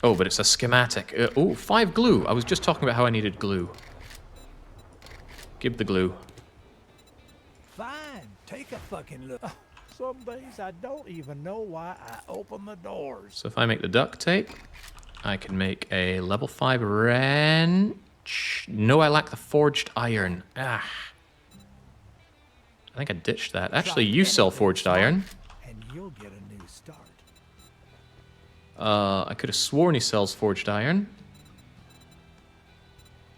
Oh, but it's a schematic. Oh, 5 glue. I was just talking about how I needed glue. Give the glue. Fine, take a fucking look. Some days I don't even know why I open the doors. So if I make the duct tape, I can make a level 5 wrench. No, I lack the forged iron. Ah. I think I ditched that. Actually, you sell forged iron. And you'll get a new start. I could have sworn he sells forged iron.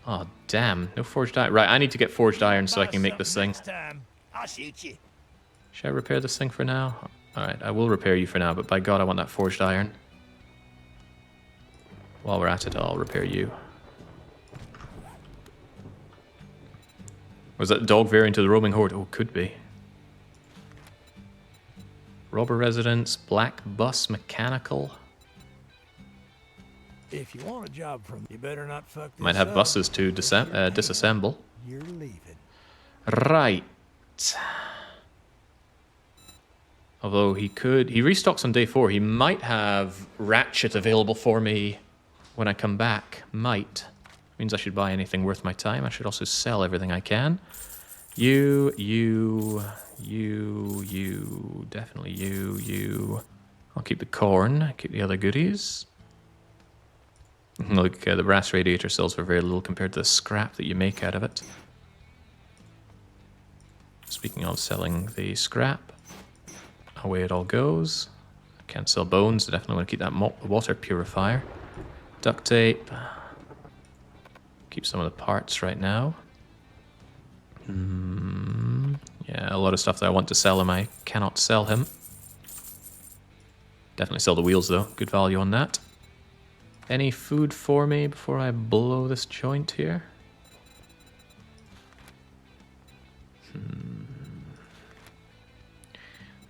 Oh, damn. No forged iron. Right, I need to get forged iron so I can make this thing. Next time, I'll shoot you. Should I repair this thing for now? Alright, I will repair you for now, but by God, I want that forged iron. While we're at it, I'll repair you. Was that dog variant of the roaming horde? Oh, could be. Robber residence, black bus mechanical. If you want a job from, you better not fuck this Might have up. buses to disassemble. You're leaving. Right. Although he restocks on day 4. He might have ratchet available for me when I come back. Might. Means I should buy anything worth my time. I should also sell everything I can. You, definitely you. I'll keep the corn, keep the other goodies. Look, the brass radiator sells for very little compared to the scrap that you make out of it. Speaking of selling the scrap, away it all goes. Can't sell bones, I definitely want to keep that water purifier. Duct tape. Keep some of the parts right now. Yeah, a lot of stuff that I want to sell him, I cannot sell him. Definitely sell the wheels though, good value on that. Any food for me before I blow this joint here?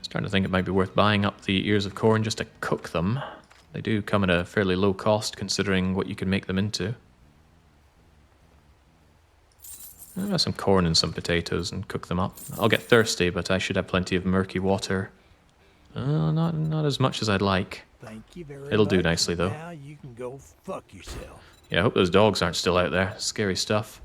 Starting to think it might be worth buying up the ears of corn just to cook them. They do come at a fairly low cost considering what you can make them into. I'll have some corn and some potatoes and cook them up. I'll get thirsty, but I should have plenty of murky water. Not as much as I'd like. Thank you very It'll much. do nicely, though. Now you can go fuck yourself. Yeah, I hope those dogs aren't still out there. Scary stuff.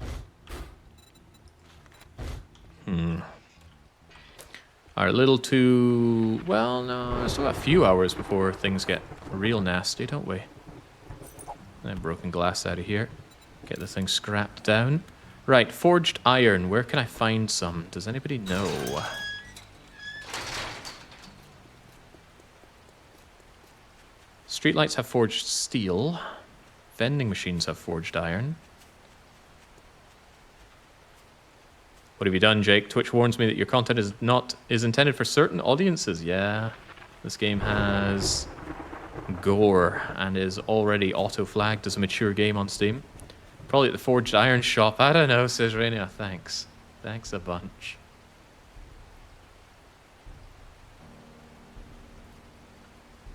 are a little too... Well, no, still got a few hours before things get real nasty, don't we? Broken glass out of here. Get the thing scrapped down. Right, forged iron. Where can I find some? Does anybody know? Streetlights have forged steel. Vending machines have forged iron. What have you done, Jake? Twitch warns me that your content is intended for certain audiences. Yeah, this game has gore and is already auto-flagged as a mature game on Steam. Probably at the Forged Iron shop. I don't know, says Rainier. Thanks. Thanks a bunch.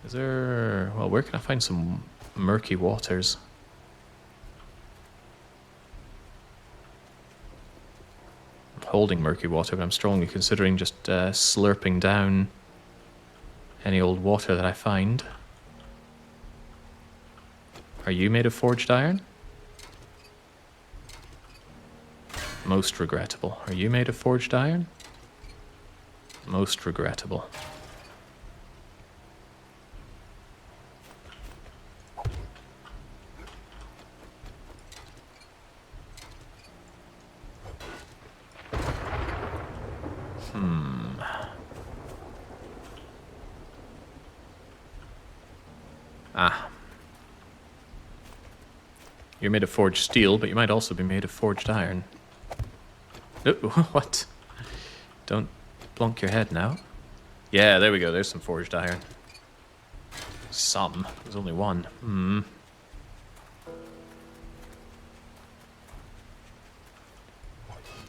Is there... Well, where can I find some murky waters? I'm holding murky water, but I'm strongly considering just slurping down any old water that I find. Are you made of forged iron? Most regrettable. Are you made of forged iron? Most regrettable. Ah. You're made of forged steel, but you might also be made of forged iron. Oh, what? Don't plonk your head now. Yeah, there we go. There's some forged iron. Some. There's only one.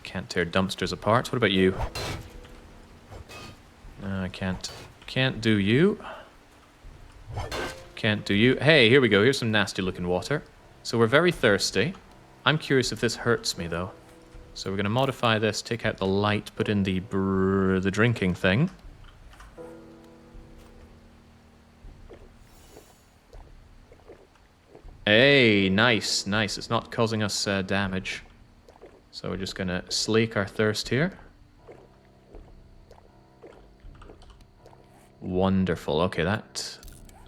Can't tear dumpsters apart. What about you? No, I can't. Can't do you. Can't do you. Hey, here we go. Here's some nasty looking water. So we're very thirsty. I'm curious if this hurts me, though. So we're going to modify this, take out the light, put in the drinking thing. Hey, nice, nice. It's not causing us damage. So we're just going to slake our thirst here. Wonderful. Okay, that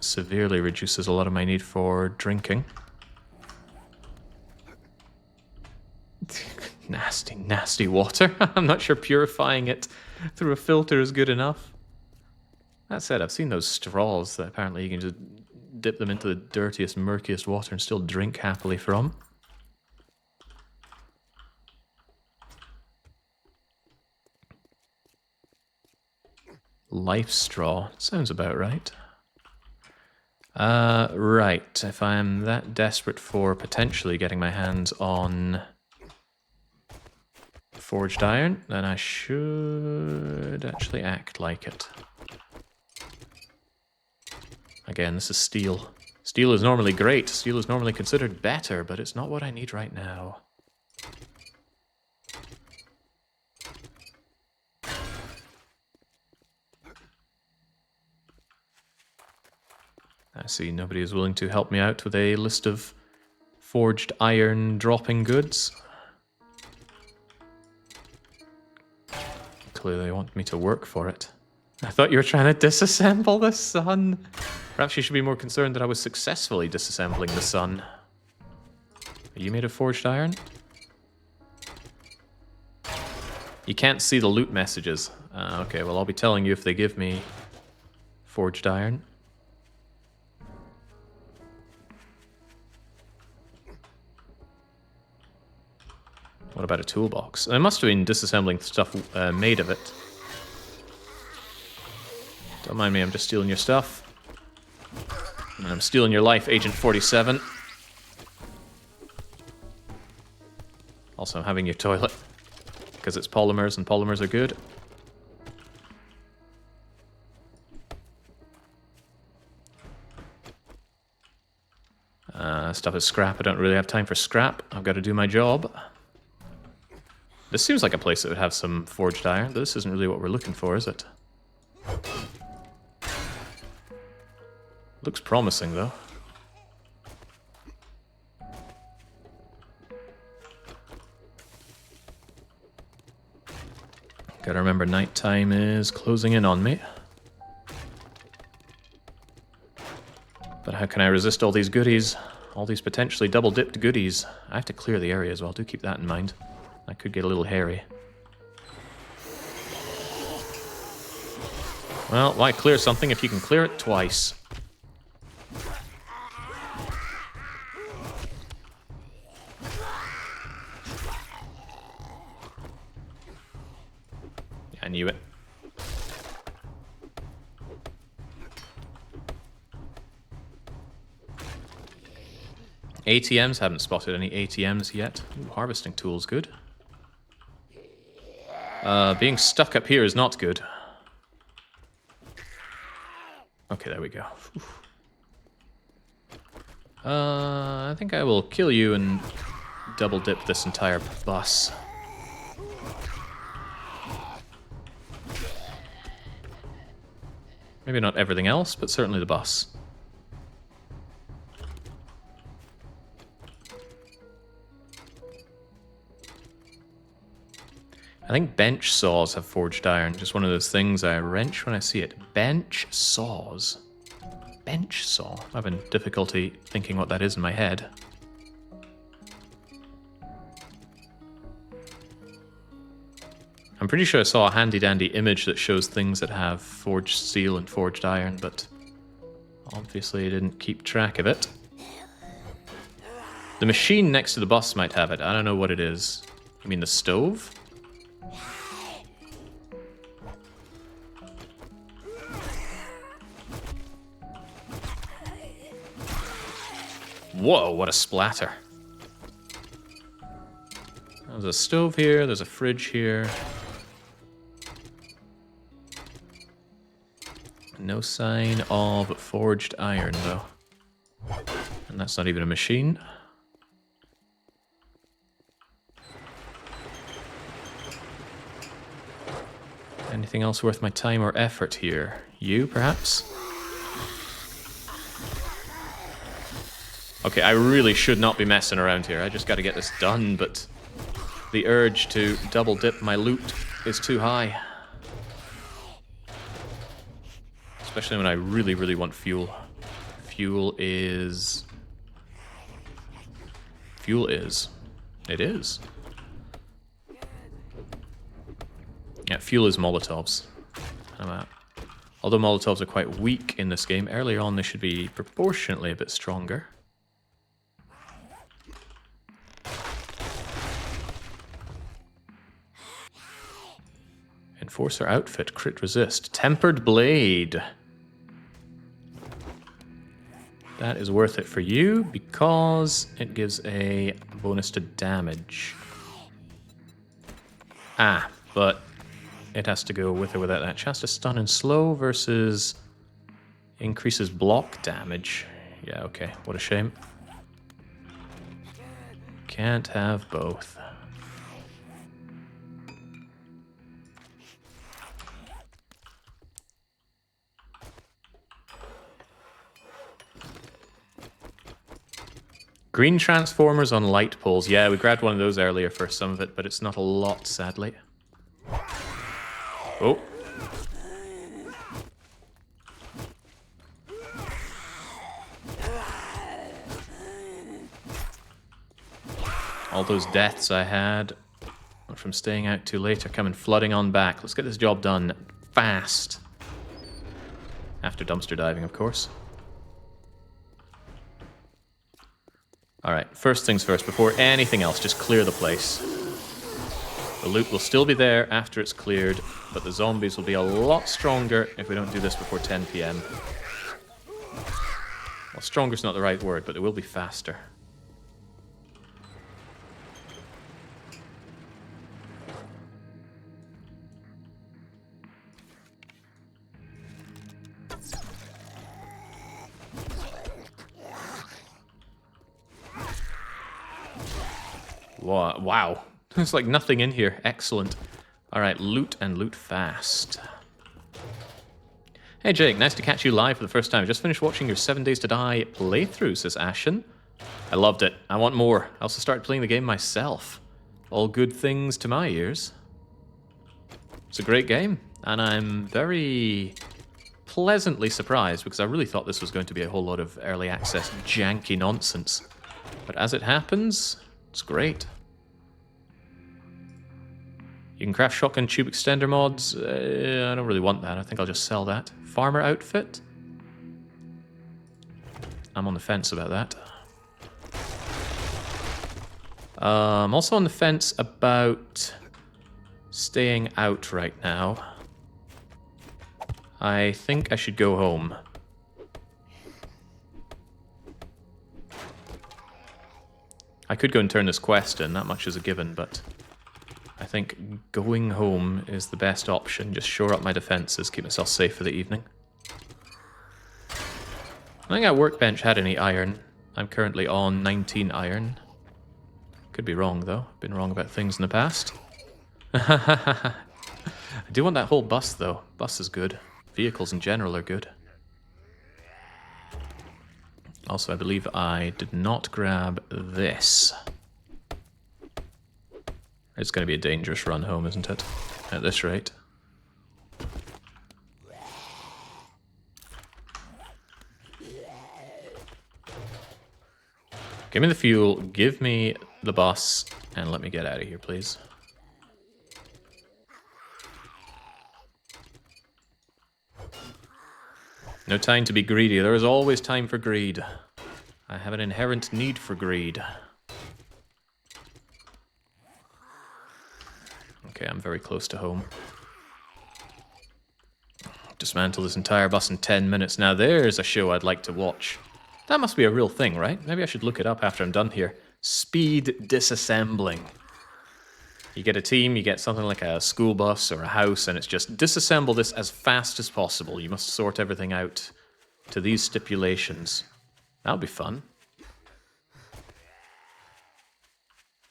severely reduces a lot of my need for drinking. Nasty, nasty water. I'm not sure purifying it through a filter is good enough. That said, I've seen those straws that apparently you can just dip them into the dirtiest, murkiest water and still drink happily from. Life straw. Sounds about right. Right. If I'm that desperate for potentially getting my hands on forged iron, then I should actually act like it. Again, this is steel. Steel is normally great. Steel is normally considered better, but it's not what I need right now. I see nobody is willing to help me out with a list of forged iron dropping goods. Clearly they want me to work for it. I thought you were trying to disassemble the sun. Perhaps you should be more concerned that I was successfully disassembling the sun. Are you made of forged iron? You can't see the loot messages. Okay, well I'll be telling you if they give me forged iron. What about a toolbox? I must have been disassembling stuff made of it. Don't mind me, I'm just stealing your stuff. And I'm stealing your life, Agent 47. Also, I'm having your toilet. Because it's polymers, and polymers are good. Stuff is scrap. I don't really have time for scrap. I've got to do my job. This seems like a place that would have some forged iron, but this isn't really what we're looking for, is it? Looks promising, though. Gotta remember nighttime is closing in on me. But how can I resist all these goodies? All these potentially double-dipped goodies. I have to clear the area as well, do keep that in mind. That could get a little hairy. Well, why clear something if you can clear it twice? Yeah, I knew it. ATMs, haven't spotted any ATMs yet. Ooh, harvesting tools, good. Being stuck up here is not good. Okay, there we go. I think I will kill you and double dip this entire bus. Maybe not everything else, but certainly the bus. I think bench saws have forged iron. Just one of those things I wrench when I see it. Bench saws. Bench saw. I'm having difficulty thinking what that is in my head. I'm pretty sure I saw a handy-dandy image that shows things that have forged steel and forged iron, but obviously I didn't keep track of it. The machine next to the bus might have it. I don't know what it is. You mean the stove? Whoa, what a splatter. There's a stove here, there's a fridge here. No sign of forged iron, though. And that's not even a machine. Anything else worth my time or effort here? You, perhaps? Okay, I really should not be messing around here. I just gotta get this done, but the urge to double dip my loot is too high. Especially when I really, really want fuel. Fuel is... It is. Yeah, fuel is Molotovs. Although Molotovs are quite weak in this game, earlier on they should be proportionately a bit stronger. Enforcer outfit, crit resist. Tempered blade. That is worth it for you because it gives a bonus to damage. Ah, but it has to go with or without that. Chance to stun and slow versus increases block damage. Yeah, okay. What a shame. Can't have both. Green transformers on light poles. Yeah, we grabbed one of those earlier for some of it, but it's not a lot, sadly. Oh. All those deaths I had from staying out too late are coming flooding on back. Let's get this job done fast. After dumpster diving, of course. Alright, first things first, before anything else, just clear the place. The loot will still be there after it's cleared, but the zombies will be a lot stronger if we don't do this before 10 PM. Well, stronger's not the right word, but they will be faster. Wow. There's like nothing in here. Excellent. Alright, loot and loot fast. Hey Jake, nice to catch you live for the first time. Just finished watching your 7 Days to Die playthrough, says Ashen. I loved it. I want more. I also started playing the game myself. All good things to my ears. It's a great game, and I'm very pleasantly surprised because I really thought this was going to be a whole lot of early access janky nonsense. But as it happens, it's great. You can craft shotgun tube extender mods. I don't really want that. I think I'll just sell that. Farmer outfit. I'm on the fence about that. I'm also on the fence about staying out right now. I think I should go home. I could go and turn this quest in, that much is a given, but I think going home is the best option. Just shore up my defenses, keep myself safe for the evening. I think our workbench had any iron. I'm currently on 19 iron. Could be wrong, though. Been wrong about things in the past. I do want that whole bus, though. Bus is good. Vehicles in general are good. Also, I believe I did not grab this. It's going to be a dangerous run home, isn't it? At this rate. Give me the fuel, give me the bus, and let me get out of here, please. No time to be greedy. There is always time for greed. I have an inherent need for greed. Okay, I'm very close to home. Dismantle this entire bus in 10 minutes. Now there's a show I'd like to watch. That must be a real thing, right? Maybe I should look it up after I'm done here. Speed disassembling. You get a team, you get something like a school bus or a house, and it's just disassemble this as fast as possible. You must sort everything out to these stipulations. That'll be fun.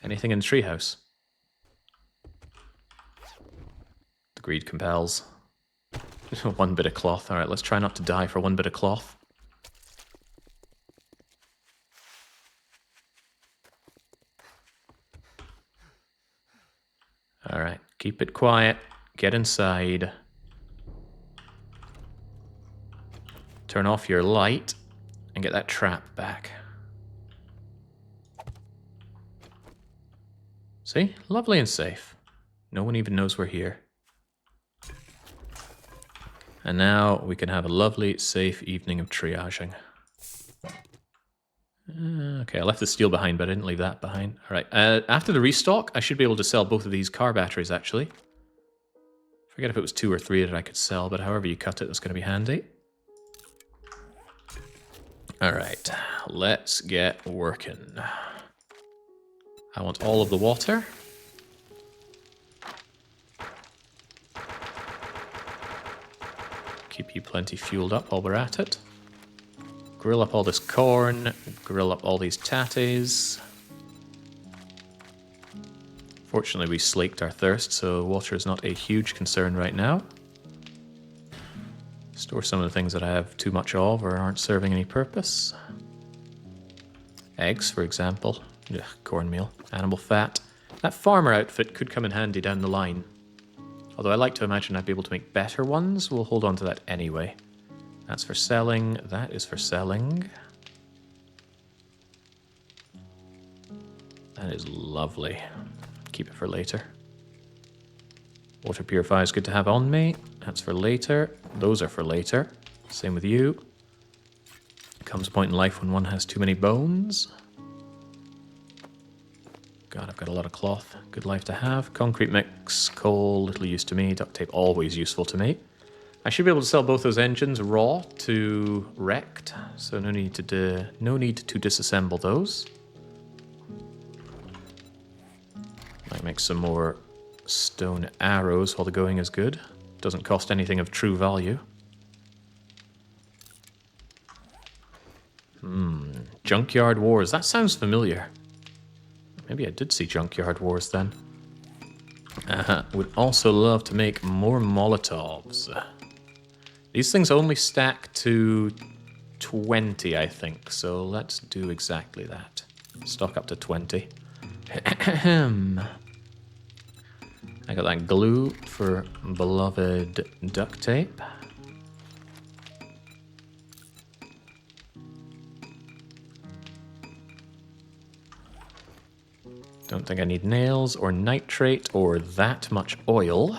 Anything in the treehouse? The greed compels. One bit of cloth. Alright, let's try not to die for one bit of cloth. Alright, keep it quiet. Get inside. Turn off your light and get that trap back. See? Lovely and safe. No one even knows we're here. And now we can have a lovely, safe evening of triaging. Okay, I left the steel behind, but I didn't leave that behind. Alright, after the restock, I should be able to sell both of these car batteries, actually. Forget if it was 2 or 3 that I could sell, but however you cut it, it's going to be handy. Alright, let's get working. I want all of the water. Keep you plenty fueled up while we're at it. Grill up all this corn, grill up all these tatties. Fortunately, we slaked our thirst, so water is not a huge concern right now. Store some of the things that I have too much of or aren't serving any purpose. Eggs, for example. Ugh, cornmeal, animal fat. That farmer outfit could come in handy down the line. Although I like to imagine I'd be able to make better ones, we'll hold on to that anyway. That's for selling. That is for selling. That is lovely. Keep it for later. Water purifier is good to have on me. That's for later. Those are for later. Same with you. Comes a point in life when one has too many bones. God, I've got a lot of cloth. Good life to have. Concrete mix, coal, little use to me. Duct tape, always useful to me. I should be able to sell both those engines raw to wrecked, so no need to disassemble those. Might make some more stone arrows while the going is good. Doesn't cost anything of true value. Junkyard Wars. That sounds familiar. Maybe I did see Junkyard Wars then. Would also love to make more Molotovs. These things only stack to 20, I think, so let's do exactly that. Stock up to 20. I got that glue for beloved duct tape. Don't think I need nails or nitrate or that much oil.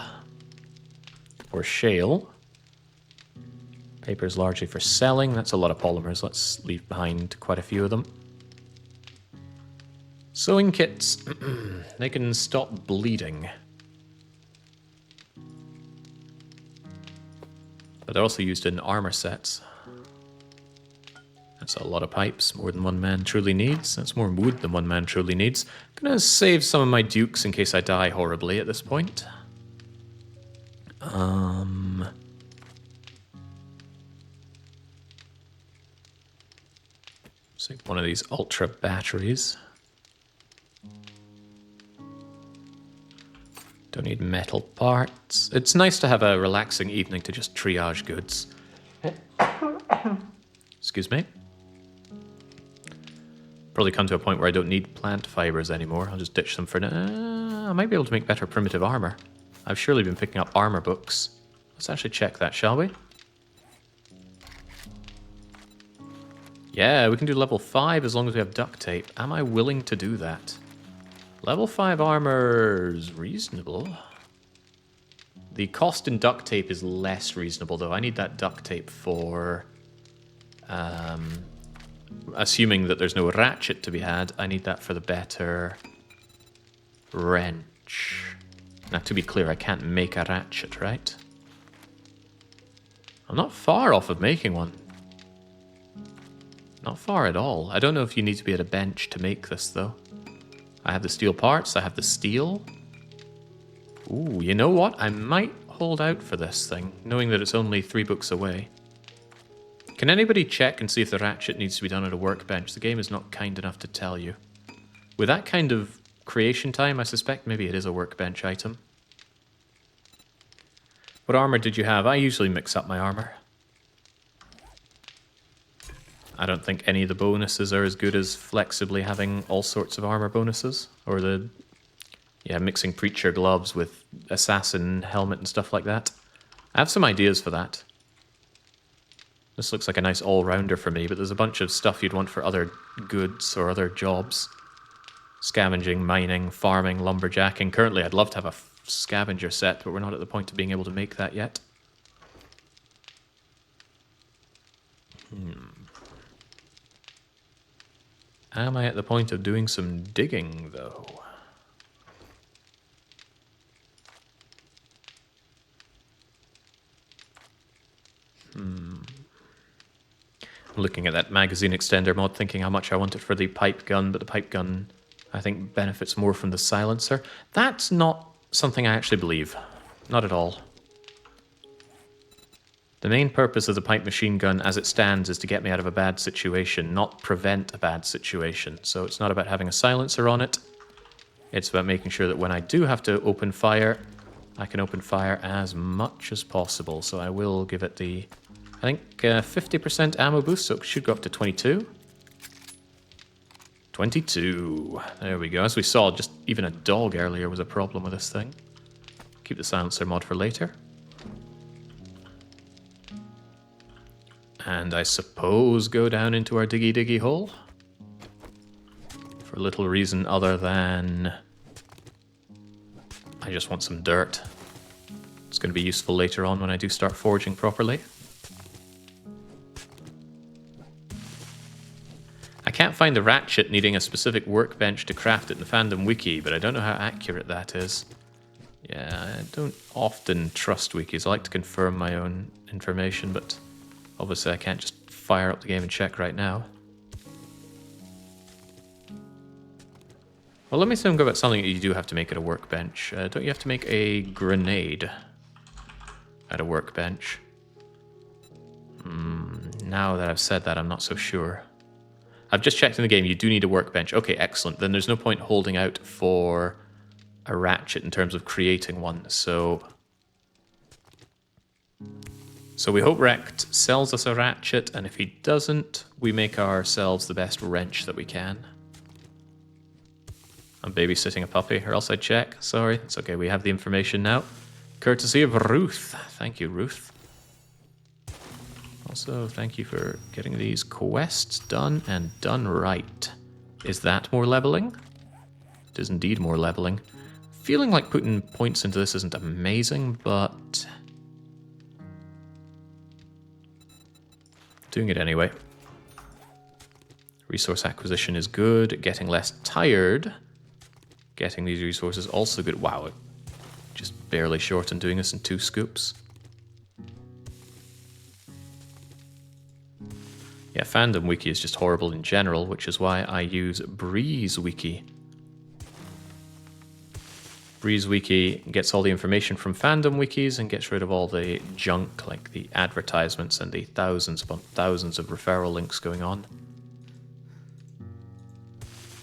Or shale. Paper's largely for selling. That's a lot of polymers. Let's leave behind quite a few of them. Sewing kits. They can stop bleeding. But they're also used in armor sets. That's a lot of pipes, more than one man truly needs. That's more wood than one man truly needs. I'm gonna save some of my dukes in case I die horribly at this point. So one of these ultra batteries. Don't need metal parts. It's nice to have a relaxing evening to just triage goods. Excuse me. Probably come to a point where I don't need plant fibers anymore. I'll just ditch them for now. I might be able to make better primitive armor. I've surely been picking up armor books. Let's actually check that, shall we? Yeah, we can do level 5 as long as we have duct tape. Am I willing to do that? Level 5 armor's reasonable. The cost in duct tape is less reasonable, though. I need that duct tape for... assuming that there's no ratchet to be had, I need that for the better wrench. Now, to be clear, I can't make a ratchet, right? I'm not far off of making one. Not far at all. I don't know if you need to be at a bench to make this, though. I have the steel parts, I have the steel. Ooh, you know what? I might hold out for this thing, knowing that it's only 3 books away. Can anybody check and see if the ratchet needs to be done at a workbench? The game is not kind enough to tell you. With that kind of creation time, I suspect maybe it is a workbench item. What armor did you have? I usually mix up my armor. I don't think any of the bonuses are as good as flexibly having all sorts of armor bonuses. Or mixing preacher gloves with assassin helmet and stuff like that. I have some ideas for that. This looks like a nice all-rounder for me, but there's a bunch of stuff you'd want for other goods or other jobs. Scavenging, mining, farming, lumberjacking. Currently, I'd love to have a scavenger set, but we're not at the point of being able to make that yet. Am I at the point of doing some digging, though? I'm looking at that magazine extender mod, thinking how much I want it for the pipe gun, but the pipe gun, I think, benefits more from the silencer. That's not something I actually believe. Not at all. The main purpose of the pipe machine gun as it stands is to get me out of a bad situation, not prevent a bad situation. So it's not about having a silencer on it. It's about making sure that when I do have to open fire, I can open fire as much as possible. So I will give it the, I think, 50% ammo boost, so it should go up to 22. 22. There we go. As we saw, just even a dog earlier was a problem with this thing. Keep the silencer mod for later. And I suppose go down into our diggy diggy hole. For little reason other than I just want some dirt. It's going to be useful later on when I do start forging properly. I can't find the ratchet needing a specific workbench to craft it in the fandom wiki, but I don't know how accurate that is. Yeah, I don't often trust wikis. I like to confirm my own information, but obviously I can't just fire up the game and check right now. Well, let me think about something that you do have to make at a workbench. Don't you have to make a grenade at a workbench? Now that I've said that, I'm not so sure. I've just checked in the game, you do need a workbench. Okay, excellent. Then there's no point holding out for a ratchet in terms of creating one. So we hope Rect sells us a ratchet, and if he doesn't, we make ourselves the best wrench that we can. I'm babysitting a puppy, or else I'd check. Sorry, it's okay, we have the information now. Courtesy of Ruth. Thank you, Ruth. Also, thank you for getting these quests done and done right. Is that more leveling? It is indeed more leveling. Feeling like putting points into this isn't amazing, but doing it anyway. Resource acquisition is good. Getting less tired. Getting these resources also good. Wow, just barely short on doing this in 2 scoops. Yeah, Fandom Wiki is just horrible in general, which is why I use Breeze Wiki. Breeze Wiki gets all the information from fandom wikis and gets rid of all the junk, like the advertisements and the thousands upon thousands of referral links going on.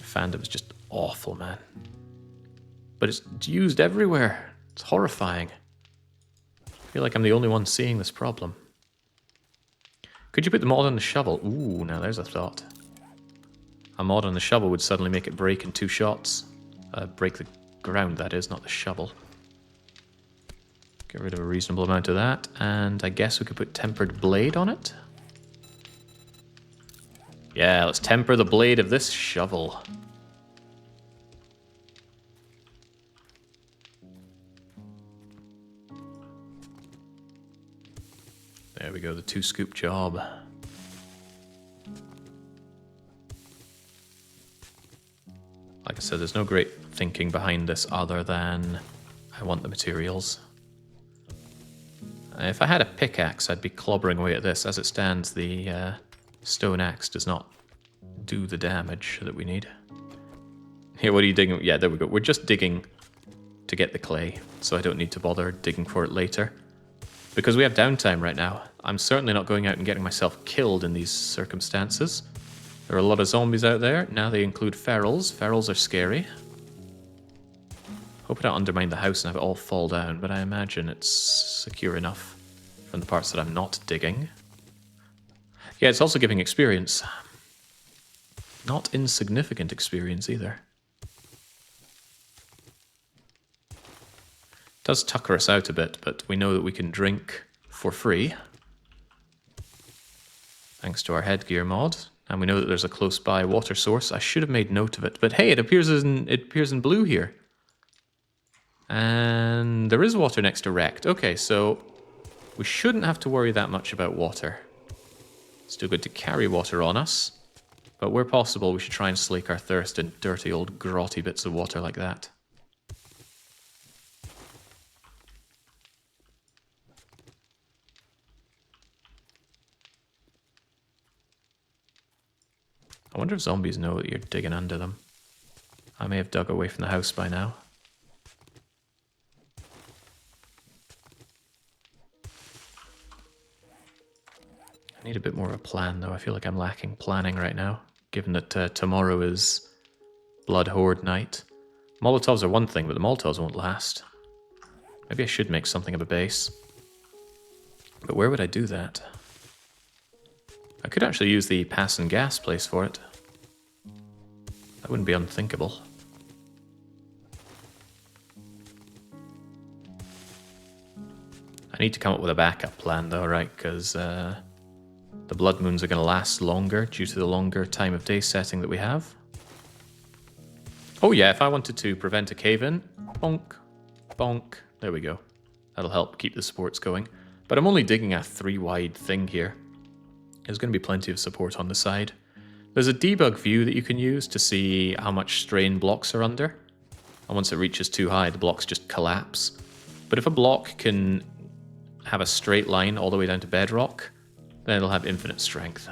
Fandom is just awful, man. But it's used everywhere. It's horrifying. I feel like I'm the only one seeing this problem. Could you put the mod on the shovel? Ooh, now there's a thought. A mod on the shovel would suddenly make it break in 2 shots. Break the ground, that is, not the shovel. Get rid of a reasonable amount of that, and I guess we could put tempered blade on it? Yeah, let's temper the blade of this shovel. There we go, the 2 scoop job. Like I said, there's no great thinking behind this other than I want the materials. If I had a pickaxe, I'd be clobbering away at this. As it stands, the stone axe does not do the damage that we need. Here, what are you digging? Yeah, there we go. We're just digging to get the clay, so I don't need to bother digging for it later. Because we have downtime right now. I'm certainly not going out and getting myself killed in these circumstances. There are a lot of zombies out there. Now they include ferals. Ferals are scary. Hope I don't undermine the house and have it all fall down, but I imagine it's secure enough from the parts that I'm not digging. Yeah, it's also giving experience. Not insignificant experience either. It does tucker us out a bit, but we know that we can drink for free. Thanks to our headgear mod. And we know that there's a close by water source. I should have made note of it, but hey, it appears in blue here. And there is water next to wrecked. Okay, so we shouldn't have to worry that much about water. Still good to carry water on us, but where possible, we should try and slake our thirst in dirty old grotty bits of water like that. I wonder if zombies know that you're digging under them. I may have dug away from the house by now. I need a bit more of a plan, though. I feel like I'm lacking planning right now, given that tomorrow is Blood Horde night. Molotovs are one thing, but the Molotovs won't last. Maybe I should make something of a base. But where would I do that? I could actually use the pass and gas place for it. That wouldn't be unthinkable. I need to come up with a backup plan though, right? Because the blood moons are going to last longer due to the longer time of day setting that we have. Oh yeah, if I wanted to prevent a cave-in, bonk, bonk, there we go. That'll help keep the supports going. But I'm only digging a 3-wide thing here. There's going to be plenty of support on the side. There's a debug view that you can use to see how much strain blocks are under. And once it reaches too high, the blocks just collapse. But if a block can have a straight line all the way down to bedrock, then it'll have infinite strength.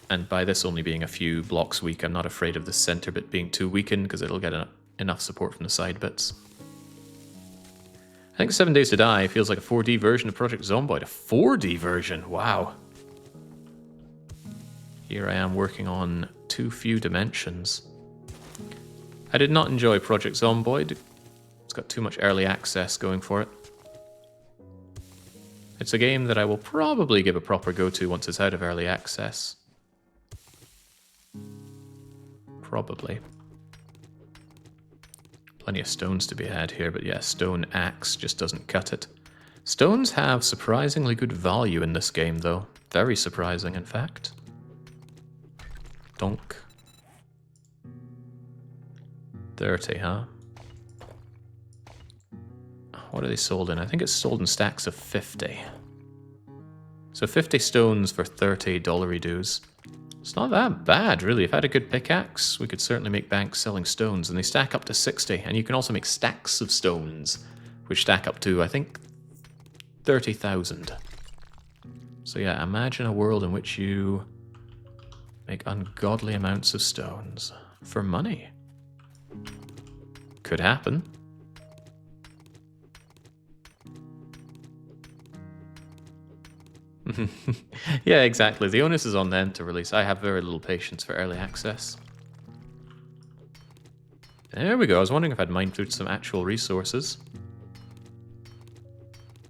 And by this only being a few blocks weak, I'm not afraid of the center bit being too weakened because it'll get enough support from the side bits. I think 7 Days to Die feels like a 4D version of Project Zomboid. A 4D version? Wow. Here I am working on too few dimensions. I did not enjoy Project Zomboid. It's got too much early access going for it. It's a game that I will probably give a proper go to once it's out of early access. Probably. Plenty of stones to be had here, but yeah, stone axe just doesn't cut it. Stones have surprisingly good value in this game, though. Very surprising, in fact. Donk. 30, huh? What are they sold in? I think it's sold in stacks of 50. So 50 stones for 30 dollary dues. It's not that bad, really. If I had a good pickaxe, we could certainly make bank selling stones, and they stack up to 60. And you can also make stacks of stones, which stack up to, I think, 30,000. So yeah, imagine a world in which you make ungodly amounts of stones for money. Could happen. Yeah, exactly. The onus is on them to release. I have very little patience for early access. There we go. I was wondering if I'd mined through some actual resources.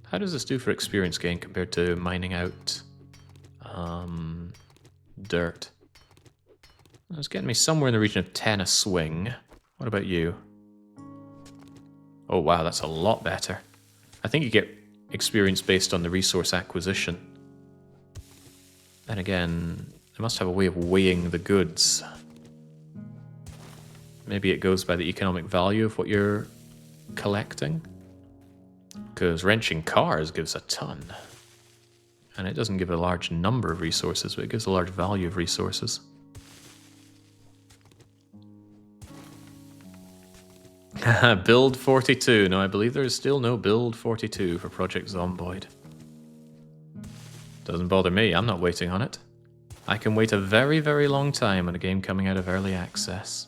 How does this do for experience gain compared to mining out dirt? It's getting me somewhere in the region of 10 a swing. What about you? Oh wow, that's a lot better. I think you get experience based on the resource acquisition. Then again, they must have a way of weighing the goods. Maybe it goes by the economic value of what you're collecting. Because wrenching cars gives a ton. And it doesn't give a large number of resources, but it gives a large value of resources. Build 42. No, I believe there is still no build 42 for Project Zomboid. Doesn't bother me, I'm not waiting on it. I can wait a very, very long time on a game coming out of early access.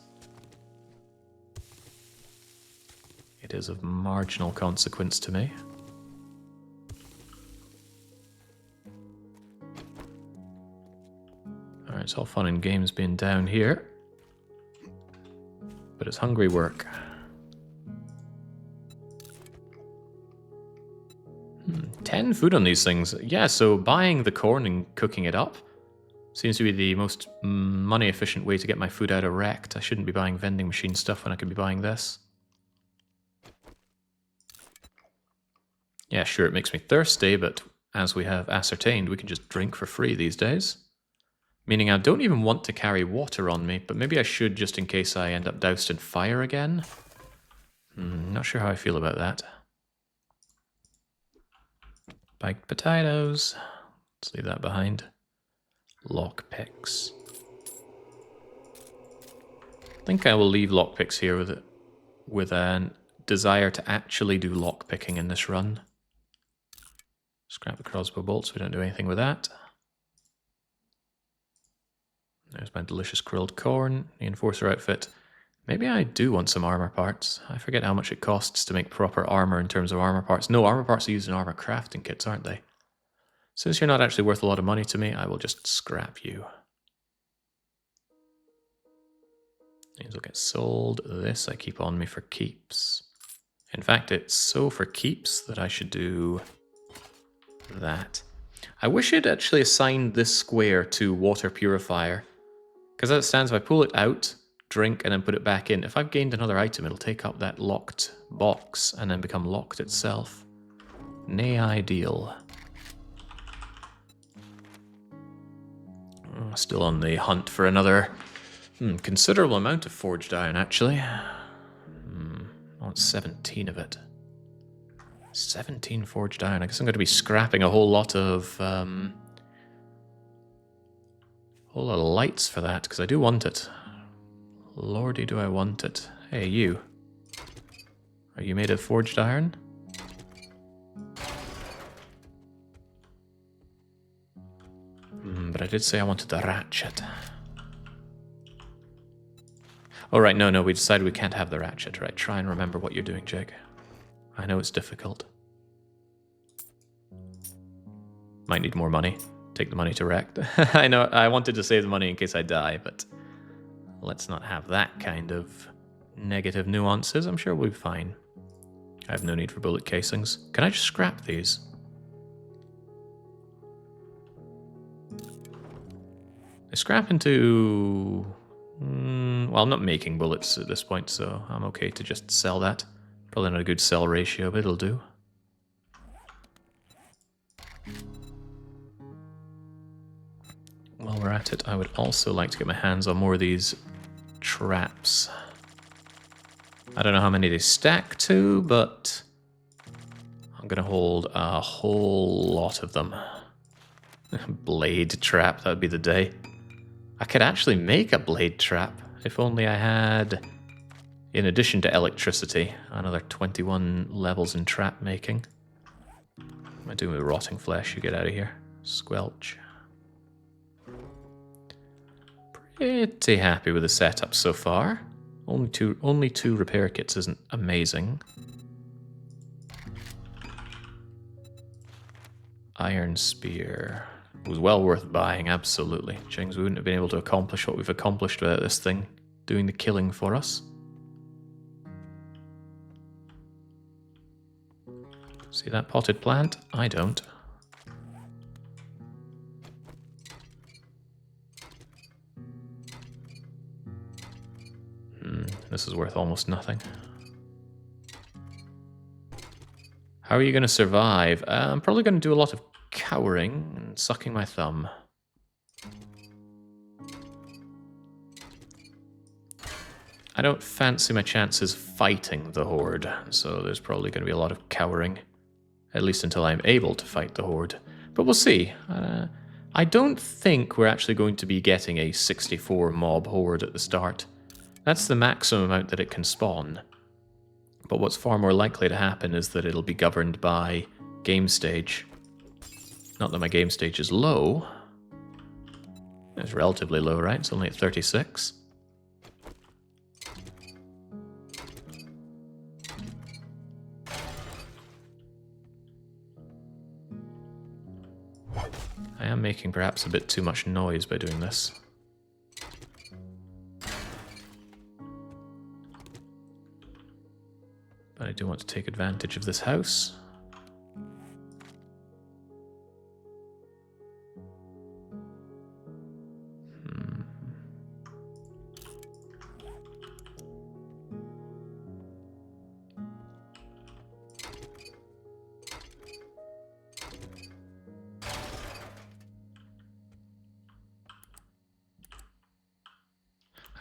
It is of marginal consequence to me. Alright, it's all fun and games being down here. But it's hungry work. 10 food on these things. Yeah, so buying the corn and cooking it up seems to be the most money-efficient way to get my food out of wrecked. I shouldn't be buying vending machine stuff when I could be buying this. Yeah, sure, it makes me thirsty, but as we have ascertained, we can just drink for free these days. Meaning I don't even want to carry water on me, but maybe I should just in case I end up doused in fire again. Not sure how I feel about that. Baked potatoes. Let's leave that behind. Lockpicks. I think I will leave lockpicks here with a desire to actually do lockpicking in this run. Scrap the crossbow bolts, we don't do anything with that. There's my delicious grilled corn, the enforcer outfit. Maybe I do want some armor parts. I forget how much it costs to make proper armor in terms of armor parts. No, armor parts are used in armor crafting kits, aren't they? Since you're not actually worth a lot of money to me, I will just scrap you. These will get sold. This I keep on me for keeps. In fact, it's so for keeps that I should do that. I wish it actually assigned this square to water purifier. Because as it stands, if I pull it out, drink, and then put it back in, if I've gained another item, it'll take up that locked box and then become locked itself. Nay, ideal. Still on the hunt for another considerable amount of forged iron, actually. I want 17 of it. 17 forged iron. I guess I'm going to be scrapping a whole lot of lights for that, because I do want it. Lordy, do I want it. Hey, you. Are you made of forged iron? But I did say I wanted the ratchet. Oh, right, no, we decided we can't have the ratchet, right? Try and remember what you're doing, Jake. I know it's difficult. Might need more money. Take the money to wreck. I know, I wanted to save the money in case I die, but let's not have that kind of negative nuances. I'm sure we'll be fine. I have no need for bullet casings. Can I just scrap these? They scrap into Well, I'm not making bullets at this point, so I'm okay to just sell that. Probably not a good sell ratio, but it'll do. While we're at it, I would also like to get my hands on more of these traps. I don't know how many they stack to, but I'm going to hold a whole lot of them. Blade trap, that would be the day. I could actually make a blade trap if only I had, in addition to electricity, another 21 levels in trap making. What am I doing with rotting flesh? You get out of here. Squelch. Pretty happy with the setup so far. Only two repair kits isn't amazing. Iron Spear was well worth buying, absolutely. Chings, we wouldn't have been able to accomplish what we've accomplished without this thing doing the killing for us. See that potted plant? I don't. This is worth almost nothing. How are you going to survive? I'm probably going to do a lot of cowering and sucking my thumb. I don't fancy my chances fighting the Horde, so there's probably going to be a lot of cowering. At least until I'm able to fight the Horde. But we'll see. I don't think we're actually going to be getting a 64 mob Horde at the start. That's the maximum amount that it can spawn. But what's far more likely to happen is that it'll be governed by game stage. Not that my game stage is low. It's relatively low, right? It's only at 36. I am making perhaps a bit too much noise by doing this. But I do want to take advantage of this house.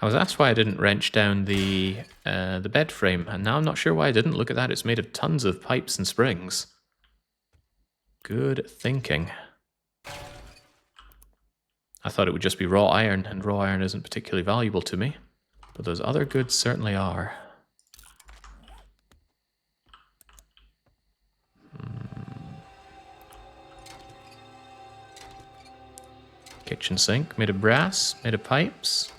I was asked why I didn't wrench down the bed frame, and now I'm not sure why I didn't. Look at that, it's made of tons of pipes and springs. Good thinking. I thought it would just be raw iron, and raw iron isn't particularly valuable to me. But those other goods certainly are. Kitchen sink, made of brass, made of pipes.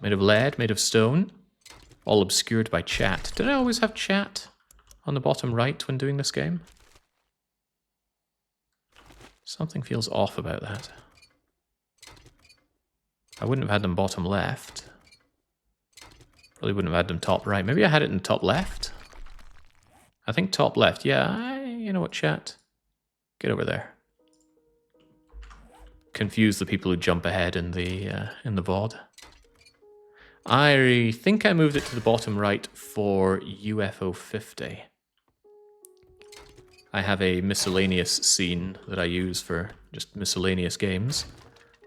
Made of lead, made of stone, all obscured by chat. Did I always have chat on the bottom right when doing this game? Something feels off about that. I wouldn't have had them bottom left. Probably wouldn't have had them top right. Maybe I had it in top left? I think top left. Yeah, you know what, chat? Get over there. Confuse the people who jump ahead in the VOD. I think I moved it to the bottom right for UFO 50. I have a miscellaneous scene that I use for just miscellaneous games,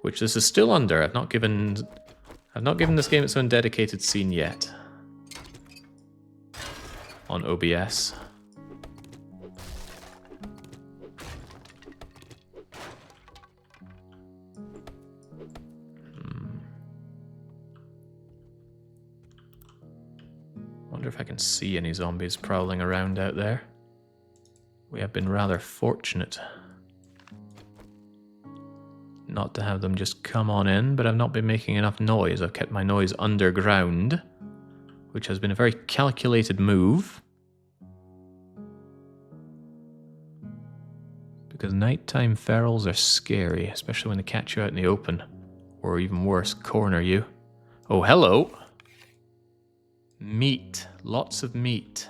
which this is still under. I've not given this game its own dedicated scene yet on OBS. Wonder if I can see any zombies prowling around out there. We have been rather fortunate not to have them just come on in, but I've not been making enough noise. I've kept my noise underground, which has been a very calculated move. Because nighttime ferals are scary, especially when they catch you out in the open. Or even worse, corner you. Oh, hello! Meat. Lots of meat.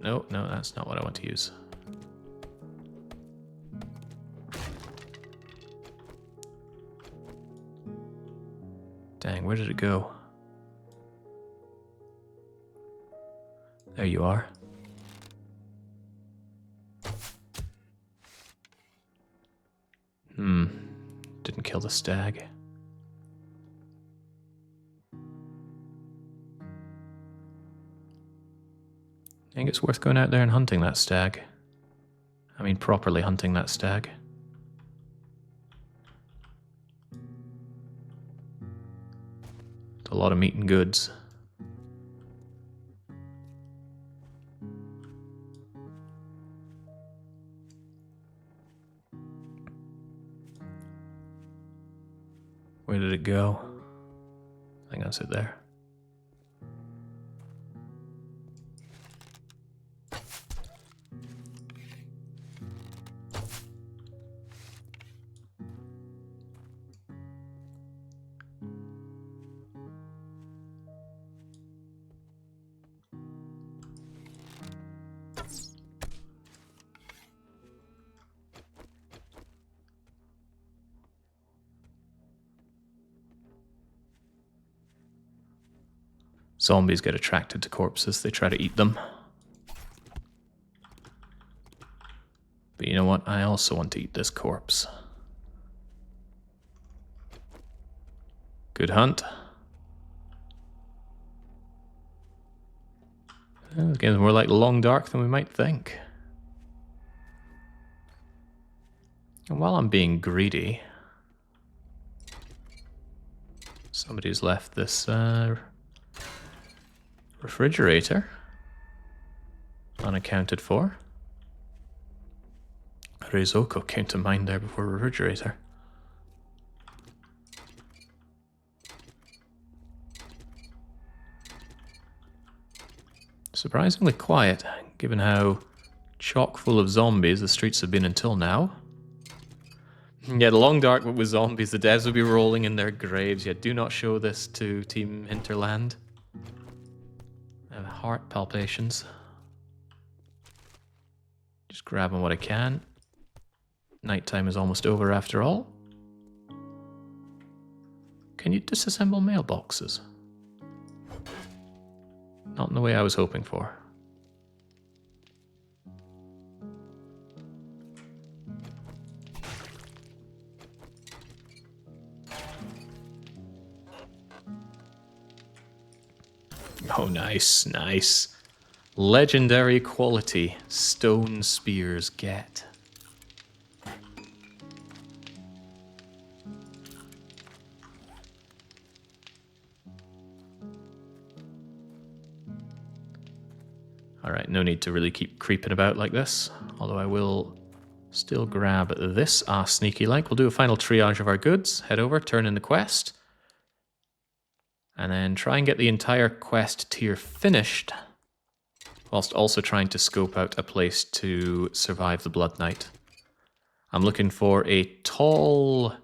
No, that's not what I want to use. Dang, where did it go? There you are. Didn't kill the stag. I think it's worth going out there and hunting that stag. I mean, properly hunting that stag. It's a lot of meat and goods. Where did it go? I think that's it there. Zombies get attracted to corpses, they try to eat them. But you know what? I also want to eat this corpse. Good hunt. This game's more like Long Dark than we might think. And while I'm being greedy, somebody's left this refrigerator unaccounted for. Reizoko came to mind there before refrigerator. Surprisingly quiet, given how chock full of zombies the streets have been until now. Yeah, the Long Dark, but with zombies, the devs would be rolling in their graves. Yeah, do not show this to Team Hinterland. I have heart palpitations. Just grabbing what I can. Nighttime is almost over after all. Can you disassemble mailboxes? Not in the way I was hoping for. Oh, nice, nice. Legendary quality stone spears get. Alright, no need to really keep creeping about like this, although I will still grab this. Sneaky like. We'll do a final triage of our goods, head over, turn in the quest, and then try and get the entire quest tier finished, whilst also trying to scope out a place to survive the Blood Night. I'm looking for a tall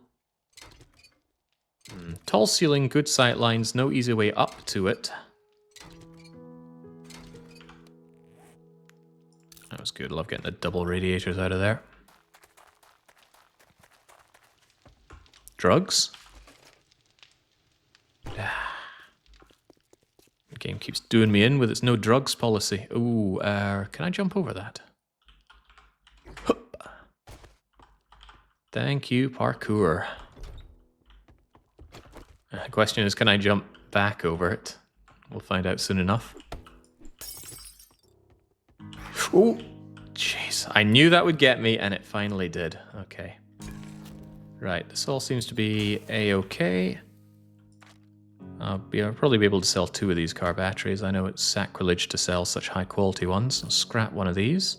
ceiling, good sight lines, no easy way up to it. That was good. Love getting the double radiators out of there. Drugs? The game keeps doing me in with its no drugs policy. Ooh, can I jump over that? Hup. Thank you, parkour. The question is, can I jump back over it? We'll find out soon enough. Oh, jeez. I knew that would get me, and it finally did. Okay. Right, this all seems to be A-okay. I'll probably be able to sell 2 of these car batteries. I know it's sacrilege to sell such high-quality ones. I'll scrap one of these.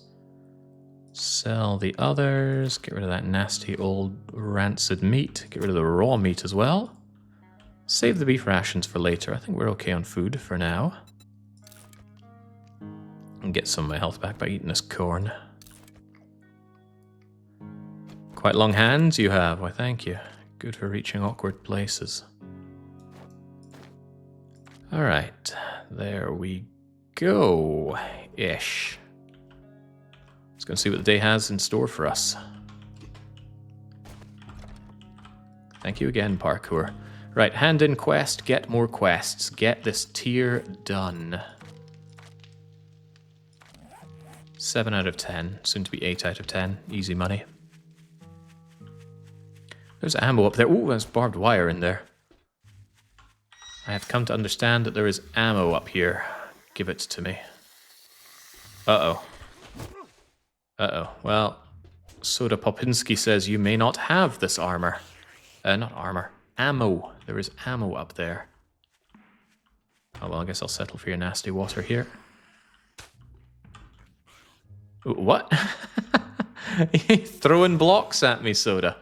Sell the others. Get rid of that nasty old rancid meat. Get rid of the raw meat as well. Save the beef rations for later. I think we're okay on food for now. And get some of my health back by eating this corn. Quite long hands you have. Why, thank you. Good for reaching awkward places. Alright, there we go. Ish. Let's go and see what the day has in store for us. Thank you again, parkour. Right, hand in quest, get more quests. Get this tier done. 7 out of 10, soon to be 8 out of 10. Easy money. There's ammo up there. Ooh, there's barbed wire in there. I have come to understand that there is ammo up here. Give it to me. Uh-oh. Uh-oh. Well, Soda Popinski says you may not have this armor. Not armor. Ammo. There is ammo up there. Oh, well, I guess I'll settle for your nasty water here. Ooh, what? Throwing blocks at me, Soda.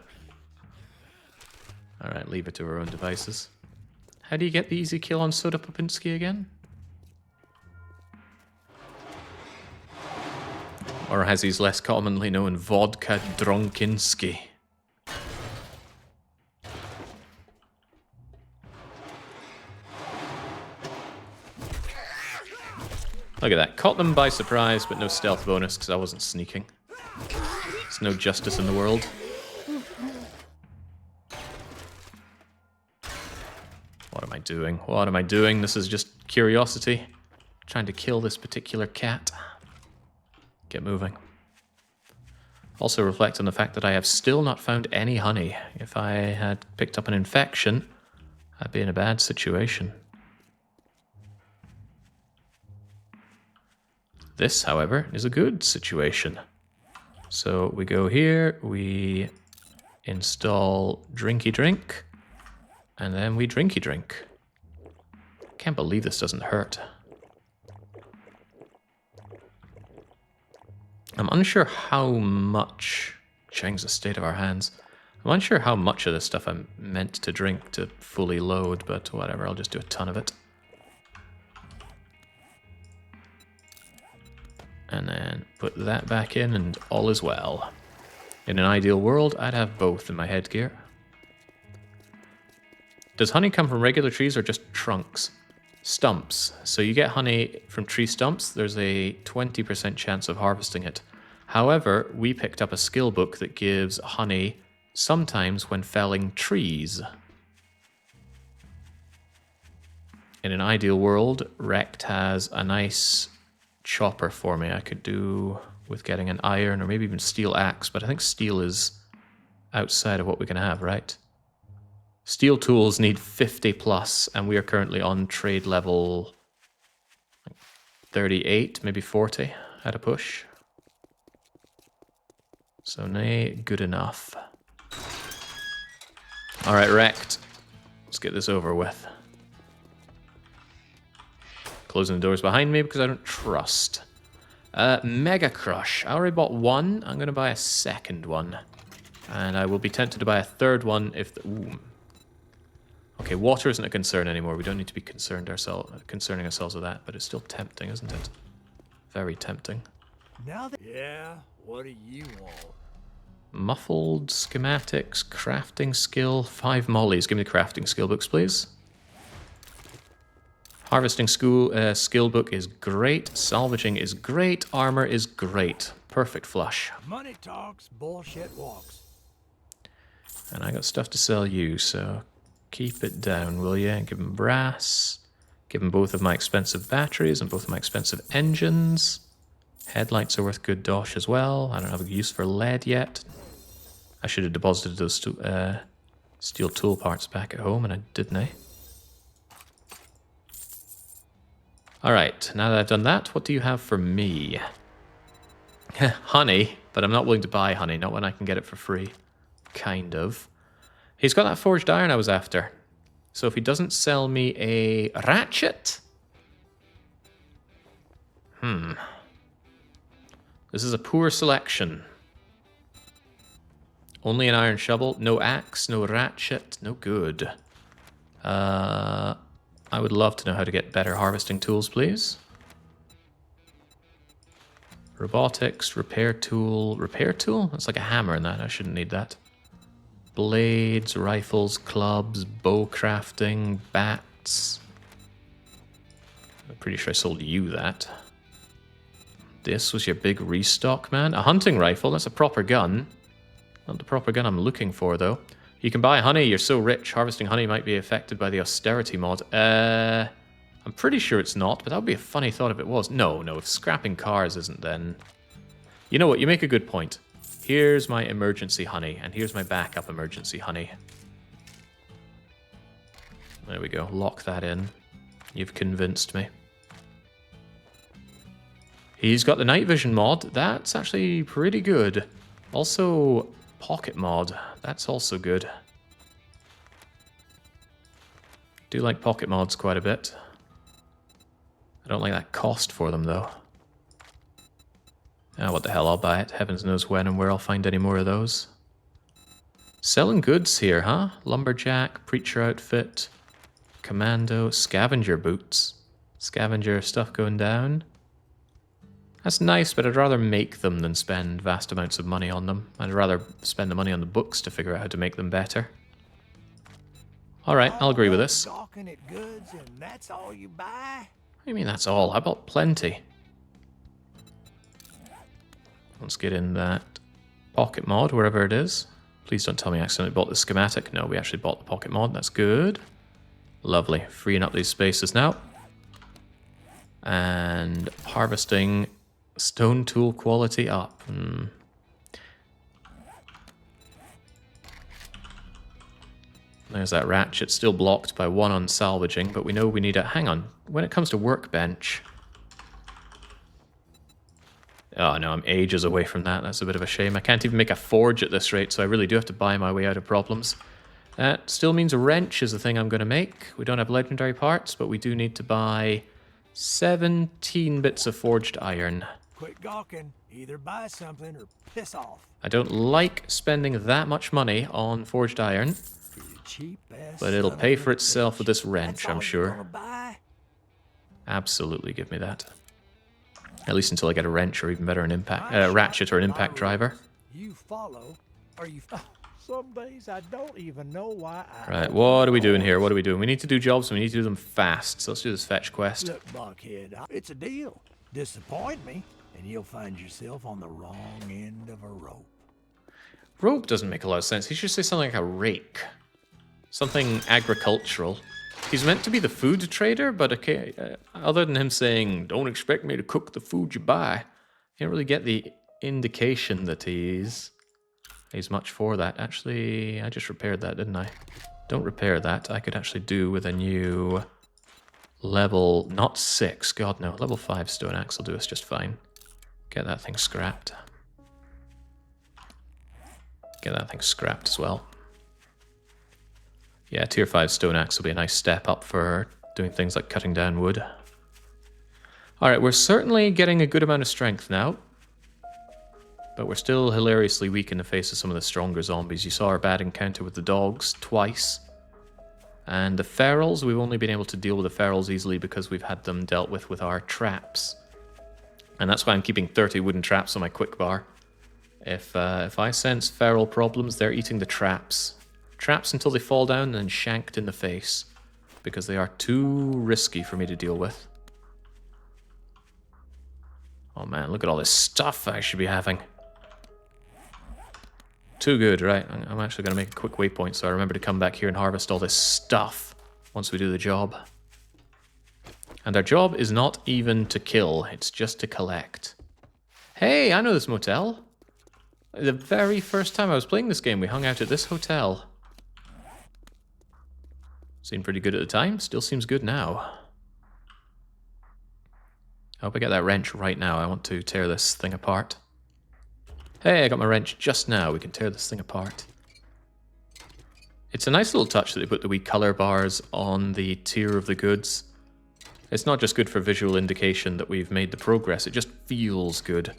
Alright, leave it to our own devices. How do you get the easy kill on Soda Popinski again? Or as he's less commonly known, Vodka Dronkinski. Look at that. Caught them by surprise, but no stealth bonus because I wasn't sneaking. There's no justice in the world. What am I doing? What am I doing? This is just curiosity. Trying to kill this particular cat. Get moving. Also reflect on the fact that I have still not found any honey. If I had picked up an infection, I'd be in a bad situation. This, however, is a good situation. So we go here, we install Drinky Drink, and then we Drinky Drink. Can't believe this doesn't hurt. I'm unsure how much... Change the state of our hands. I'm unsure how much of this stuff I'm meant to drink to fully load, but whatever, I'll just do a ton of it. And then put that back in and all is well. In an ideal world, I'd have both in my headgear. Does honey come from regular trees or just trunks? Stumps. So you get honey from tree stumps, there's a 20% chance of harvesting it. However, we picked up a skill book that gives honey sometimes when felling trees. In an ideal world, Rect has a nice chopper for me I could do with getting an iron or maybe even steel axe, but I think steel is outside of what we can have, right? Steel tools need 50 plus, and we are currently on trade level 38, maybe 40 at a push. So nay, good enough. Alright, Rect. Let's get this over with. Closing the doors behind me because I don't trust. Mega Crush. I already bought one. I'm going to buy a second one. And I will be tempted to buy a third one if the... Ooh. Okay, water isn't a concern anymore. We don't need to be concerning ourselves with that, but it's still tempting, isn't it? Very tempting. Now yeah, what do you want? Muffled, schematics, crafting skill, 5 mollies. Give me the crafting skill books, please. Harvesting skill book is great. Salvaging is great. Armor is great. Perfect flush. Money talks, bullshit walks. And I got stuff to sell you, so keep it down, will you? Give him brass. Give him both of my expensive batteries and both of my expensive engines. Headlights are worth good dosh as well. I don't have a use for lead yet. I should have deposited those steel tool parts back at home, and I didn't, eh? Alright, now that I've done that, what do you have for me? Honey, but I'm not willing to buy honey, not when I can get it for free. Kind of. He's got that forged iron I was after. So if he doesn't sell me a ratchet... This is a poor selection. Only an iron shovel, no axe, no ratchet, no good. I would love to know how to get better harvesting tools, please. Robotics, repair tool. Repair tool? That's like a hammer in that. I shouldn't need that. Blades, rifles, clubs, bow crafting, bats. I'm pretty sure I sold you that. This was your big restock, man. A hunting rifle, that's a proper gun. Not the proper gun I'm looking for, though. You can buy honey, you're so rich. Harvesting honey might be affected by the austerity mod. I'm pretty sure it's not, but that would be a funny thought if it was. No, if scrapping cars isn't, then... You know what, you make a good point. Here's my emergency honey, and here's my backup emergency honey. There we go, lock that in. You've convinced me. He's got the night vision mod. That's actually pretty good. Also, pocket mod. That's also good. Do like pocket mods quite a bit. I don't like that cost for them, though. Ah, what the hell, I'll buy it. Heavens knows when and where I'll find any more of those. Selling goods here, huh? Lumberjack, preacher outfit, commando, scavenger boots. Scavenger stuff going down. That's nice, but I'd rather make them than spend vast amounts of money on them. I'd rather spend the money on the books to figure out how to make them better. Alright, I'll agree with this. Gawking at goods and that's all you buy? What do you mean that's all? I bought plenty. Let's get in that pocket mod, wherever it is. Please don't tell me I accidentally bought the schematic. No, we actually bought the pocket mod. That's good. Lovely. Freeing up these spaces now. And harvesting stone tool quality up. There's that ratchet, still blocked by one on salvaging, but we know we need a... Hang on. When it comes to workbench... Oh no, I'm ages away from that. That's a bit of a shame. I can't even make a forge at this rate, so I really do have to buy my way out of problems. That still means a wrench is the thing I'm going to make. We don't have legendary parts, but we do need to buy 17 bits of forged iron. Quit gawking. Either buy something or piss off. I don't like spending that much money on forged iron, but it'll pay for itself with this wrench, I'm sure. Absolutely, give me that. At least until I get a wrench or even better an impact, ratchet or an impact driver. You follow, or you... Some days I don't even know why I... Right, what are we doing here? What are we doing? We need to do jobs and we need to do them fast. So let's do this fetch quest. Look, Buckhead, it's a deal. Disappoint me, and you'll find yourself on the wrong end of a rope. Rope doesn't make a lot of sense. He should say something like a rake. Something agricultural. He's meant to be the food trader, but okay, other than him saying, don't expect me to cook the food you buy, you don't really get the indication that he's much for that. Actually, I just repaired that, didn't I? Don't repair that. I could actually do with a new level, not 6, God no, level 5 stone axe will do us just fine. Get that thing scrapped. Get that thing scrapped as well. Yeah, tier 5 stone axe will be a nice step up for doing things like cutting down wood. Alright, we're certainly getting a good amount of strength now. But we're still hilariously weak in the face of some of the stronger zombies. You saw our bad encounter with the dogs twice. And the ferals, we've only been able to deal with the ferals easily because we've had them dealt with our traps. And that's why I'm keeping 30 wooden traps on my quick bar. If I sense feral problems, they're eating the traps. Traps until they fall down and then shanked in the face. Because they are too risky for me to deal with. Oh man, look at all this stuff I should be having. Too good, right? I'm actually going to make a quick waypoint so I remember to come back here and harvest all this stuff once we do the job. And our job is not even to kill, it's just to collect. Hey, I know this motel. The very first time I was playing this game, we hung out at this hotel. Seemed pretty good at the time, still seems good now. I hope I get that wrench right now. I want to tear this thing apart. Hey, I got my wrench just now. We can tear this thing apart. It's a nice little touch that they put the wee color bars on the tier of the goods. It's not just good for visual indication that we've made the progress, it just feels good.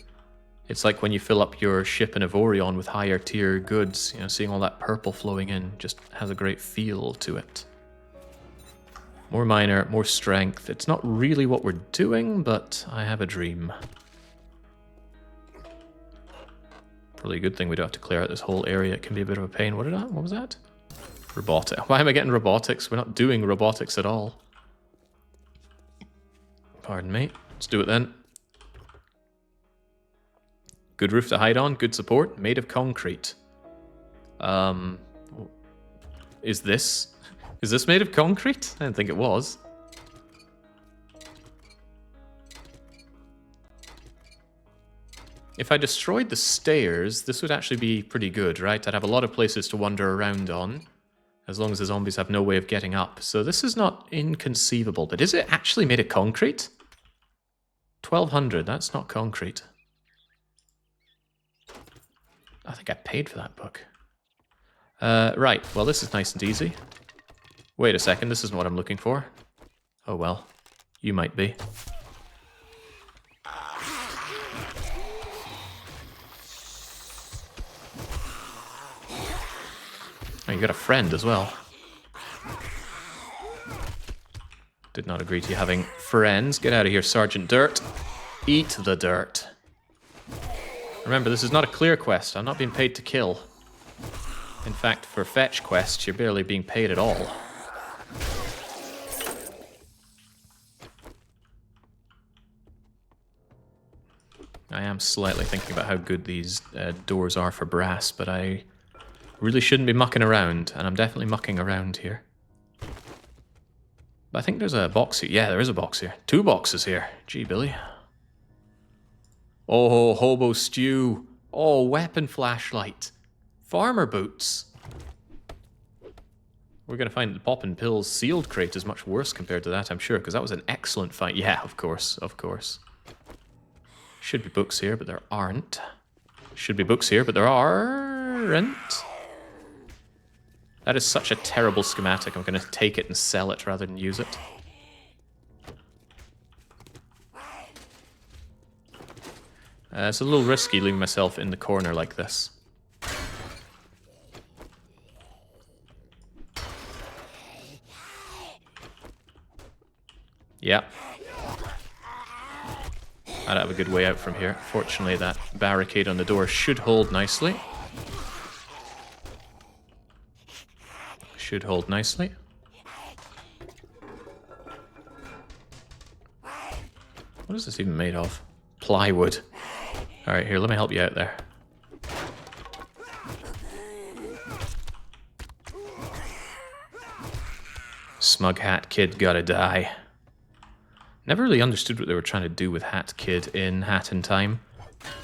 It's like when you fill up your ship in Evorion with higher tier goods, you know, seeing all that purple flowing in just has a great feel to it. More minor, more strength. It's not really what we're doing, but I have a dream. Probably a good thing we don't have to clear out this whole area. It can be a bit of a pain. What was that? Robotic. Why am I getting robotics? We're not doing robotics at all. Pardon me. Let's do it then. Good roof to hide on. Good support. Made of concrete. Is this made of concrete? I didn't think it was. If I destroyed the stairs, this would actually be pretty good, right? I'd have a lot of places to wander around on, as long as the zombies have no way of getting up. So this is not inconceivable, but is it actually made of concrete? 1200, that's not concrete. I think I paid for that book. Right, well this is nice and easy. Wait a second, this isn't what I'm looking for. Oh well, you might be. Oh, you got a friend as well. Did not agree to you having friends. Get out of here, Sergeant Dirt. Eat the dirt. Remember, this is not a clear quest. I'm not being paid to kill. In fact, for fetch quests, you're barely being paid at all. I am slightly thinking about how good these doors are for brass, but I really shouldn't be mucking around, and I'm definitely mucking around here. But I think there's a box here. Yeah, there is a box here. 2 boxes here. Gee, Billy. Oh, hobo stew. Oh, weapon flashlight. Farmer boots. We're going to find the Poppin' Pills sealed crate is much worse compared to that, I'm sure, because that was an excellent fight. Yeah, of course, of course. Should be books here, but there aren't. Should be books here, but there aren't. That is such a terrible schematic. I'm going to take it and sell it rather than use it. It's a little risky leaving myself in the corner like this. Yeah. I'd have a good way out from here. Fortunately, that barricade on the door should hold nicely. Should hold nicely. What is this even made of? Plywood. Alright, here, let me help you out there. Smug Hat Kid gotta die. Never really understood what they were trying to do with Hat Kid in Hat in Time.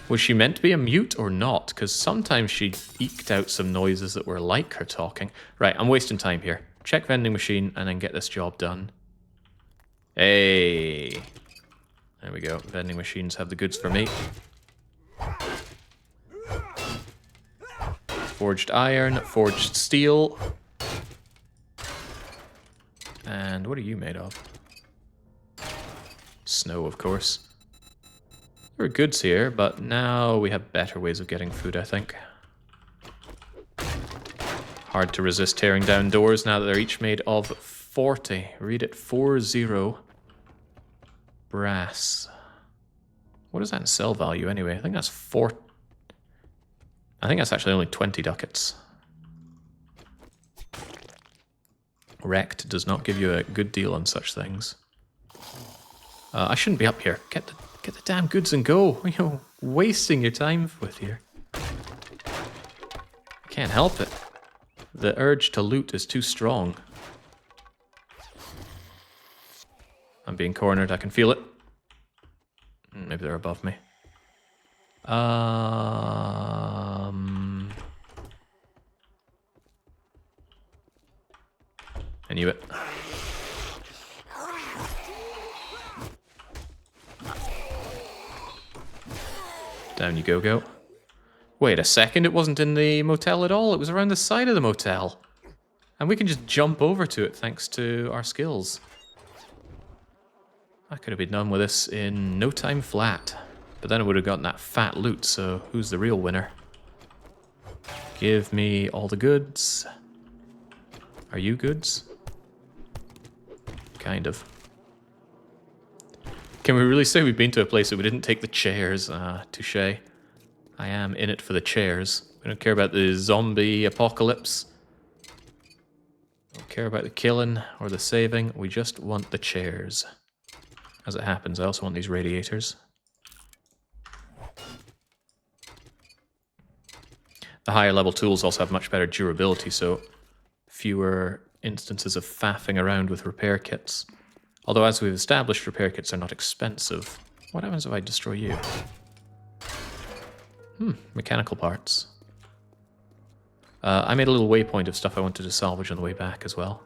Was she meant to be a mute or not? Because sometimes she eked out some noises that were like her talking. Right, I'm wasting time here. Check vending machine and then get this job done. Hey. There we go. Vending machines have the goods for me. Forged iron, forged steel. And what are you made of? Snow, of course. There are goods here, but now we have better ways of getting food, I think. Hard to resist tearing down doors now that they're each made of 40. Read it, 40 brass. What is that in sell value anyway? I think that's 4. I think that's actually only 20 ducats. Wrecked does not give you a good deal on such things. I shouldn't be up here. Get the damn goods and go. You know, wasting your time with here. I can't help it. The urge to loot is too strong. I'm being cornered. I can feel it. Maybe they're above me. I knew it. Down you go. Wait a second, it wasn't in the motel at all. It was around the side of the motel. And we can just jump over to it thanks to our skills. I could have been done with this in no time flat. But then I would have gotten that fat loot, so who's the real winner? Give me all the goods. Are you goods? Kind of. Can we really say we've been to a place that we didn't take the chairs? Touche. I am in it for the chairs. We don't care about the zombie apocalypse. We don't care about the killing or the saving. We just want the chairs. As it happens, I also want these radiators. The higher level tools also have much better durability, so fewer instances of faffing around with repair kits. Although, as we've established, repair kits are not expensive. What happens if I destroy you? Mechanical parts. I made a little waypoint of stuff I wanted to salvage on the way back as well.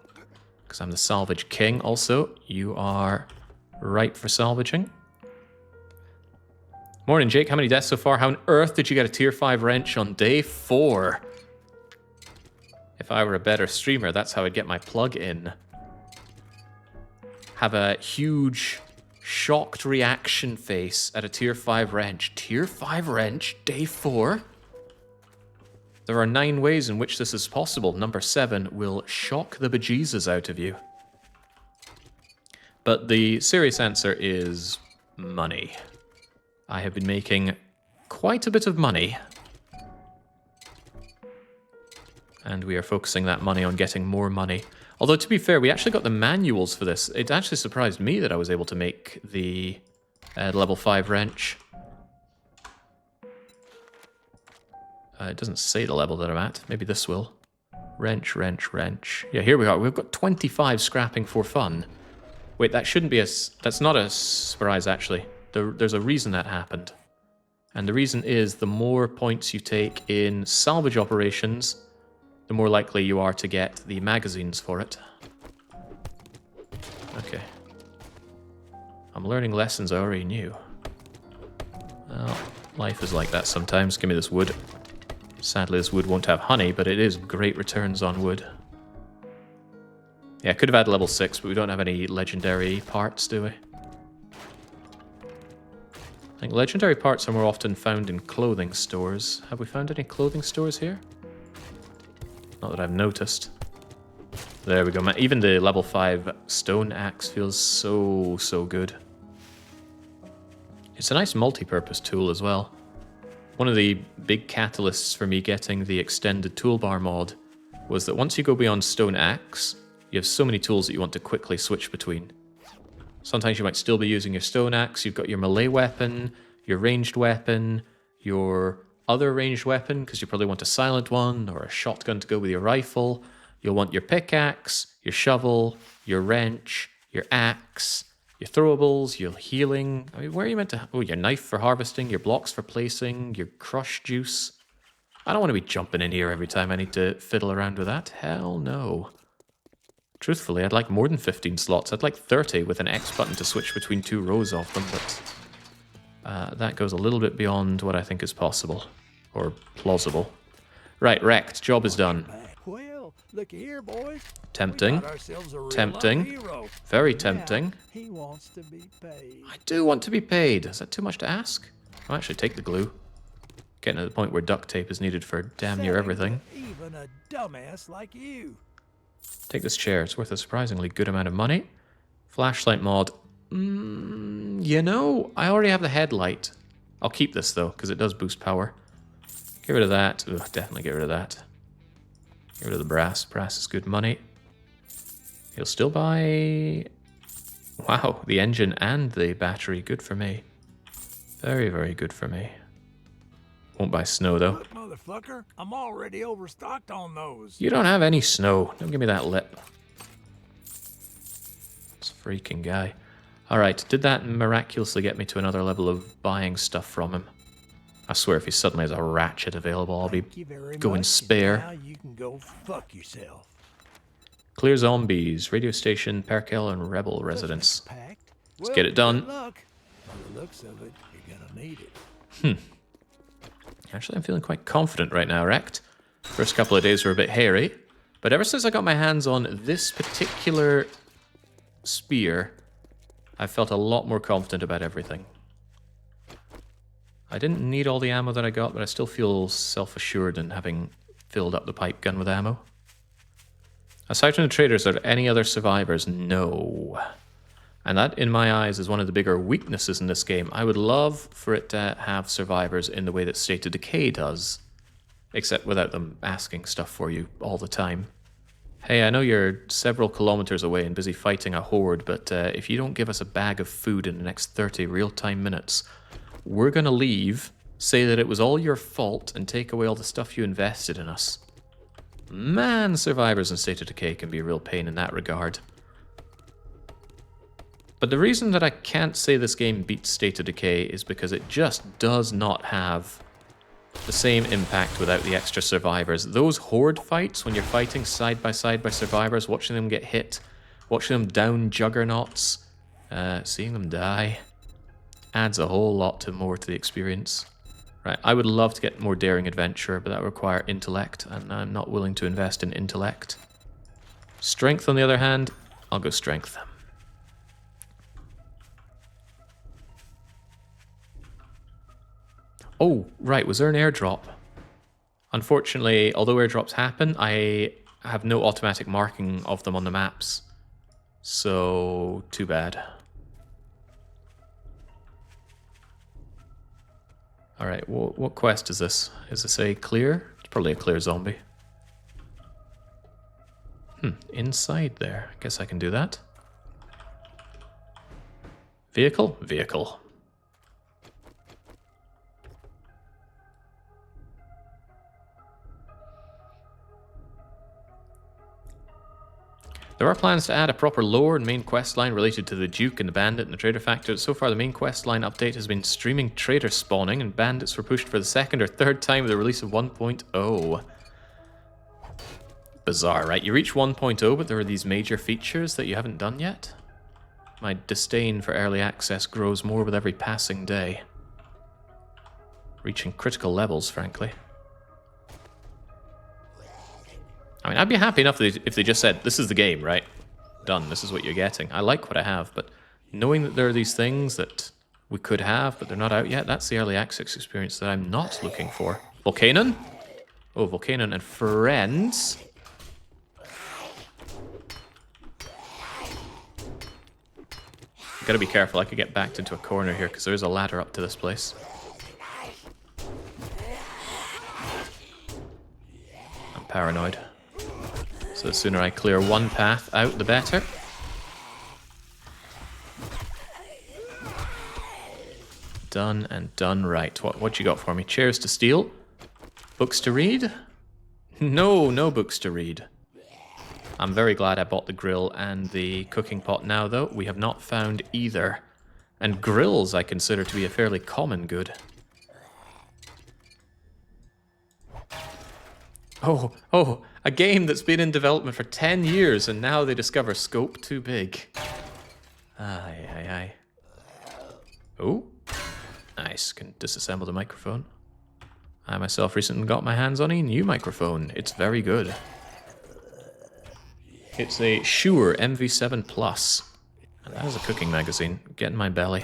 Because I'm the salvage king. Also, you are ripe for salvaging. Morning, Jake. How many deaths so far? How on earth did you get a tier 5 wrench on day 4? If I were a better streamer, that's how I'd get my plug in. Have a huge, shocked reaction face at a tier 5 wrench. Tier 5 wrench, day 4? There are 9 ways in which this is possible. Number 7 will shock the bejesus out of you. But the serious answer is money. I have been making quite a bit of money. And we are focusing that money on getting more money. Although, to be fair, we actually got the manuals for this. It actually surprised me that I was able to make the level 5 wrench. It doesn't say the level that I'm at. Maybe this will. Wrench, wrench, wrench. Yeah, here we are. We've got 25 scrapping for fun. Wait, that shouldn't be a... That's not a surprise, actually. There's a reason that happened. And the reason is the more points you take in salvage operations, the more likely you are to get the magazines for it. Okay. I'm learning lessons I already knew. Well, life is like that sometimes. Give me this wood. Sadly, this wood won't have honey, but it is great returns on wood. Yeah, I could have had level 6, but we don't have any legendary parts, do we? I think legendary parts are more often found in clothing stores. Have we found any clothing stores here? Not that I've noticed. There we go, man. Even the level 5 stone axe feels so good. It's a nice multi-purpose tool as well. One of the big catalysts for me getting the extended toolbar mod was that once you go beyond stone axe, you have so many tools that you want to quickly switch between. Sometimes you might still be using your stone axe. You've got your melee weapon, your ranged weapon, your other ranged weapon, because you probably want a silent one or a shotgun to go with your rifle. You'll want your pickaxe, your shovel, your wrench, your axe, your throwables, your healing. I mean, where are you meant to... Oh, your knife for harvesting, your blocks for placing, your crush juice. I don't want to be jumping in here every time I need to fiddle around with that. Hell no. Truthfully, I'd like more than 15 slots. I'd like 30 with an X button to switch between 2 rows of them, but that goes a little bit beyond what I think is possible. Or plausible. Right, wrecked. Job is done. Well, look here, boys. Tempting. Tempting. Very tempting. He wants to be paid. I do want to be paid. Is that too much to ask? I'll actually take the glue. Getting to the point where duct tape is needed for damn near everything. Even a dumbass like you. Take this chair. It's worth a surprisingly good amount of money. Flashlight mod. You know, I already have the headlight. I'll keep this, though, because it does boost power. Get rid of that. Ugh, definitely get rid of that. Get rid of the brass. Brass is good money. He'll still buy... Wow, the engine and the battery. Good for me. Very, very good for me. Won't buy snow, though. Look, motherfucker, I'm already overstocked on those. You don't have any snow. Don't give me that lip. This freaking guy. Alright, did that miraculously get me to another level of buying stuff from him? I swear if he suddenly has a ratchet available, I'll be going spare. Now you can go fuck yourself. Clear zombies, radio station, Perkel, and rebel residence. Let's get it done. By the looks of it, you're gonna need it. Actually, I'm feeling quite confident right now, Rect. First couple of days were a bit hairy, but ever since I got my hands on this particular spear, I felt a lot more confident about everything. I didn't need all the ammo that I got, but I still feel self-assured in having filled up the pipe gun with ammo. Aside from the traders, are there any other survivors? No. And that, in my eyes, is one of the bigger weaknesses in this game. I would love for it to have survivors in the way that State of Decay does, except without them asking stuff for you all the time. Hey, I know you're several kilometers away and busy fighting a horde, but if you don't give us a bag of food in the next 30 real-time minutes, we're gonna leave, say that it was all your fault, and take away all the stuff you invested in us. Man, survivors in State of Decay can be a real pain in that regard. But the reason that I can't say this game beats State of Decay is because it just does not have the same impact without the extra survivors. Those horde fights, when you're fighting side by survivors, watching them get hit, watching them down juggernauts, seeing them die, adds a whole lot more to the experience. Right, I would love to get more daring adventure, but that would require intellect, and I'm not willing to invest in intellect. Strength, on the other hand, I'll go strength. Oh, right, was there an airdrop? Unfortunately, although airdrops happen, I have no automatic marking of them on the maps. So, too bad. Alright, what quest is this? Is this a clear? It's probably a clear zombie. Inside there. Guess I can do that. Vehicle? Vehicle. There are plans to add a proper lore and main quest line related to the Duke and the Bandit and the Trader Factor. So far, the main quest line update has been streaming trader spawning, and bandits were pushed for the second or third time with the release of 1.0. Bizarre, right? You reach 1.0, but there are these major features that you haven't done yet? My disdain for early access grows more with every passing day. Reaching critical levels, frankly. I mean, I'd be happy enough if they just said, this is the game, right? Done, this is what you're getting. I like what I have, but knowing that there are these things that we could have, but they're not out yet, that's the early access experience that I'm not looking for. Volcanon? Oh, Volcanon and friends. Gotta be careful, I could get backed into a corner here, because there is a ladder up to this place. I'm paranoid. So the sooner I clear one path out, the better. Done and done right. What you got for me? Chairs to steal? Books to read? No books to read. I'm very glad I bought the grill and the cooking pot now, though. We have not found either. And grills I consider to be a fairly common good. Oh, a game that's been in development for 10 years and now they discover scope too big. Aye. Oh, nice. Can disassemble the microphone. I myself recently got my hands on a new microphone. It's very good. It's a Shure MV7 Plus. And that is a cooking magazine. Get in my belly.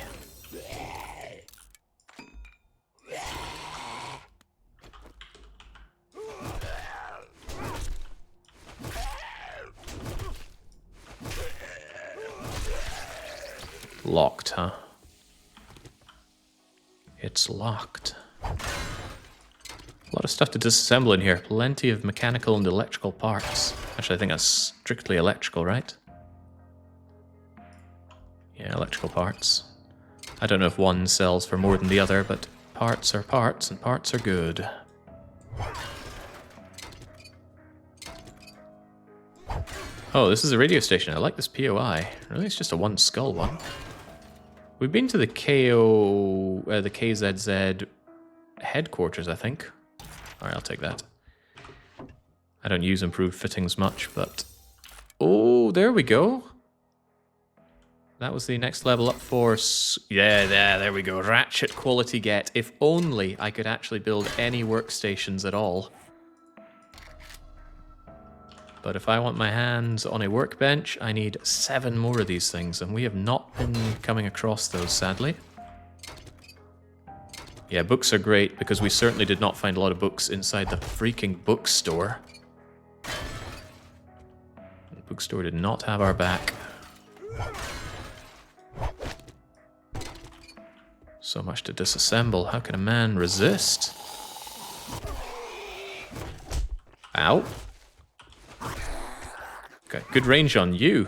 Locked, huh? It's locked. A lot of stuff to disassemble in here. Plenty of mechanical and electrical parts. Actually, I think that's strictly electrical, right? Yeah, electrical parts. I don't know if one sells for more than the other, but parts are parts, and parts are good. Oh, this is a radio station. I like this POI. Really, it's just a one skull one. We've been to the the KZZ headquarters, I think. Alright, I'll take that. I don't use improved fittings much, but... Oh, there we go. That was the next level up for... Yeah, there we go. Ratchet quality get. If only I could actually build any workstations at all. But if I want my hands on a workbench, I need 7 more of these things, and we have not been coming across those, sadly. Yeah, books are great, because we certainly did not find a lot of books inside the freaking bookstore. The bookstore did not have our back. So much to disassemble. How can a man resist? Ow. Got good range on you.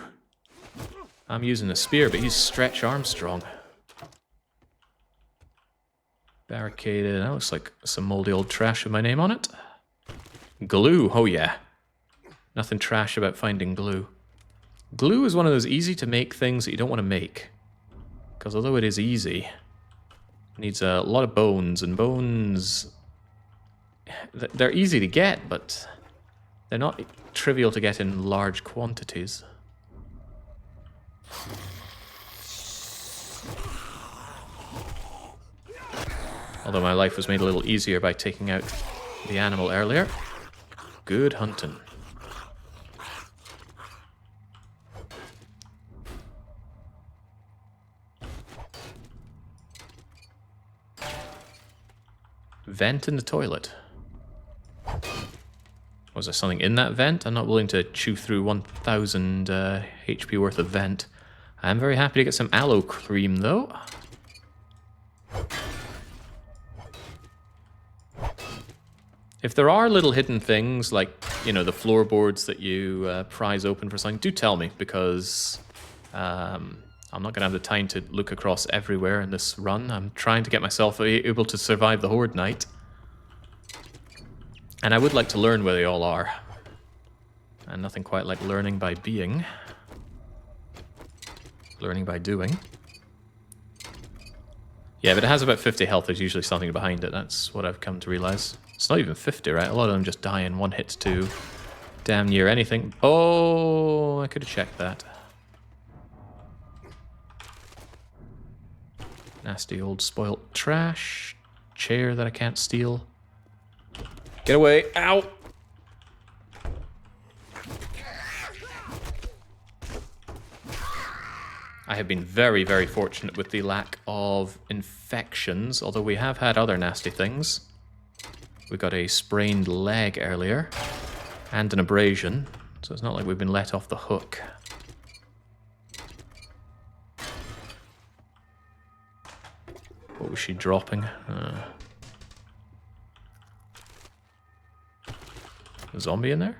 I'm using a spear, but he's Stretch Armstrong. Barricaded. That looks like some moldy old trash with my name on it. Glue. Oh, yeah. Nothing trash about finding glue. Glue is one of those easy to make things that you don't want to make. Because although it is easy, it needs a lot of bones, and bones... They're easy to get, but they're not trivial to get in large quantities. Although my life was made a little easier by taking out the animal earlier. Good hunting. Vent in the toilet. Was there something in that vent? I'm not willing to chew through 1000 HP worth of vent. I am very happy to get some aloe cream, though. If there are little hidden things, like, you know, the floorboards that you prise open for something, do tell me, because I'm not going to have the time to look across everywhere in this run. I'm trying to get myself able to survive the Horde night. And I would like to learn where they all are. And nothing quite like learning by being. Learning by doing. Yeah, but it has about 50 health. There's usually something behind it. That's what I've come to realize. It's not even 50, right? A lot of them just die in one hit to damn near anything. Oh, I could have checked that. Nasty old spoilt trash. Chair that I can't steal. Get away. Ow! I have been very, very fortunate with the lack of infections, although we have had other nasty things. We got a sprained leg earlier, and an abrasion, so it's not like we've been let off the hook. What was she dropping? A zombie in there?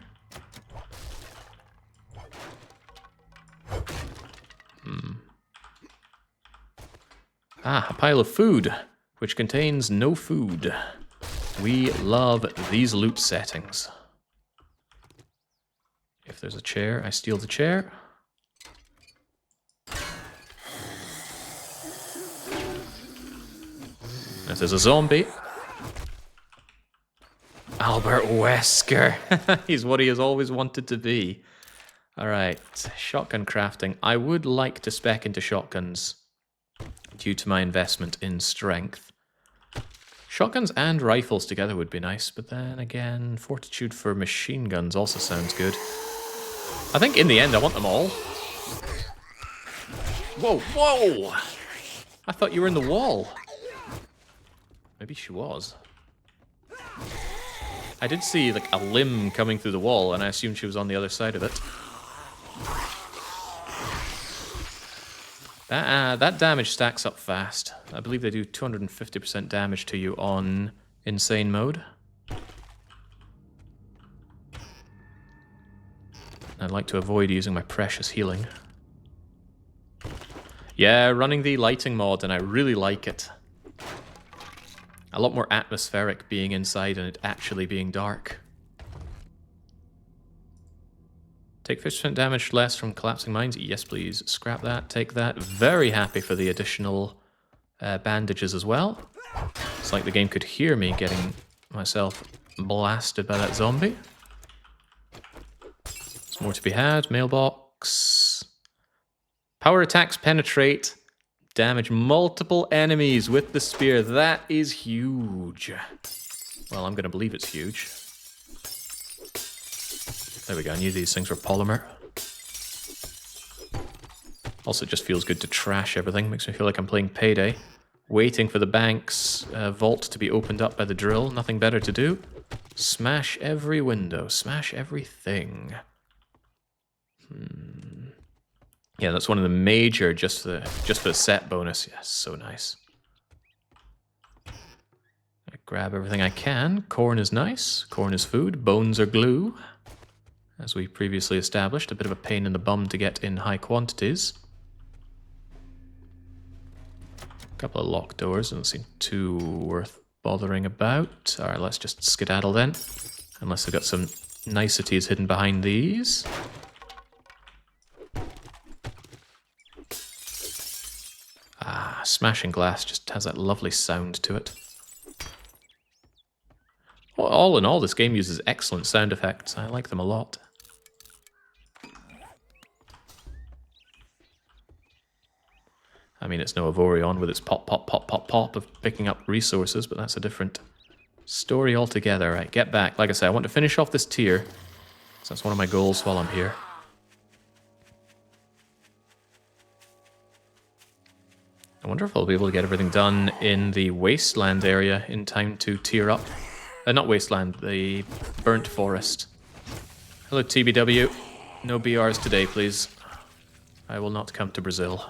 Ah, a pile of food, which contains no food. We love these loot settings. If there's a chair, I steal the chair. If there's a zombie... Albert Wesker. He's what he has always wanted to be. Alright, shotgun crafting. I would like to spec into shotguns due to my investment in strength. Shotguns and rifles together would be nice, but then again, fortitude for machine guns also sounds good. I think in the end I want them all. Whoa, whoa! I thought you were in the wall. Maybe she was. I did see like a limb coming through the wall, and I assumed she was on the other side of it. That damage stacks up fast. I believe they do 250% damage to you on insane mode. I'd like to avoid using my precious healing. Yeah, running the lighting mod, and I really like it. A lot more atmospheric being inside and it actually being dark. Take 50% damage less from collapsing mines? Yes, please. Scrap that, take that. Very happy for the additional bandages as well. It's like the game could hear me getting myself blasted by that zombie. There's more to be had. Mailbox. Power attacks penetrate. Damage multiple enemies with the spear. That is huge. Well, I'm going to believe it's huge. There we go. I knew these things were polymer. Also, it just feels good to trash everything. Makes me feel like I'm playing Payday. Waiting for the bank's vault to be opened up by the drill. Nothing better to do. Smash every window. Smash everything. Yeah, that's one of the major, just for the set bonus. Yes, so nice. I grab everything I can. Corn is nice. Corn is food. Bones are glue. As we previously established, a bit of a pain in the bum to get in high quantities. A couple of locked doors. Doesn't seem too worth bothering about. Alright, let's just skedaddle then. Unless they've got some niceties hidden behind these. Ah, smashing glass just has that lovely sound to it. Well, all in all, this game uses excellent sound effects. I like them a lot. I mean, it's no Avorion with its pop, pop, pop, pop, pop of picking up resources, but that's a different story altogether. Right, get back. Like I said, I want to finish off this tier. So that's one of my goals while I'm here. I wonder if I'll be able to get everything done in the wasteland area in time to tier up. Not wasteland, the burnt forest. Hello, TBW. No BRs today, please. I will not come to Brazil.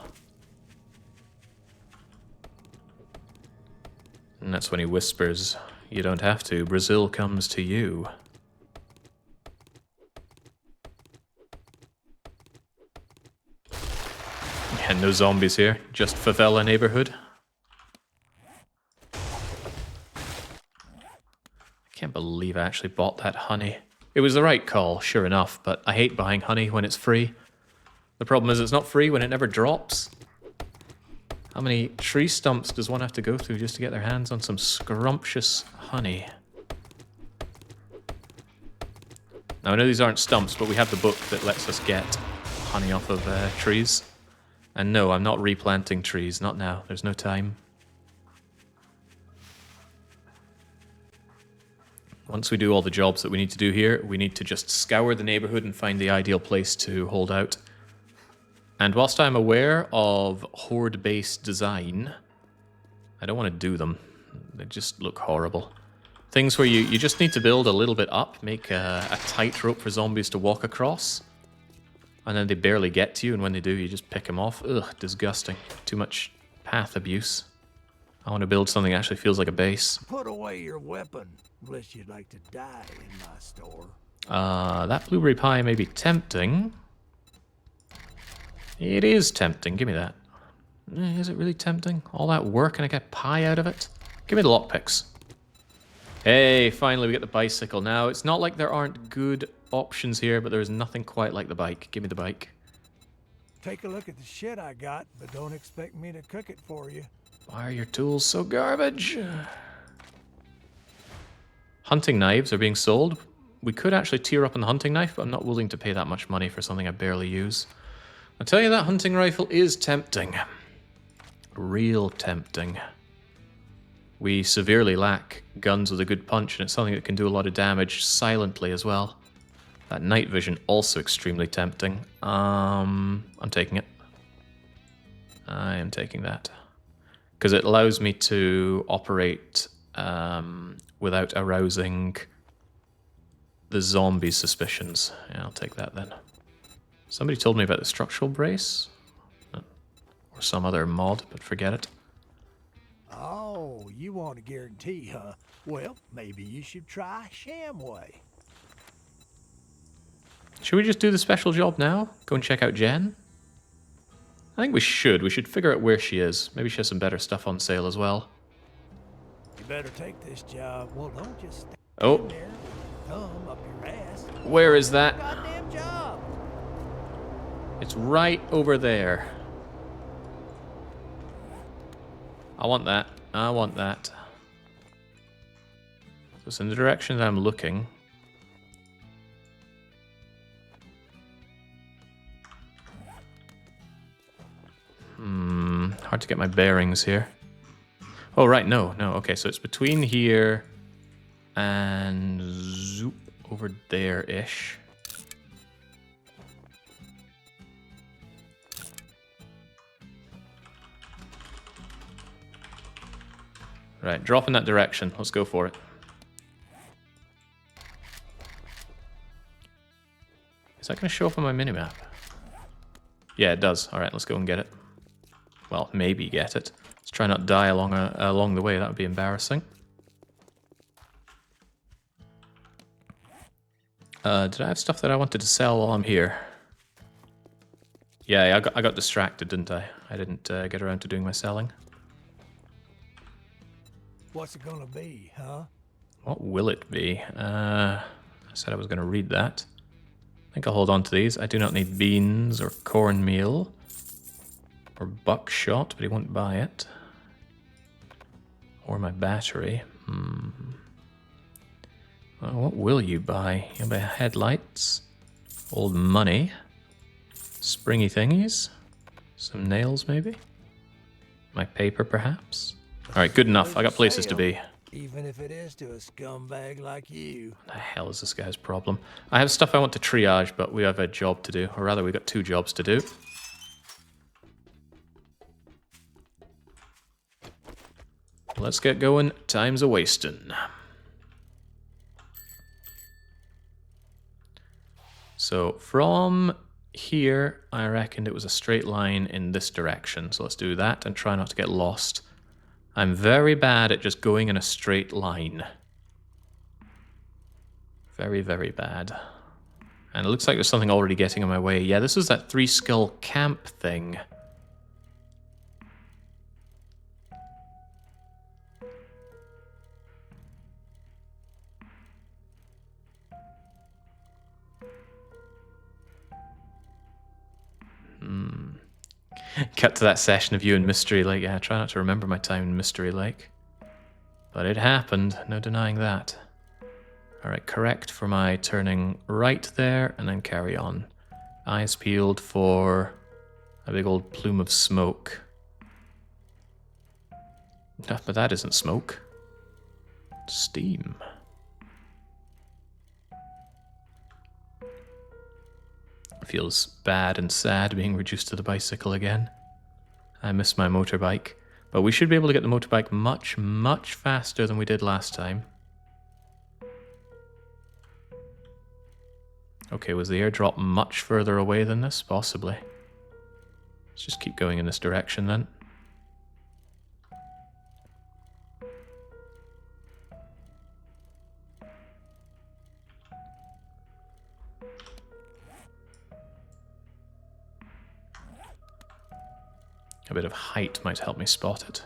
And that's when he whispers, "You don't have to. Brazil comes to you." And no zombies here, just favela neighborhood. I can't believe I actually bought that honey. It was the right call, sure enough, but I hate buying honey when it's free. The problem is it's not free when it never drops. How many tree stumps does one have to go through just to get their hands on some scrumptious honey? Now I know these aren't stumps, but we have the book that lets us get honey off of trees. And no, I'm not replanting trees, not now. There's no time. Once we do all the jobs that we need to do here, we need to just scour the neighborhood and find the ideal place to hold out. And whilst I'm aware of Horde-based design, I don't want to do them. They just look horrible. Things where you just need to build a little bit up, make a tightrope for zombies to walk across. And then they barely get to you, and when they do, you just pick them off. Ugh, disgusting. Too much path abuse. I want to build something that actually feels like a base. Put away your weapon, unless you'd like to die in my store. That blueberry pie may be tempting. It is tempting, give me that. Is it really tempting? All that work and I get pie out of it? Give me the lockpicks. Hey, finally we get the bicycle. Now, it's not like there aren't good options here, but there's nothing quite like the bike. Give me the bike. Take a look at the shit I got, but don't expect me to cook it for you. Why are your tools so garbage? Hunting knives are being sold. We could actually tier up on the hunting knife, but I'm not willing to pay that much money for something I barely use. I'll tell you, that hunting rifle is tempting. Real tempting. We severely lack guns with a good punch, and it's something that can do a lot of damage silently as well. That night vision also extremely tempting. I'm taking it. I am taking that. Because it allows me to operate without arousing the zombie suspicions. Yeah, I'll take that then. Somebody told me about the structural brace. Or some other mod, but forget it. Oh, you want a guarantee, huh? Well, maybe you should try Shamway. Should we just do the special job now? Go and check out Jen? I think we should. We should figure out where she is. Maybe she has some better stuff on sale as well. You better take this job. Well, don't just stand there, thumb up your ass. Where is that? Goddamn job. It's right over there. I want that. I want that. So it's in the direction that I'm looking. Hard to get my bearings here. Oh, right, no. Okay, so it's between here and zoop over there-ish. Right, drop in that direction. Let's go for it. Is that going to show up on my minimap? Yeah, it does. All right, let's go and get it. Well, maybe get it. Let's try not die along the way. That would be embarrassing. Did I have stuff that I wanted to sell while I'm here? Yeah, I got distracted, didn't I? I didn't get around to doing my selling. What's it gonna be, huh? What will it be? said I was going to read that. I think I'll hold on to these. I do not need beans or cornmeal or buckshot, but he won't buy it. Or my battery. Well, what will you buy? You'll buy headlights, old money, springy thingies, some nails maybe, my paper perhaps. All right, good enough. I got places to be. Even if it is to a scumbag like you. What the hell is this guy's problem? I have stuff I want to triage, but we have a job to do. Or rather, we got 2 jobs to do. Let's get going. Time's a wasting. So from here, I reckoned it was a straight line in this direction. So let's do that and try not to get lost. I'm very bad at just going in a straight line. Very, very bad. And it looks like there's something already getting in my way. Yeah, this is that 3-skull camp thing. Cut to that session of you in Mystery Lake. Yeah, I try not to remember my time in Mystery Lake. But it happened, no denying that. Alright, correct for my turning right there, and then carry on. Eyes peeled for a big old plume of smoke. But that isn't smoke. Steam. Feels bad and sad being reduced to the bicycle again. I miss my motorbike. But we should be able to get the motorbike much, much faster than we did last time. Okay, was the airdrop much further away than this? Possibly. Let's just keep going in this direction then. A bit of height might help me spot it.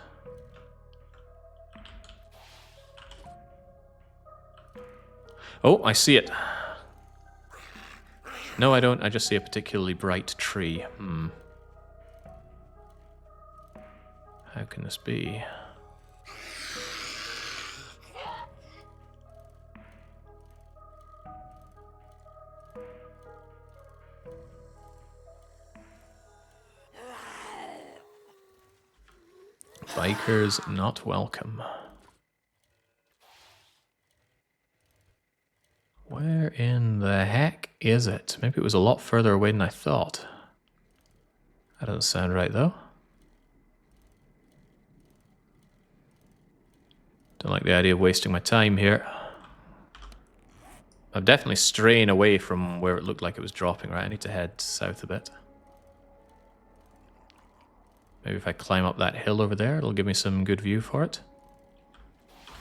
Oh, I see it. No, I don't. I just see a particularly bright tree. How can this be? Bikers not welcome. Where in the heck is it? Maybe it was a lot further away than I thought. That doesn't sound right though. Don't like the idea of wasting my time here. I'm definitely straying away from where it looked like it was dropping, right? I need to head south a bit. Maybe if I climb up that hill over there, it'll give me some good view for it.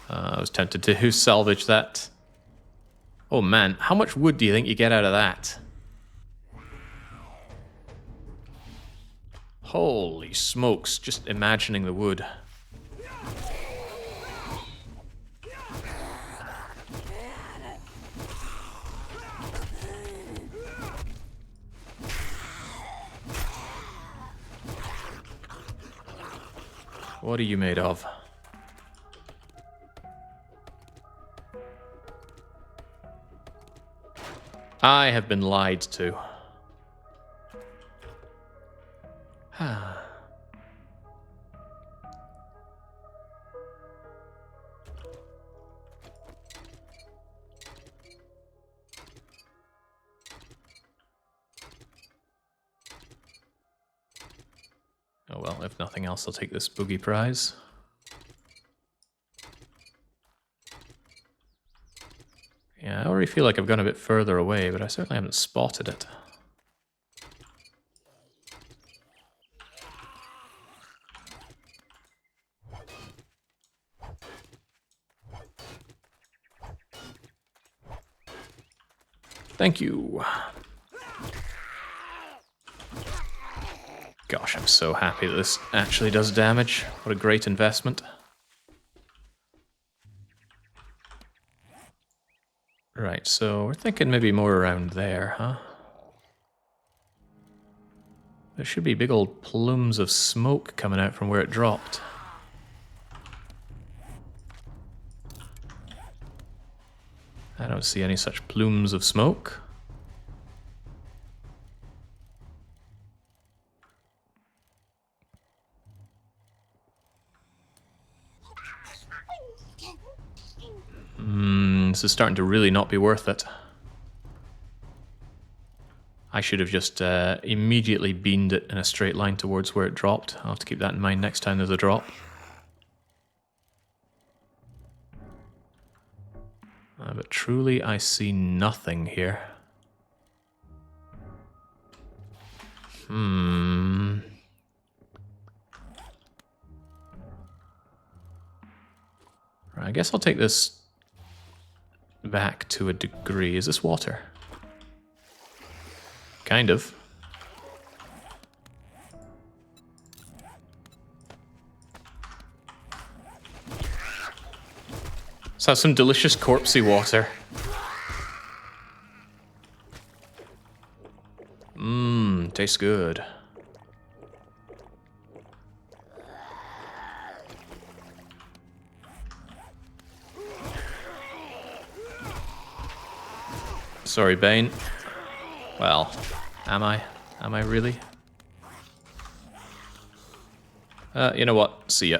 I was tempted to salvage that. Oh man, how much wood do you think you get out of that? Holy smokes, just imagining the wood. What are you made of? I have been lied to. Oh well, if nothing else, I'll take this boogie prize. Yeah, I already feel like I've gone a bit further away, but I certainly haven't spotted it. Thank you. Gosh, I'm so happy that this actually does damage. What a great investment. Right, so we're thinking maybe more around there, huh? There should be big old plumes of smoke coming out from where it dropped. I don't see any such plumes of smoke. This is starting to really not be worth it. I should have just immediately beamed it in a straight line towards where it dropped. I'll have to keep that in mind next time there's a drop. But truly, I see nothing here. Right, I guess I'll take this back to a degree. Is this water? Kind of. Let's have some delicious corpsey water. Tastes good. Sorry, Bane. Well, am I? Am I really? You know what? See ya.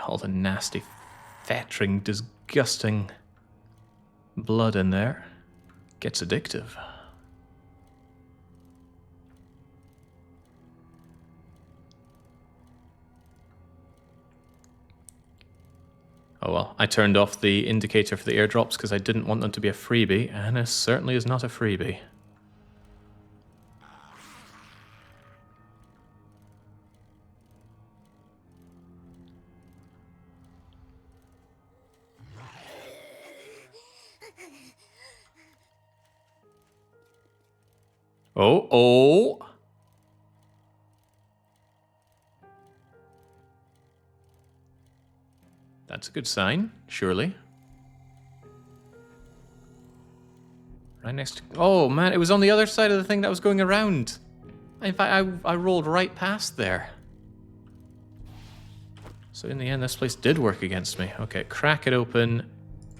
All the nasty, fettering, disgusting blood in there. Gets addictive. Oh well, I turned off the indicator for the airdrops because I didn't want them to be a freebie, and it certainly is not a freebie. Oh. That's a good sign, surely. Right next to... Oh, man, it was on the other side of the thing that was going around. In fact, I rolled right past there. So in the end, this place did work against me. Okay, crack it open.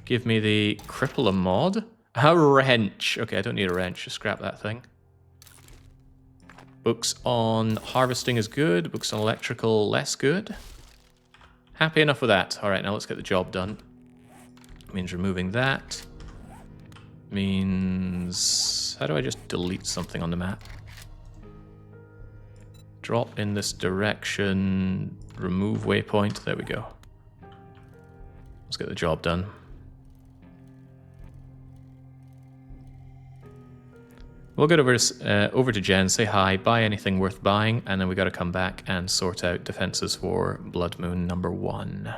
Give me the cripple a mod. A wrench. Okay, I don't need a wrench. Just scrap that thing. Books on harvesting is good. Books on electrical, less good. Happy enough with that. Alright, now let's get the job done. Means removing that. Means... How do I just delete something on the map? Drop in this direction. Remove waypoint. There we go. Let's get the job done. We'll get over to Jen, say hi, buy anything worth buying, and then we got to come back and sort out defenses for Blood Moon number 1.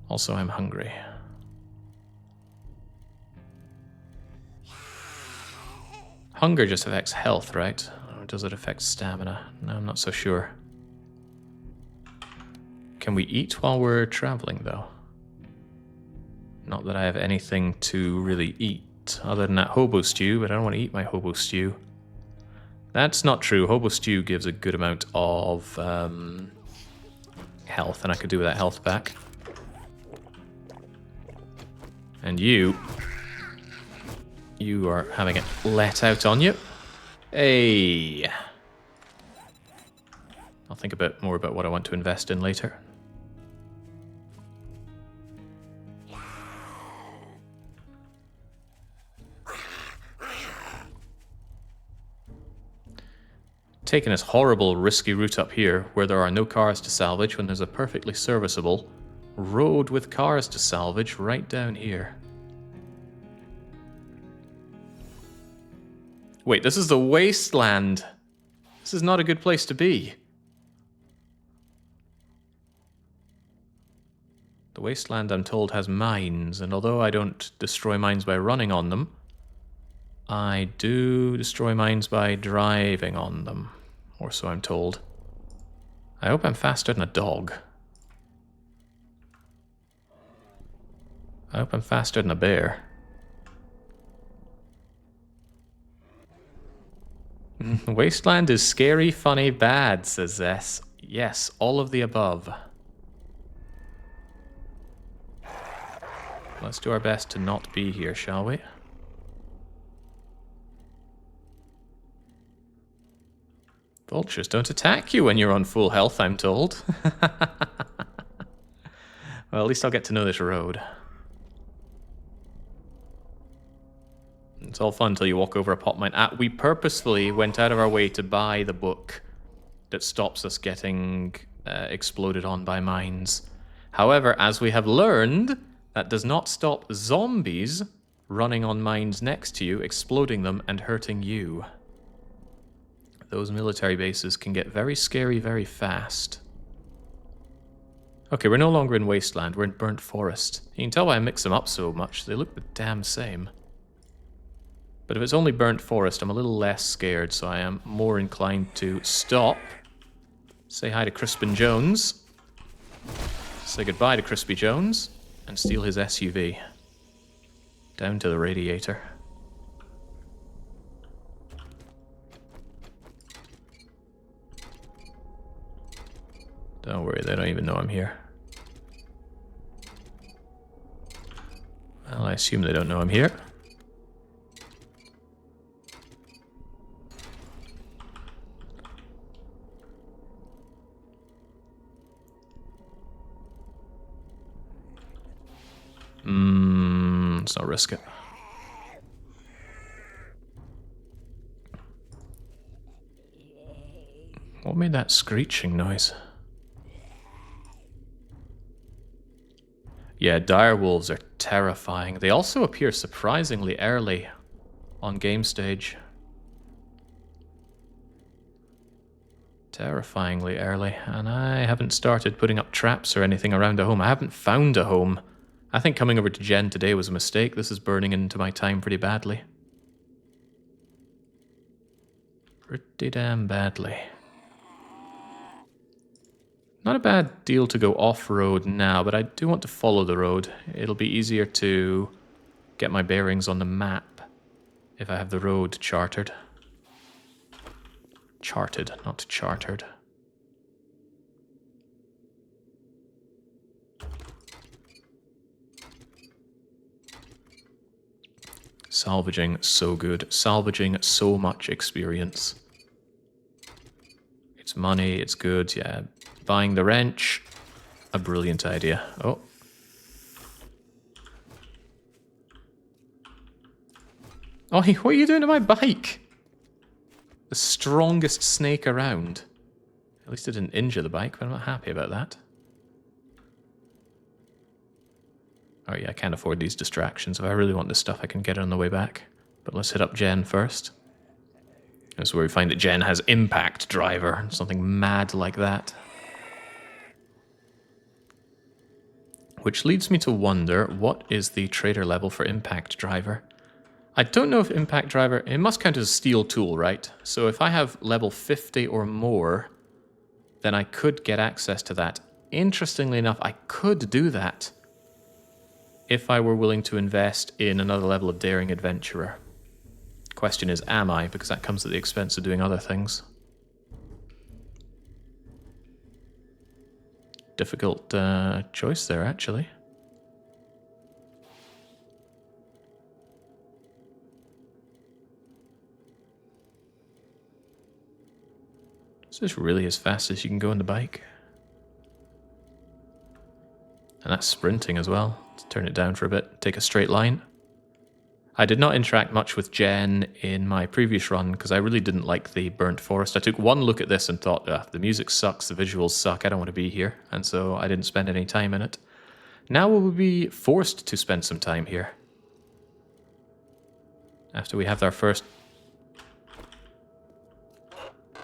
Also, I'm hungry. Hunger just affects health, right? Or does it affect stamina? No, I'm not so sure. Can we eat while we're traveling, though? Not that I have anything to really eat, other than that hobo stew, but I don't want to eat my hobo stew. That's not true. Hobo stew gives a good amount of health, and I could do with that health back. And you are having it let out on you. Hey! I'll think a bit more about what I want to invest in later. Taking this horrible, risky route up here, where there are no cars to salvage, when there's a perfectly serviceable road with cars to salvage right down here. Wait, this is the wasteland. This is not a good place to be. The wasteland, I'm told, has mines, and although I don't destroy mines by running on them, I do destroy mines by driving on them. Or so I'm told. I hope I'm faster than a dog. I hope I'm faster than a bear. Wasteland is scary, funny, bad, says Zess. Yes, all of the above. Let's do our best to not be here, shall we? Vultures don't attack you when you're on full health, I'm told. Well, at least I'll get to know this road. It's all fun until you walk over a pot mine. We purposefully went out of our way to buy the book that stops us getting exploded on by mines. However, as we have learned, that does not stop zombies running on mines next to you, exploding them, and hurting you. Those military bases can get very scary very fast. Okay, we're no longer in Wasteland, we're in Burnt Forest. You can tell why I mix them up so much, they look the damn same. But if it's only Burnt Forest, I'm a little less scared, so I am more inclined to stop. Say hi to Crispin Jones. Say goodbye to Crispy Jones. And steal his SUV. Down to the radiator. Don't worry, they don't even know I'm here. Well, I assume they don't know I'm here. Let's not risk it. What made that screeching noise? Yeah, direwolves are terrifying. They also appear surprisingly early on game stage. Terrifyingly early. And I haven't started putting up traps or anything around a home. I haven't found a home. I think coming over to Jen today was a mistake. This is burning into my time pretty badly. Pretty damn badly. Not a bad deal to go off-road now, but I do want to follow the road. It'll be easier to get my bearings on the map if I have the road charted. Charted, not chartered. Salvaging, so good. Salvaging, so much experience. It's money, it's good, yeah. Buying the wrench, a brilliant idea. Oh. Oh, hey, what are you doing to my bike? The strongest snake around. At least it didn't injure the bike, but I'm not happy about that. Oh yeah, I can't afford these distractions. If I really want this stuff, I can get it on the way back. But let's hit up Jen first. That's where we find that Jen has Impact Driver, something mad like that. Which leads me to wonder, what is the trader level for Impact Driver? I don't know if Impact Driver... It must count as a steel tool, right? So if I have level 50 or more, then I could get access to that. Interestingly enough, I could do that if I were willing to invest in another level of Daring Adventurer. Question is, am I? Because that comes at the expense of doing other things. Difficult choice there, actually. Is this really as fast as you can go on the bike? And that's sprinting as well. Let's turn it down for a bit. Take a straight line. I did not interact much with Jen in my previous run because I really didn't like the Burnt Forest. I took one look at this and thought, the music sucks, the visuals suck, I don't want to be here. And so I didn't spend any time in it. Now we will be forced to spend some time here. After we have our first...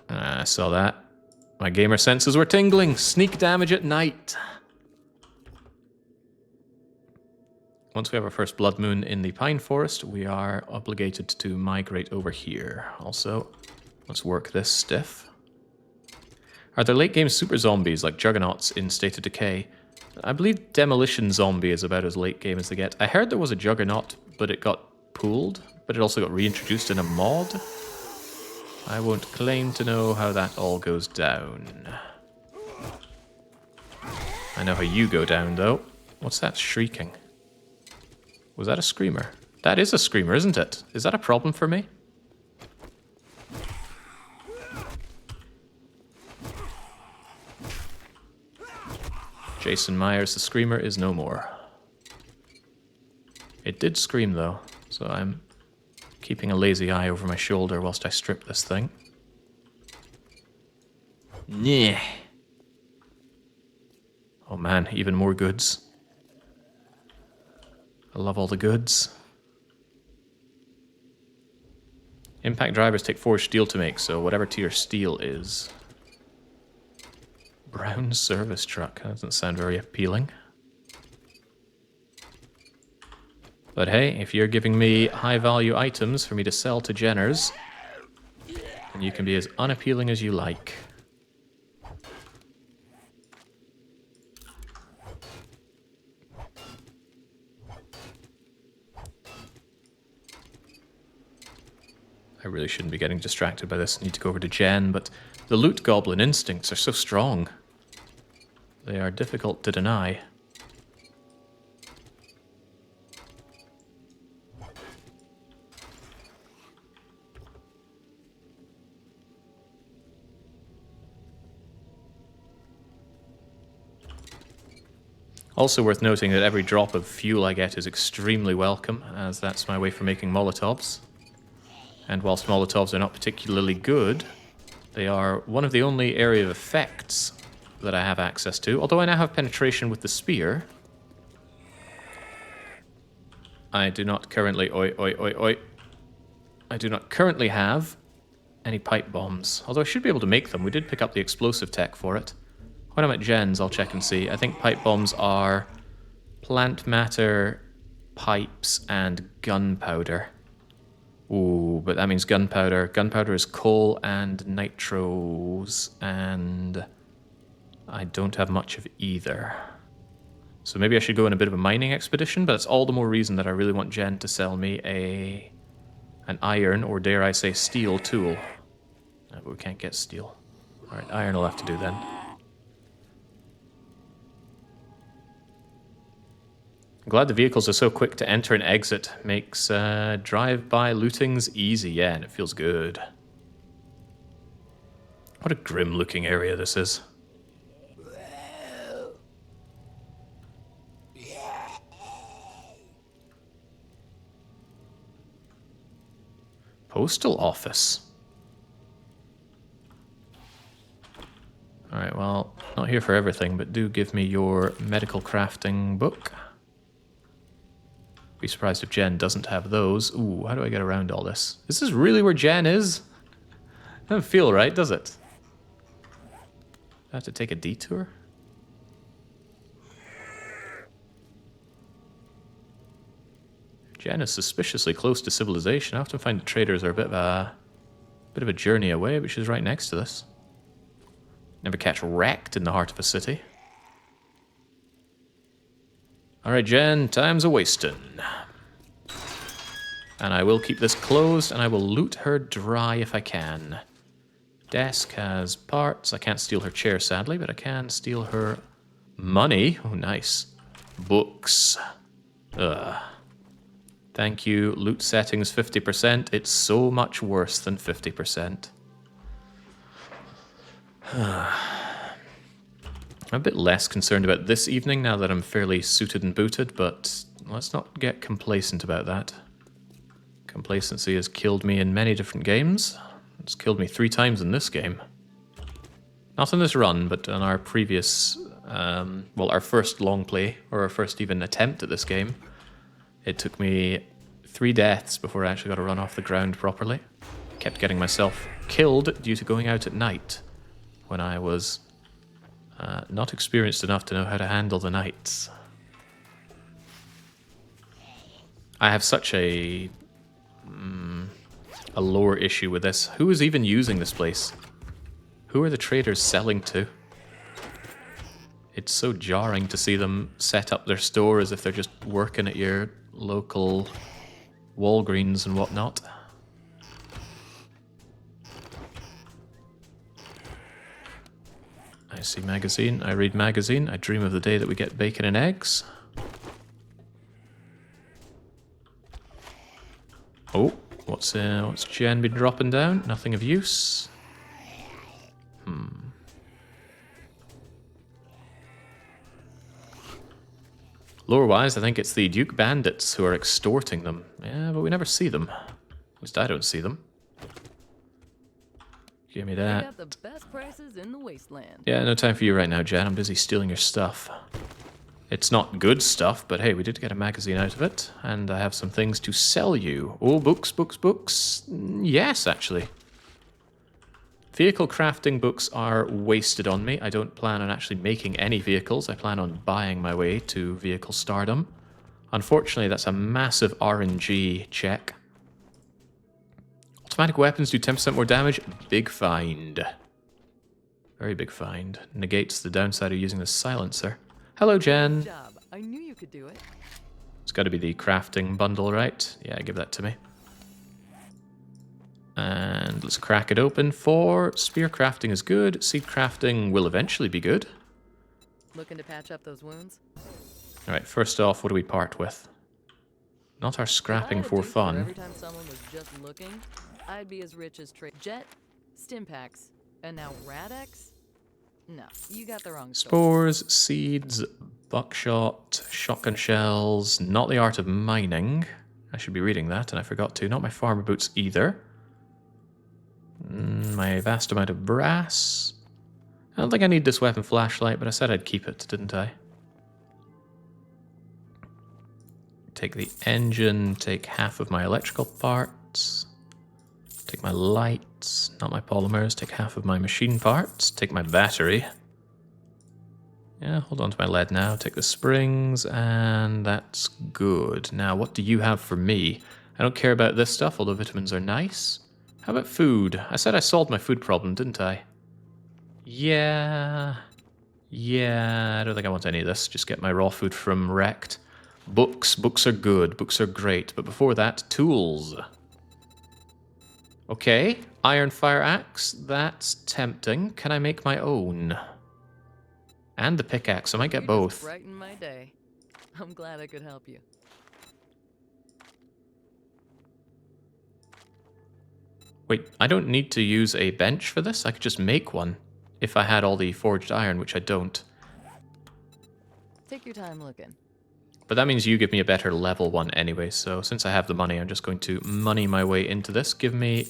I saw that. My gamer senses were tingling. Sneak damage at night. Once we have our first blood moon in the pine forest, we are obligated to migrate over here. Also, let's work this stiff. Are there late game super zombies like juggernauts in State of Decay? I believe Demolition Zombie is about as late game as they get. I heard there was a juggernaut, but it got pulled, but it also got reintroduced in a mod. I won't claim to know how that all goes down. I know how you go down, though. What's that shrieking? Was that a screamer? That is a screamer, isn't it? Is that a problem for me? Jason Myers, the screamer, is no more. It did scream, though, so I'm keeping a lazy eye over my shoulder whilst I strip this thing. Nyeh. Oh man, even more goods. I love all the goods. Impact drivers take 4 steel to make, so whatever tier steel is. Brown service truck. That doesn't sound very appealing. But hey, if you're giving me high value items for me to sell to Jenners, then you can be as unappealing as you like. I really shouldn't be getting distracted by this. I need to go over to Jen, but the loot goblin instincts are so strong. They are difficult to deny. Also worth noting that every drop of fuel I get is extremely welcome, as that's my way for making Molotovs. And whilst Molotovs are not particularly good, they are one of the only area of effects that I have access to. Although I now have penetration with the spear, I do not currently... I do not currently have any pipe bombs. Although I should be able to make them. We did pick up the explosive tech for it. When I'm at Jen's, I'll check and see. I think pipe bombs are plant matter, pipes, and gunpowder. Ooh, but that means gunpowder. Gunpowder is coal and nitros, and I don't have much of either. So maybe I should go on a bit of a mining expedition, but it's all the more reason that I really want Jen to sell me an iron, or dare I say steel, tool. No, but we can't get steel. Alright, iron will have to do then. I'm glad the vehicles are so quick to enter and exit. Makes drive-by lootings easy, yeah, and it feels good. What a grim-looking area this is. Postal office. Alright, well, not here for everything, but do give me your medical crafting book. Be surprised if Jen doesn't have those. Ooh, how do I get around all this? This is really where Jen is? Doesn't feel right, does it? I have to take a detour? Jen is suspiciously close to civilization. I often find the traders are a bit of a journey away, but she's right next to this. Never catch wrecked in the heart of a city. Alright, Jen, time's a-wasting. And I will keep this closed, and I will loot her dry if I can. Desk has parts. I can't steal her chair, sadly, but I can steal her money. Oh, nice. Books. Thank you. Loot settings 50%. It's so much worse than 50%. I'm a bit less concerned about this evening now that I'm fairly suited and booted, but let's not get complacent about that. Complacency has killed me in many different games. It's killed me 3 times in this game. Not in this run, but on our previous, well, our first long play, or our first even attempt at this game. It took me 3 deaths before I actually got to run off the ground properly. Kept getting myself killed due to going out at night when I was not experienced enough to know how to handle the nights. I have such a lore issue with this. Who is even using this place? Who are the traders selling to? It's so jarring to see them set up their store as if they're just working at your local Walgreens and whatnot. I see magazine, I read magazine, I dream of the day that we get bacon and eggs. Oh, what's Jen been dropping down? Nothing of use. Lore-wise, I think it's the Duke Bandits who are extorting them. Yeah, but we never see them. At least I don't see them. Give me that. They got the best prices in the wasteland. Yeah, no time for you right now, Jen. I'm busy stealing your stuff. It's not good stuff, but hey, we did get a magazine out of it, and I have some things to sell you. Oh, books, books, books. Yes, actually. Vehicle crafting books are wasted on me. I don't plan on actually making any vehicles. I plan on buying my way to vehicle stardom. Unfortunately, that's a massive RNG check. Automatic weapons do 10% more damage. Big find. Very big find. Negates the downside of using the silencer. Hello, Jen. Good job. I knew you could do it. It's got to be the crafting bundle, right? Yeah, give that to me. And let's crack it open for spear crafting is good. Seed crafting will eventually be good. Looking to patch up those wounds? Alright, first off, what do we part with? Not our scrapping If I had a for dupe fun. every time someone was just looking, I'd be as rich as Jet, Stimpaks, and now Radex? No, you got the wrong story. Spores, seeds, buckshot, shotgun shells, not the art of mining. I should be reading that, and I forgot to. Not my farmer boots either. My vast amount of brass. I don't think I need this weapon flashlight, but I said I'd keep it, didn't I? Take the engine, take half of my electrical parts. Take my lights, not my polymers, take half of my machine parts, take my battery. Yeah, hold on to my lead now, take the springs, and that's good. Now, what do you have for me? I don't care about this stuff, although vitamins are nice. How about food? I said I solved my food problem, didn't I? Yeah, I don't think I want any of this. Just get my raw food from Wrecked. Books are good, books are great, but before that, tools. Okay, iron fire axe, that's tempting. Can I make my own? And the pickaxe, I might get You both. just brightened my day. I'm glad I could help you. Wait, I don't need to use a bench for this? I could just make one. If I had all the forged iron, which I don't. Take your time looking. But that means you give me a better level one anyway, so since I have the money, I'm just going to money my way into this. Give me,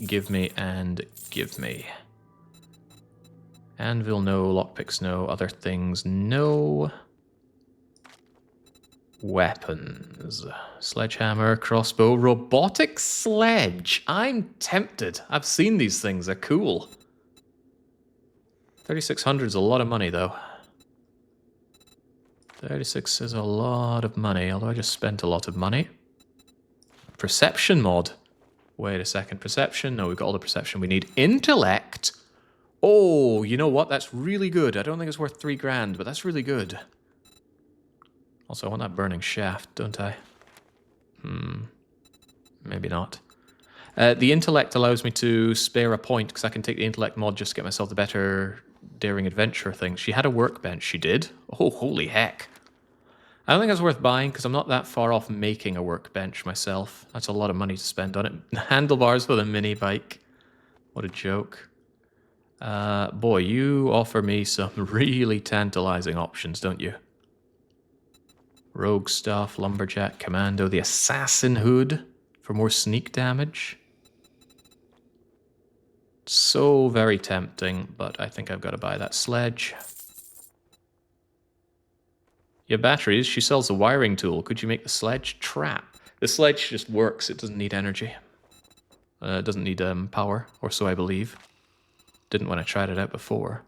and give me. Anvil, no. Lockpicks, no. Other things, no. Weapons. Sledgehammer, crossbow, robotic sledge. I'm tempted. I've seen these things, they're cool. 3,600 is a lot of money, though. 36 is a lot of money, although I just spent a lot of money. Perception mod. Wait a second, perception? No, we've got all the perception we need. Intellect? Oh, you know what? That's really good. I don't think it's worth 3 grand, but that's really good. Also, I want that burning shaft, don't I? Maybe not. The intellect allows me to spare a point, because I can take the intellect mod just to get myself the better daring adventure thing. She had a workbench, she did. Oh, holy heck. I don't think it's worth buying, because I'm not that far off making a workbench myself. That's a lot of money to spend on it. Handlebars for the mini bike. What a joke. Boy, you offer me some really tantalizing options, don't you? Rogue stuff, lumberjack, commando, the assassin hood for more sneak damage. So very tempting, but I think I've got to buy that sledge. Yeah, batteries. She sells a wiring tool. Could you make the sledge? Trap. The sledge just works. It doesn't need energy. It doesn't need power, or so I believe. Didn't when I tried it out before.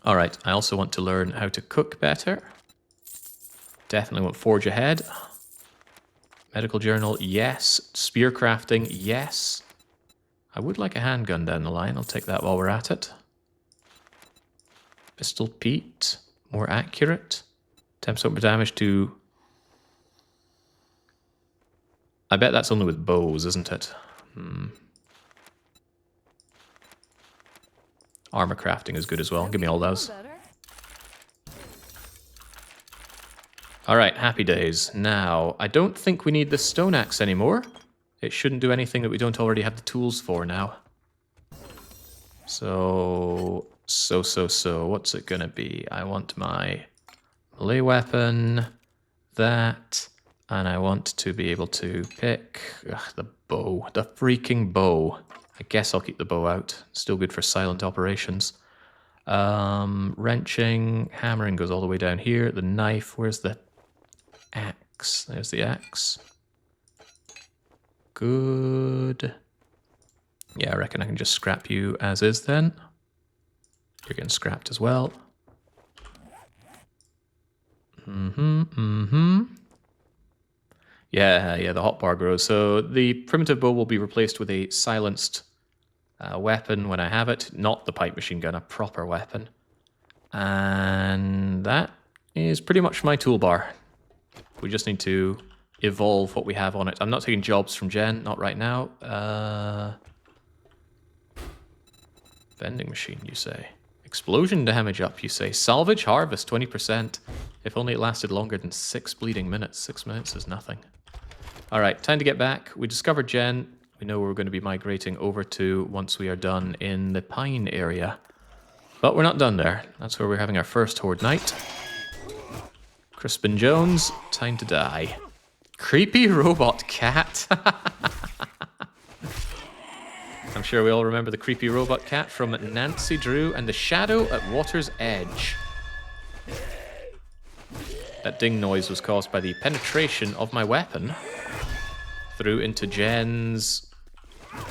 Alright, I also want to learn how to cook better. Definitely want forge ahead. Medical journal, yes. Spear crafting, yes. I would like a handgun down the line. I'll take that while we're at it. Pistol Pete. More accurate. 10% more damage to... I bet that's only with bows, isn't it? Armor crafting is good as well. Give me all those. Alright, happy days. Now, I don't think we need the stone axe anymore. It shouldn't do anything that we don't already have the tools for now. So, what's it gonna be? I want my melee weapon, that, and I want to be able to pick the bow, the freaking bow. I guess I'll keep the bow out. Still good for silent operations. Wrenching, hammering goes all the way down here. The knife, where's the axe? There's the axe. Good. Yeah, I reckon I can just scrap you as is then. You're getting scrapped as well. Yeah, the hotbar grows. So the primitive bow will be replaced with a silenced weapon when I have it. Not the pipe machine gun, a proper weapon. And that is pretty much my toolbar. We just need to evolve what we have on it. I'm not taking jobs from Jen, not right now. Vending machine, you say. Explosion damage up, you say. Salvage harvest, 20%. If only it lasted longer than 6 bleeding minutes. 6 minutes is nothing. Alright, time to get back. We discovered Jen. We know where we're going to be migrating over to once we are done in the Pine area. But we're not done there. That's where we're having our first Horde night. Crispin Jones, time to die. Creepy robot cat. I'm sure we all remember the creepy robot cat from Nancy Drew and the Shadow at Water's Edge. That ding noise was caused by the penetration of my weapon through into Jen's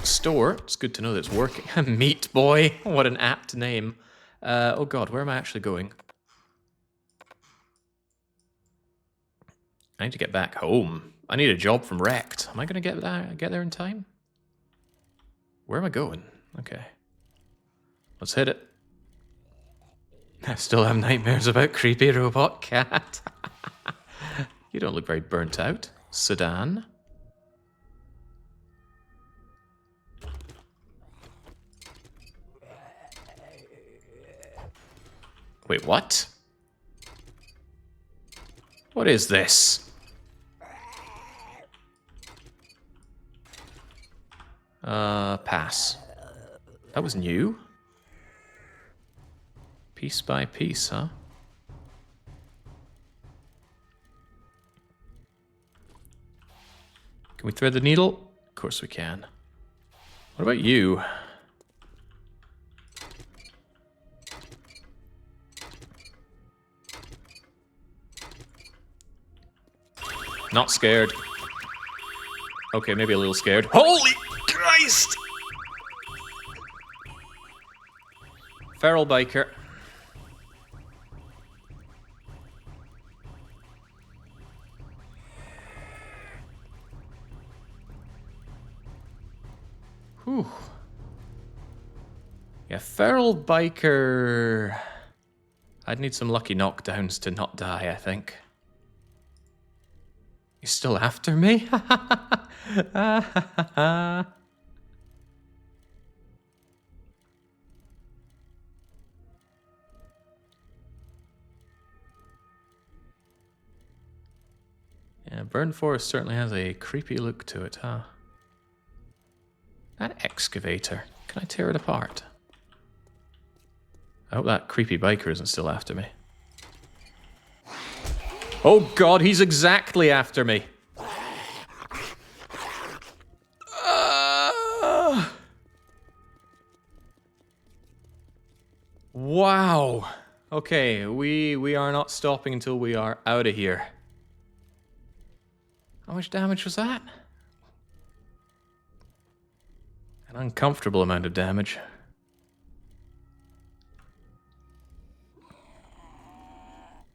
store. It's good to know that it's working. Meat Boy, what an apt name. Oh god, where am I actually going? I need to get back home. I need a job from Wrecked. Am I going to get there in time? Where am I going? Okay. Let's hit it. I still have nightmares about creepy robot cat. You don't look very burnt out. Sedan. Wait, what? What is this? Pass. That was new. Piece by piece, huh? Can we thread the needle? Of course we can. What about you? Not scared. Okay, maybe a little scared. Holy Christ! Feral biker. Whew. Yeah, feral biker. I'd need some lucky knockdowns to not die, I think. He's still after me? Yeah, Burn Forest certainly has a creepy look to it, huh? That excavator. Can I tear it apart? I hope that creepy biker isn't still after me. Oh god, he's exactly after me. Wow. Okay, we are not stopping until we are out of here. How much damage was that? An uncomfortable amount of damage.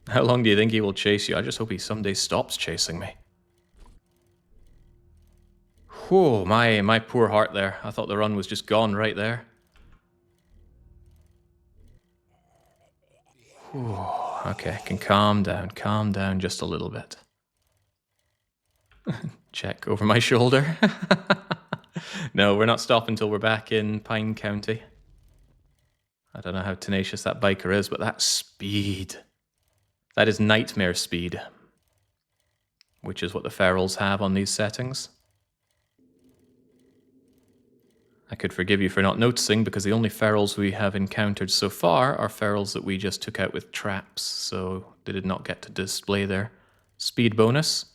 How long do you think he will chase you? I just hope he someday stops chasing me. Whoa, my poor heart there. I thought the run was just gone right there. Whew, okay, I can calm down just a little bit. Check over my shoulder. No, we're not stopping until we're back in Pine County. I don't know how tenacious that biker is, but that speed. That is nightmare speed. Which is what the ferals have on these settings. I could forgive you for not noticing, because the only ferals we have encountered so far are ferals that we just took out with traps, so they did not get to display their speed bonus.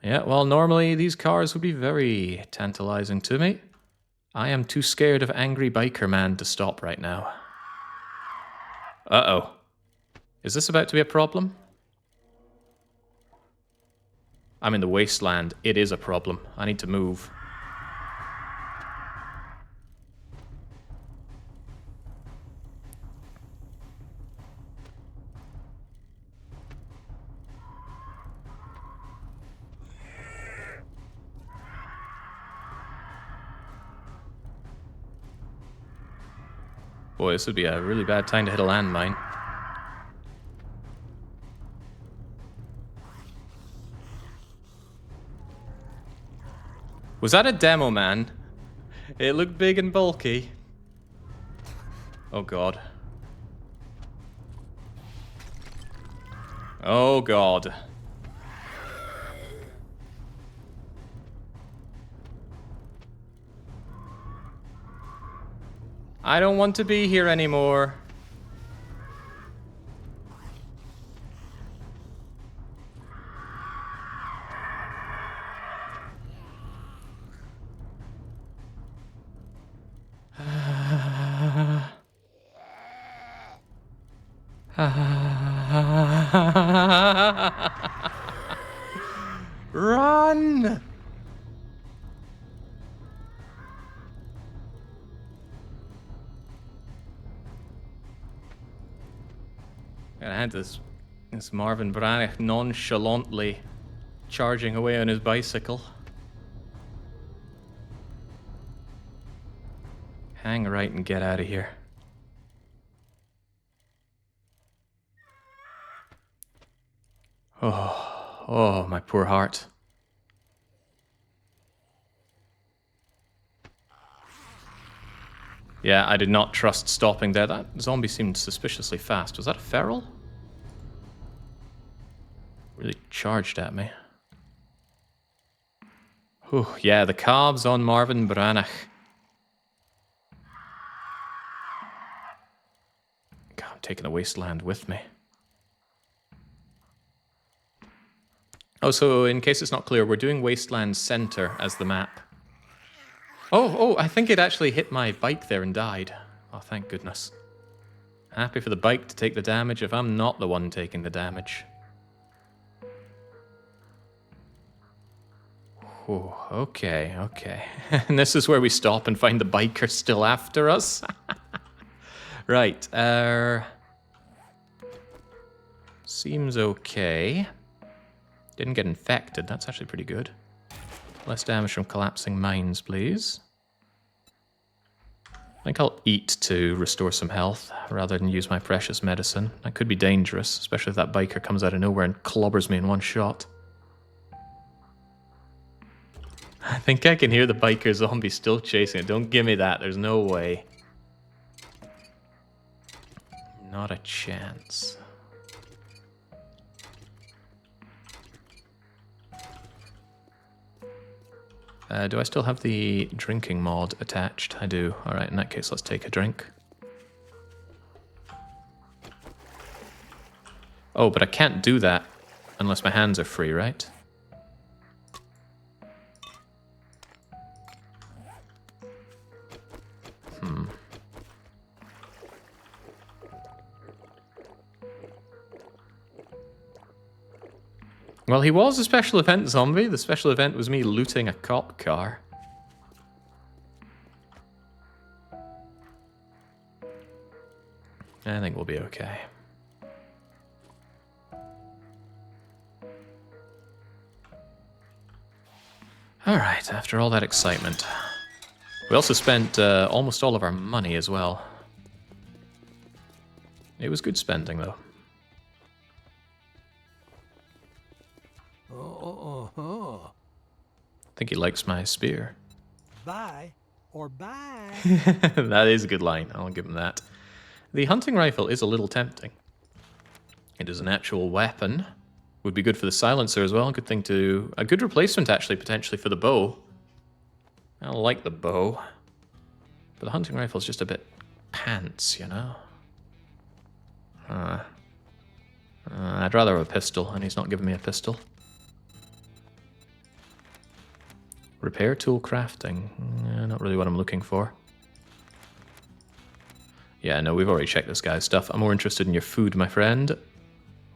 Yeah, well, normally these cars would be very tantalizing to me. I am too scared of Angry Biker Man to stop right now. Uh-oh. Is this about to be a problem? I'm in the wasteland. It is a problem. I need to move. Boy, this would be a really bad time to hit a landmine. Was that a demo, man? It looked big and bulky. Oh god. Oh god. I don't want to be here anymore. Run! I had this Marvin Branagh nonchalantly charging away on his bicycle. Hang right and get out of here. Oh, my poor heart. Yeah, I did not trust stopping there. That zombie seemed suspiciously fast. Was that a feral? Really charged at me. Whew, yeah, the calves on Marvin Branagh. God, I'm taking the wasteland with me. Oh, so in case it's not clear, we're doing Wasteland Center as the map. Oh, I think it actually hit my bike there and died. Oh, thank goodness. Happy for the bike to take the damage if I'm not the one taking the damage. Oh, okay. And this is where we stop and find the biker still after us. Right, seems okay. Didn't get infected, that's actually pretty good. Less damage from collapsing mines, please. I think I'll eat to restore some health, rather than use my precious medicine. That could be dangerous, especially if that biker comes out of nowhere and clobbers me in one shot. I think I can hear the biker zombie still chasing it. Don't give me that, there's no way. Not a chance. Do I still have the drinking mod attached? I do. Alright, in that case, let's take a drink. Oh, but I can't do that unless my hands are free, right? Well, he was a special event zombie. The special event was me looting a cop car. I think we'll be okay. Alright, after all that excitement. We also spent almost all of our money as well. It was good spending, though. Uh-huh. I think he likes my spear. Buy or buy. That is a good line. I'll give him that. The hunting rifle is a little tempting. It is an actual weapon. Would be good for the silencer as well. Good thing to... A good replacement, actually, potentially, for the bow. I like the bow. But the hunting rifle is just a bit pants, you know? I'd rather have a pistol, and he's not giving me a pistol. Repair tool crafting. Not really what I'm looking for. Yeah, no, we've already checked this guy's stuff. I'm more interested in your food, my friend.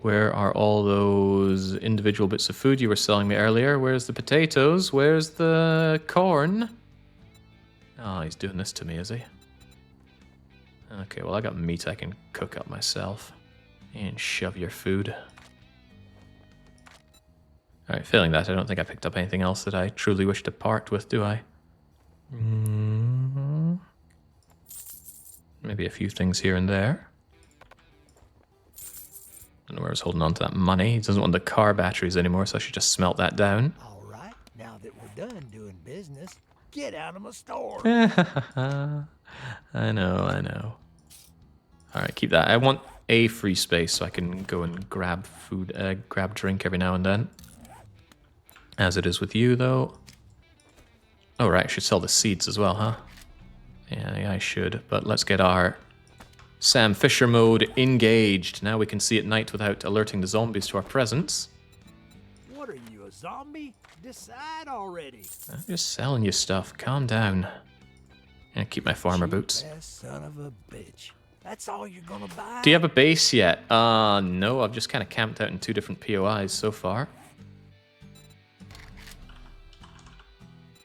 Where are all those individual bits of food you were selling me earlier? Where's the potatoes? Where's the corn? Oh, he's doing this to me, is he? Okay, well, I got meat I can cook up myself. And shove your food. Alright, failing that, I don't think I picked up anything else that I truly wish to part with, do I? Maybe a few things here and there. I don't know where I was holding on to that money. He doesn't want the car batteries anymore, so I should just smelt that down. All right, now that we're done doing business, get out of my store. I know. Alright, keep that. I want a free space so I can go and grab food, grab drink every now and then. As it is with you, though. Oh, right, I should sell the seeds as well, huh? Yeah, I should. But let's get our Sam Fisher mode engaged. Now we can see at night without alerting the zombies to our presence. What are you, a zombie? Decide already. I'm just selling you stuff. Calm down. And keep my farmer boots. Cheap-ass son of a bitch. That's all you're gonna buy? Do you have a base yet? No, I've just kind of camped out in 2 different POIs so far.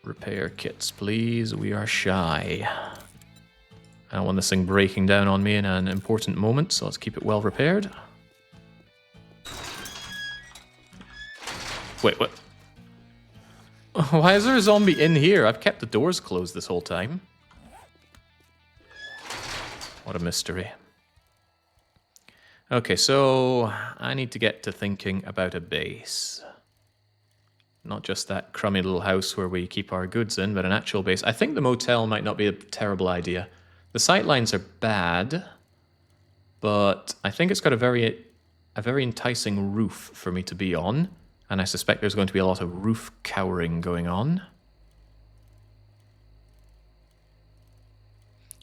Repair kits, please. We are shy. I don't want this thing breaking down on me in an important moment, so let's keep it well repaired. Wait, what? Why is there a zombie in here? I've kept the doors closed this whole time. What a mystery. Okay, so I need to get to thinking about a base. Not just that crummy little house where we keep our goods in, but an actual base. I think the motel might not be a terrible idea. The sightlines are bad, but I think it's got a very enticing roof for me to be on, and I suspect there's going to be a lot of roof cowering going on.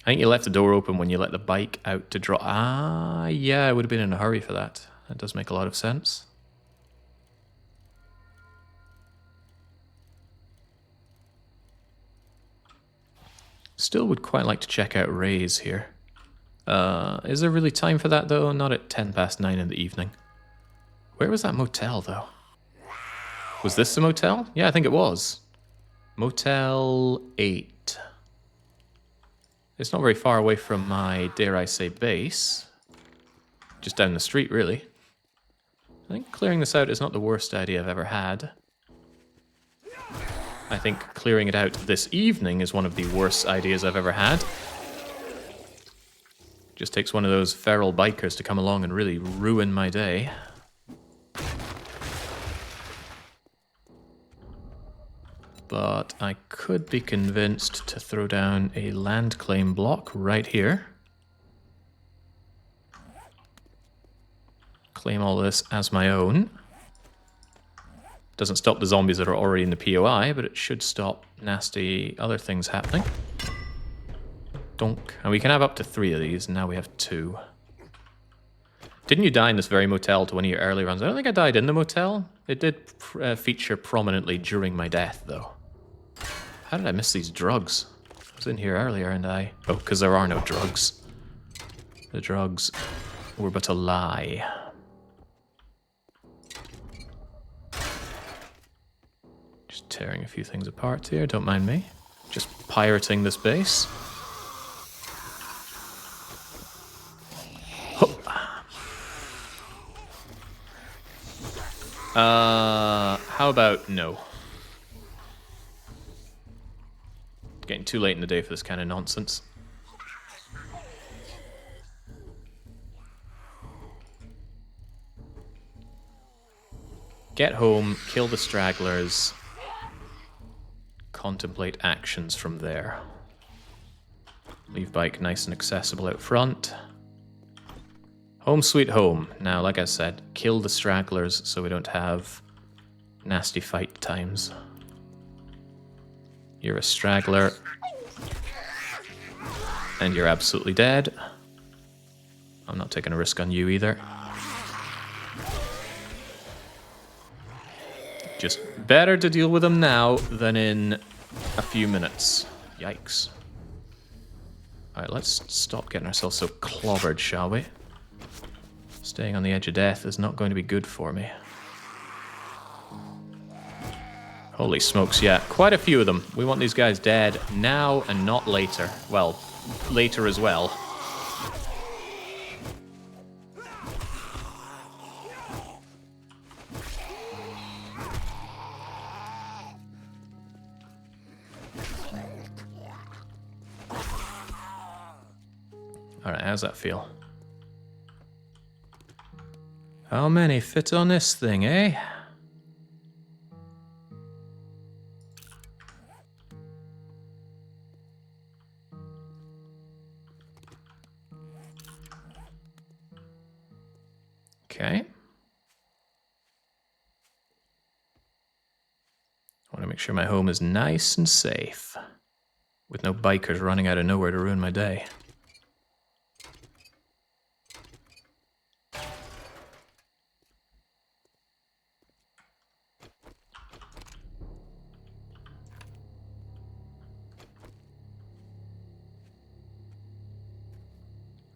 I think you left the door open when you let the bike out to draw. Ah, yeah, I would have been in a hurry for that. That does make a lot of sense. Still would quite like to check out Ray's here. Is there really time for that, though? Not at 9:10 in the evening. Where was that motel, though? Was this the motel? Yeah, I think it was. Motel 8. It's not very far away from my, dare I say, base. Just down the street, really. I think clearing this out is not the worst idea I've ever had. I think clearing it out this evening is one of the worst ideas I've ever had. Just takes one of those feral bikers to come along and really ruin my day. But I could be convinced to throw down a land claim block right here. Claim all this as my own. Doesn't stop the zombies that are already in the POI, but it should stop nasty other things happening. Donk. And we can have up to 3 of these, and now we have 2. Didn't you die in this very motel to one of your early runs? I don't think I died in the motel. It did feature prominently during my death, though. How did I miss these drugs? I was in here earlier, and I... Oh, because there are no drugs. The drugs were but a lie. Just tearing a few things apart here, don't mind me. Just pirating this base. How about no? too late in the day for this kind of nonsense. Get home, kill the stragglers, contemplate actions from there. Leave bike nice and accessible out front. Home sweet home. Now, like I said, kill the stragglers so we don't have nasty fight times. You're a straggler. And you're absolutely dead. I'm not taking a risk on you either. Just better to deal with them now than in a few minutes. Yikes. Alright, let's stop getting ourselves so clobbered, shall we? Staying on the edge of death is not going to be good for me. Holy smokes, yeah. Quite a few of them. We want these guys dead now and not later. Well, later as well. Alright, how's that feel? How many fit on this thing, eh? Okay. I want to make sure my home is nice and safe, with no bikers running out of nowhere to ruin my day.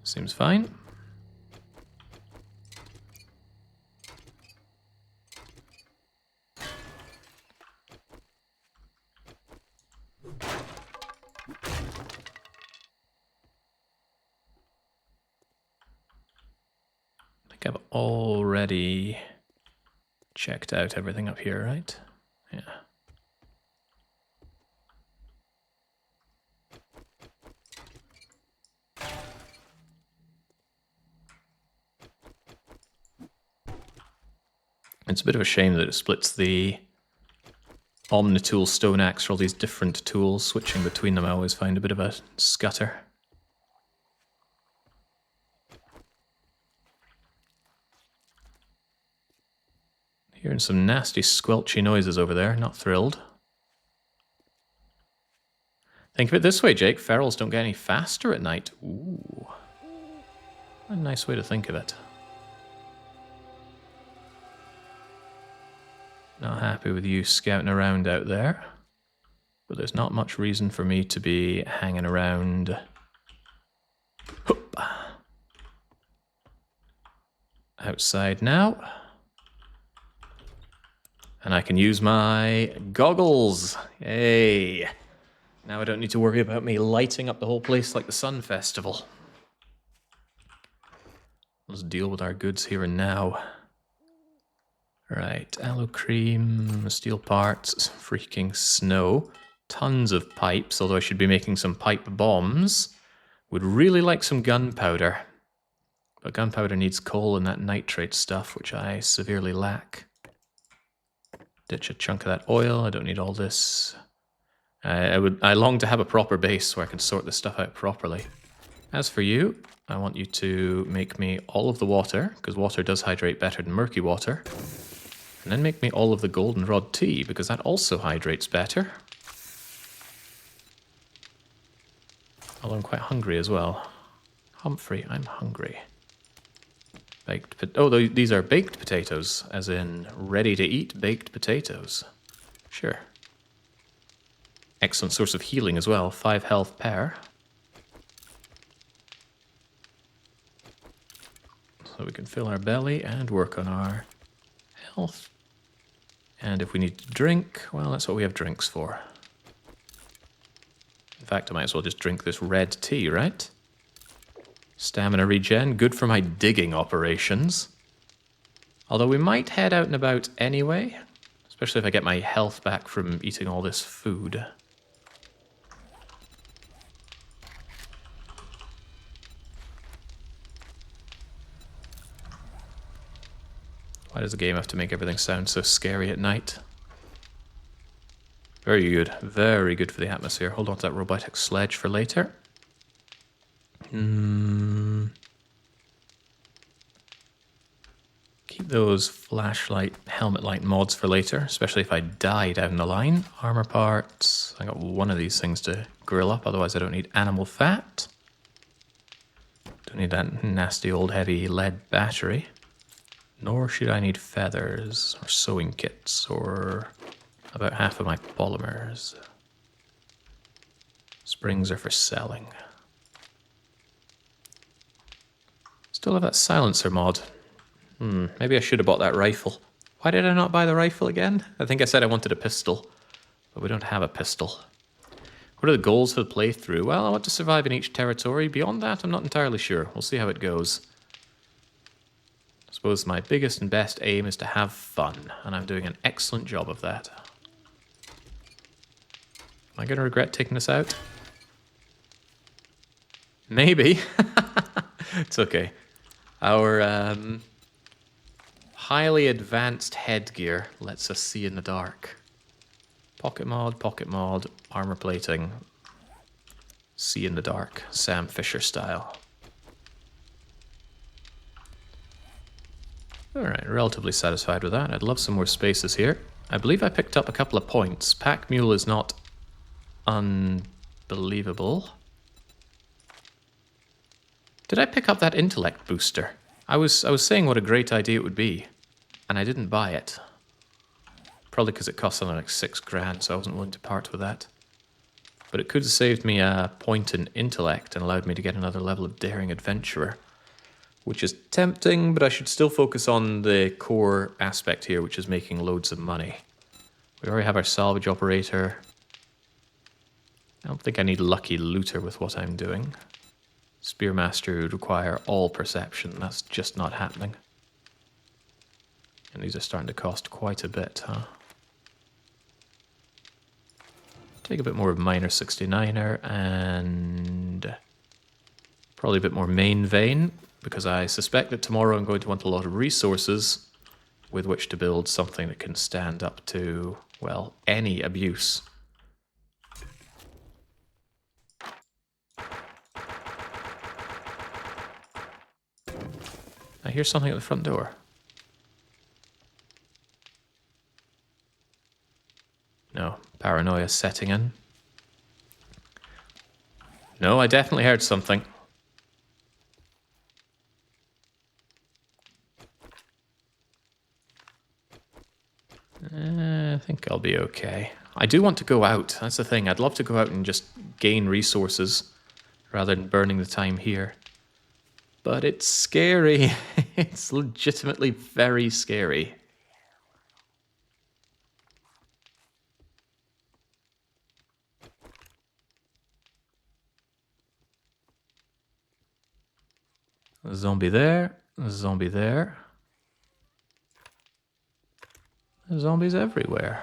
Seems fine. I think I've already checked out everything up here, right? Yeah. It's a bit of a shame that it splits the Omnitool Stone Axe for all these different tools. Switching between them I always find a bit of a scutter. Hearing some nasty squelchy noises over there, not thrilled. Think of it this way, Jake, ferals don't get any faster at night. Ooh. What a nice way to think of it. Not happy with you scouting around out there. But there's not much reason for me to be hanging around. Hup. Outside now. And I can use my goggles. Yay. Now I don't need to worry about me lighting up the whole place like the Sun Festival. Let's deal with our goods here and now. Right, aloe cream, steel parts, freaking snow. Tons of pipes, although I should be making some pipe bombs. Would really like some gunpowder. But gunpowder needs coal and that nitrate stuff, which I severely lack. Ditch a chunk of that oil, I don't need all this. I long to have a proper base where I can sort this stuff out properly. As for you, I want you to make me all of the water, because water does hydrate better than murky water. And then make me all of the goldenrod tea, because that also hydrates better. Although I'm quite hungry as well. Humphrey, I'm hungry. These are baked potatoes, as in ready-to-eat baked potatoes. Sure. Excellent source of healing as well, 5 health per. So we can fill our belly and work on our health. And if we need to drink, well, that's what we have drinks for. In fact, I might as well just drink this red tea, right? Stamina regen, good for my digging operations. Although we might head out and about anyway, especially if I get my health back from eating all this food. Why does the game have to make everything sound so scary at night? Very good. Very good for the atmosphere. Hold on to that robotic sledge for later. Keep those flashlight, helmet light mods for later, especially if I die down the line. Armor parts. I got one of these things to grill up, otherwise I don't need animal fat. Don't need that nasty old heavy lead battery. Nor should I need feathers or sewing kits or about half of my polymers. Springs are for selling. Still have that silencer mod. Maybe I should have bought that rifle. Why did I not buy the rifle again? I think I said I wanted a pistol, but we don't have a pistol. What are the goals for the playthrough? Well, I want to survive in each territory. Beyond that, I'm not entirely sure. We'll see how it goes. I suppose my biggest and best aim is to have fun, and I'm doing an excellent job of that. Am I going to regret taking this out? Maybe. It's okay. Our highly advanced headgear lets us see in the dark. Pocket mod, armor plating. See in the dark, Sam Fisher style. Alright, relatively satisfied with that. I'd love some more spaces here. I believe I picked up a couple of points. Pack Mule is not unbelievable. Did I pick up that intellect booster? I was saying what a great idea it would be, and I didn't buy it. Probably because it cost something like $6,000, so I wasn't willing to part with that. But it could have saved me a point in intellect and allowed me to get another level of daring adventurer, which is tempting, but I should still focus on the core aspect here, which is making loads of money. We already have our salvage operator. I don't think I need lucky looter with what I'm doing. Spearmaster would require all perception. That's just not happening. And these are starting to cost quite a bit, huh? Take a bit more of Miner 69er and probably a bit more main vein, because I suspect that tomorrow I'm going to want a lot of resources with which to build something that can stand up to, well, any abuse. I hear something at the front door. No, paranoia setting in. No, I definitely heard something. I think I'll be okay. I do want to go out. That's the thing. I'd love to go out and just gain resources rather than burning the time here. But it's scary. It's legitimately very scary. A zombie there. A zombie there. There's zombies everywhere.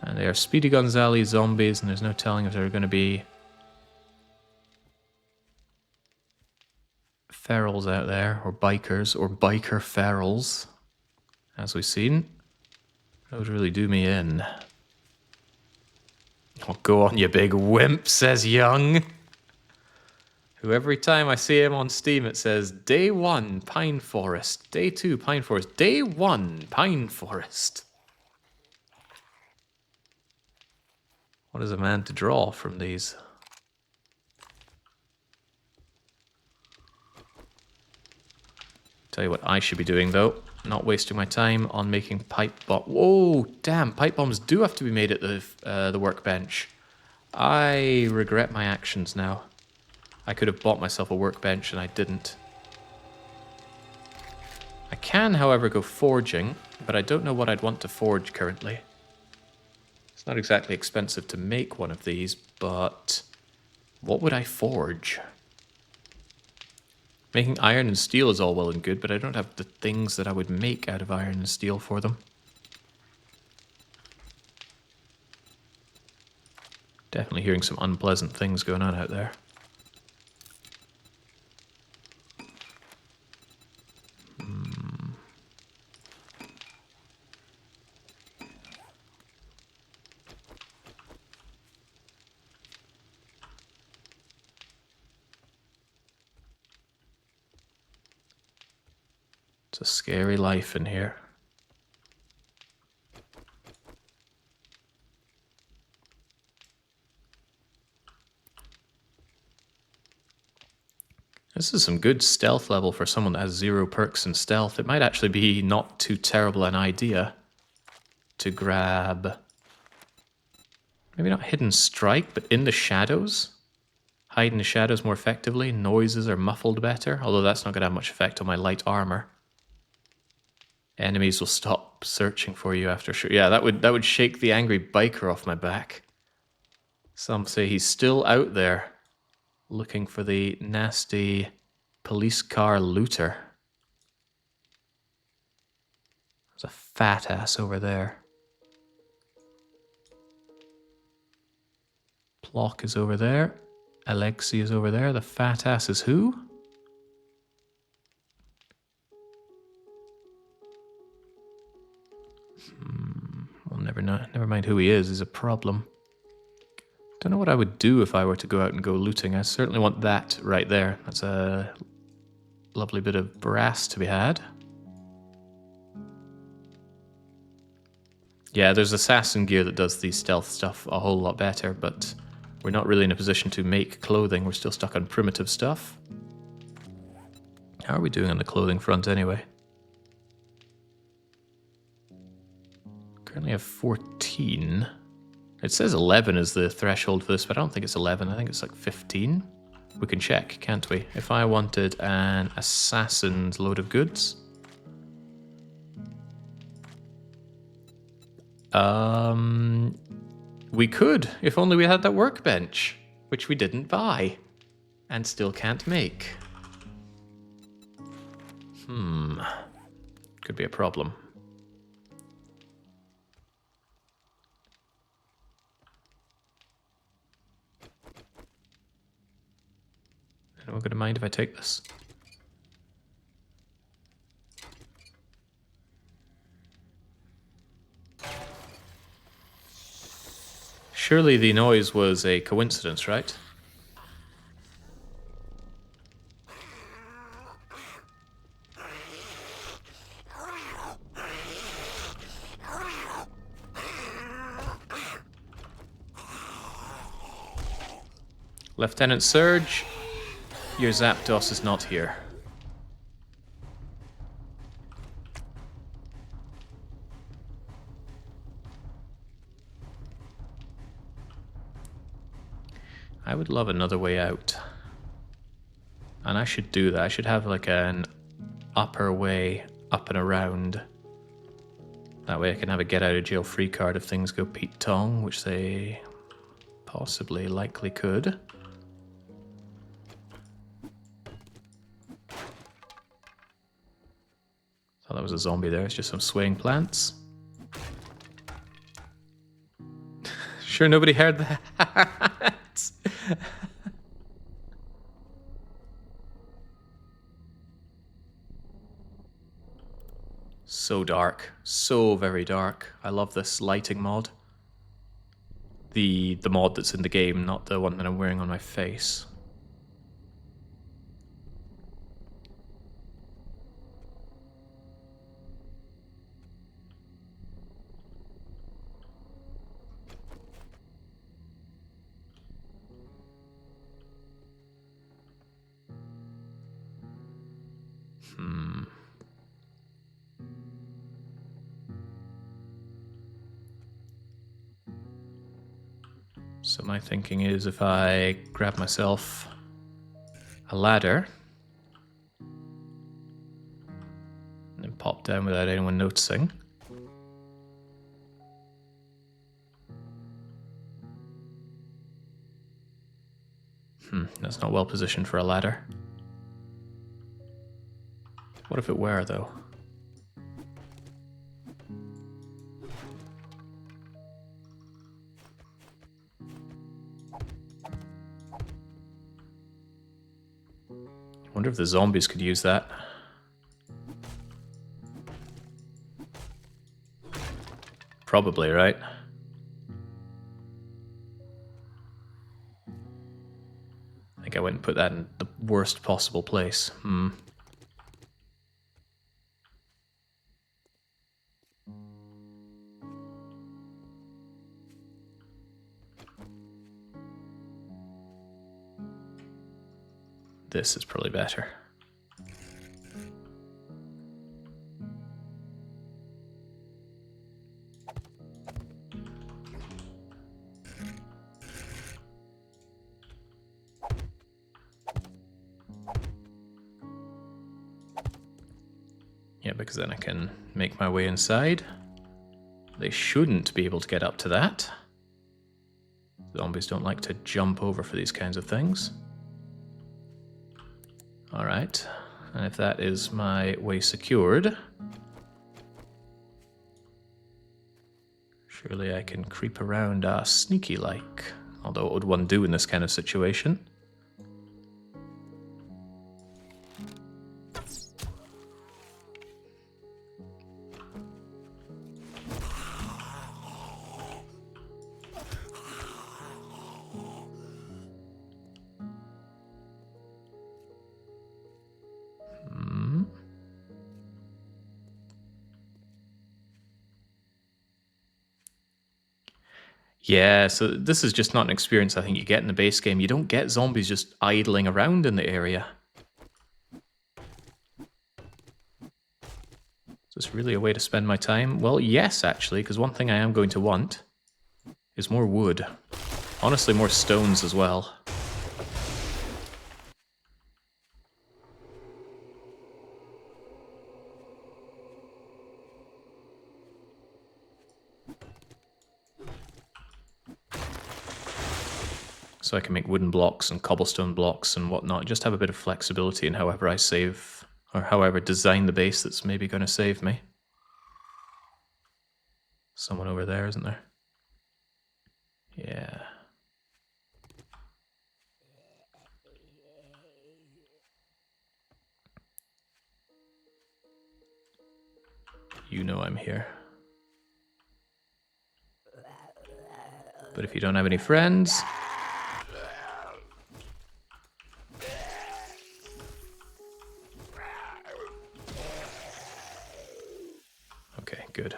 And they are Speedy Gonzales zombies, and there's no telling if they're going to be ferals out there, or bikers, or biker ferals, as we've seen. That would really do me in. Oh, go on, you big wimp, says Young. Who every time I see him on Steam it says, Day 1, Pine Forest. Day 2, Pine Forest. Day 1, Pine Forest. What is a man to draw from these? Tell you what I should be doing, though. Not wasting my time on making pipe bomb. Whoa, damn, pipe bombs do have to be made at the workbench. I regret my actions now. I could have bought myself a workbench and I didn't. I can, however, go forging, but I don't know what I'd want to forge currently. It's not exactly expensive to make one of these, but what would I forge? Making iron and steel is all well and good, but I don't have the things that I would make out of iron and steel for them. Definitely hearing some unpleasant things going on out there. It's a scary life in here. This is some good stealth level for someone that has 0 perks in stealth. It might actually be not too terrible an idea to grab, maybe not hidden strike, but in the shadows. Hide in the shadows more effectively. Noises are muffled better, although that's not going to have much effect on my light armor. Enemies will stop searching for you after sure. Yeah, that would shake the angry biker off my back. Some say he's still out there, looking for the nasty police car looter. There's a fat ass over there. Plock is over there. Alexi is over there. The fat ass is who? Well, never mind who he is a problem. Don't know what I would do if I were to go out and go looting. I certainly want that right there. That's a lovely bit of brass to be had. Yeah, there's assassin gear that does the stealth stuff a whole lot better, but we're not really in a position to make clothing. We're still stuck on primitive stuff. How are we doing on the clothing front anyway? Currently have 14. It says 11 is the threshold for this, but I don't think it's 11. I think it's like 15. We can check, can't we? If I wanted an assassin's load of goods. We could, if only we had that workbench, which we didn't buy, and still can't make. Could be a problem. Anyone gonna mind if I take this? Surely the noise was a coincidence, right? Lieutenant Surge, your Zapdos is not here. I would love another way out. And I should do that. I should have like an upper way up and around. That way I can have a get out of jail free card if things go Pete Tong, which they possibly likely could. Thought that was a zombie there. It's just some swaying plants. Sure nobody heard that. So dark. So very dark. I love this lighting mod. The mod that's in the game, not the one that I'm wearing on my face. So my thinking is if I grab myself a ladder and then pop down without anyone noticing. That's not well positioned for a ladder. What if it were, though? I wonder if the zombies could use that. Probably, right? I think I went and put that in the worst possible place. This is probably better. Yeah, because then I can make my way inside. They shouldn't be able to get up to that. Zombies don't like to jump over for these kinds of things. Alright, and if that is my way secured, surely I can creep around sneaky-like. Although what would one do in this kind of situation? Yeah, so this is just not an experience I think you get in the base game. You don't get zombies just idling around in the area. Is this really a way to spend my time? Well, yes, actually, because one thing I am going to want is more wood. Honestly, more stones as well. So I can make wooden blocks and cobblestone blocks and whatnot. Just have a bit of flexibility in however I save, or however design the base that's maybe going to save me. Someone over there, isn't there? Yeah. You know I'm here. But if you don't have any friends... Okay, good.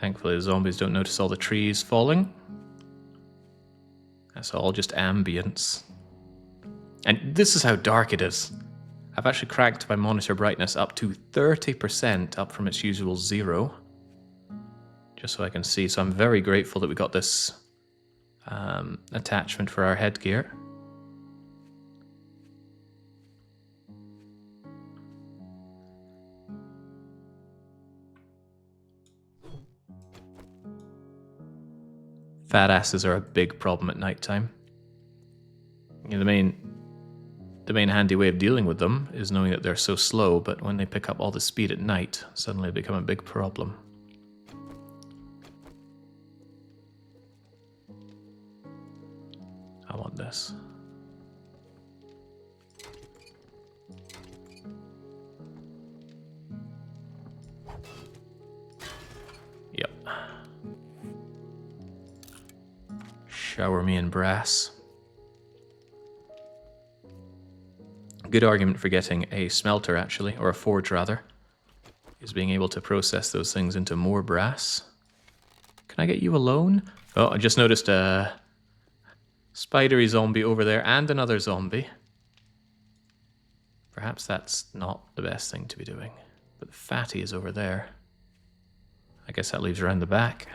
Thankfully the zombies don't notice all the trees falling. That's all just ambience. And this is how dark it is. I've actually cranked my monitor brightness up to 30%, up from its usual 0. Just so I can see. So I'm very grateful that we got this attachment for our headgear. Fat asses are a big problem at nighttime. You know, the main handy way of dealing with them is knowing that they're so slow, but when they pick up all the speed at night, suddenly they become a big problem. I want this. Yep. Shower me in brass. Good argument for getting a smelter, actually, or a forge, rather, is being able to process those things into more brass. Can I get you alone? Oh, I just noticed a spidery zombie over there and another zombie. Perhaps that's not the best thing to be doing. But the fatty is over there. I guess that leaves around the back.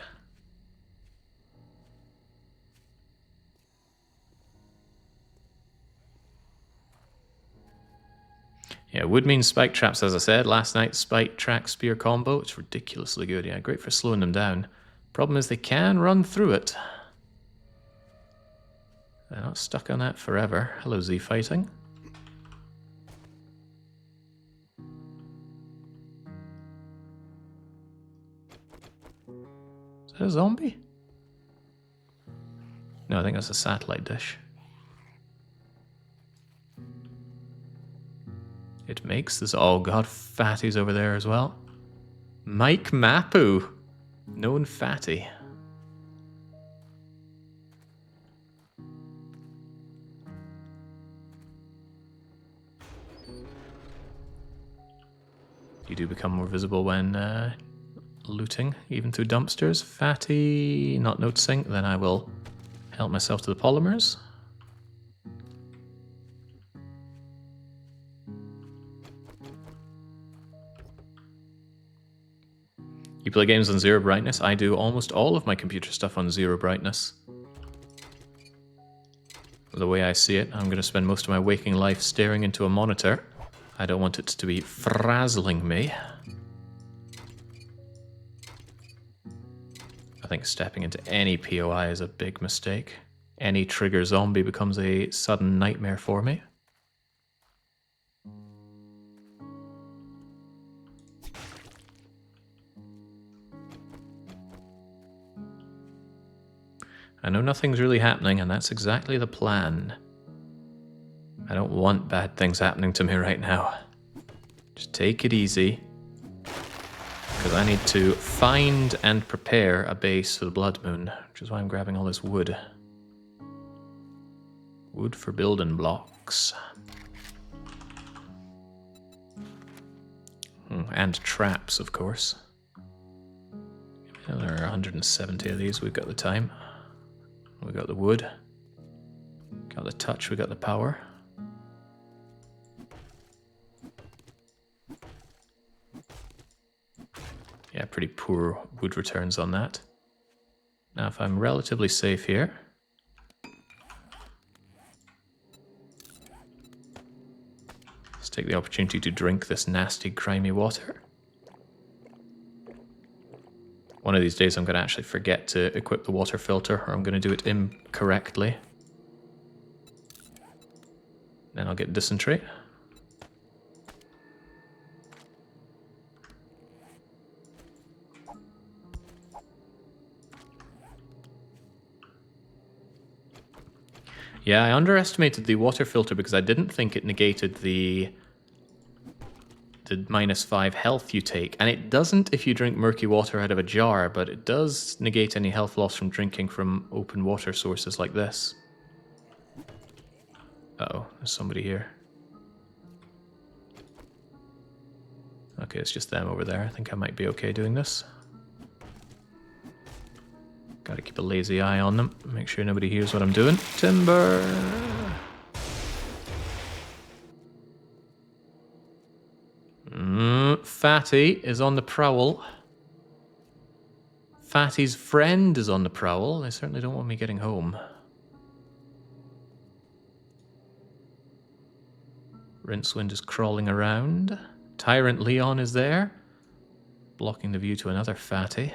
Yeah, wood means spike traps, as I said. Last night's spike track spear combo, it's ridiculously good. Yeah, great for slowing them down. Problem is they can run through it. They're not stuck on that forever. Hello, Z fighting. Is that a zombie? No, I think that's a satellite dish. It makes this. Oh god, Fatty's over there as well. Mike Mapu, known Fatty. You do become more visible when looting, even through dumpsters. Fatty, not noticing. Then I will help myself to the polymers. You play games on 0 brightness? I do almost all of my computer stuff on 0 brightness. The way I see it, I'm going to spend most of my waking life staring into a monitor. I don't want it to be frazzling me. I think stepping into any POI is a big mistake. Any trigger zombie becomes a sudden nightmare for me. I know nothing's really happening, and that's exactly the plan. I don't want bad things happening to me right now. Just take it easy. Because I need to find and prepare a base for the Blood Moon, which is why I'm grabbing all this wood. Wood for building blocks. And traps, of course. There are 170 of these, we've got the time. We got the wood, got the touch, we got the power. Yeah, pretty poor wood returns on that. Now if I'm relatively safe here, let's take the opportunity to drink this nasty, grimy water. One of these days I'm going to actually forget to equip the water filter, or I'm going to do it incorrectly. Then I'll get dysentery. Yeah, I underestimated the water filter because I didn't think it negated the -5 health you take. And it doesn't if you drink murky water out of a jar, but it does negate any health loss from drinking from open water sources like this. Uh-oh, there's somebody here. Okay, it's just them over there. I think I might be okay doing this. Gotta keep a lazy eye on them. Make sure nobody hears what I'm doing. Timber! Fatty is on the prowl. Fatty's friend is on the prowl. They certainly don't want me getting home. Rincewind is crawling around. Tyrant Leon is there, blocking the view to another fatty.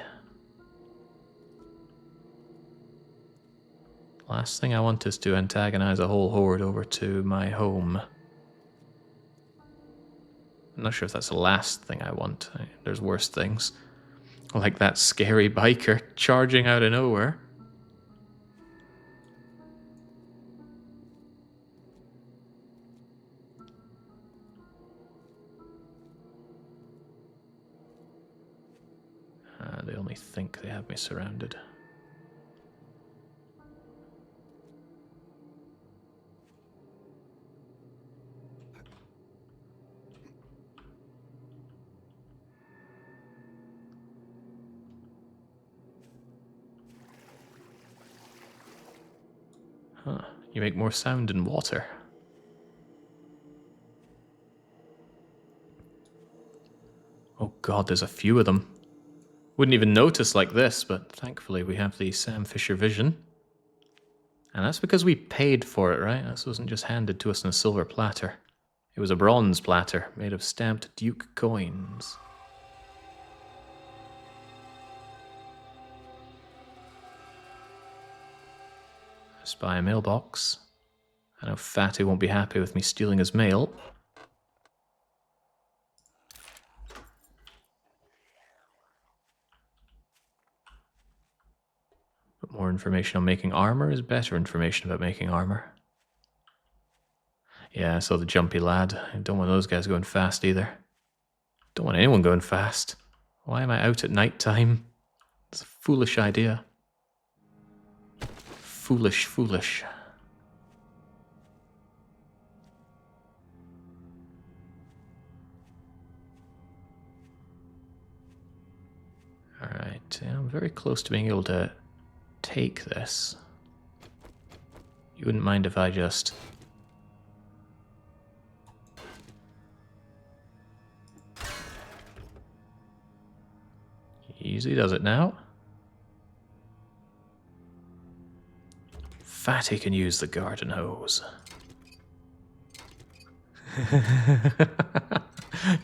Last thing I want is to antagonize a whole horde over to my home. I'm not sure if that's the last thing I want. There's worse things. Like that scary biker charging out of nowhere. They only think they have me surrounded. Huh. You make more sound in water. Oh god, there's a few of them. Wouldn't even notice like this, but thankfully we have the Sam Fisher vision. And that's because we paid for it, right? This wasn't just handed to us in a silver platter. It was a bronze platter made of stamped Duke coins. Spy a mailbox. I know Fatty won't be happy with me stealing his mail. But more information on making armor is better information about making armor. Yeah, I saw the jumpy lad. I don't want those guys going fast either. Don't want anyone going fast. Why am I out at night time? It's a foolish idea. Foolish, foolish. Alright, yeah, I'm very close to being able to take this. You wouldn't mind if I just... Easy does it now. Fatty can use the garden hose.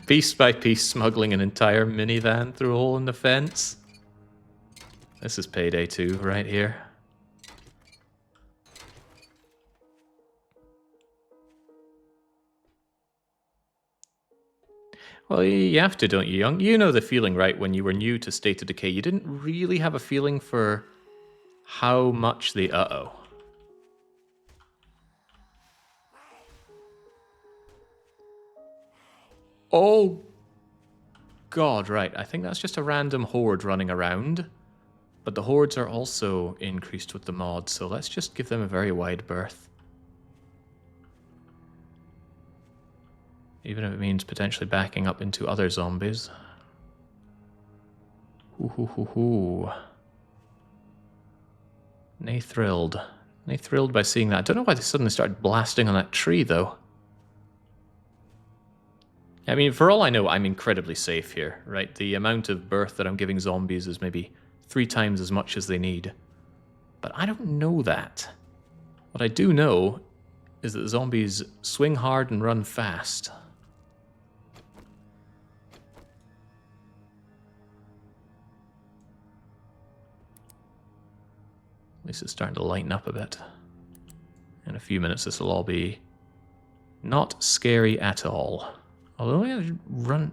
Piece by piece smuggling an entire minivan through a hole in the fence. This is payday 2 right here. Well, you have to, don't you, Young? You know the feeling, right? When you were new to State of Decay, you didn't really have a feeling for how much the... Uh-oh. Oh, God, right. I think that's just a random horde running around. But the hordes are also increased with the mod, so let's just give them a very wide berth. Even if it means potentially backing up into other zombies. Hoo. Nay thrilled. Nay thrilled by seeing that. I don't know why they suddenly started blasting on that tree, though. I mean, for all I know, I'm incredibly safe here, right? The amount of berth that I'm giving zombies is maybe 3 times as much as they need. But I don't know that. What I do know is that zombies swing hard and run fast. At least it's starting to lighten up a bit. In a few minutes, this will all be not scary at all. Although I run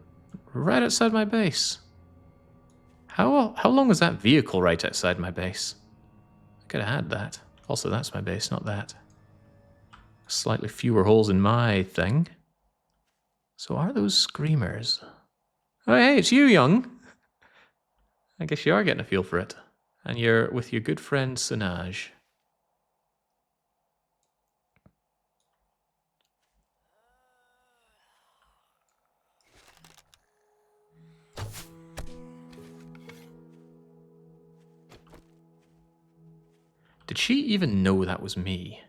right outside my base. How long was that vehicle right outside my base? I could have had that. Also, that's my base, not that. Slightly fewer holes in my thing. So are those screamers? Oh, hey, it's you, Young. I guess you are getting a feel for it. And you're with your good friend, Sinaj. Did she even know that was me?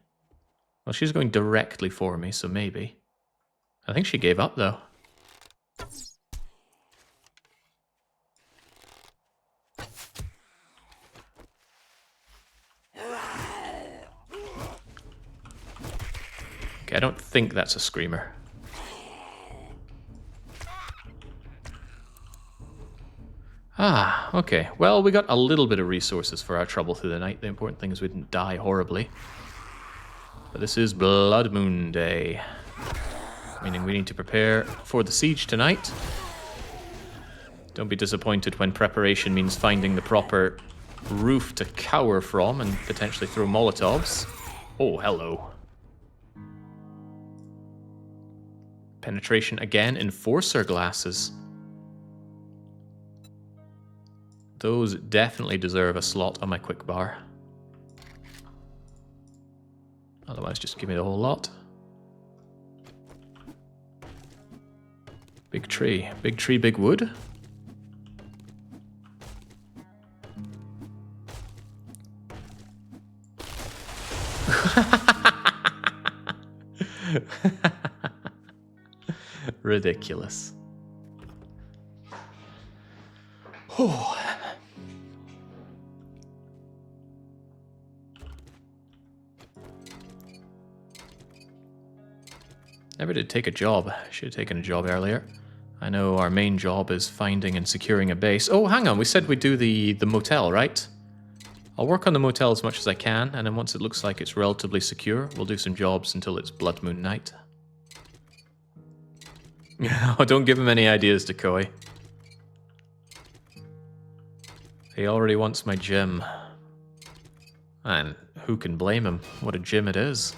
Well, she's going directly for me, so maybe. I think she gave up, though. Okay, I don't think that's a screamer. Ah, okay. Well, we got a little bit of resources for our trouble through the night. The important thing is we didn't die horribly. But this is Blood Moon Day. Meaning we need to prepare for the siege tonight. Don't be disappointed when preparation means finding the proper roof to cower from and potentially throw Molotovs. Oh, hello. Penetration again, Enforcer glasses. Those definitely deserve a slot on my quick bar. Otherwise, just give me the whole lot. Big tree, big wood. Ridiculous. Oh. Never did take a job. Should have taken a job earlier. I know our main job is finding and securing a base. Oh, hang on. We said we'd do the motel, right? I'll work on the motel as much as I can, and then once it looks like it's relatively secure, we'll do some jobs until it's Blood Moon Night. Oh, don't give him any ideas, Decoy. He already wants my gym. And who can blame him? What a gym it is.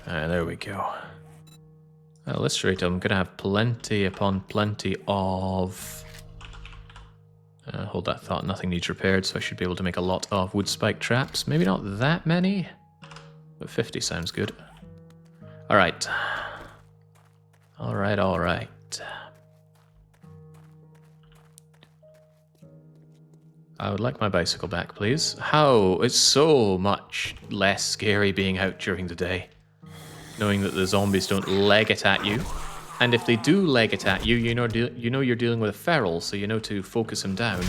There we go. Illustrator, I'm going to have plenty upon plenty of... hold that thought, nothing needs repaired, so I should be able to make a lot of wood spike traps. Maybe not that many, but 50 sounds good. Alright. Alright. I would like my bicycle back, please. How? It's so much less scary being out during the day. Knowing that the zombies don't leg it at you. And if they do leg it at you, you know you're dealing with a feral, so you know to focus him down.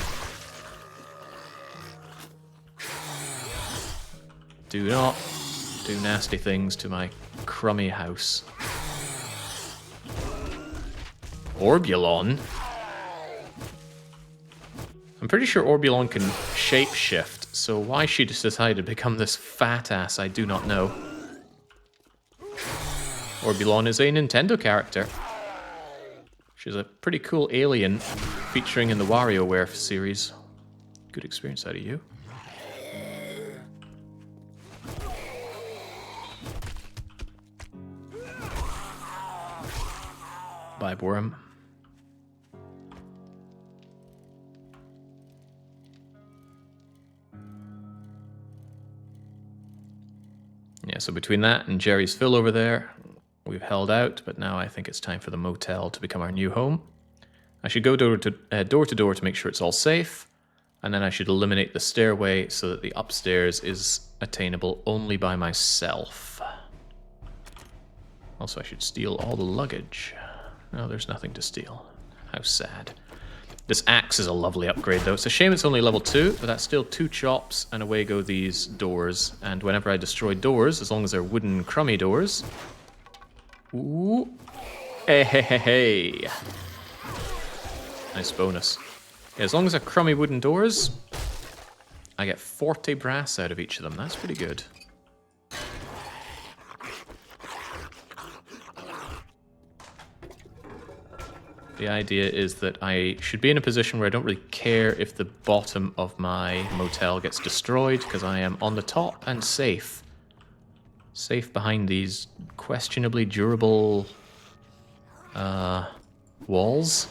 Do not do nasty things to my crummy house. Orbulon? I'm pretty sure Orbulon can shapeshift, so why she just decided to become this fat ass, I do not know. Orbulon is a Nintendo character. She's a pretty cool alien featuring in the WarioWare series. Good experience out of you. Vibe worm. Yeah, so between that and Jerry's Fill over there, we've held out, but now I think it's time for the motel to become our new home. I should go door to door to make sure it's all safe, and then I should eliminate the stairway so that the upstairs is attainable only by myself. Also, I should steal all the luggage. No, there's nothing to steal. How sad. This axe is a lovely upgrade, though. It's a shame it's only level 2, but that's still 2 chops, and away go these doors. And whenever I destroy doors, as long as they're wooden crummy doors... Ooh. Hey, hey, hey, hey. Nice bonus. Yeah, as long as they're crummy wooden doors, I get 40 brass out of each of them. That's pretty good. The idea is that I should be in a position where I don't really care if the bottom of my motel gets destroyed, because I am on the top and safe. Safe behind these questionably durable walls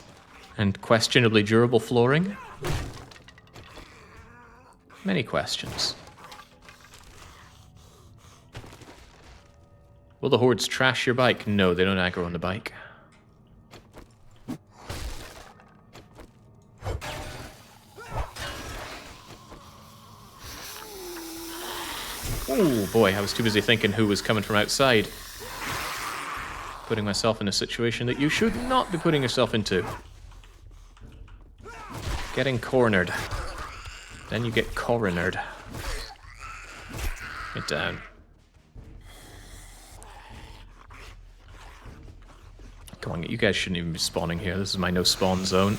and questionably durable flooring. Many questions. Will the hordes trash your bike? No, they don't aggro on the bike. Oh boy, I was too busy thinking who was coming from outside. Putting myself in a situation that you should not be putting yourself into. Getting cornered. Then you get coronered. Get down. Come on, you guys shouldn't even be spawning here. This is my no spawn zone.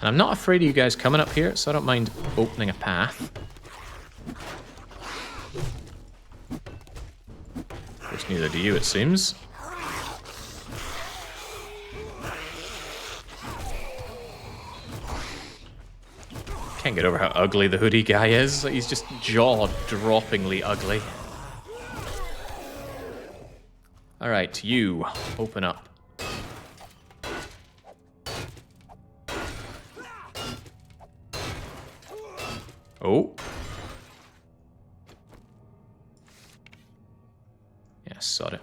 And I'm not afraid of you guys coming up here, so I don't mind opening a path. Of course, neither do you, it seems. Can't get over how ugly the hoodie guy is. He's just jaw-droppingly ugly. Alright, you, open up. Oh. Yeah, sod it.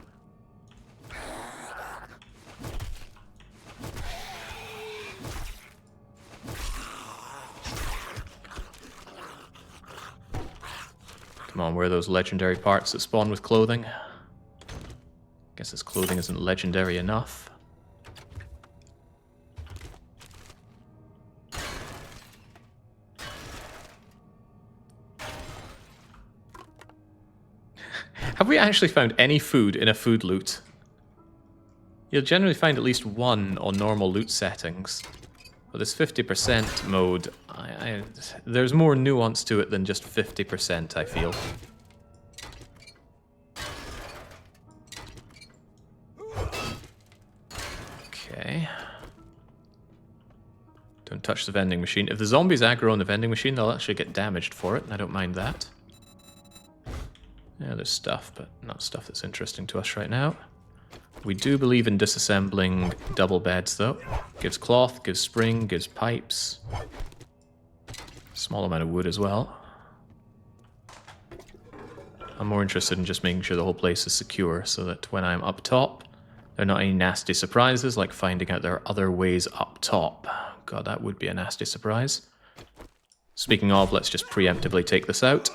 Come on, where are those legendary parts that spawn with clothing? Guess this clothing isn't legendary enough. Have we actually found any food in a food loot? You'll generally find at least one on normal loot settings. But this 50% mode, there's more nuance to it than just 50%, I feel. Okay. Don't touch the vending machine. If the zombies aggro on the vending machine, they'll actually get damaged for it, and I don't mind that. Yeah, there's stuff, but not stuff that's interesting to us right now. We do believe in disassembling double beds, though. Gives cloth, gives spring, gives pipes. Small amount of wood as well. I'm more interested in just making sure the whole place is secure, so that when I'm up top, there are not any nasty surprises, like finding out there are other ways up top. God, that would be a nasty surprise. Speaking of, let's just preemptively take this out.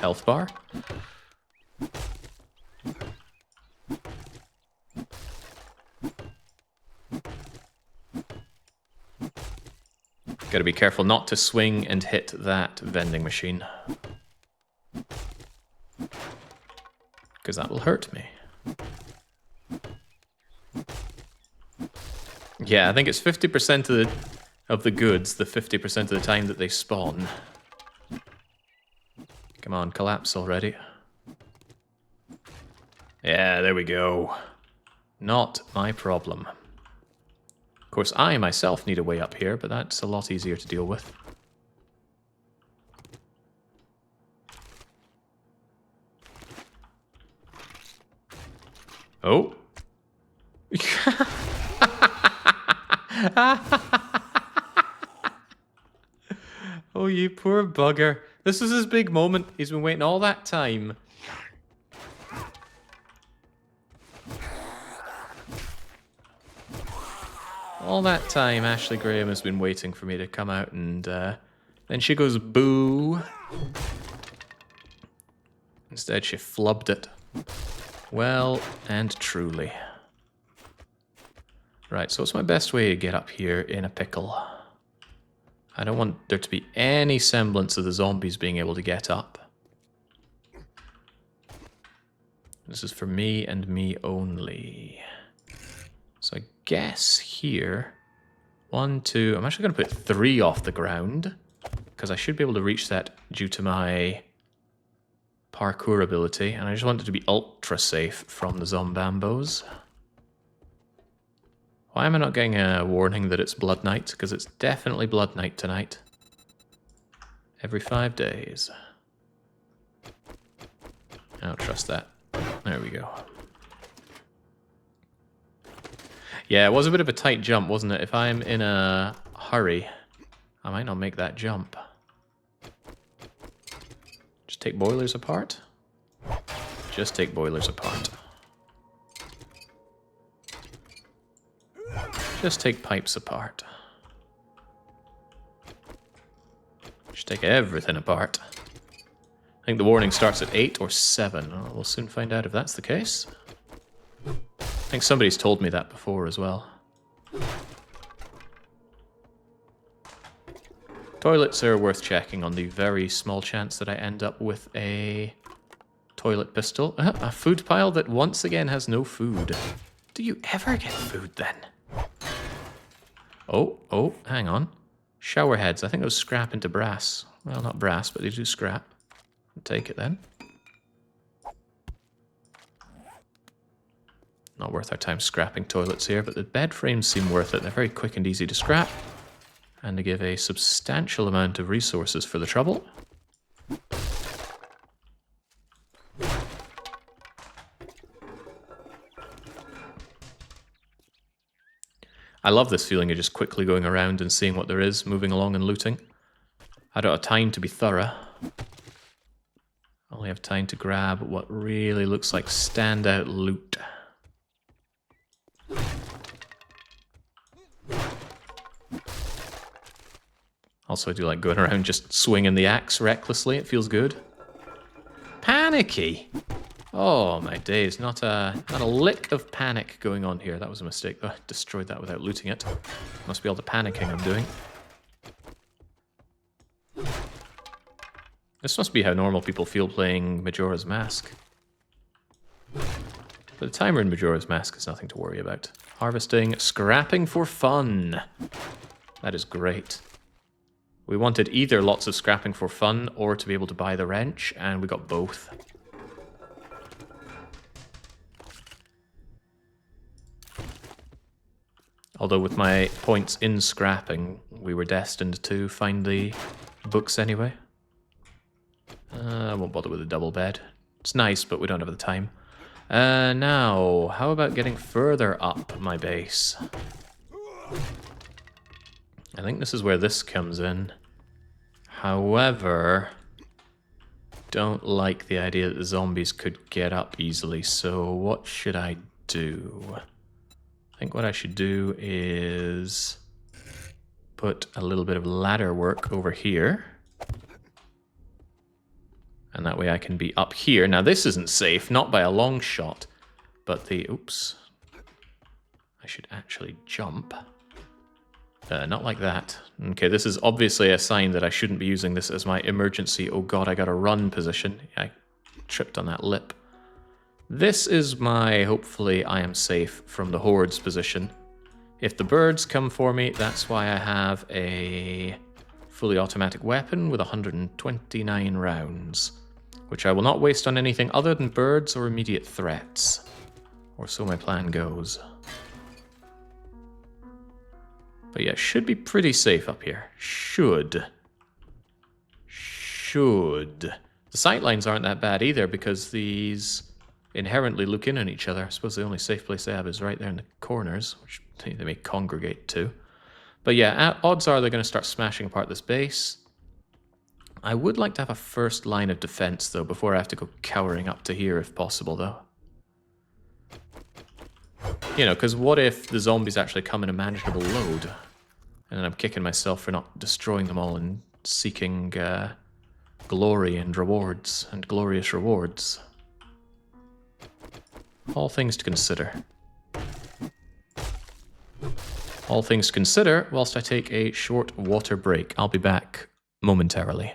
Health bar. Gotta be careful not to swing and hit that vending machine, because that will hurt me. Yeah, I think it's 50% of the goods, the 50% of the time that they spawn. Come on, collapse already. Yeah, there we go. Not my problem. Of course, I myself need a way up here, but that's a lot easier to deal with. Oh. Oh, you poor bugger. This is his big moment. He's been waiting all that time. All that time, Ashley Graham has been waiting for me to come out, and then she goes boo. Instead, she flubbed it. Well and truly. Right, so what's my best way to get up here in a pickle? I don't want there to be any semblance of the zombies being able to get up. This is for me and me only. So I guess here, 1, 2, I'm actually going to put 3 off the ground, because I should be able to reach that due to my parkour ability, and I just want it to be ultra safe from the zombambos. Why am I not getting a warning that it's Blood Night? Because it's definitely Blood Night tonight. Every 5 days. I don't trust that. There we go. Yeah, it was a bit of a tight jump, wasn't it? If I'm in a hurry, I might not make that jump. Just take boilers apart. Just take boilers apart. Just take pipes apart. Just take everything apart. I think the warning starts at 8 or 7. Oh, we'll soon find out if that's the case. I think somebody's told me that before as well. Toilets are worth checking on the very small chance that I end up with a toilet pistol. A food pile that once again has no food. Do you ever get food then? Oh, hang on. Shower heads. I think those scrap into brass. Well, not brass, but they do scrap. I'll take it then. Not worth our time scrapping toilets here, but the bed frames seem worth it. They're very quick and easy to scrap, and they give a substantial amount of resources for the trouble. I love this feeling of just quickly going around and seeing what there is, moving along and looting. I don't have time to be thorough. I only have time to grab what really looks like standout loot. Also, I do like going around just swinging the axe recklessly. It feels good. Panicky! Oh my days, not a lick of panic going on here. That was a mistake. Oh, I destroyed that without looting it. Must be all the panicking I'm doing. This must be how normal people feel playing Majora's Mask. But the timer in Majora's Mask is nothing to worry about. Harvesting, scrapping for fun. That is great. We wanted either lots of scrapping for fun or to be able to buy the wrench, and we got both. Although with my points in scrapping, we were destined to find the books anyway. I won't bother with a double bed. It's nice, but we don't have the time. Now, how about getting further up my base? I think this is where this comes in. However, don't like the idea that the zombies could get up easily, so what should I do? I think what I should do is put a little bit of ladder work over here. And that way I can be up here. Now this isn't safe, not by a long shot, but the... Oops. I should actually jump. Not like that. Okay, this is obviously a sign that I shouldn't be using this as my emergency, oh god, I gotta run position. I tripped on that lip. This is my, hopefully I am safe from the Horde's position. If the birds come for me, that's why I have a fully automatic weapon with 129 rounds, which I will not waste on anything other than birds or immediate threats. Or so my plan goes. But yeah, should be pretty safe up here. Should. The sightlines aren't that bad either because these inherently look in on each other. I suppose the only safe place they have is right there in the corners, which they may congregate to. But yeah, odds are they're going to start smashing apart this base. I would like to have a first line of defense, though, before I have to go cowering up to here, if possible, though. You know, because what if the zombies actually come in a manageable load? And then I'm kicking myself for not destroying them all and seeking glory and rewards, and glorious rewards. All things to consider. All things to consider, whilst I take a short water break. I'll be back momentarily.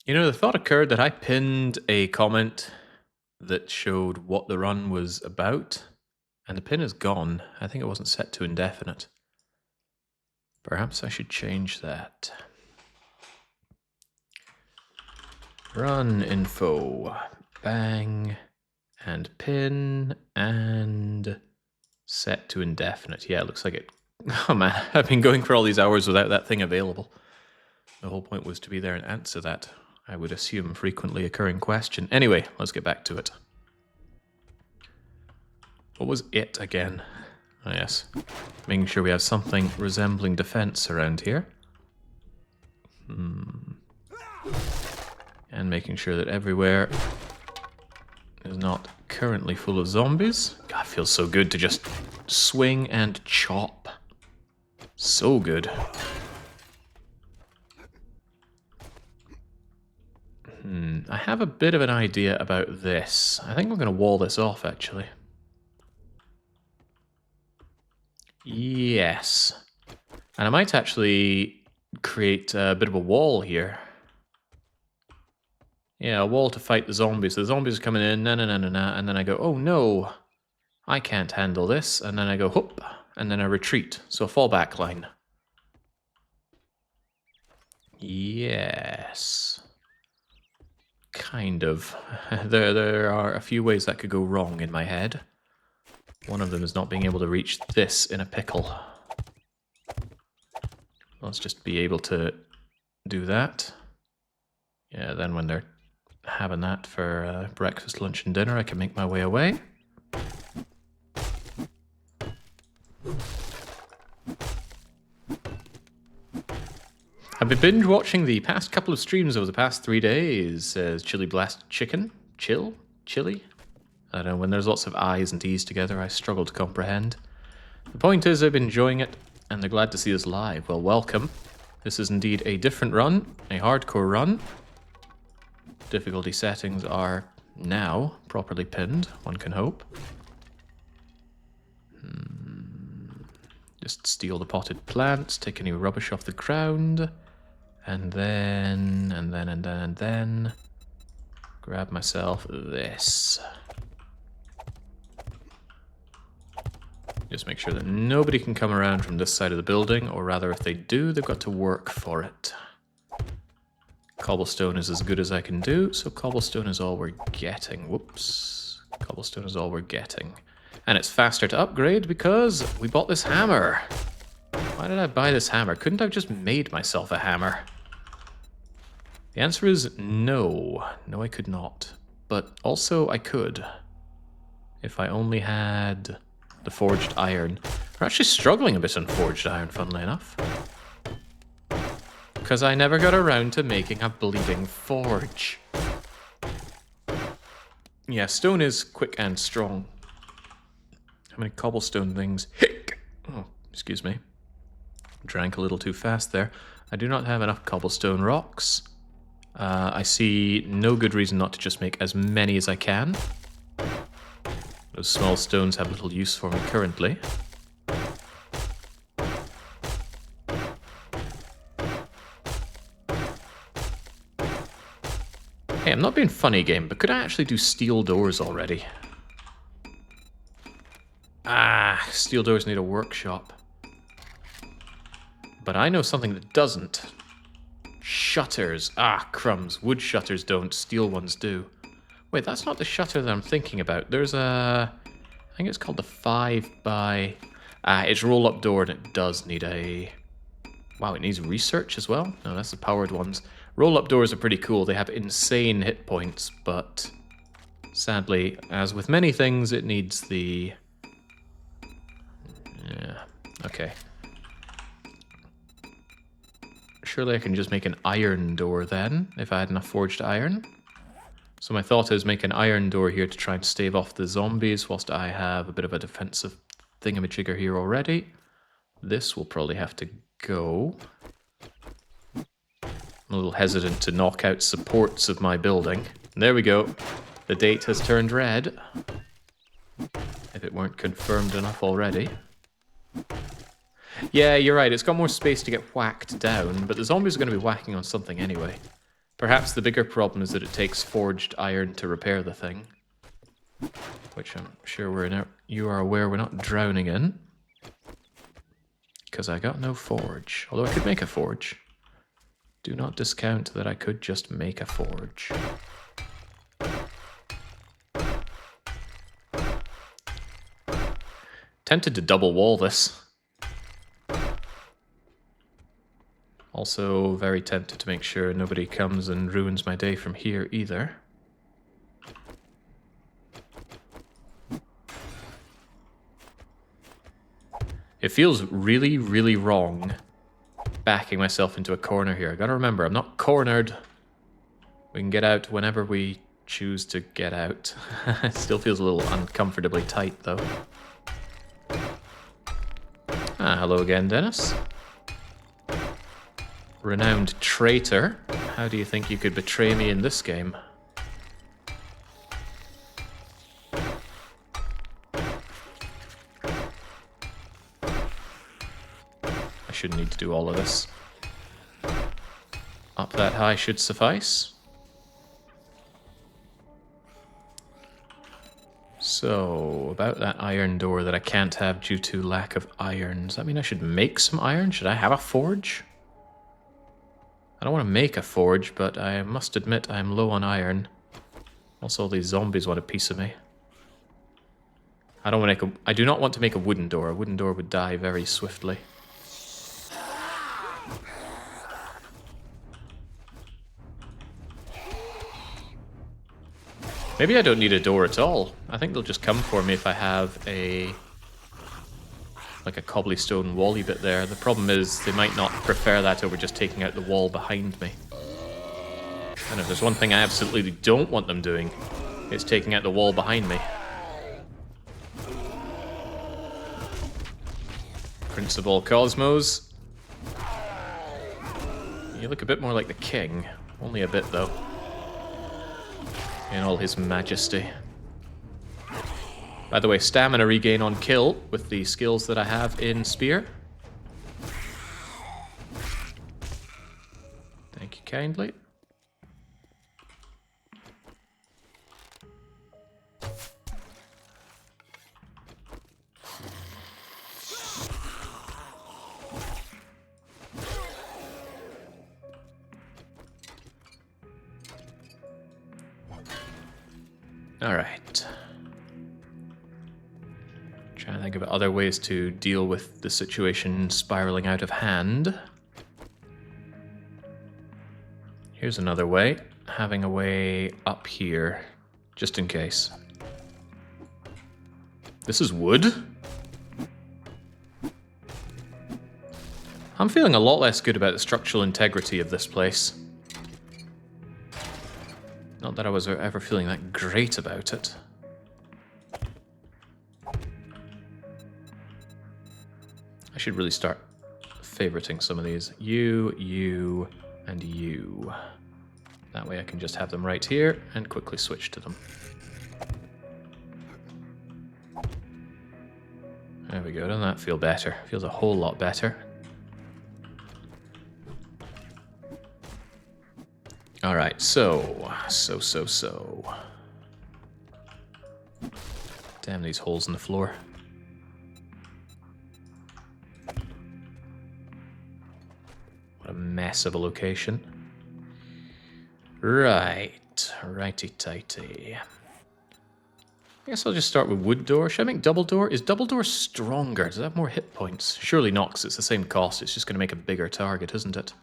You know, the thought occurred that I pinned a comment that showed what the run was about, and the pin is gone. I think it wasn't set to indefinite. Perhaps I should change that. Run info, bang, and pin, and set to indefinite. Yeah, it looks like it. Oh man, I've been going for all these hours without that thing available. The whole point was to be there and answer that, I would assume, frequently occurring question. Anyway, let's get back to it. What was it again? Oh yes, making sure we have something resembling defense around here. And making sure that everywhere is not currently full of zombies. God, it feels so good to just swing and chop. So good. I have a bit of an idea about this. I think I'm going to wall this off, actually. Yes. And I might actually create a bit of a wall here. Yeah, a wall to fight the zombies. The zombies are coming in, and then I go, oh no, I can't handle this. And then I go, whoop, and then I retreat. So a fallback line. Yes. Kind of. There are a few ways that could go wrong in my head. One of them is not being able to reach this in a pickle. Let's just be able to do that. Yeah, then when they're having that for breakfast, lunch, and dinner, I can make my way away. I've been binge watching the past couple of streams over the past 3 days, says Chili Blast Chicken. Chili? I don't know, when there's lots of I's and T's together, I struggle to comprehend. The point is, I've been enjoying it, and they're glad to see us live. Well, welcome. This is indeed a different run, a hardcore run. Difficulty settings are now properly pinned, one can hope. Just steal the potted plants, take any rubbish off the ground, and then grab myself this. Just make sure that nobody can come around from this side of the building, or rather if they do, they've got to work for it. Cobblestone is as good as I can do, so cobblestone is all we're getting. Whoops. Cobblestone is all we're getting. And it's faster to upgrade because we bought this hammer. Why did I buy this hammer? Couldn't I have just made myself a hammer? The answer is no. No, I could not. But also I could. If I only had the forged iron. We're actually struggling a bit on forged iron, funnily enough. Because I never got around to making a bleeding forge. Yeah, stone is quick and strong. How many cobblestone things? Hick! Oh, excuse me. Drank a little too fast there. I do not have enough cobblestone rocks. I see no good reason not to just make as many as I can. Those small stones have little use for me currently. Hey, I'm not being funny, game, but could I actually do steel doors already? Ah, steel doors need a workshop. But I know something that doesn't. Shutters. Ah, crumbs. Wood shutters don't. Steel ones do. Wait, that's not the shutter that I'm thinking about. There's a... I think it's called the 5x... Ah, it's roll-up door and it does need a... Wow, it needs research as well? No, that's the powered ones. Roll-up doors are pretty cool. They have insane hit points, but... Sadly, as with many things, it needs the... Yeah, okay. Surely I can just make an iron door then, if I had enough forged iron. So my thought is make an iron door here to try and stave off the zombies, whilst I have a bit of a defensive thingamajigger here already. This will probably have to go. I'm a little hesitant to knock out supports of my building. There we go. The date has turned red. If it weren't confirmed enough already. Yeah, you're right. It's got more space to get whacked down, but the zombies are going to be whacking on something anyway. Perhaps the bigger problem is that it takes forged iron to repair the thing. Which I'm sure you are aware we're not drowning in. Because I got no forge. Although I could make a forge. Do not discount that I could just make a forge. Tempted to double wall this. Also very tempted to make sure nobody comes and ruins my day from here either. It feels really, really wrong backing myself into a corner here. I gotta remember, I'm not cornered. We can get out whenever we choose to get out. It still feels a little uncomfortably tight, though. Ah, hello again, Dennis. Renowned traitor. How do you think you could betray me in this game? I shouldn't need to do all of this. Up that high should suffice. So, about that iron door that I can't have due to lack of iron. Does that mean I should make some iron? Should I have a forge? I don't want to make a forge, but I must admit I'm low on iron. Also, all these zombies want a piece of me. I do not want to make a wooden door. A wooden door would die very swiftly. Maybe I don't need a door at all. I think they'll just come for me if I have like a cobblestone wally bit there. The problem is they might not prefer that over just taking out the wall behind me. And if there's one thing I absolutely don't want them doing, it's taking out the wall behind me. Prince of all cosmos. You look a bit more like the king. Only a bit, though. In all his majesty. By the way, stamina regain on kill with the skills that I have in Spear. Thank you kindly. Alright. Trying to think of other ways to deal with the situation spiraling out of hand. Here's another way. Having a way up here, just in case. This is wood? I'm feeling a lot less good about the structural integrity of this place. Not that I was ever feeling that great about it. I should really start favoriting some of these. You, and you. That way I can just have them right here and quickly switch to them. There we go, doesn't that feel better? Feels a whole lot better. Alright, so. Damn these holes in the floor. What a mess of a location. Right, righty-tighty. I guess I'll just start with wood door. Should I make double door? Is double door stronger? Does it have more hit points? Surely not, 'cause it's the same cost. It's just going to make a bigger target, isn't it?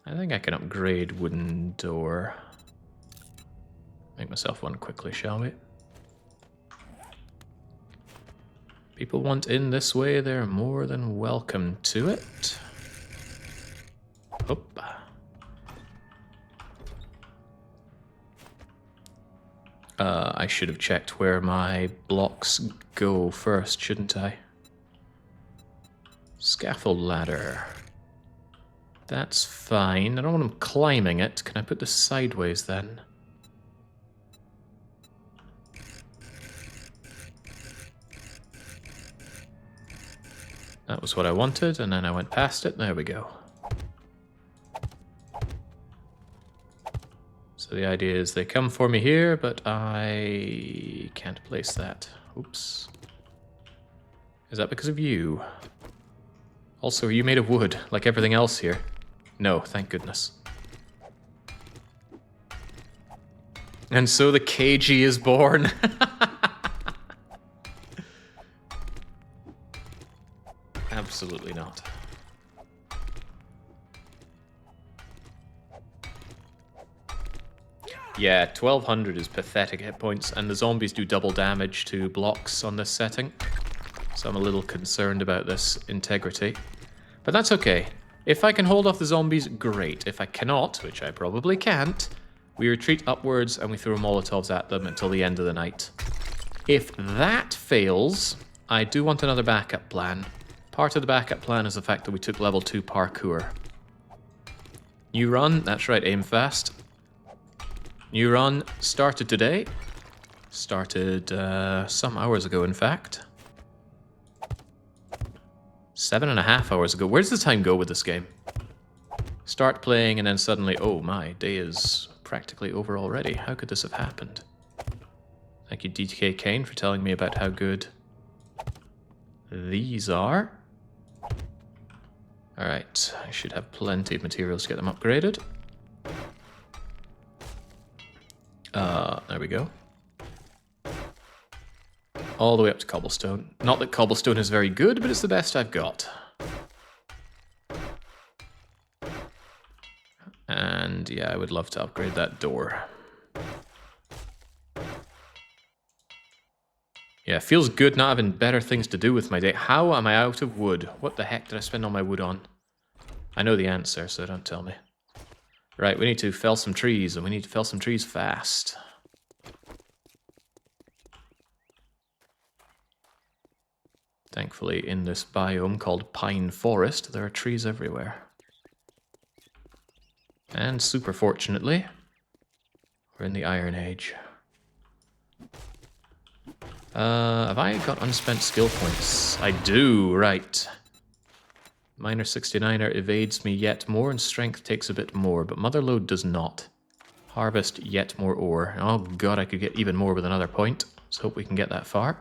I think I can upgrade wooden door. Make myself one quickly, shall we? People want in this way, they're more than welcome to it. Oop. I should have checked where my blocks go first, shouldn't I? Scaffold ladder. That's fine. I don't want them climbing it. Can I put this sideways then? That was what I wanted, and then I went past it. There we go. So the idea is they come for me here, but I can't place that. Oops. Is that because of you? Also, are you made of wood, like everything else here? No, thank goodness. And so the KG is born. Absolutely not. Yeah, 1200 is pathetic hit points, and the zombies do double damage to blocks on this setting. So I'm a little concerned about this integrity. But that's okay. If I can hold off the zombies, great. If I cannot, which I probably can't, we retreat upwards and we throw Molotovs at them until the end of the night. If that fails, I do want another backup plan. Part of the backup plan is the fact that we took level 2 parkour. New run, that's right, aim fast. New run started today. Started some hours ago, in fact. 7.5 hours ago. Where does the time go with this game? Start playing and then suddenly, oh my, day is practically over already. How could this have happened? Thank you, DTK Kane, for telling me about how good these are. Alright, I should have plenty of materials to get them upgraded. There we go. All the way up to cobblestone. Not that cobblestone is very good, but it's the best I've got. And yeah, I would love to upgrade that door. Yeah, it feels good not having better things to do with my day. How am I out of wood? What the heck did I spend all my wood on? I know the answer, so don't tell me. Right, we need to fell some trees, and we need to fell some trees fast. Thankfully, in this biome called Pine Forest, there are trees everywhere. And super fortunately, we're in the Iron Age. Have I got unspent skill points? I do, right. Miner 69er evades me yet more, and strength takes a bit more, but Motherlode does not. Harvest yet more ore. Oh god, I could get even more with another point. Let's hope we can get that far.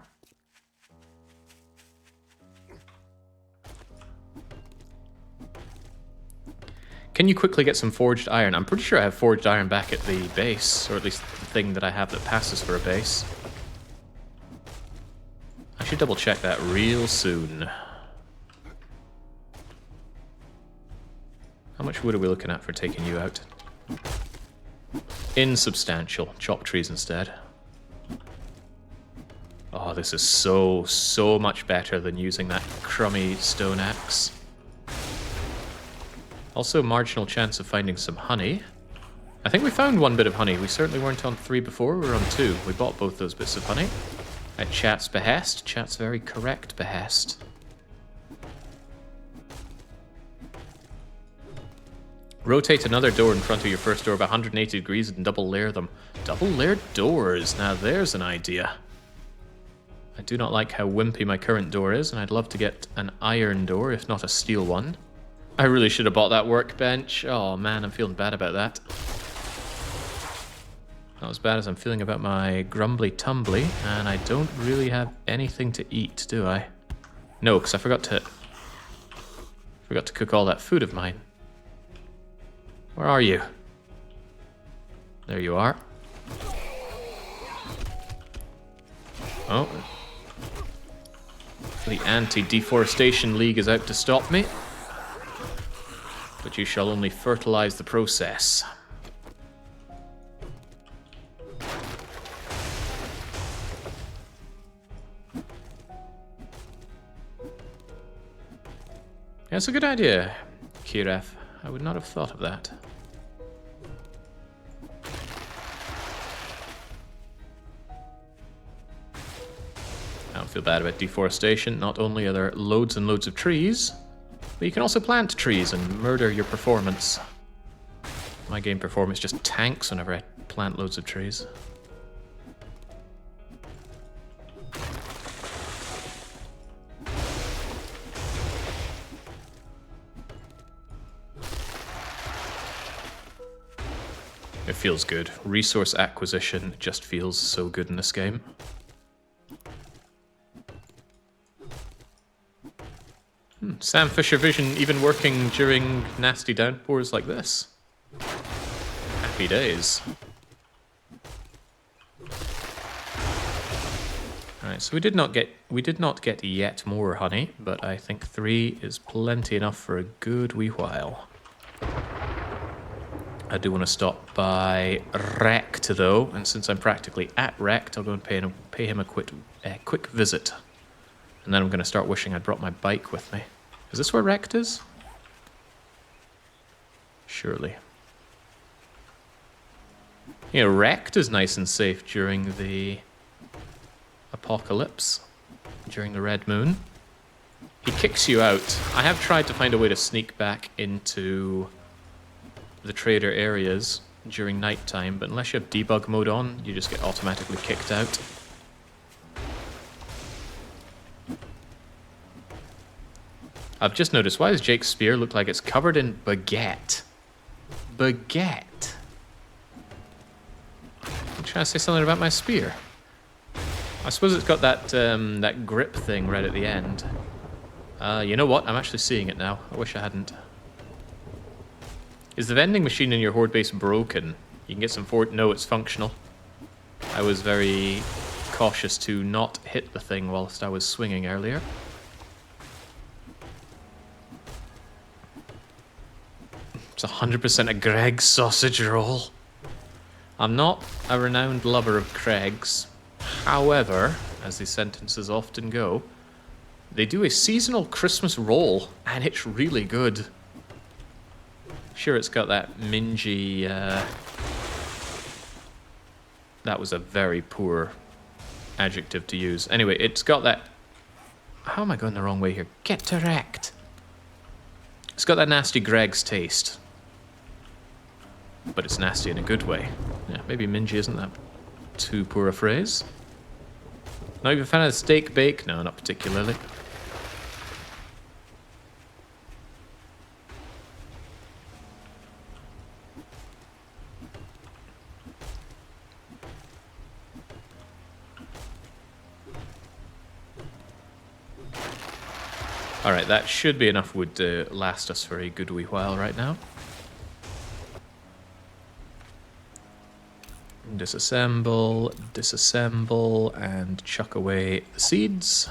Can you quickly get some forged iron? I'm pretty sure I have forged iron back at the base, or at least the thing that I have that passes for a base. I should double check that real soon. How much wood are we looking at for taking you out? Insubstantial. Chop trees instead. Oh, this is so much better than using that crummy stone axe. Also, marginal chance of finding some honey. I think we found one bit of honey. We certainly weren't on 3 before, we were on 2. We bought both those bits of honey. At chat's behest. Chat's very correct behest. Rotate another door in front of your first door by 180 degrees and double layer them. Double layered doors. Now there's an idea. I do not like how wimpy my current door is, and I'd love to get an iron door, if not a steel one. I really should have bought that workbench. Oh man, I'm feeling bad about that. Not as bad as I'm feeling about my grumbly tumbly, and I don't really have anything to eat, do I? No, because I forgot to cook all that food of mine. Where are you? There you are. Oh. The Anti-Deforestation League is out to stop me. But you shall only fertilize the process. That's a good idea, Kiref. I would not have thought of that. I don't feel bad about deforestation. Not only are there loads and loads of trees, but you can also plant trees and murder your performance. My game performance just tanks whenever I plant loads of trees. It feels good. Resource acquisition just feels so good in this game. Sam Fisher Vision even working during nasty downpours like this. Happy days. Alright, so we did not get yet more honey, but I think 3 is plenty enough for a good wee while. I do want to stop by Wrecked though, and since I'm practically at Wrecked, I'll go and pay him a quick visit. And then I'm going to start wishing I'd brought my bike with me. Is this where Wrecked is? Surely. You know, Wrecked is nice and safe during the apocalypse, during the Red Moon. He kicks you out. I have tried to find a way to sneak back into the trader areas during nighttime, but unless you have debug mode on, you just get automatically kicked out. I've just noticed, why does Jake's spear look like it's covered in baguette? Baguette? I'm trying to say something about my spear. I suppose it's got that that grip thing right at the end. You know what? I'm actually seeing it now. I wish I hadn't. Is the vending machine in your Horde base broken? You can get some for it. No, it's functional. I was very cautious to not hit the thing whilst I was swinging earlier. It's 100% a Greg's sausage roll. I'm not a renowned lover of Craig's. However, as these sentences often go, they do a seasonal Christmas roll, and it's really good. Sure, it's got that mingy... that was a very poor adjective to use. Anyway, it's got that... How am I going the wrong way here? Get direct! It's got that nasty Greg's taste. But it's nasty in a good way. Yeah, maybe mingy isn't that too poor a phrase. Not even a fan of the steak bake? No, not particularly. Alright, that should be enough wood to last us for a good wee while right now. Disassemble, disassemble, and chuck away the seeds.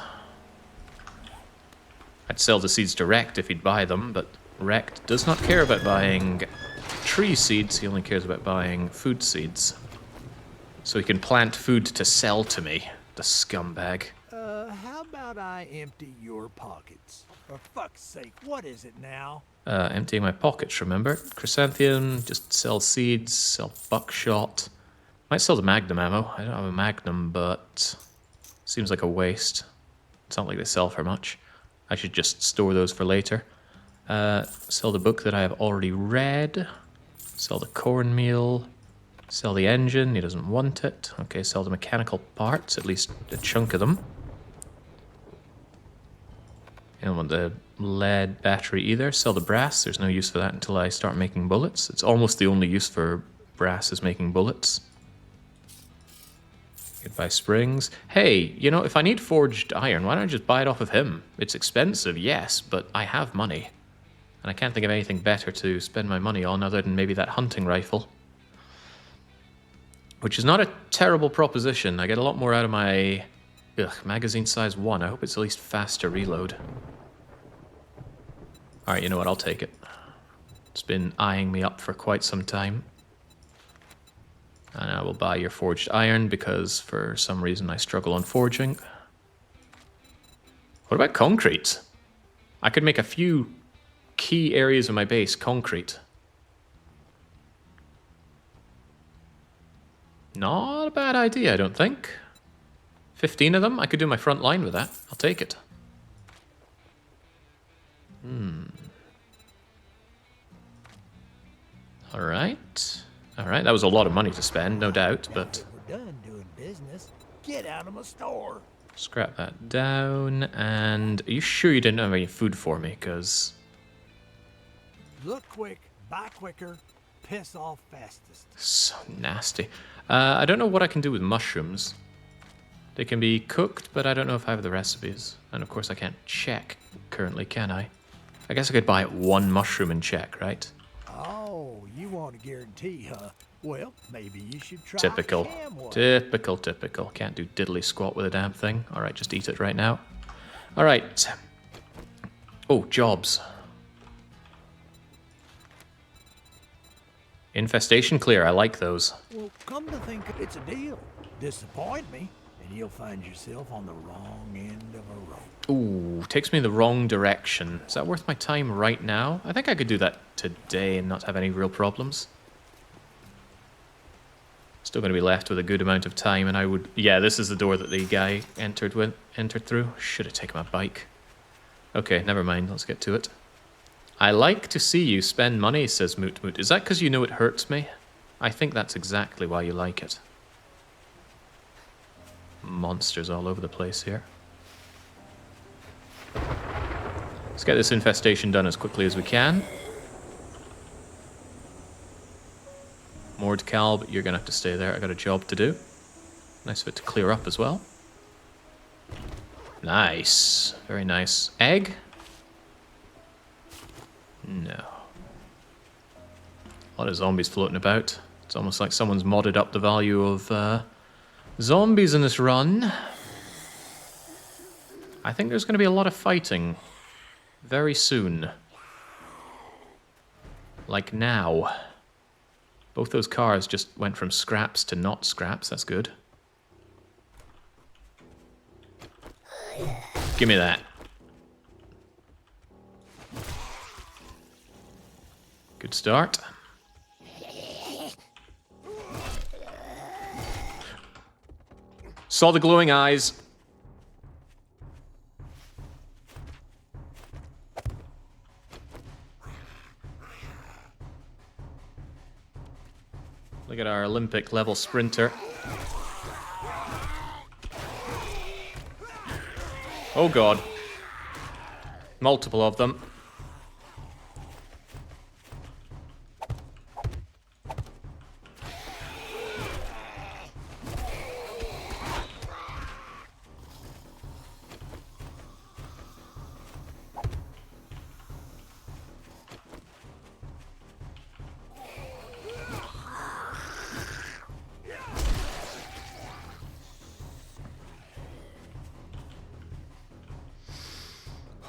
I'd sell the seeds to Wrecked if he'd buy them, but Wrecked does not care about buying tree seeds, he only cares about buying food seeds. So he can plant food to sell to me, the scumbag. How about I empty your pockets? For fuck's sake, what is it now? Emptying my pockets, remember? Chrysanthemum, just sell seeds, sell buckshot. Might sell the Magnum ammo. I don't have a Magnum, but seems like a waste. It's not like they sell for much. I should just store those for later. Sell the book that I have already read. Sell the cornmeal. Sell the engine. He doesn't want it. Okay, sell the mechanical parts, at least a chunk of them. I don't want the lead battery either. Sell the brass. There's no use for that until I start making bullets. It's almost the only use for brass is making bullets. Goodbye springs. Hey, you know, if I need forged iron, why don't I just buy it off of him? It's expensive, yes, but I have money. And I can't think of anything better to spend my money on other than maybe that hunting rifle. Which is not a terrible proposition. I get a lot more out of my... magazine size 1. I hope it's at least fast to reload. Alright, you know what? I'll take it. It's been eyeing me up for quite some time. And I will buy your forged iron because for some reason I struggle on forging. What about concrete? I could make a few key areas of my base concrete. Not a bad idea, I don't think. 15 of them? I could do my front line with that. I'll take it. Alright. Alright, that was a lot of money to spend, no doubt, but... We're done doing business. Get out of my store. Scrap that down, and... Are you sure you didn't have any food for me? Because... Look quick, buy quicker. piss off fastest. So nasty. I don't know what I can do with mushrooms. They can be cooked, but I don't know if I have the recipes. And of course I can't check currently, can I? I guess I could buy one mushroom and check, right? Oh, you want a guarantee, huh? Well, maybe you should try Typical. ham one. Typical. Can't do diddly squat with a damn thing. Alright, just eat it right now. Alright. Oh, jobs. Infestation clear, I like those. Well, come to think of it's a deal. Disappoint me, and you'll find yourself on the wrong end of a rope. Ooh, takes me in the wrong direction. Is that worth my time right now? I think I could do that today and not have any real problems. Still going to be left with a good amount of time, and I would... Yeah, this is the door that the guy entered through. Should have taken my bike. Okay, never mind. Let's get to it. I like to see you spend money, says Moot Moot. Is that because you know it hurts me? I think that's exactly why you like it. Monsters all over the place here. Let's get this infestation done as quickly as we can. Mordcal, but you're going to have to stay there. I got a job to do. Nice of it to clear up as well. Nice. Very nice. Egg? No. A lot of zombies floating about. It's almost like someone's modded up the value of zombies in this run. I think there's going to be a lot of fighting very soon. Like now. Both those cars just went from scraps to not scraps. That's good. Give me that. Good start. Saw the glowing eyes. Look at our Olympic level sprinter. Oh god. Multiple of them.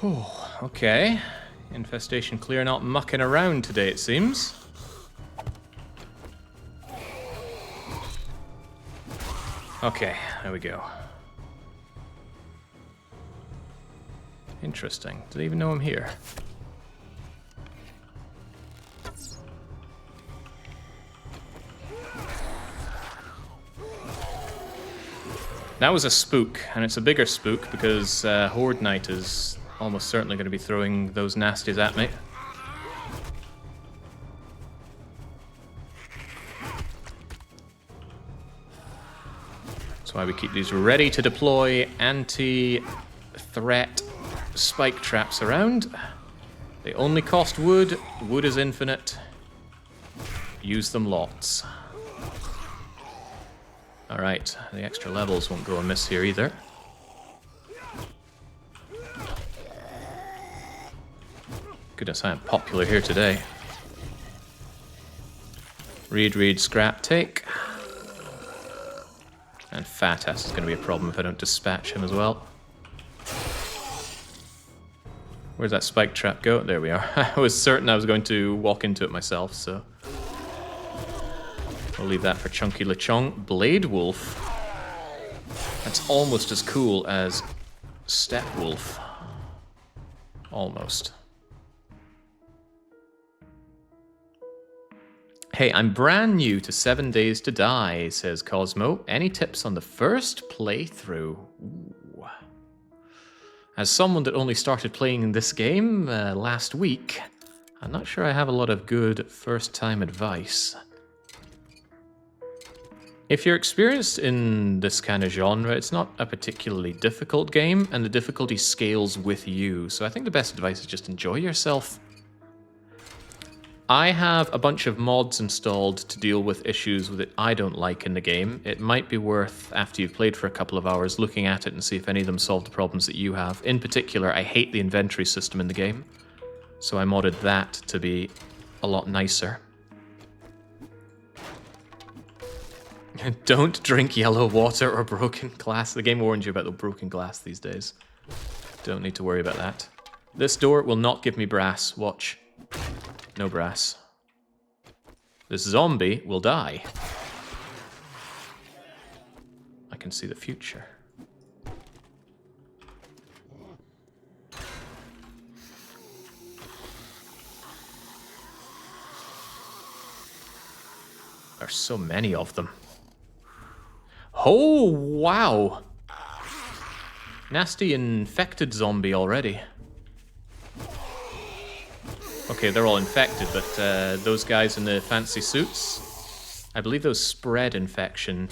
Oh, okay. Infestation clear, not mucking around today, it seems. Okay, there we go. Interesting. Did they even know I'm here? That was a spook, and it's a bigger spook because Horde Knight is almost certainly going to be throwing those nasties at me. That's why we keep these ready to deploy anti-threat spike traps around. They only cost wood. Wood is infinite. Use them lots. Alright, the extra levels won't go amiss here either. Goodness, I am popular here today. Read, scrap, take. And Fat Ass is going to be a problem if I don't dispatch him as well. Where's that spike trap go? There we are. I was certain I was going to walk into it myself, so... I'll leave that for Chunky LeChong. Blade Wolf. That's almost as cool as Step Wolf. Almost. Hey, I'm brand new to 7 Days to Die, says Cosmo. Any tips on the first playthrough? Ooh. As someone that only started playing this game last week, I'm not sure I have a lot of good first-time advice. If you're experienced in this kind of genre, it's not a particularly difficult game, and the difficulty scales with you. So I think the best advice is just enjoy yourself. I have a bunch of mods installed to deal with issues that I don't like in the game. It might be worth, after you've played for a couple of hours, looking at it and see if any of them solve the problems that you have. In particular, I hate the inventory system in the game, so I modded that to be a lot nicer. Don't drink yellow water or broken glass. The game warns you about the broken glass these days. Don't need to worry about that. This door will not give me brass. Watch. No brass. This zombie will die. I can see the future. There's so many of them. Oh, wow. Nasty infected zombie already. Okay, they're all infected, but those guys in the fancy suits, I believe those spread infection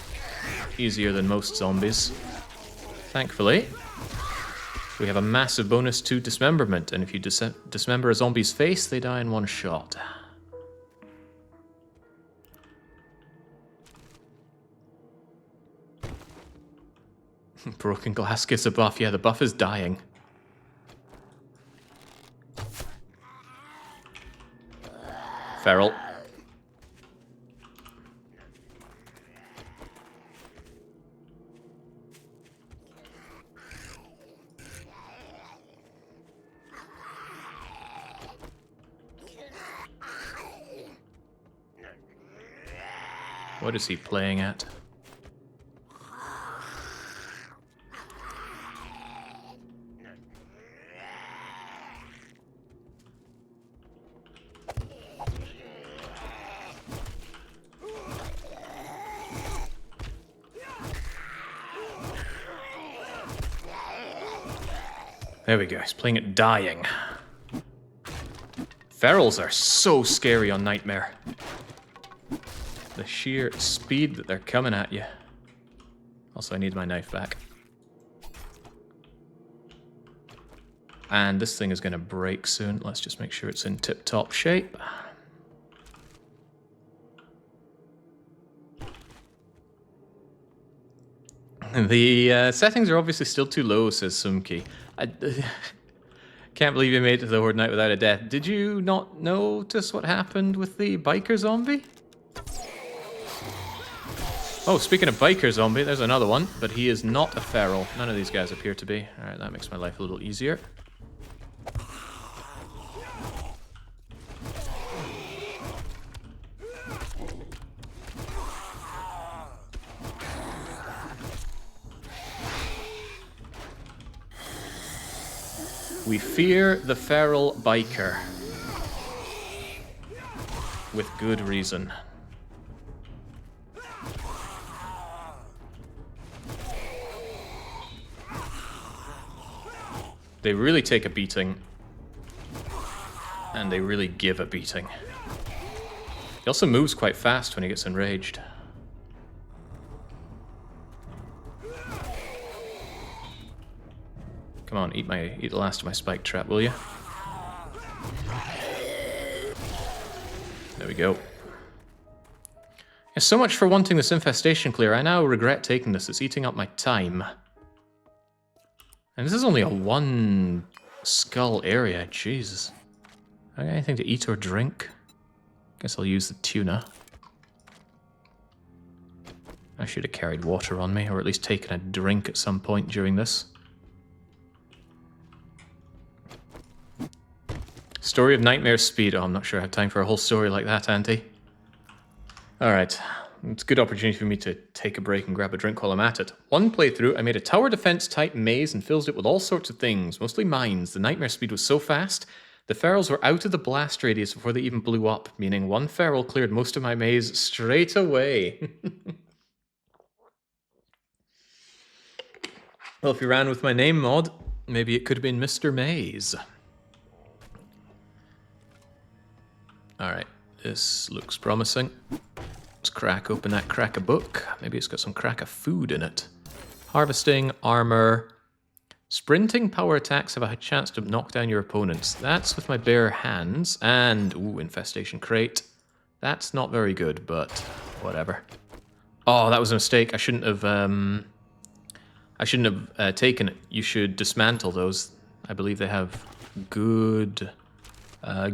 easier than most zombies. Thankfully, we have a massive bonus to dismemberment, and if you dismember a zombie's face, they die in one shot. Broken glass gives a buff. Yeah, the buff is dying. Feral. What is he playing at? There we go, he's playing it dying. Ferals are so scary on Nightmare. The sheer speed that they're coming at you. Also, I need my knife back. And this thing is going to break soon. Let's just make sure it's in tip-top shape. The settings are obviously still too low, says Sumki. I can't believe you made it to the Horde night without a death. Did you not notice what happened with the biker zombie? Oh, speaking of biker zombie, there's another one, but he is not a feral. None of these guys appear to be. Alright, that makes my life a little easier. We fear the feral biker. With good reason. They really take a beating. And they really give a beating. He also moves quite fast when he gets enraged. Come on, eat the last of my spike trap, will you? There we go. Yeah, so much for wanting this infestation clear. I now regret taking this. It's eating up my time. And this is only a one skull area. Jesus. I got anything to eat or drink? Guess I'll use the tuna. I should have carried water on me, or at least taken a drink at some point during this. Story of Nightmare Speed. Oh, I'm not sure I have time for a whole story like that, Auntie. Alright. It's a good opportunity for me to take a break and grab a drink while I'm at it. One playthrough, I made a tower defense type maze and filled it with all sorts of things, mostly mines. The Nightmare Speed was so fast, the ferals were out of the blast radius before they even blew up, meaning one feral cleared most of my maze straight away. Well, if you ran with my name mod, maybe it could have been Mr. Maze. Alright, this looks promising. Let's crack open that crack a book. Maybe it's got some crack of food in it. Harvesting, armor, Sprinting power attacks have a chance to knock down your opponents. That's with my bare hands. And, ooh, infestation crate. That's not very good, but whatever. Oh, that was a mistake. I shouldn't have taken it. You should dismantle those. I believe they have good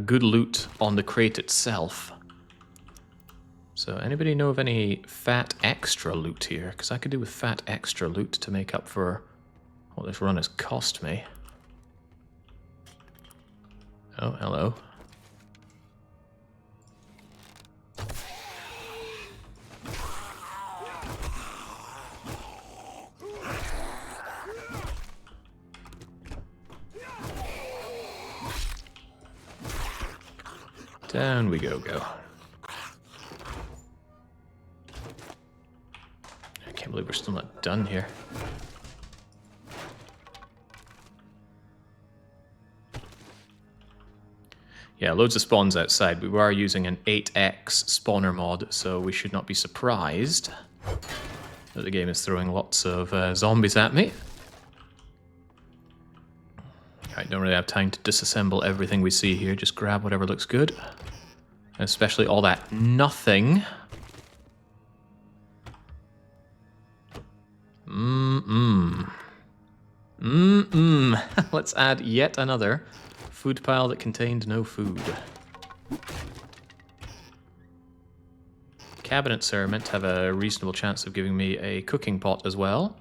loot on the crate itself. So anybody know of any fat extra loot here? Because I could do with fat extra loot to make up for what this run has cost me. Oh, hello. Down we go. I can't believe we're still not done here. Yeah, loads of spawns outside. We are using an 8x spawner mod, so we should not be surprised that the game is throwing lots of zombies at me. I don't really have time to disassemble everything we see here. Just grab whatever looks good. Especially all that nothing. Let's add yet another food pile that contained no food. Cabinets are meant to have a reasonable chance of giving me a cooking pot as well.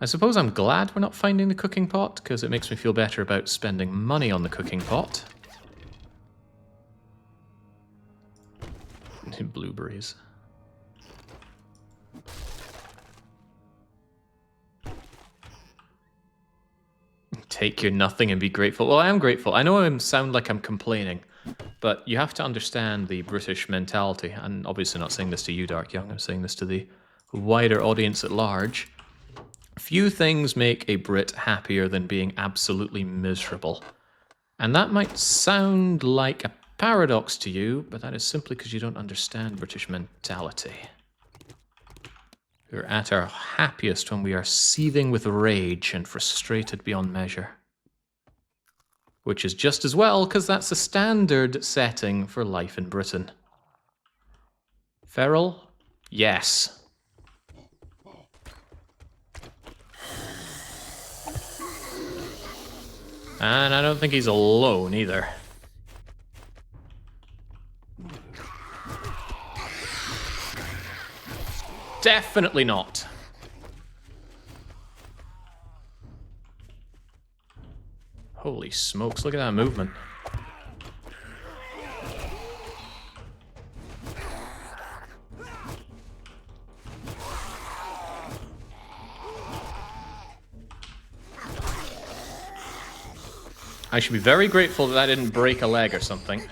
I suppose I'm glad we're not finding the cooking pot, because it makes me feel better about spending money on the cooking pot. Blueberries. Take your nothing and be grateful. Well, I am grateful. I know I sound like I'm complaining, but you have to understand the British mentality. I'm obviously not saying this to you, Dark Young. I'm saying this to the wider audience at large. Few things make a Brit happier than being absolutely miserable. And that might sound like a paradox to you, but that is simply because you don't understand British mentality. We're at our happiest when we are seething with rage and frustrated beyond measure. Which is just as well, because that's the standard setting for life in Britain. Feral? Yes. And I don't think he's alone either. Definitely not. Holy smokes, look at that movement. I should be very grateful that I didn't break a leg or something.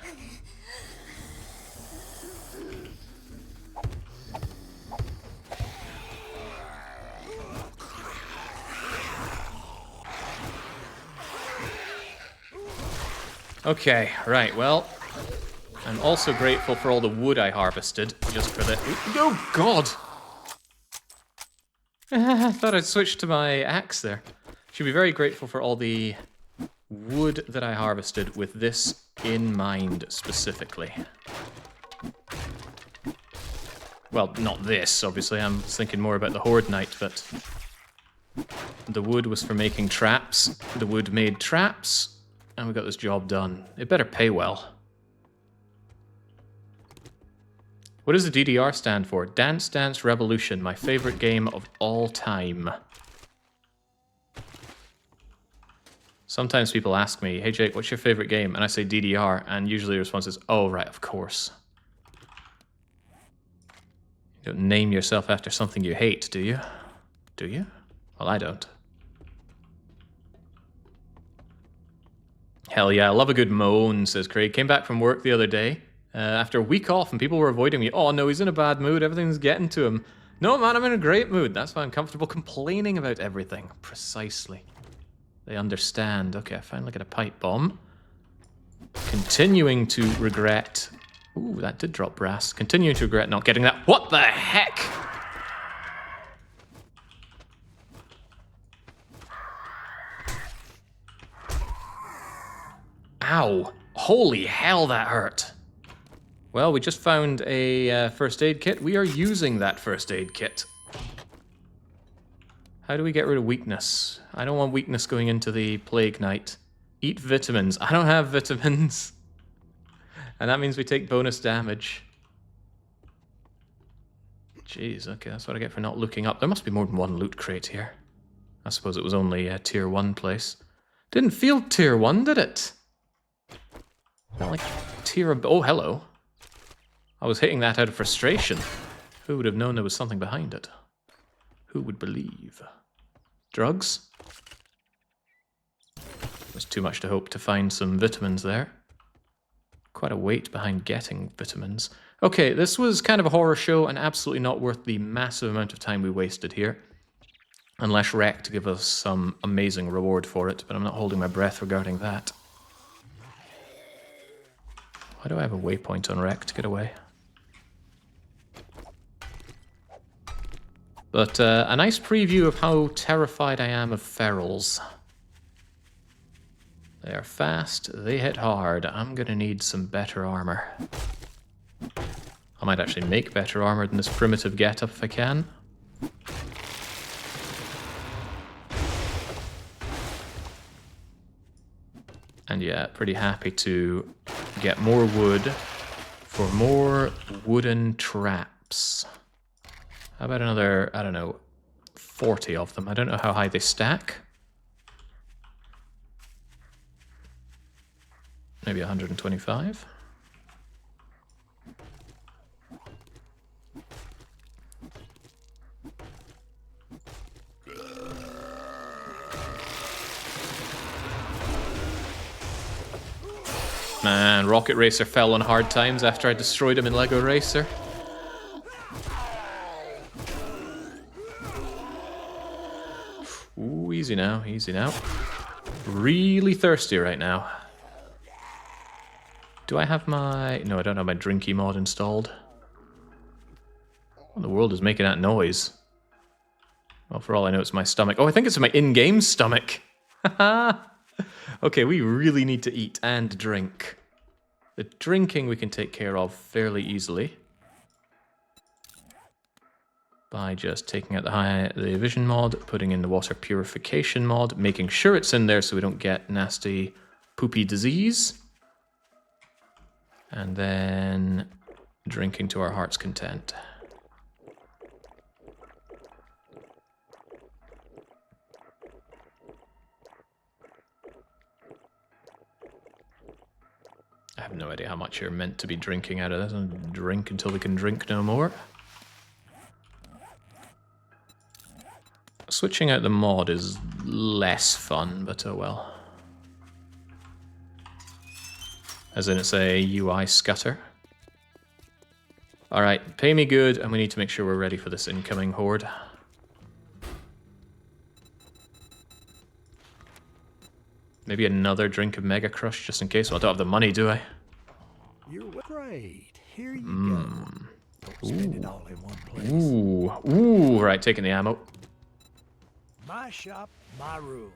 Okay, right, well, I'm also grateful for all the wood I harvested, just for the... Oh, God! I thought I'd switched to my axe there. Should be very grateful for all the wood that I harvested with this in mind, specifically. Well, not this, obviously. I'm thinking more about the Horde Knight, but... the wood was for making traps. The wood made traps. And we got this job done. It better pay well. What does the DDR stand for? Dance Dance Revolution, my favorite game of all time. Sometimes people ask me, hey Jake, what's your favorite game? And I say DDR, and usually the response is, oh right, of course. You don't name yourself after something you hate, do you? Do you? Well, I don't. Hell yeah, I love a good moan, says Craig. Came back from work the other day after a week off and people were avoiding me. Oh no, he's in a bad mood. Everything's getting to him. No, man, I'm in a great mood. That's why I'm comfortable complaining about everything. Precisely. They understand. Okay, I finally get a pipe bomb. Continuing to regret... Ooh, that did drop brass. Continuing to regret not getting that. What the heck? Ow! Holy hell, that hurt! Well, we just found a first aid kit. We are using that first aid kit. How do we get rid of weakness? I don't want weakness going into the Plague Knight. Eat vitamins. I don't have vitamins. And that means we take bonus damage. Jeez, okay, that's what I get for not looking up. There must be more than one loot crate here. I suppose it was only a tier 1 place. Didn't feel tier 1, did it? Not like tier... Oh, hello. I was hitting that out of frustration. Who would have known there was something behind it? Who would believe? Drugs? There's too much to hope to find some vitamins there. Quite a wait behind getting vitamins. Okay, this was kind of a horror show and absolutely not worth the massive amount of time we wasted here. Unless Rec to give us some amazing reward for it, but I'm not holding my breath regarding that. Why do I have a waypoint on Rec to get away? But a nice preview of how terrified I am of ferals. They are fast, they hit hard. I'm gonna need some better armor. I might actually make better armor than this primitive getup if I can. And yeah, pretty happy to get more wood for more wooden traps. How about another, I don't know, 40 of them? I don't know how high they stack. Maybe 125. Man, Rocket Racer fell on hard times after I destroyed him in Lego Racer. Ooh, easy now, easy now. Really thirsty right now. Do I have my... No, I don't have my Drinky mod installed. What in the world is making that noise? Well, for all I know, it's my stomach. Oh, I think it's my in-game stomach. Haha. Okay, we really need to eat and drink. The drinking we can take care of fairly easily. By just taking out the vision mod, putting in the water purification mod, making sure it's in there so we don't get nasty poopy disease. And then drinking to our heart's content. I have no idea how much you're meant to be drinking out of this. And drink until we can drink no more. Switching out the mod is less fun, but oh well. As in it's a UI scutter. Alright, pay me good, and we need to make sure we're ready for this incoming horde. Maybe another drink of Mega Crush, just in case. Well, I don't have the money, do I? You're great. Here you go. Don't spend it all in one place. Ooh, right, taking the ammo. My shop, my rules.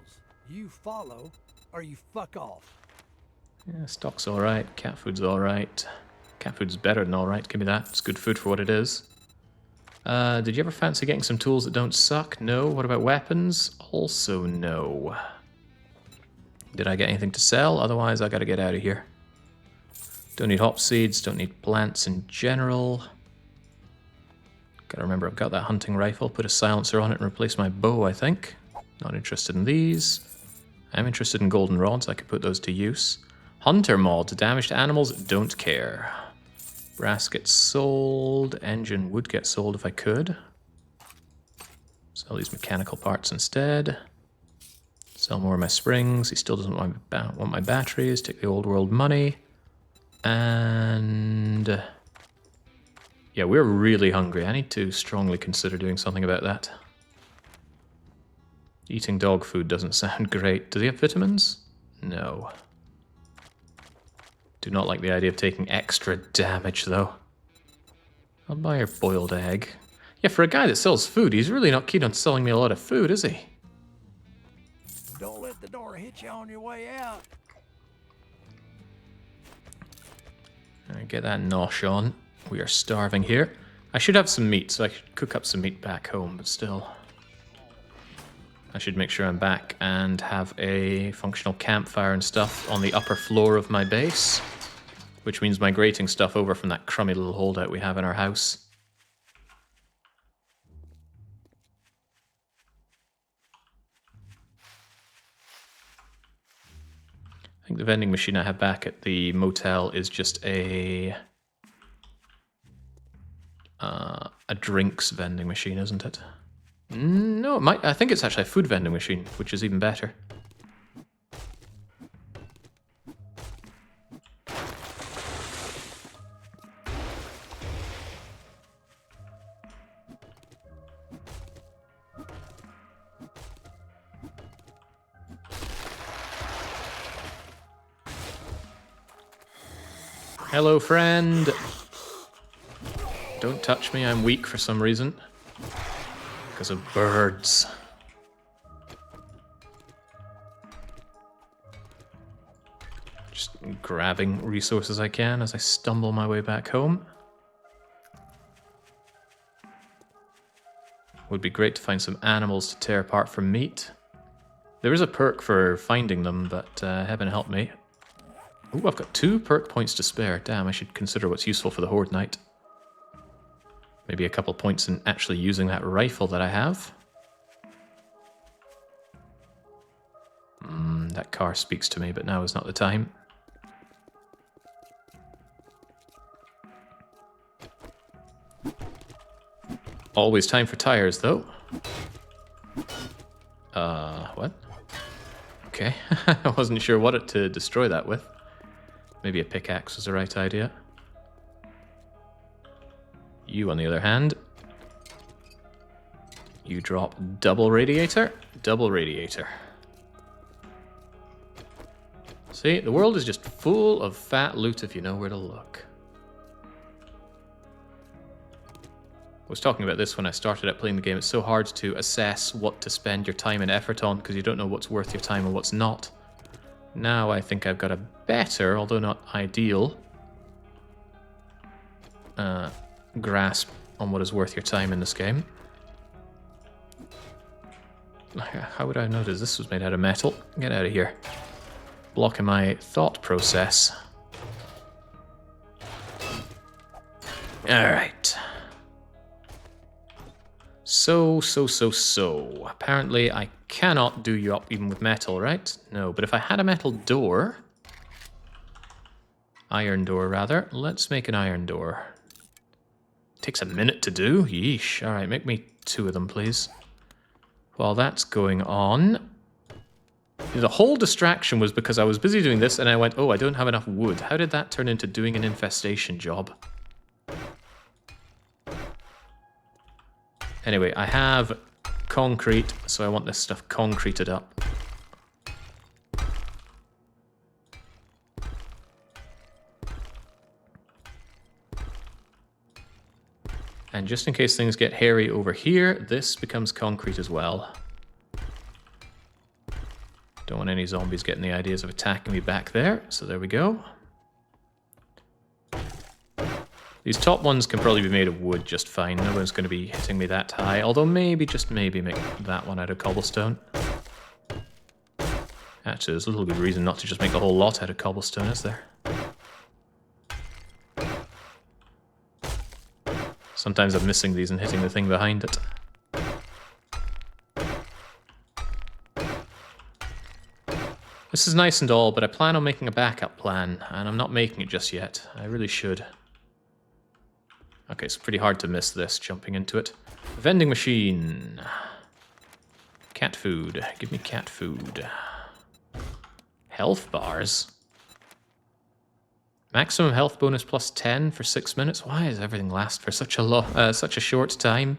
You follow, or you fuck off. Yeah, stock's alright, cat food's alright. Cat food's better than alright, give me that. It's good food for what it is. Did you ever fancy getting some tools that don't suck? No. What about weapons? Also no. Did I get anything to sell? Otherwise, I gotta get out of here. Don't need hop seeds, don't need plants in general. Gotta remember, I've got that hunting rifle. Put a silencer on it and replace my bow, I think. Not interested in these. I'm interested in golden rods. I could put those to use. Hunter mod. Damaged animals, don't care. Brass gets sold. Engine would get sold if I could. Sell these mechanical parts instead. Sell more of my springs. He still doesn't want my batteries. Take the old world money. And... yeah, we're really hungry. I need to strongly consider doing something about that. Eating dog food doesn't sound great. Does he have vitamins? No. Do not like the idea of taking extra damage, though. I'll buy a boiled egg. Yeah, for a guy that sells food, he's really not keen on selling me a lot of food, is he? Don't let the door hit you on your way out. Get that nosh on. We are starving here. I should have some meat, so I could cook up some meat back home, but still. I should make sure I'm back and have a functional campfire and stuff on the upper floor of my base, which means migrating stuff over from that crummy little holdout we have in our house. I think the vending machine I have back at the motel is just a drinks vending machine, isn't it? No, I think it's actually a food vending machine, which is even better. Hello, friend. Don't touch me, I'm weak for some reason. Because of birds. Just grabbing resources I can as I stumble my way back home. Would be great to find some animals to tear apart for meat. There is a perk for finding them, but heaven help me. Ooh, I've got 2 perk points to spare. Damn, I should consider what's useful for the Horde Knight. Maybe a couple points in actually using that rifle that I have. That car speaks to me, but now is not the time. Always time for tires, though. What? Okay, I wasn't sure what to destroy that with. Maybe a pickaxe was the right idea. You, on the other hand, you drop double radiator, double radiator. See, the world is just full of fat loot if you know where to look. I was talking about this when I started out playing the game. It's so hard to assess what to spend your time and effort on because you don't know what's worth your time and what's not. Now I think I've got a better, although not ideal, grasp on what is worth your time in this game. How would I notice this was made out of metal? Get out of here. Blocking my thought process. Alright. So. Apparently I cannot do you up even with metal, right? No, but if I had a metal door... Iron door, rather. Let's make an iron door. Takes a minute to do. Yeesh. Alright, make me 2 of them, please. While that's going on... The whole distraction was because I was busy doing this and I went, oh, I don't have enough wood. How did that turn into doing an infestation job? Anyway, I have concrete, so I want this stuff concreted up. And just in case things get hairy over here, this becomes concrete as well. Don't want any zombies getting the ideas of attacking me back there, so there we go. These top ones can probably be made of wood just fine. No one's going to be hitting me that high, although maybe, just maybe, make that one out of cobblestone. Actually, there's a little good reason not to just make the whole lot out of cobblestone, is there? Sometimes I'm missing these and hitting the thing behind it. This is nice and all, but I plan on making a backup plan, and I'm not making it just yet. I really should. Okay, it's pretty hard to miss this, jumping into it. Vending machine. Cat food. Give me cat food. Health bars. Maximum health bonus plus 10 for 6 minutes. Why does everything last for such a short time?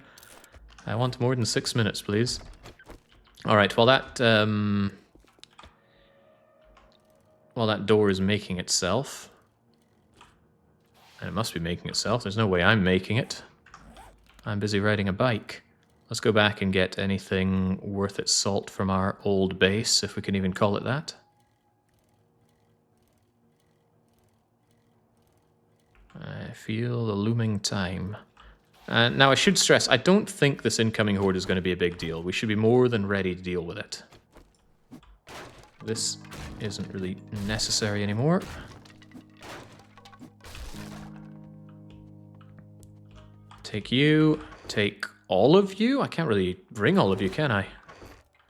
I want more than 6 minutes, please. Alright, while that door is making itself... And it must be making itself. There's no way I'm making it. I'm busy riding a bike. Let's go back and get anything worth its salt from our old base, if we can even call it that. feel the looming time. Now, I should stress, I don't think this incoming horde is going to be a big deal. We should be more than ready to deal with it. This isn't really necessary anymore. Take you. Take all of you? I can't really bring all of you, can I?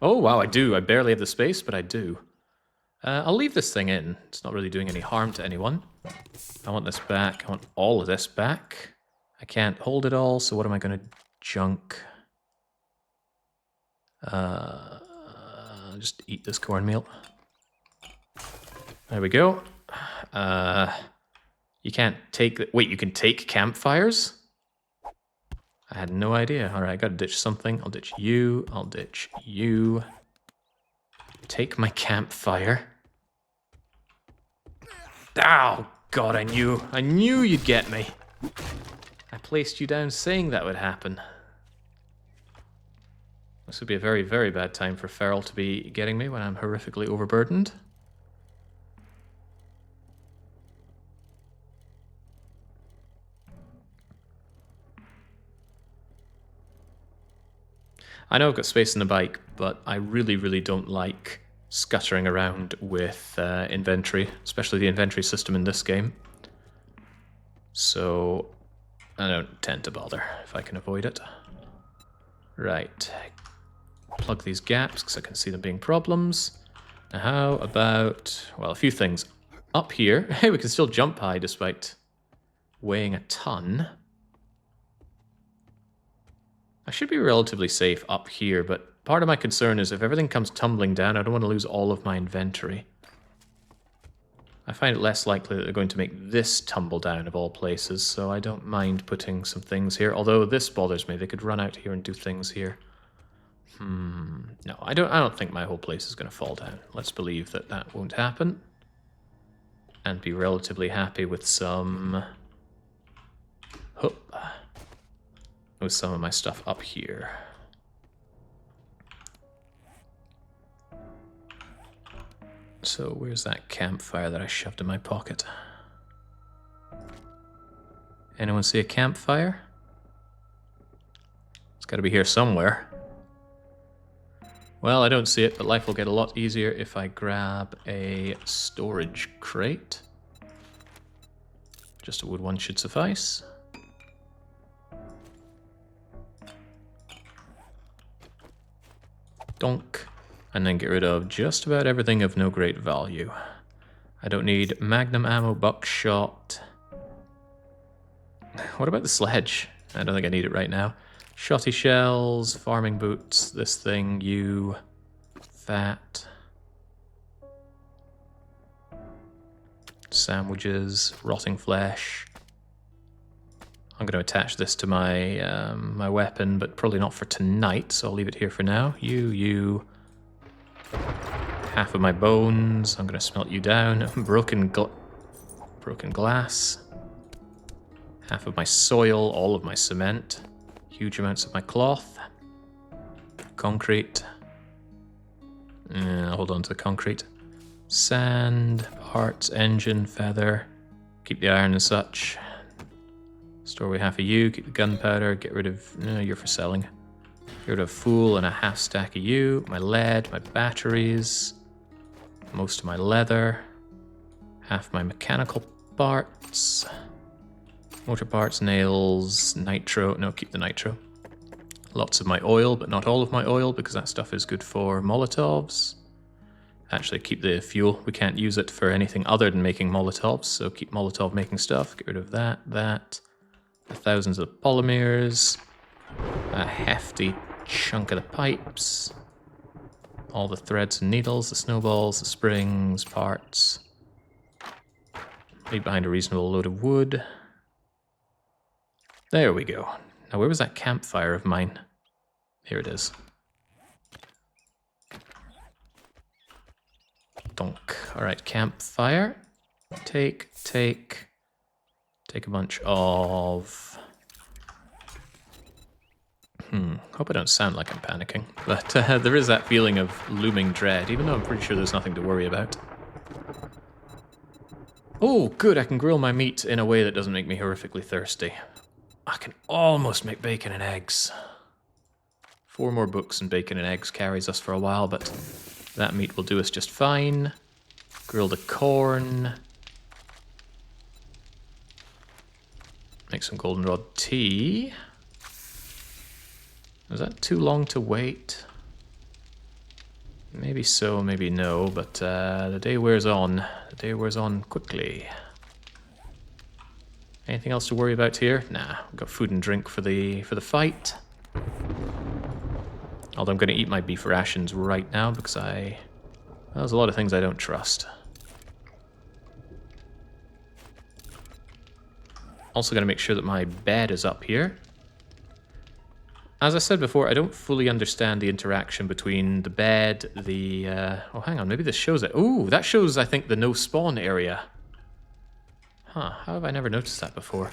Oh, wow, I do. I barely have the space, but I do. I'll leave this thing in. It's not really doing any harm to anyone. I want this back. I want all of this back. I can't hold it all, so what am I going to junk? Just eat this cornmeal. There we go. You can't take... Wait, you can take campfires? I had no idea. Alright, I gotta ditch something. I'll ditch you. I'll ditch you. Take my campfire. Oh, God, I knew you'd get me. I placed you down saying that would happen. This would be a very, very bad time for Feral to be getting me when I'm horrifically overburdened. I know I've got space in the bike, but I really, really don't like scuttering around with inventory, especially the inventory system in this game. So I don't tend to bother if I can avoid it. Right. Plug these gaps because I can see them being problems. Now how about, well, a few things. Up here, hey, we can still jump high despite weighing a ton. I should be relatively safe up here, but part of my concern is if everything comes tumbling down, I don't want to lose all of my inventory. I find it less likely that they're going to make this tumble down of all places, so I don't mind putting some things here. Although this bothers me, they could run out here and do things here. No, I don't think my whole place is going to fall down. Let's believe that that won't happen. And be relatively happy with some... with some of my stuff up here. So where's that campfire that I shoved in my pocket? Anyone see a campfire? It's got to be here somewhere. Well, I don't see it, but life will get a lot easier if I grab a storage crate. Just a wood one should suffice. Donk. And then get rid of just about everything of no great value. I don't need magnum ammo, buckshot. What about the sledge? I don't think I need it right now. Shotty shells, farming boots, this thing, you, that. Sandwiches, rotting flesh. I'm going to attach this to my my weapon, but probably not for tonight, so I'll leave it here for now. You. Half of my bones. I'm going to smelt you down. Broken glass. Half of my soil, all of my cement. Huge amounts of my cloth. Concrete. Hold on to the concrete. Sand, parts, engine, feather. Keep the iron and such. Store away half of you, keep the gunpowder, get rid of... No, you're for selling. Get rid of fuel and a half stack of you. My lead, my batteries. Most of my leather. Half my mechanical parts. Motor parts, nails, nitro. No, keep the nitro. Lots of my oil, but not all of my oil, because that stuff is good for Molotovs. Actually, keep the fuel. We can't use it for anything other than making Molotovs, so keep Molotov making stuff. Get rid of that, the thousands of polymers. A hefty chunk of the pipes. All the threads and needles, the snowballs, the springs, parts. Leave behind a reasonable load of wood. There we go. Now, where was that campfire of mine? Here it is. Donk. Alright, campfire. Take a bunch of... Hope I don't sound like I'm panicking. But there is that feeling of looming dread, even though I'm pretty sure there's nothing to worry about. Oh, good, I can grill my meat in a way that doesn't make me horrifically thirsty. I can almost make bacon and eggs. 4 more books and bacon and eggs carries us for a while, but that meat will do us just fine. Grill the corn. Make some goldenrod tea. Is that too long to wait? Maybe so, maybe no, but the day wears on. The day wears on quickly. Anything else to worry about here? Nah, we've got food and drink for the fight. Although I'm going to eat my beef rations right now because there's a lot of things I don't trust. Also going to make sure that my bed is up here. As I said before, I don't fully understand the interaction between the bed, the... oh, hang on, maybe this shows it. Ooh, that shows, I think, the no spawn area. Huh, how have I never noticed that before?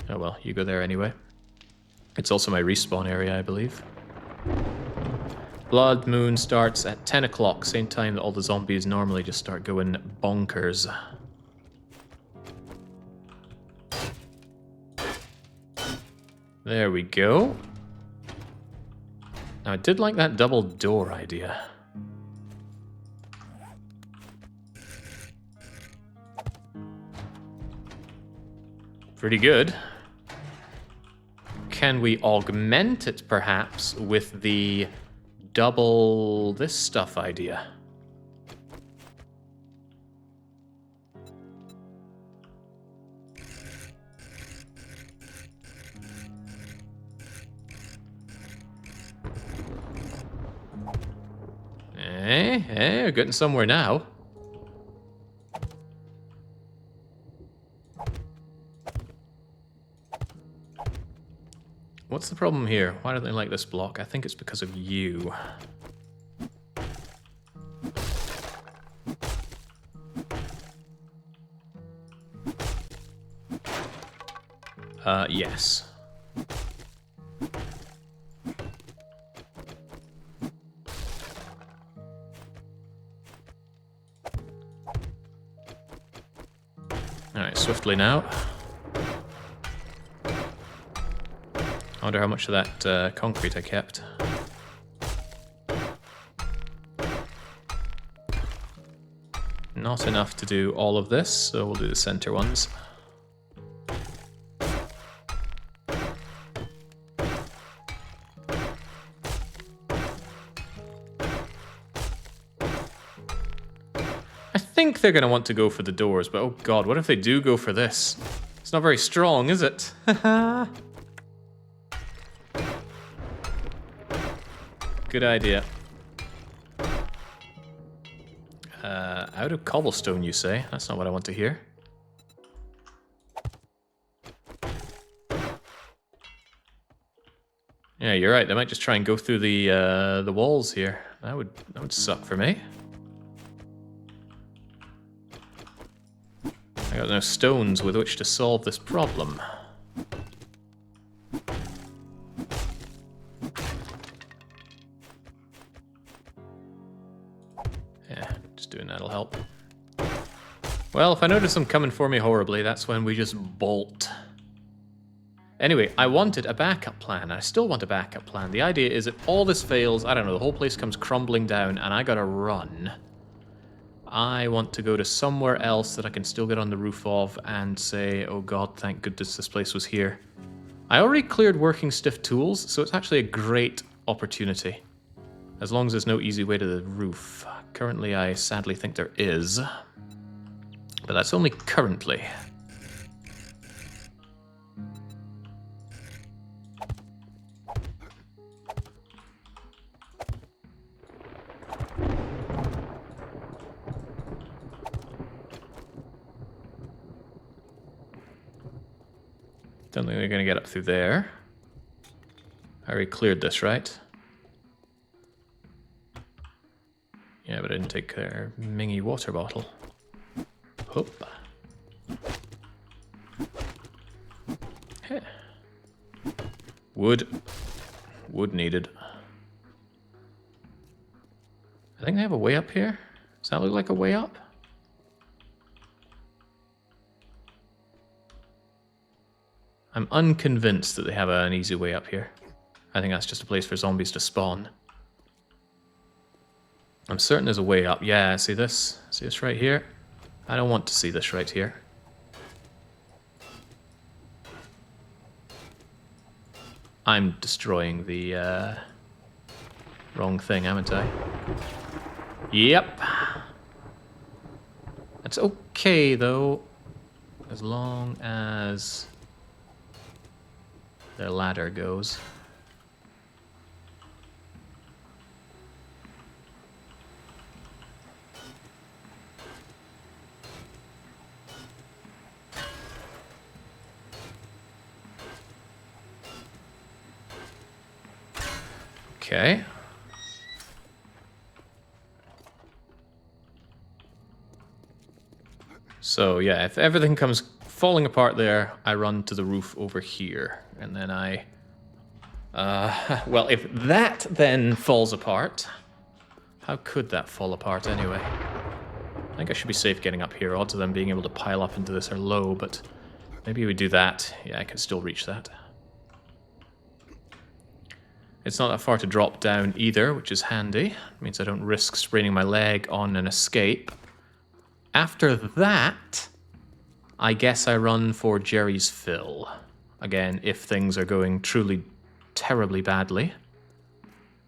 Oh well, you go there anyway. It's also my respawn area, I believe. Blood Moon starts at 10 o'clock, same time that all the zombies normally just start going bonkers. There we go. Now, I did like that double door idea. Pretty good. Can we augment it, perhaps, with the double this stuff idea? We're getting somewhere now. What's the problem here? Why don't they like this block? I think it's because of you. Yes. Alright, swiftly now. I wonder how much of that concrete I kept. Not enough to do all of this, so we'll do the center ones. I think they're going to want to go for the doors, but oh god, what if they do go for this? It's not very strong, is it? Good idea. Out of cobblestone, you say? That's not what I want to hear. Yeah, you're right. They might just try and go through the walls here. That would suck for me. I got no stones with which to solve this problem. Yeah, just doing that'll help. Well, if I notice them coming for me horribly, that's when we just bolt. Anyway, I wanted a backup plan. I still want a backup plan. The idea is that all this fails, I don't know, the whole place comes crumbling down, and I gotta run. I want to go to somewhere else that I can still get on the roof of and say, oh god, thank goodness this place was here. I already cleared working stiff tools, so it's actually a great opportunity. As long as there's no easy way to the roof. Currently, I sadly think there is. But that's only currently. Don't think they're going to get up through there. I already cleared this, right? Yeah, but I didn't take their mingy water bottle. Hoop. Hey. Wood. Wood needed. I think they have a way up here. Does that look like a way up? I'm unconvinced that they have an easy way up here. I think that's just a place for zombies to spawn. I'm certain there's a way up. Yeah, see this? See this right here? I don't want to see this right here. I'm destroying the wrong thing, haven't I? Yep. That's okay, though, as long as the ladder goes. Okay. So yeah, if everything comes falling apart there, I run to the roof over here, and then I... well, if that then falls apart... How could that fall apart anyway? I think I should be safe getting up here. Odds of them being able to pile up into this are low, but maybe we do that. Yeah, I can still reach that. It's not that far to drop down either, which is handy. It means I don't risk spraining my leg on an escape. After that, I guess I run for Jerry's Fill. Again, if things are going truly terribly badly.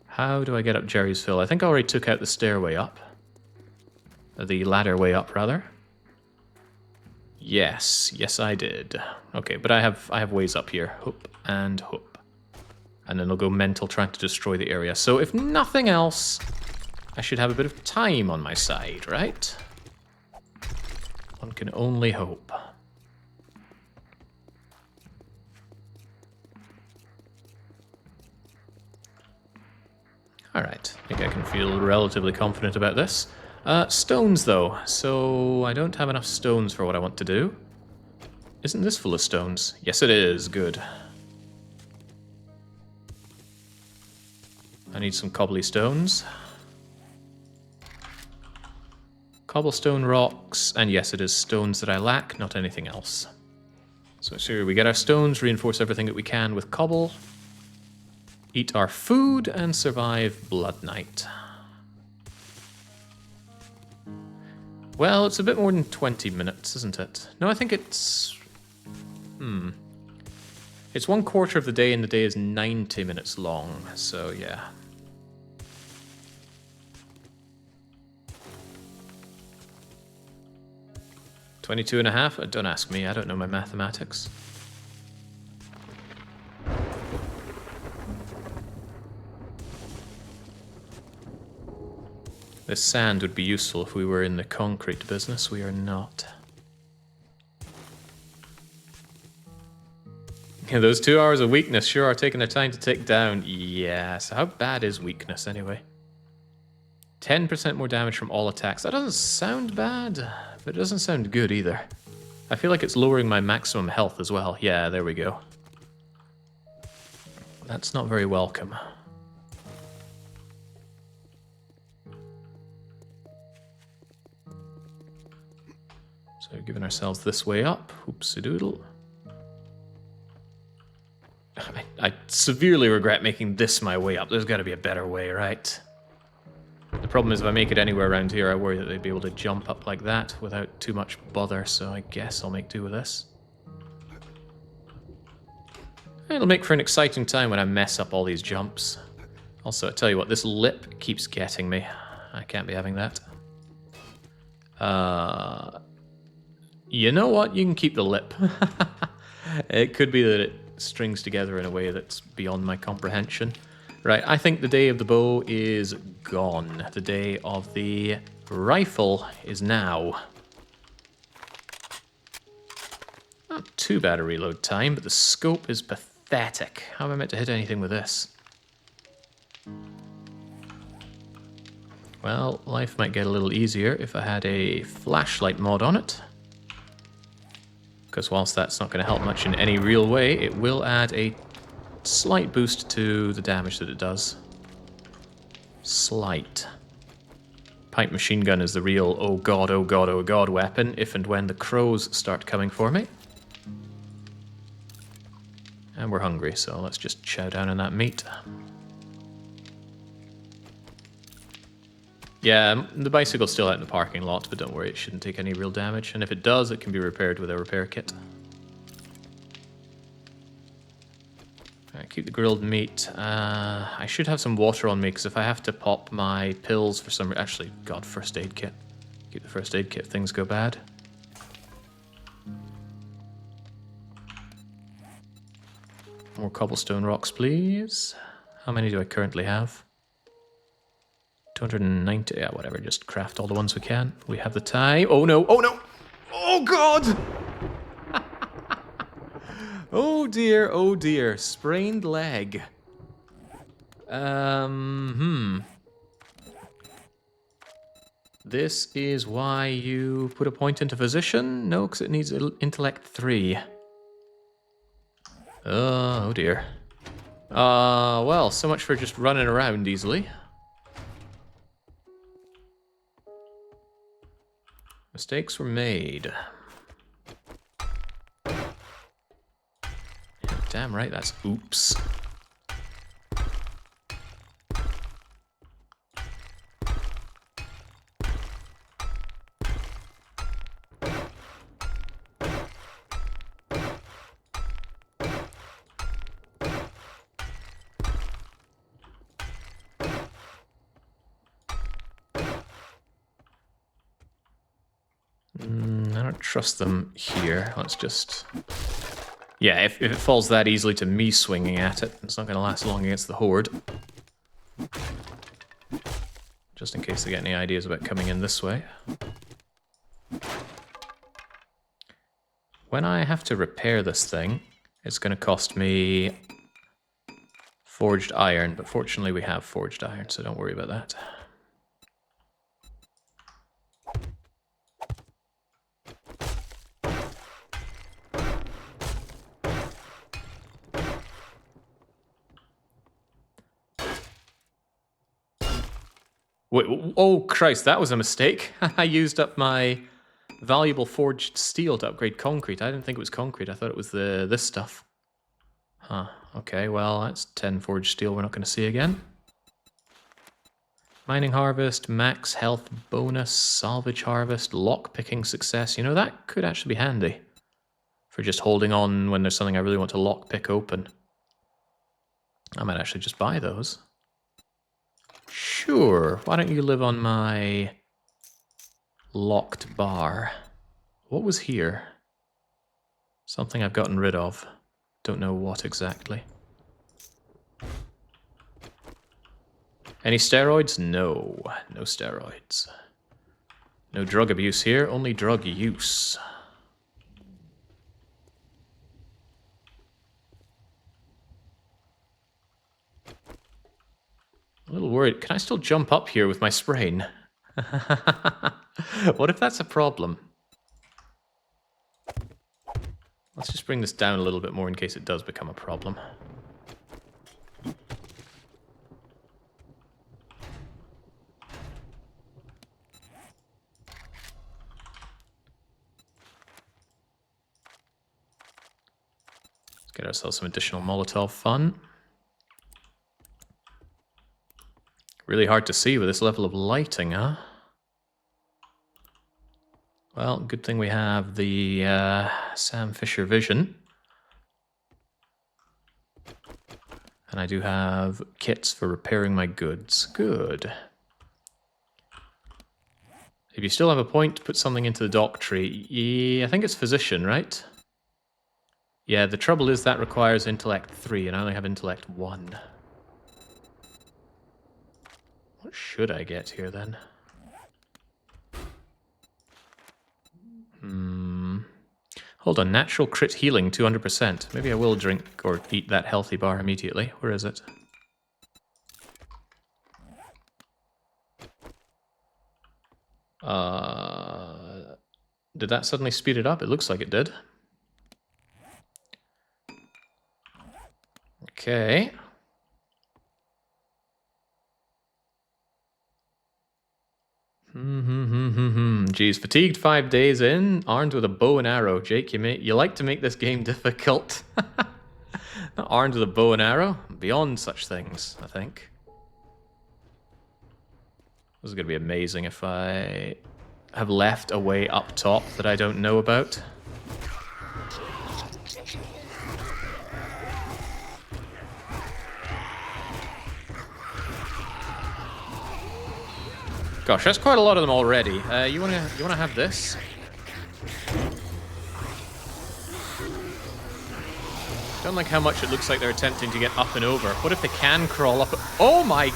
How do I get up Jerry's Fill? I think I already took out the stairway up. The ladder way up, rather. Yes, I did. Okay, but I have ways up here. Hoop and hoop. And then they'll go mental trying to destroy the area. So if nothing else, I should have a bit of time on my side, right? One can only hope. Alright, I think I can feel relatively confident about this. Stones, though. So I don't have enough stones for what I want to do. Isn't this full of stones? Yes, it is. Good. I need some cobbly stones. Cobblestone rocks, and yes, it is stones that I lack, not anything else. So here we get our stones, reinforce everything that we can with cobble, eat our food, and survive Blood Night. Well, it's a bit more than 20 minutes, isn't it? No, I think it's... It's 1/4 of the day, and the day is 90 minutes long, so yeah. $22.5? Don't ask me, I don't know my mathematics. This sand would be useful if we were in the concrete business. We are not. Yeah, those 2 hours of weakness sure are taking their time to tick down. Yeah, so how bad is weakness anyway? 10% more damage from all attacks. That doesn't sound bad, but it doesn't sound good either. I feel like it's lowering my maximum health as well. Yeah, there we go. That's not very welcome. So giving ourselves this way up. Oopsie-doodle. I severely regret making this my way up. There's got to be a better way, right? The problem is if I make it anywhere around here, I worry that they'd be able to jump up like that without too much bother, so I guess I'll make do with this. It'll make for an exciting time when I mess up all these jumps. Also, I tell you what, this lip keeps getting me. I can't be having that. You know what? You can keep the lip. It could be that it strings together in a way that's beyond my comprehension. Right, I think the day of the bow is gone. The day of the rifle is now. Not too bad a reload time, but the scope is pathetic. How am I meant to hit anything with this? Well, life might get a little easier if I had a flashlight mod on it. Because whilst that's not going to help much in any real way, it will add a slight boost to the damage that it does. Slight. Pipe machine gun is the real oh god, oh god, oh god weapon if and when the crows start coming for me. And we're hungry, so let's just chow down on that meat. Yeah, the bicycle's still out in the parking lot, but don't worry, it shouldn't take any real damage. And if it does, it can be repaired with a repair kit. Alright, keep the grilled meat. I should have some water on me, because if I have to pop my pills for some... Actually, God, first aid kit. Keep the first aid kit if things go bad. More cobblestone rocks, please. How many do I currently have? 290. Yeah, whatever. Just craft all the ones we can. We have the time. Oh no! Oh no! Oh God! Oh dear! Oh dear! Sprained leg. This is why you put a point into physician? No, because it needs intellect 3. Oh dear. Well, so much for just running around easily. Mistakes were made. Yeah, damn right, that's oops. I don't trust them here. Let's just... Yeah, if it falls that easily to me swinging at it, it's not going to last long against the Horde. Just in case they get any ideas about coming in this way. When I have to repair this thing, it's going to cost me forged iron, but fortunately we have forged iron, so don't worry about that. Wait, oh Christ, that was a mistake. I used up my valuable forged steel to upgrade concrete. I didn't think it was concrete. I thought it was this stuff. Huh. Okay, well, that's 10 forged steel we're not going to see again. Mining harvest, max health bonus, salvage harvest, lockpicking success. You know, that could actually be handy for just holding on when there's something I really want to lockpick open. I might actually just buy those. Sure, why don't you live on my locked bar? What was here? Something I've gotten rid of. Don't know what exactly. Any steroids? No, no steroids. No drug abuse here, only drug use. A little worried. Can I still jump up here with my sprain? What if that's a problem? Let's just bring this down a little bit more in case it does become a problem. Let's get ourselves some additional Molotov fun. Really hard to see with this level of lighting, huh? Well, good thing we have the Sam Fisher vision. And I do have kits for repairing my goods. Good. If you still have a point, put something into the dock tree. Yeah, I think it's physician, right? Yeah, the trouble is that requires intellect 3, and I only have intellect 1. What should I get here, then? Hold on, natural crit healing, 200%. Maybe I will drink or eat that healthy bar immediately. Where is it? Did that suddenly speed it up? It looks like it did. Okay. Geez, fatigued 5 days in, armed with a bow and arrow. Jake, you like to make this game difficult. Not armed with a bow and arrow. Beyond such things, I think. This is going to be amazing if I have left a way up top that I don't know about. Gosh, that's quite a lot of them already. You wanna have this? Don't like how much it looks like they're attempting to get up and over. What if they can crawl up? Oh my!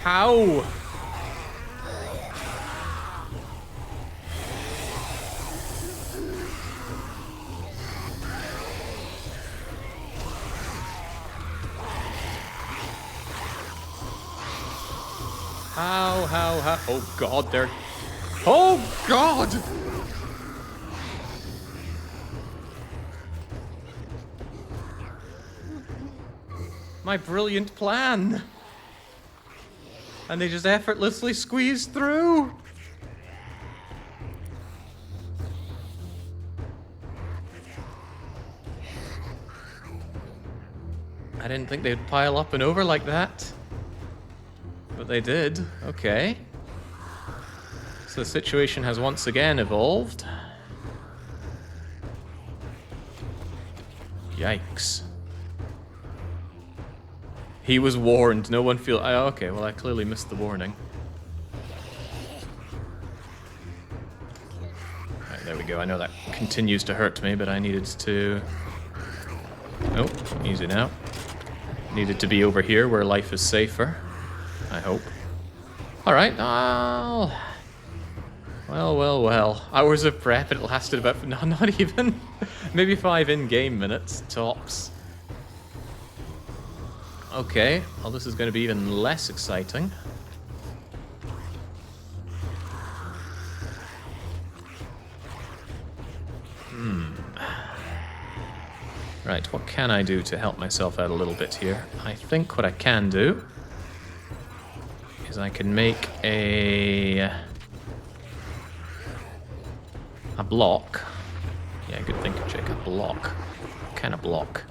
How? How? Oh god, they're... Oh god! My brilliant plan! And they just effortlessly squeeze through! I didn't think they'd pile up and over like that. But they did. Okay. So the situation has once again evolved. Yikes. He was warned. No one feel... Oh, okay, well I clearly missed the warning. Right, there we go. I know that continues to hurt me, but I needed to... Oh, easy now. Needed to be over here where life is safer. I hope. Alright, well. Hours of prep, it lasted about... No, not even. Maybe 5 in-game minutes, tops. Okay, well this is going to be even less exciting. Right, what can I do to help myself out a little bit here? I think what I can do is I can make a block. Yeah, good thinking, Jake. A block. What kind of block?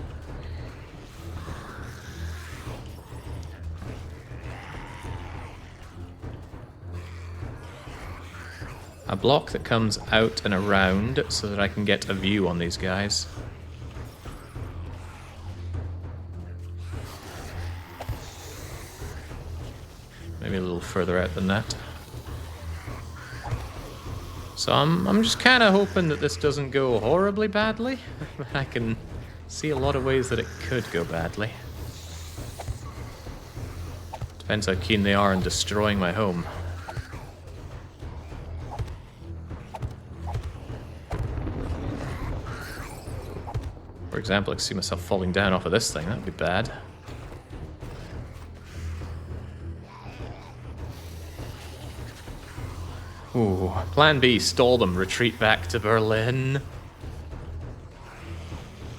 A block that comes out and around so that I can get a view on these guys. Maybe a little further out than that. So I'm just kind of hoping that this doesn't go horribly badly. I can see a lot of ways that it could go badly. Depends how keen they are on destroying my home. For example, I can see myself falling down off of this thing. That would be bad. Ooh, plan B, stall them, retreat back to Berlin.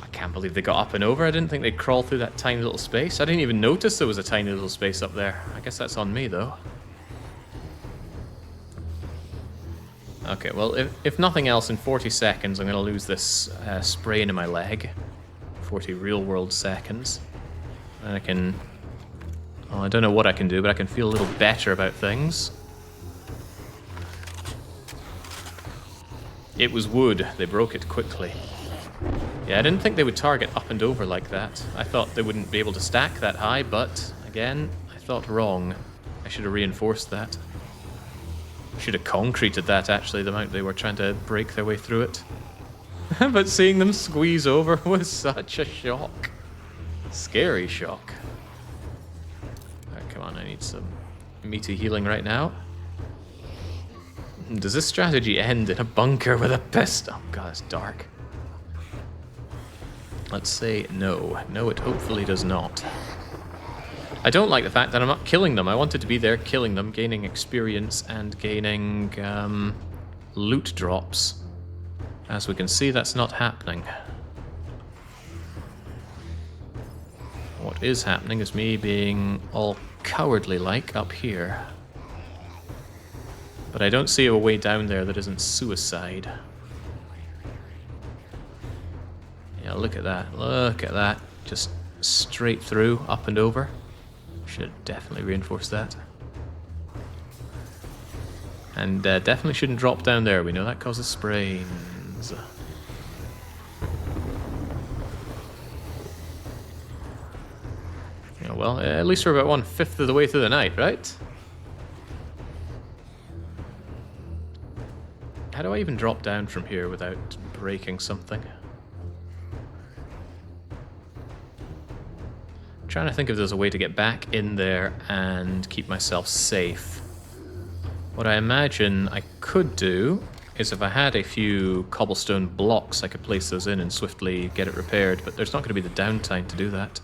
I can't believe they got up and over. I didn't think they'd crawl through that tiny little space. I didn't even notice there was a tiny little space up there. I guess that's on me, though. Okay, well, if nothing else, in 40 seconds, I'm going to lose this sprain in my leg. 40 real-world seconds. And I can... Oh, I don't know what I can do, but I can feel a little better about things. It was wood. They broke it quickly. Yeah, I didn't think they would target up and over like that. I thought they wouldn't be able to stack that high, but, again, I thought wrong. I should have reinforced that. Should have concreted that, actually, the amount they were trying to break their way through it. But seeing them squeeze over was such a shock. Scary shock. Alright, come on, I need some meaty healing right now. Does this strategy end in a bunker with a pistol? Oh god, it's dark. Let's say no. No, it hopefully does not. I don't like the fact that I'm not killing them. I wanted to be there killing them, gaining experience and gaining loot drops. As we can see, that's not happening. What is happening is me being all cowardly-like up here. But I don't see a way down there that isn't suicide. look at that. Look at that. Just straight through, up and over. Should definitely reinforce that. And definitely shouldn't drop down there. We know that causes sprains. Oh, well, at least we're about 1/5 of the way through the night, right? How do I even drop down from here without breaking something? I'm trying to think if there's a way to get back in there and keep myself safe. What I imagine I could do is if I had a few cobblestone blocks, I could place those in and swiftly get it repaired, but there's not going to be the downtime to do that.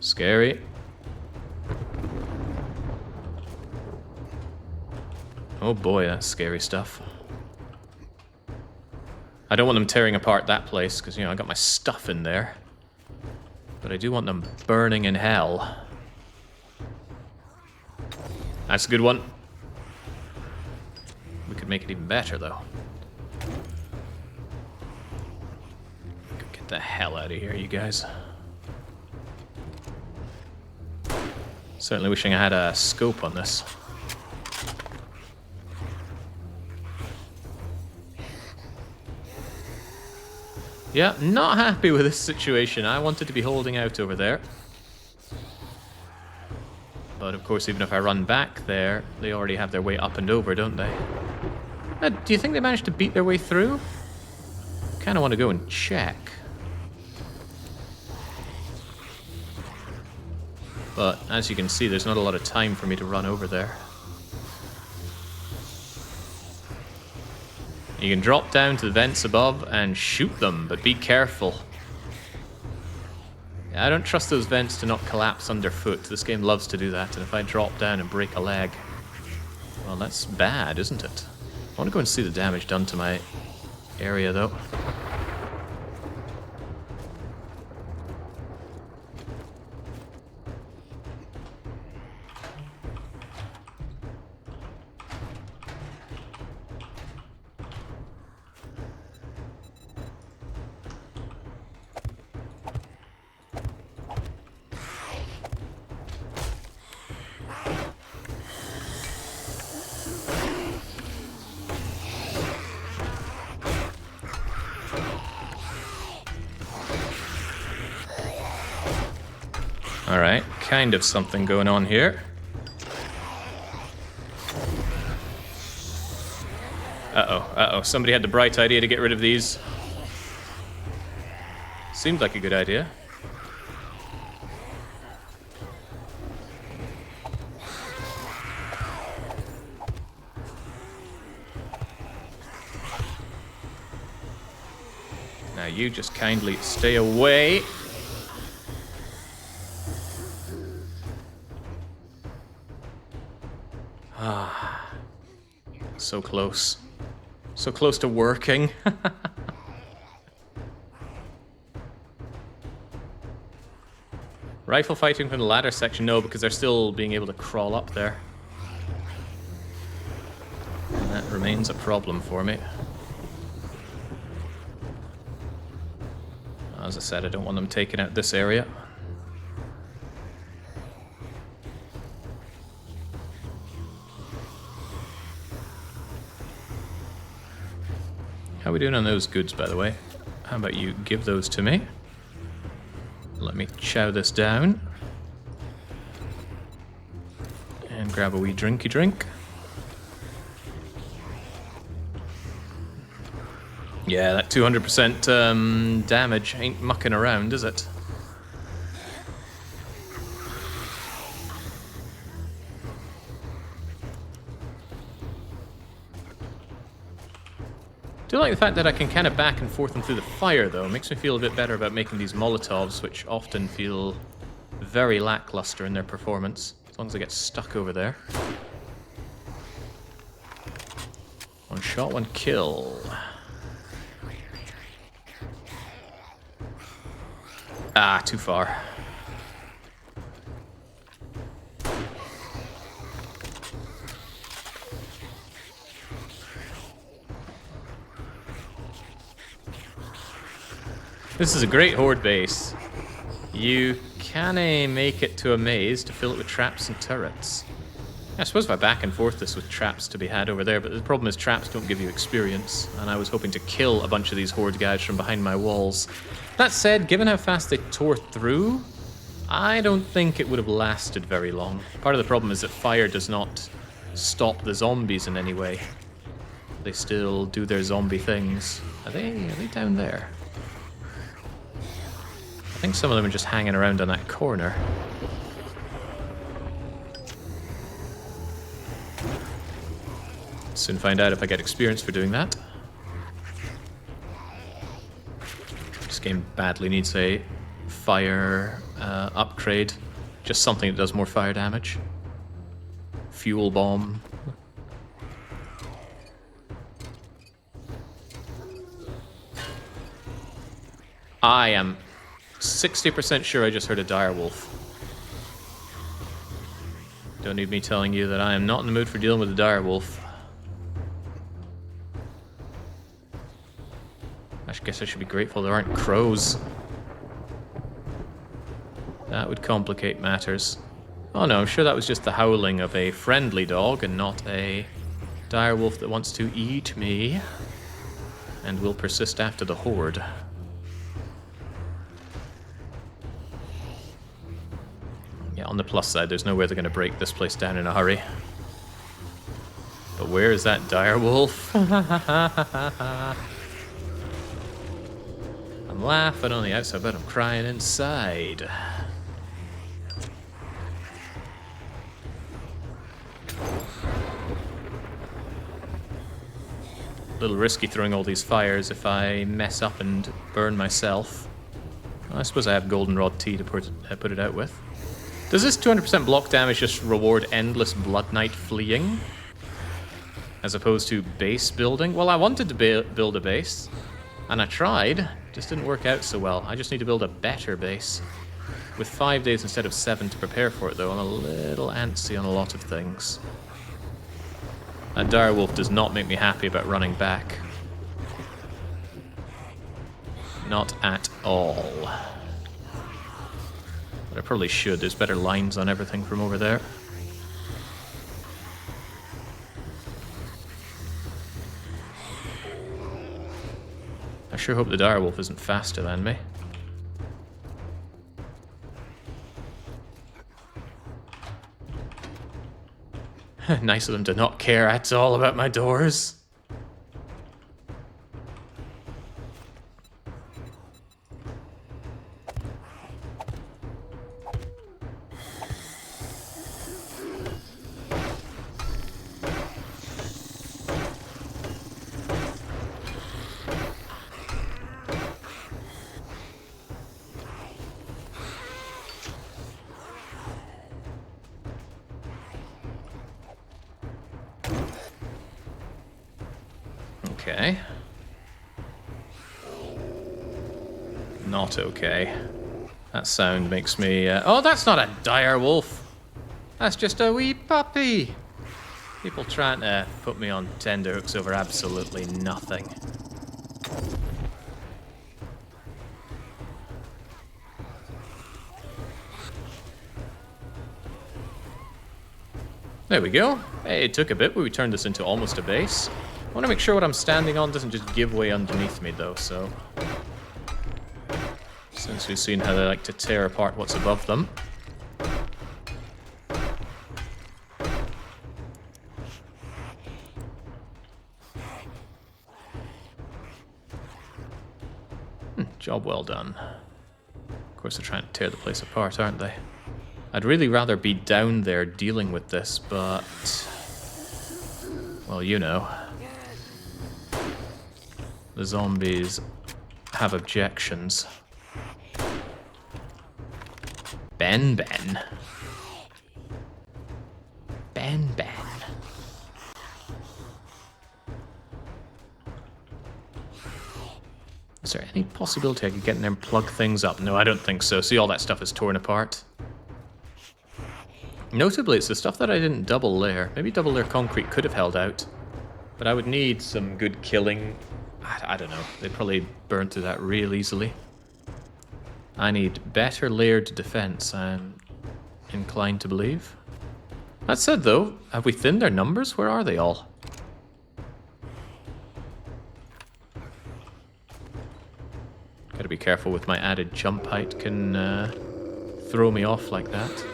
Scary. Oh boy, that's scary stuff. I don't want them tearing apart that place, because, you know, I got my stuff in there. But I do want them burning in hell. That's a good one. We could make it even better, though. Get the hell out of here, you guys. Certainly wishing I had a scope on this. Yeah, not happy with this situation. I wanted to be holding out over there. But of course, even if I run back there, they already have their way up and over, don't they? Do you think they managed to beat their way through? Kind of want to go and check. But as you can see, there's not a lot of time for me to run over there. You can drop down to the vents above and shoot them, but be careful. I don't trust those vents to not collapse underfoot. This game loves to do that, and if I drop down and break a leg, well, that's bad, isn't it? I want to go and see the damage done to my area, though. Alright, kind of something going on here. Uh-oh. Somebody had the bright idea to get rid of these. Seemed like a good idea. Now you just kindly stay away. So close. So close to working. Rifle fighting from the ladder section, no, because they're still being able to crawl up there. And that remains a problem for me. As I said, I don't want them taking out this area. How are we doing on those goods, by the way? How about you give those to me? Let me chow this down. And grab a wee drinky drink. Yeah, that 200% damage ain't mucking around, is it? I do like the fact that I can kind of back and forth them through the fire, though. It makes me feel a bit better about making these Molotovs, which often feel very lackluster in their performance, as long as I get stuck over there. One shot, one kill. Ah, too far. This is a great Horde base. You can make it to a maze to fill it with traps and turrets. I suppose if I back and forth this with traps to be had over there, but the problem is traps don't give you experience, and I was hoping to kill a bunch of these Horde guys from behind my walls. That said, given how fast they tore through, I don't think it would have lasted very long. Part of the problem is that fire does not stop the zombies in any way. They still do their zombie things. Are they down there? I think some of them are just hanging around on that corner. Soon find out if I get experience for doing that. This game badly needs a fire upgrade. Just something that does more fire damage. Fuel bomb. I am 60% sure I just heard a direwolf. Don't need me telling you that I am not in the mood for dealing with a direwolf. I guess I should be grateful there aren't crows. That would complicate matters. Oh no, I'm sure that was just the howling of a friendly dog and not a direwolf that wants to eat me and will persist after the Horde. Yeah, on the plus side, there's no way they're going to break this place down in a hurry. But where is that direwolf? I'm laughing on the outside, but I'm crying inside. A little risky throwing all these fires if I mess up and burn myself. Well, I suppose I have goldenrod tea to put it out with. Does this 200% block damage just reward endless Blood Knight fleeing? As opposed to base building? Well, I wanted to build a base, and I tried. Just didn't work out so well. I just need to build a better base. With 5 days instead of 7 to prepare for it, though, I'm a little antsy on a lot of things. That direwolf does not make me happy about running back. Not at all. But I probably should. There's better lines on everything from over there. I sure hope the direwolf isn't faster than me. Nice of them to not care at all about my doors. Okay. Not okay. That sound makes me... Oh, that's not a dire wolf. That's just a wee puppy. People trying to put me on tenterhooks over absolutely nothing. There we go. Hey, it took a bit, but we turned this into almost a base. I want to make sure what I'm standing on doesn't just give way underneath me, though, so... Since we've seen how they like to tear apart what's above them. Job well done. Of course, they're trying to tear the place apart, aren't they? I'd really rather be down there dealing with this, but... Well, you know. The zombies have objections. Ben. Is there any possibility I could get in there and plug things up? No, I don't think so. See, all that stuff is torn apart. Notably, it's the stuff that I didn't double layer. Maybe double layer concrete could have held out. But I would need some good killing. I don't know. They'd probably burn through that real easily. I need better layered defense, I'm inclined to believe. That said, though, have we thinned our numbers? Where are they all? Gotta be careful with my added jump height, can throw me off like that.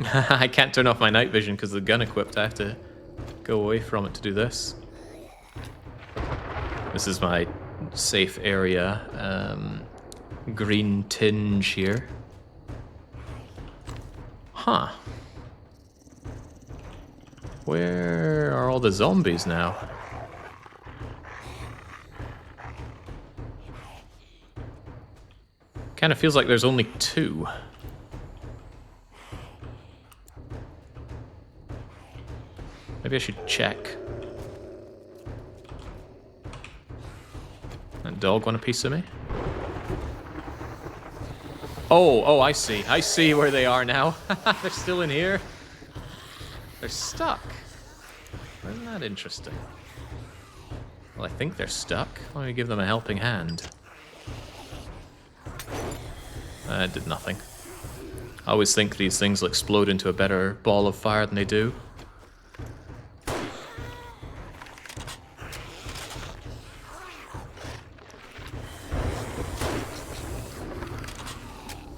I can't turn off my night vision because the gun equipped. I have to go away from it to do this. This is my safe area. Green tinge here. Huh. Where are all the zombies now? Kind of feels like there's only 2. Maybe I should check. That dog want a piece of me? Oh, I see. I see where they are now. They're still in here. They're stuck. Isn't that interesting? Well, I think they're stuck. Let me give them a helping hand. It did nothing. I always think these things will explode into a better ball of fire than they do.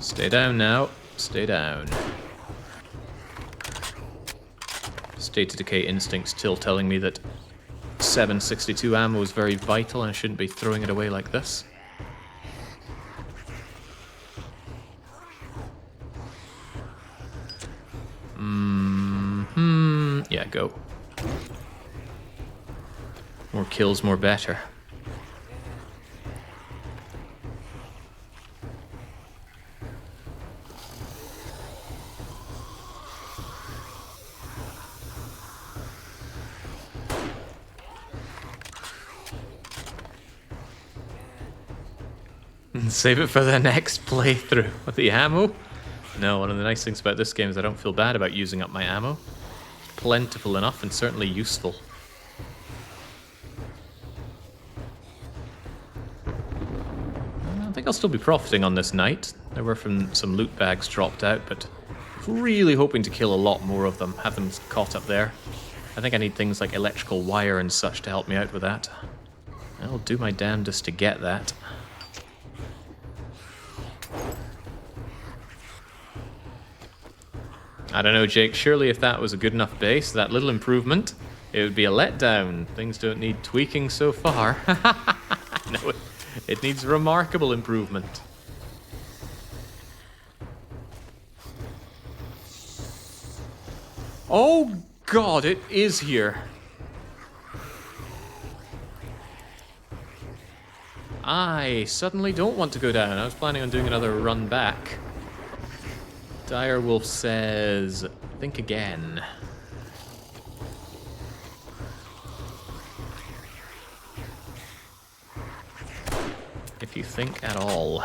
Stay down now. Stay down. State of decay instincts still telling me that 7.62 ammo is very vital and I shouldn't be throwing it away like this. Yeah, go. More kills, more better. Save it for the next playthrough. With the ammo? No, one of the nice things about this game is I don't feel bad about using up my ammo. Plentiful enough and certainly useful. I think I'll still be profiting on this night. There were some loot bags dropped out, but really hoping to kill a lot more of them, have them caught up there. I think I need things like electrical wire and such to help me out with that. I'll do my damnedest to get that. I don't know, Jake, surely if that was a good enough base, that little improvement, it would be a letdown. Things don't need tweaking so far. No, it needs remarkable improvement. Oh God, it is here. I suddenly don't want to go down. I was planning on doing another run back. Direwolf says, think again. If you think at all.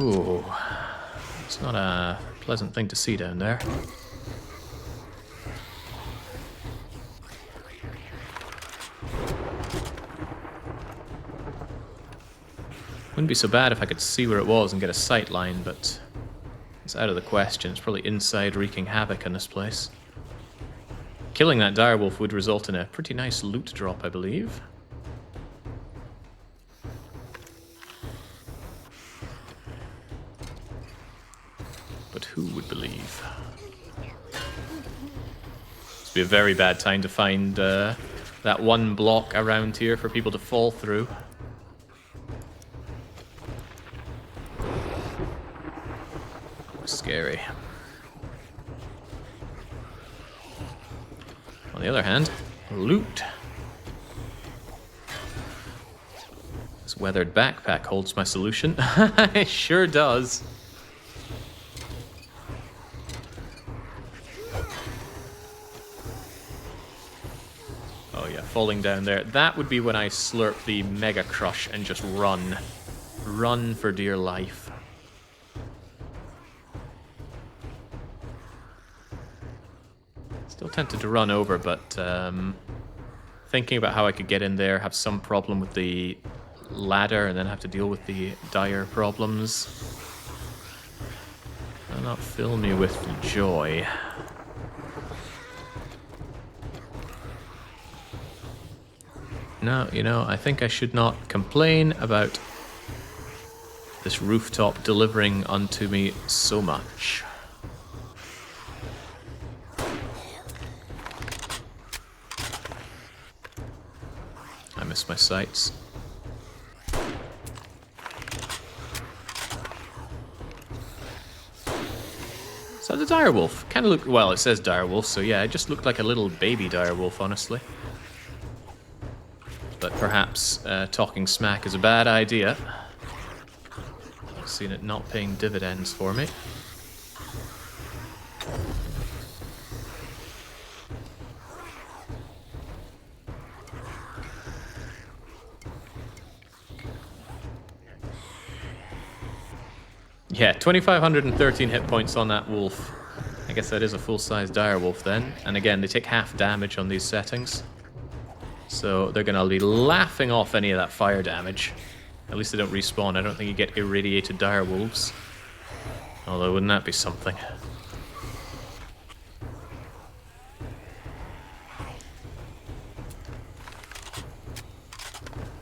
Ooh, it's not a pleasant thing to see down there. Wouldn't be so bad if I could see where it was and get a sight line, but it's out of the question. It's probably inside wreaking havoc in this place. Killing that direwolf would result in a pretty nice loot drop, I believe. But who would believe? This would be a very bad time to find that one block around here for people to fall through. Scary. On the other hand, loot. This weathered backpack holds my solution. It sure does. Oh yeah, falling down there. That would be when I slurp the Mega Crush and just run. run for dear life. Still tempted to run over, but thinking about how I could get in there, have some problem with the ladder, and then have to deal with the dire problems. Will not fill me with joy. No, you know, I think I should not complain about this rooftop delivering unto me so much. I miss my sights. Is that the direwolf? Kind of look, well, it says direwolf, so yeah, it just looked like a little baby direwolf, honestly. But perhaps talking smack is a bad idea. I've seen it not paying dividends for me. Yeah, 2,513 hit points on that wolf. I guess that is a full-size direwolf then. And again, they take half damage on these settings. So they're going to be laughing off any of that fire damage. At least they don't respawn. I don't think you get irradiated direwolves. Although, wouldn't that be something?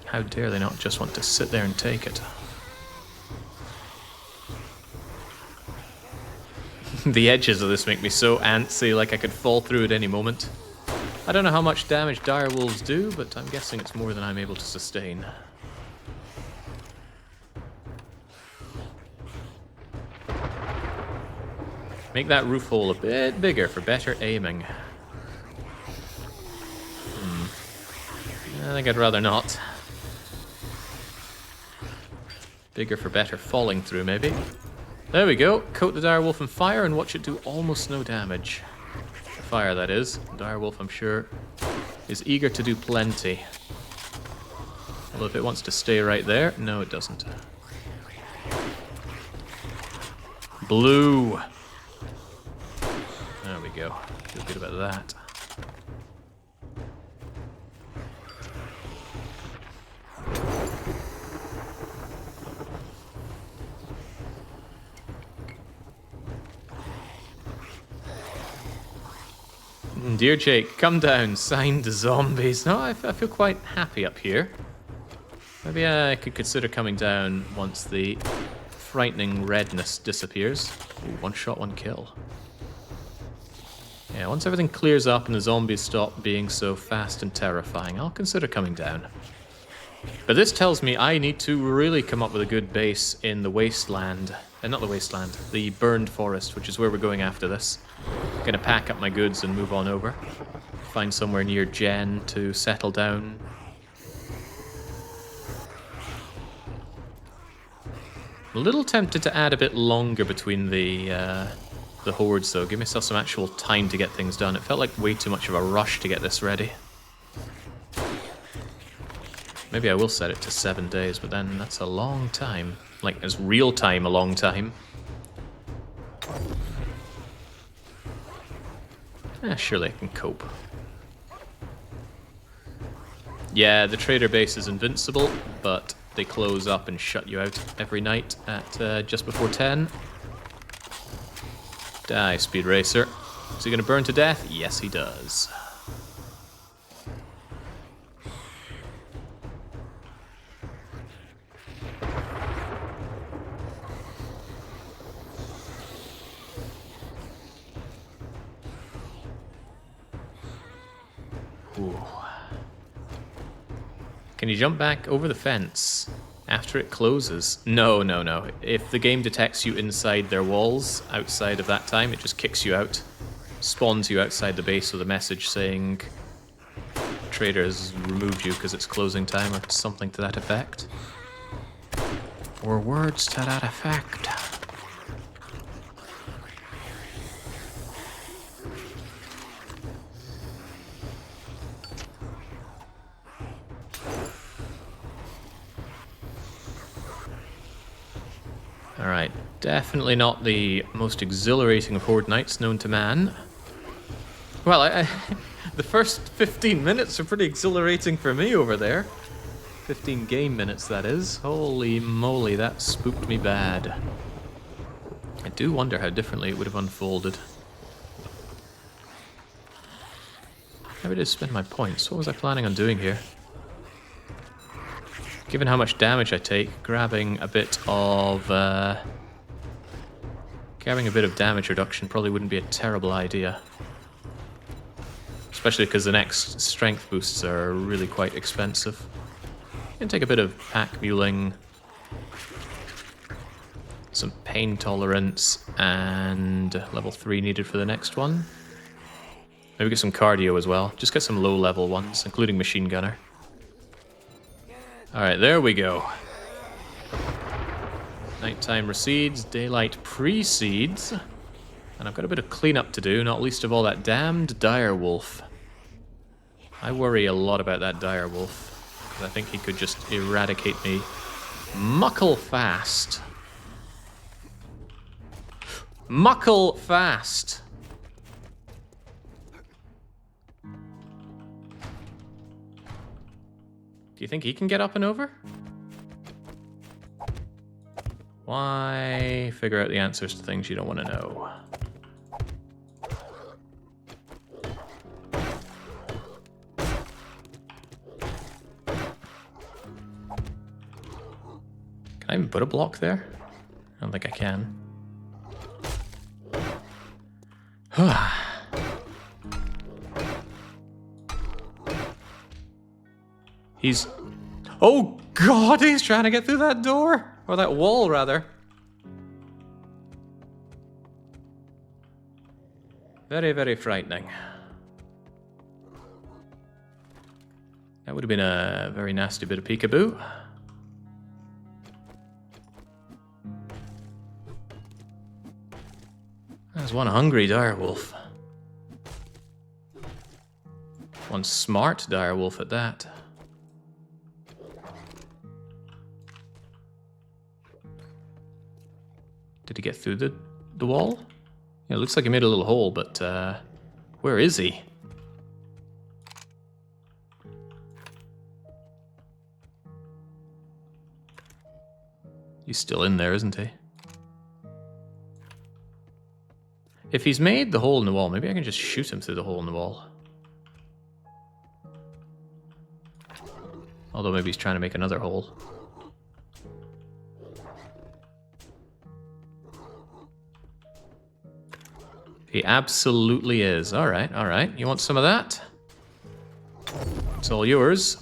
How dare they not just want to sit there and take it? The edges of this make me so antsy, like I could fall through at any moment. I don't know how much damage direwolves do, but I'm guessing it's more than I'm able to sustain. Make that roof hole a bit bigger for better aiming. I think I'd rather not. Bigger for better falling through, maybe. There we go. Coat the direwolf in fire and watch it do almost no damage. Fire, that is. Direwolf, I'm sure, is eager to do plenty. Although if it wants to stay right there, no, it doesn't. Blue. There we go. Feel good about that. Dear Jake, come down. Signed zombies. No, I feel quite happy up here. Maybe I could consider coming down once the frightening redness disappears. Ooh, one shot, one kill. Yeah, once everything clears up and the zombies stop being so fast and terrifying, I'll consider coming down. But this tells me I need to really come up with a good base in the wasteland. Not the wasteland, the burned forest, which is where we're going after this. I'm gonna pack up my goods and move on over. Find somewhere near Jen to settle down. I'm a little tempted to add a bit longer between the hordes, though. Give myself some actual time to get things done. It felt like way too much of a rush to get this ready. Maybe I will set it to 7 days, but then that's a long time. Like, as real time, a long time. Surely I can cope. Yeah, the trader base is invincible, but they close up and shut you out every night at just before 10. Die, Speed Racer. Is he going to burn to death? Yes, he does. Ooh. Can you jump back over the fence after it closes? No, no, no. If the game detects you inside their walls, outside of that time, it just kicks you out. Spawns you outside the base with a message saying trader has removed you because it's closing time or something to that effect. Or words to that effect. Alright, definitely not the most exhilarating of Horde nights known to man. Well, the first 15 minutes are pretty exhilarating for me over there. 15 game minutes, that is. Holy moly, that spooked me bad. I do wonder how differently it would have unfolded. Maybe to spend my points. What was I planning on doing here? Given how much damage I take, grabbing a bit of damage reduction probably wouldn't be a terrible idea. Especially because the next strength boosts are really quite expensive. You can take a bit of pack muling, some pain tolerance, and level 3 needed for the next one. Maybe get some cardio as well. Just get some low level ones, including machine gunner. Alright, there we go. Nighttime recedes, daylight precedes. And I've got a bit of cleanup to do, not least of all that damned direwolf. I worry a lot about that direwolf, because I think he could just eradicate me muckle fast. Muckle fast! Do you think he can get up and over? Why figure out the answers to things you don't want to know? Can I even put a block there? I don't think I can. He's... Oh god, he's trying to get through that door! Or that wall, rather. Very, very frightening. That would have been a very nasty bit of peekaboo. There's one hungry direwolf. One smart direwolf at that. Did he get through the wall? Yeah, it looks like he made a little hole, but where is he? He's still in there, isn't he? If he's made the hole in the wall, maybe I can just shoot him through the hole in the wall. Although maybe he's trying to make another hole. He absolutely is. Alright, alright. You want some of that? It's all yours.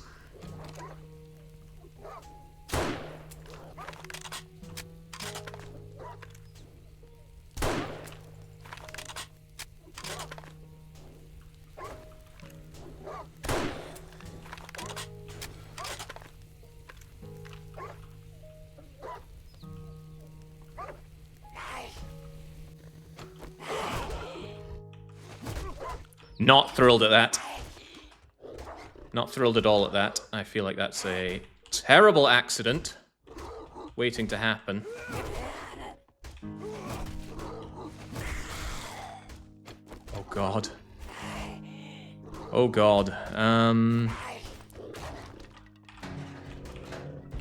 Not thrilled at that. Not thrilled at all at that. I feel like that's a terrible accident waiting to happen. Oh god. Oh god.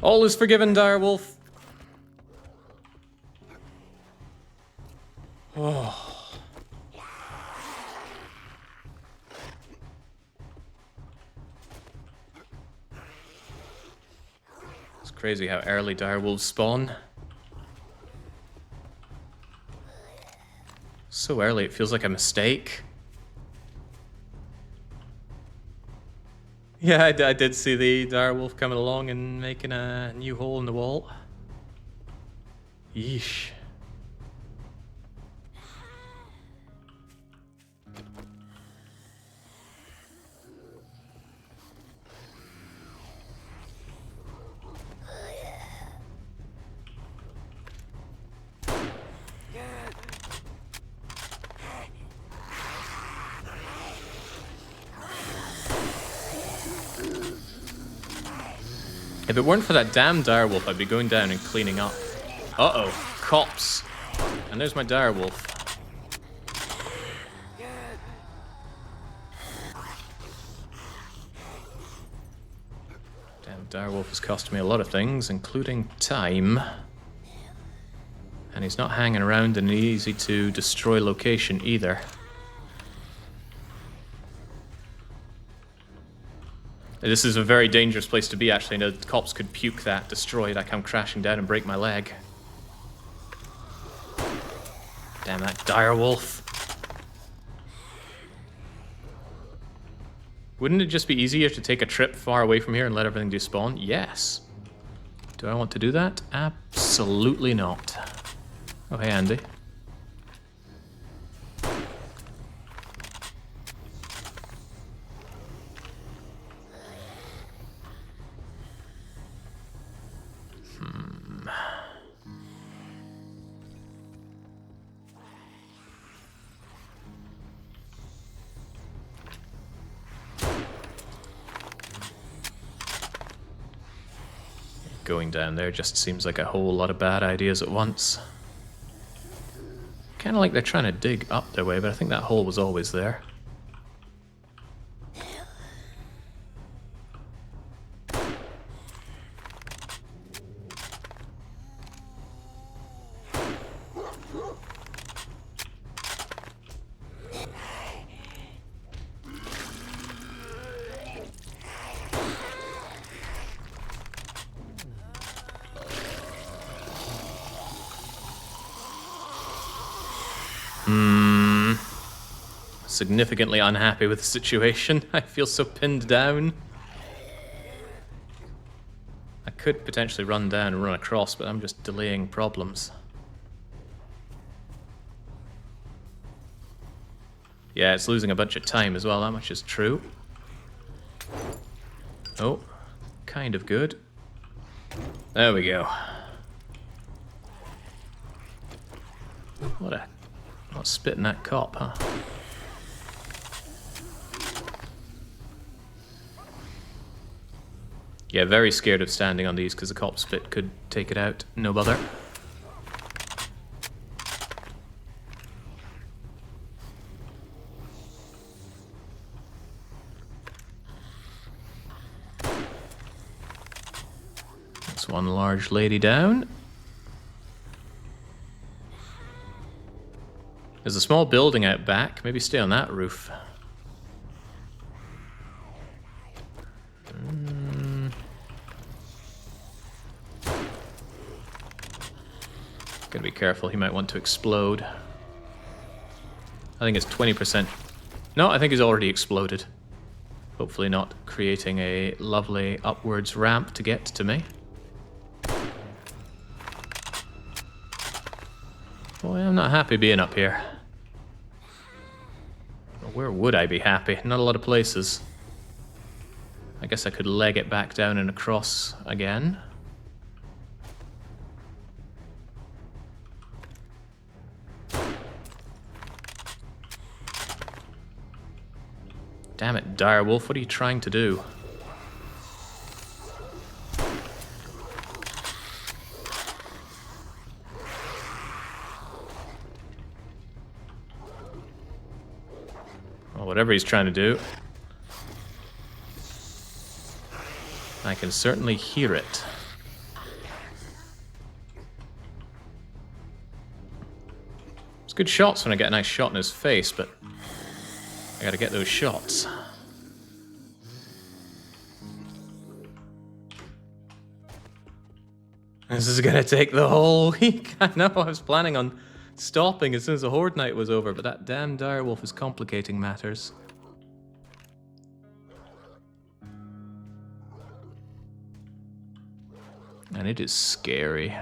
All is forgiven, direwolf. Oh. Crazy how early direwolves spawn. So early, it feels like a mistake. Yeah, I did see the direwolf coming along and making a new hole in the wall. Yeesh. If it weren't for that damn direwolf, I'd be going down and cleaning up. Uh-oh. Cops. And there's my direwolf. Damn, direwolf has cost me a lot of things, including time. And he's not hanging around in an easy to destroy location either. This is a very dangerous place to be, actually. The cops could puke that, destroy it. I come crashing down and break my leg. Damn that direwolf. Wouldn't it just be easier to take a trip far away from here and let everything despawn? Yes. Do I want to do that? Absolutely not. Oh, hey, Andy. Going down there just seems like a whole lot of bad ideas at once. Kind of like they're trying to dig up their way, but I think that hole was always there. Significantly unhappy with the situation. I feel so pinned down. I could potentially run down and run across, but I'm just delaying problems. Yeah, it's losing a bunch of time as well, that much is true. Oh, kind of good. There we go. What a... Not spitting that cop, huh? Yeah, very scared of standing on these because the cop spit could take it out. No bother. That's one large lady down. There's a small building out back. Maybe stay on that roof. Gotta be careful, he might want to explode. I think it's 20%. No, I think he's already exploded. Hopefully not creating a lovely upwards ramp to get to me. Boy, I'm not happy being up here. Where would I be happy? Not a lot of places. I guess I could leg it back down and across again. Damn it, direwolf, what are you trying to do? Well, whatever he's trying to do, I can certainly hear it. It's good shots when I get a nice shot in his face, but I gotta get those shots. This is gonna take the whole week. I know, I was planning on stopping as soon as the Horde night was over, but that damn direwolf is complicating matters. And it is scary.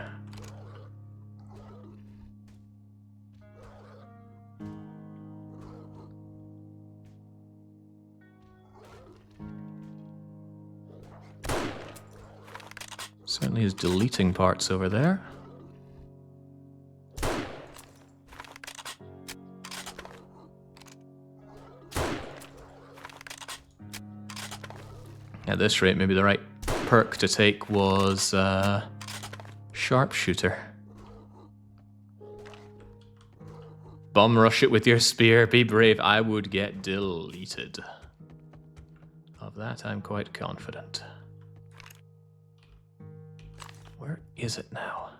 Certainly is deleting parts over there. At this rate, maybe the right perk to take was sharpshooter. Bum rush it with your spear. Be brave. I would get deleted. Of that, I'm quite confident. Where is it now?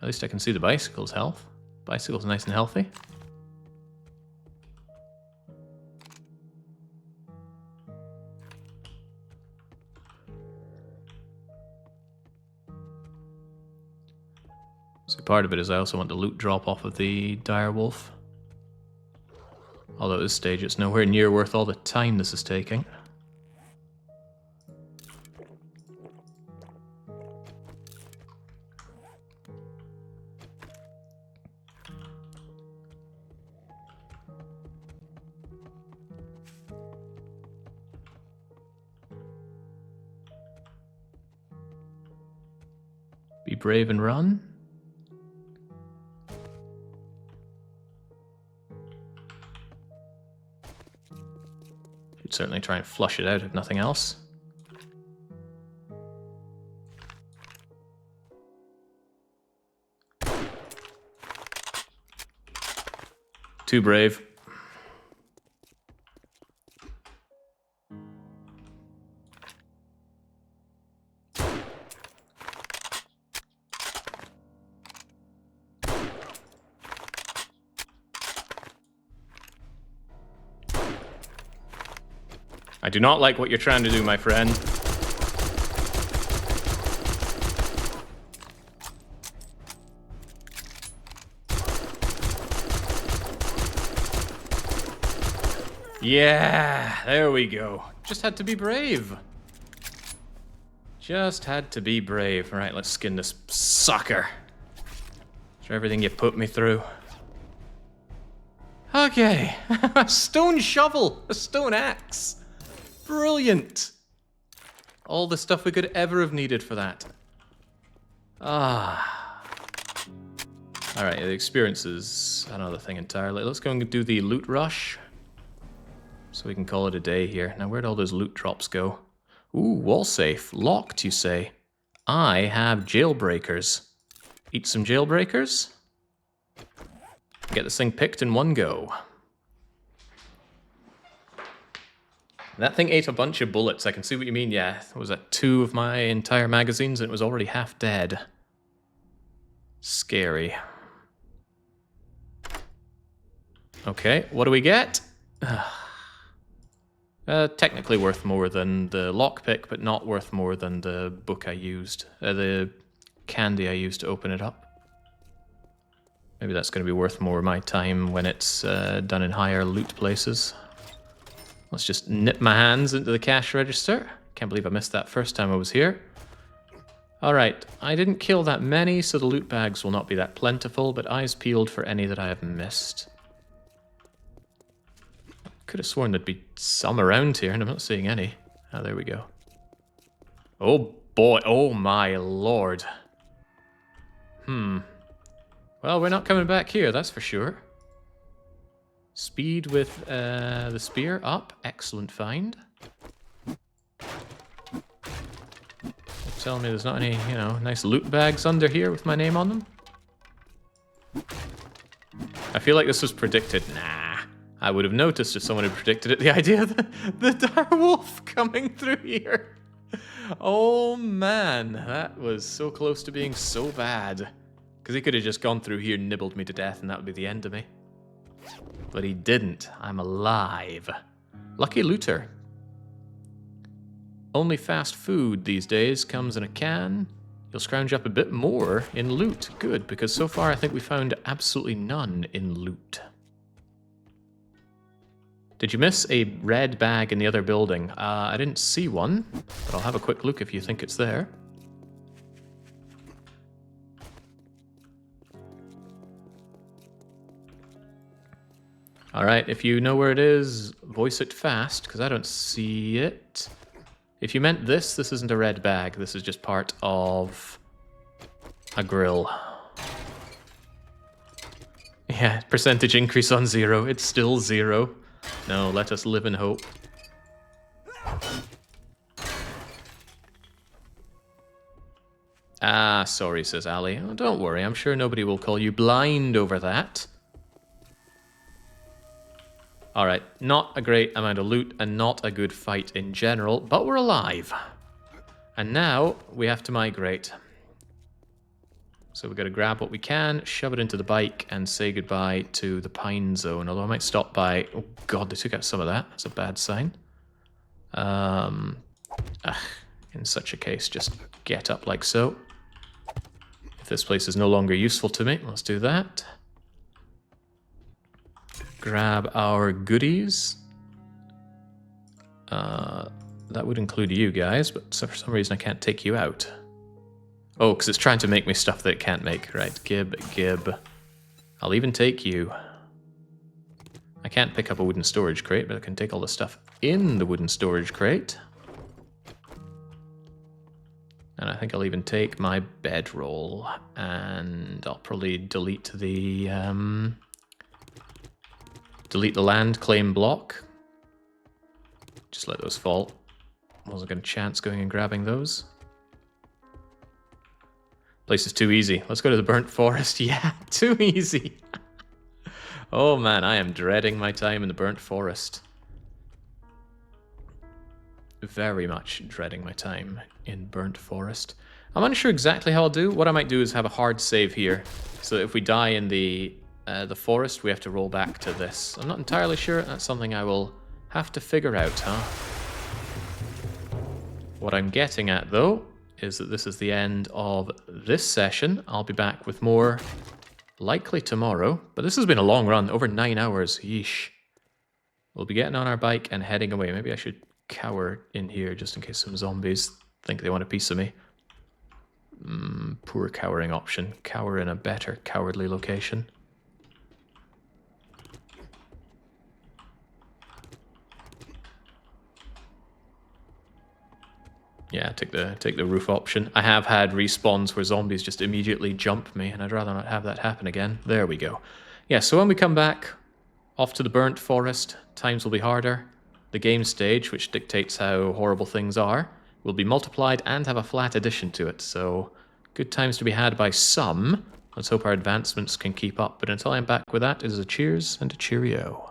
At least I can see the bicycle's health. Bicycle's nice and healthy. So part of it is I also want the loot drop off of the direwolf. Although at this stage it's nowhere near worth all the time this is taking. Be brave and run. Should certainly try and flush it out if nothing else. Too brave. I do not like what you're trying to do, my friend. Yeah, there we go. Just had to be brave. Just had to be brave. All right, let's skin this sucker. For everything you put me through. Okay, a stone shovel, a stone axe. Brilliant! All the stuff we could ever have needed for that. Ah. Alright, the experience is another thing entirely. Let's go and do the loot rush. So we can call it a day here. Now, where'd all those loot drops go? Ooh, wall safe. Locked, you say? I have jailbreakers. Eat some jailbreakers. Get this thing picked in one go. That thing ate a bunch of bullets. I can see what you mean, yeah. It was at 2 of my entire magazines and it was already half dead. Scary. Okay, what do we get? Technically worth more than the lockpick, but not worth more than the book I used. The candy I used to open it up. Maybe that's going to be worth more of my time when it's done in higher loot places. Let's just nip my hands into the cash register. Can't believe I missed that first time I was here. Alright, I didn't kill that many, so the loot bags will not be that plentiful, but eyes peeled for any that I have missed. Could have sworn there'd be some around here, and I'm not seeing any. Oh, there we go. Oh boy, oh my lord. Well, we're not coming back here, that's for sure. Speed with the spear up. Excellent find. Tell me there's not any, you know, nice loot bags under here with my name on them. I feel like this was predicted. Nah. I would have noticed if someone had predicted it. The idea of the direwolf coming through here. Oh man, that was so close to being so bad. Because he could have just gone through here and nibbled me to death and that would be the end of me. But he didn't. I'm alive. Lucky looter. Only fast food these days comes in a can. You'll scrounge up a bit more in loot. Good, because so far I think we found absolutely none in loot. Did you miss a red bag in the other building? I didn't see one, but I'll have a quick look if you think it's there. Alright, if you know where it is, voice it fast, because I don't see it. If you meant this isn't a red bag. This is just part of a grill. Yeah, percentage increase on 0. It's still 0. No, let us live in hope. Ah, sorry, says Ali. Oh, don't worry, I'm sure nobody will call you blind over that. Alright, not a great amount of loot and not a good fight in general, but we're alive. And now we have to migrate. So we've got to grab what we can, shove it into the bike, and say goodbye to the Pine Zone. Although I might stop by... Oh god, they took out some of that. That's a bad sign. In such a case, just get up like so. If this place is no longer useful to me, let's do that. Grab our goodies. That would include you guys, but for some reason I can't take you out. Oh, because it's trying to make me stuff that it can't make. Right, Gib. I'll even take you. I can't pick up a wooden storage crate, but I can take all the stuff in the wooden storage crate. And I think I'll even take my bedroll. And I'll probably delete the land claim block. Just let those fall. Wasn't going to chance going and grabbing those. Place is too easy. Let's go to the burnt forest. Yeah, too easy. Oh man, I am dreading my time in the burnt forest. Very much dreading my time in burnt forest. I'm unsure exactly how I'll do. What I might do is have a hard save here, so that if we die in the forest, we have to roll back to this. I'm not entirely sure. That's something I will have to figure out, huh? What I'm getting at, though, is that this is the end of this session. I'll be back with more likely tomorrow, but this has been a long run, over 9 hours. Yeesh. We'll be getting on our bike and heading away. Maybe I should cower in here just in case some zombies think they want a piece of me. Poor cowering option. Cower in a better cowardly location. Yeah, take the roof option. I have had respawns where zombies just immediately jump me, and I'd rather not have that happen again. There we go. Yeah, so when we come back, off to the burnt forest, times will be harder. The game stage, which dictates how horrible things are, will be multiplied and have a flat addition to it, so good times to be had by some. Let's hope our advancements can keep up, but until I'm back with that, it is a cheers and a cheerio.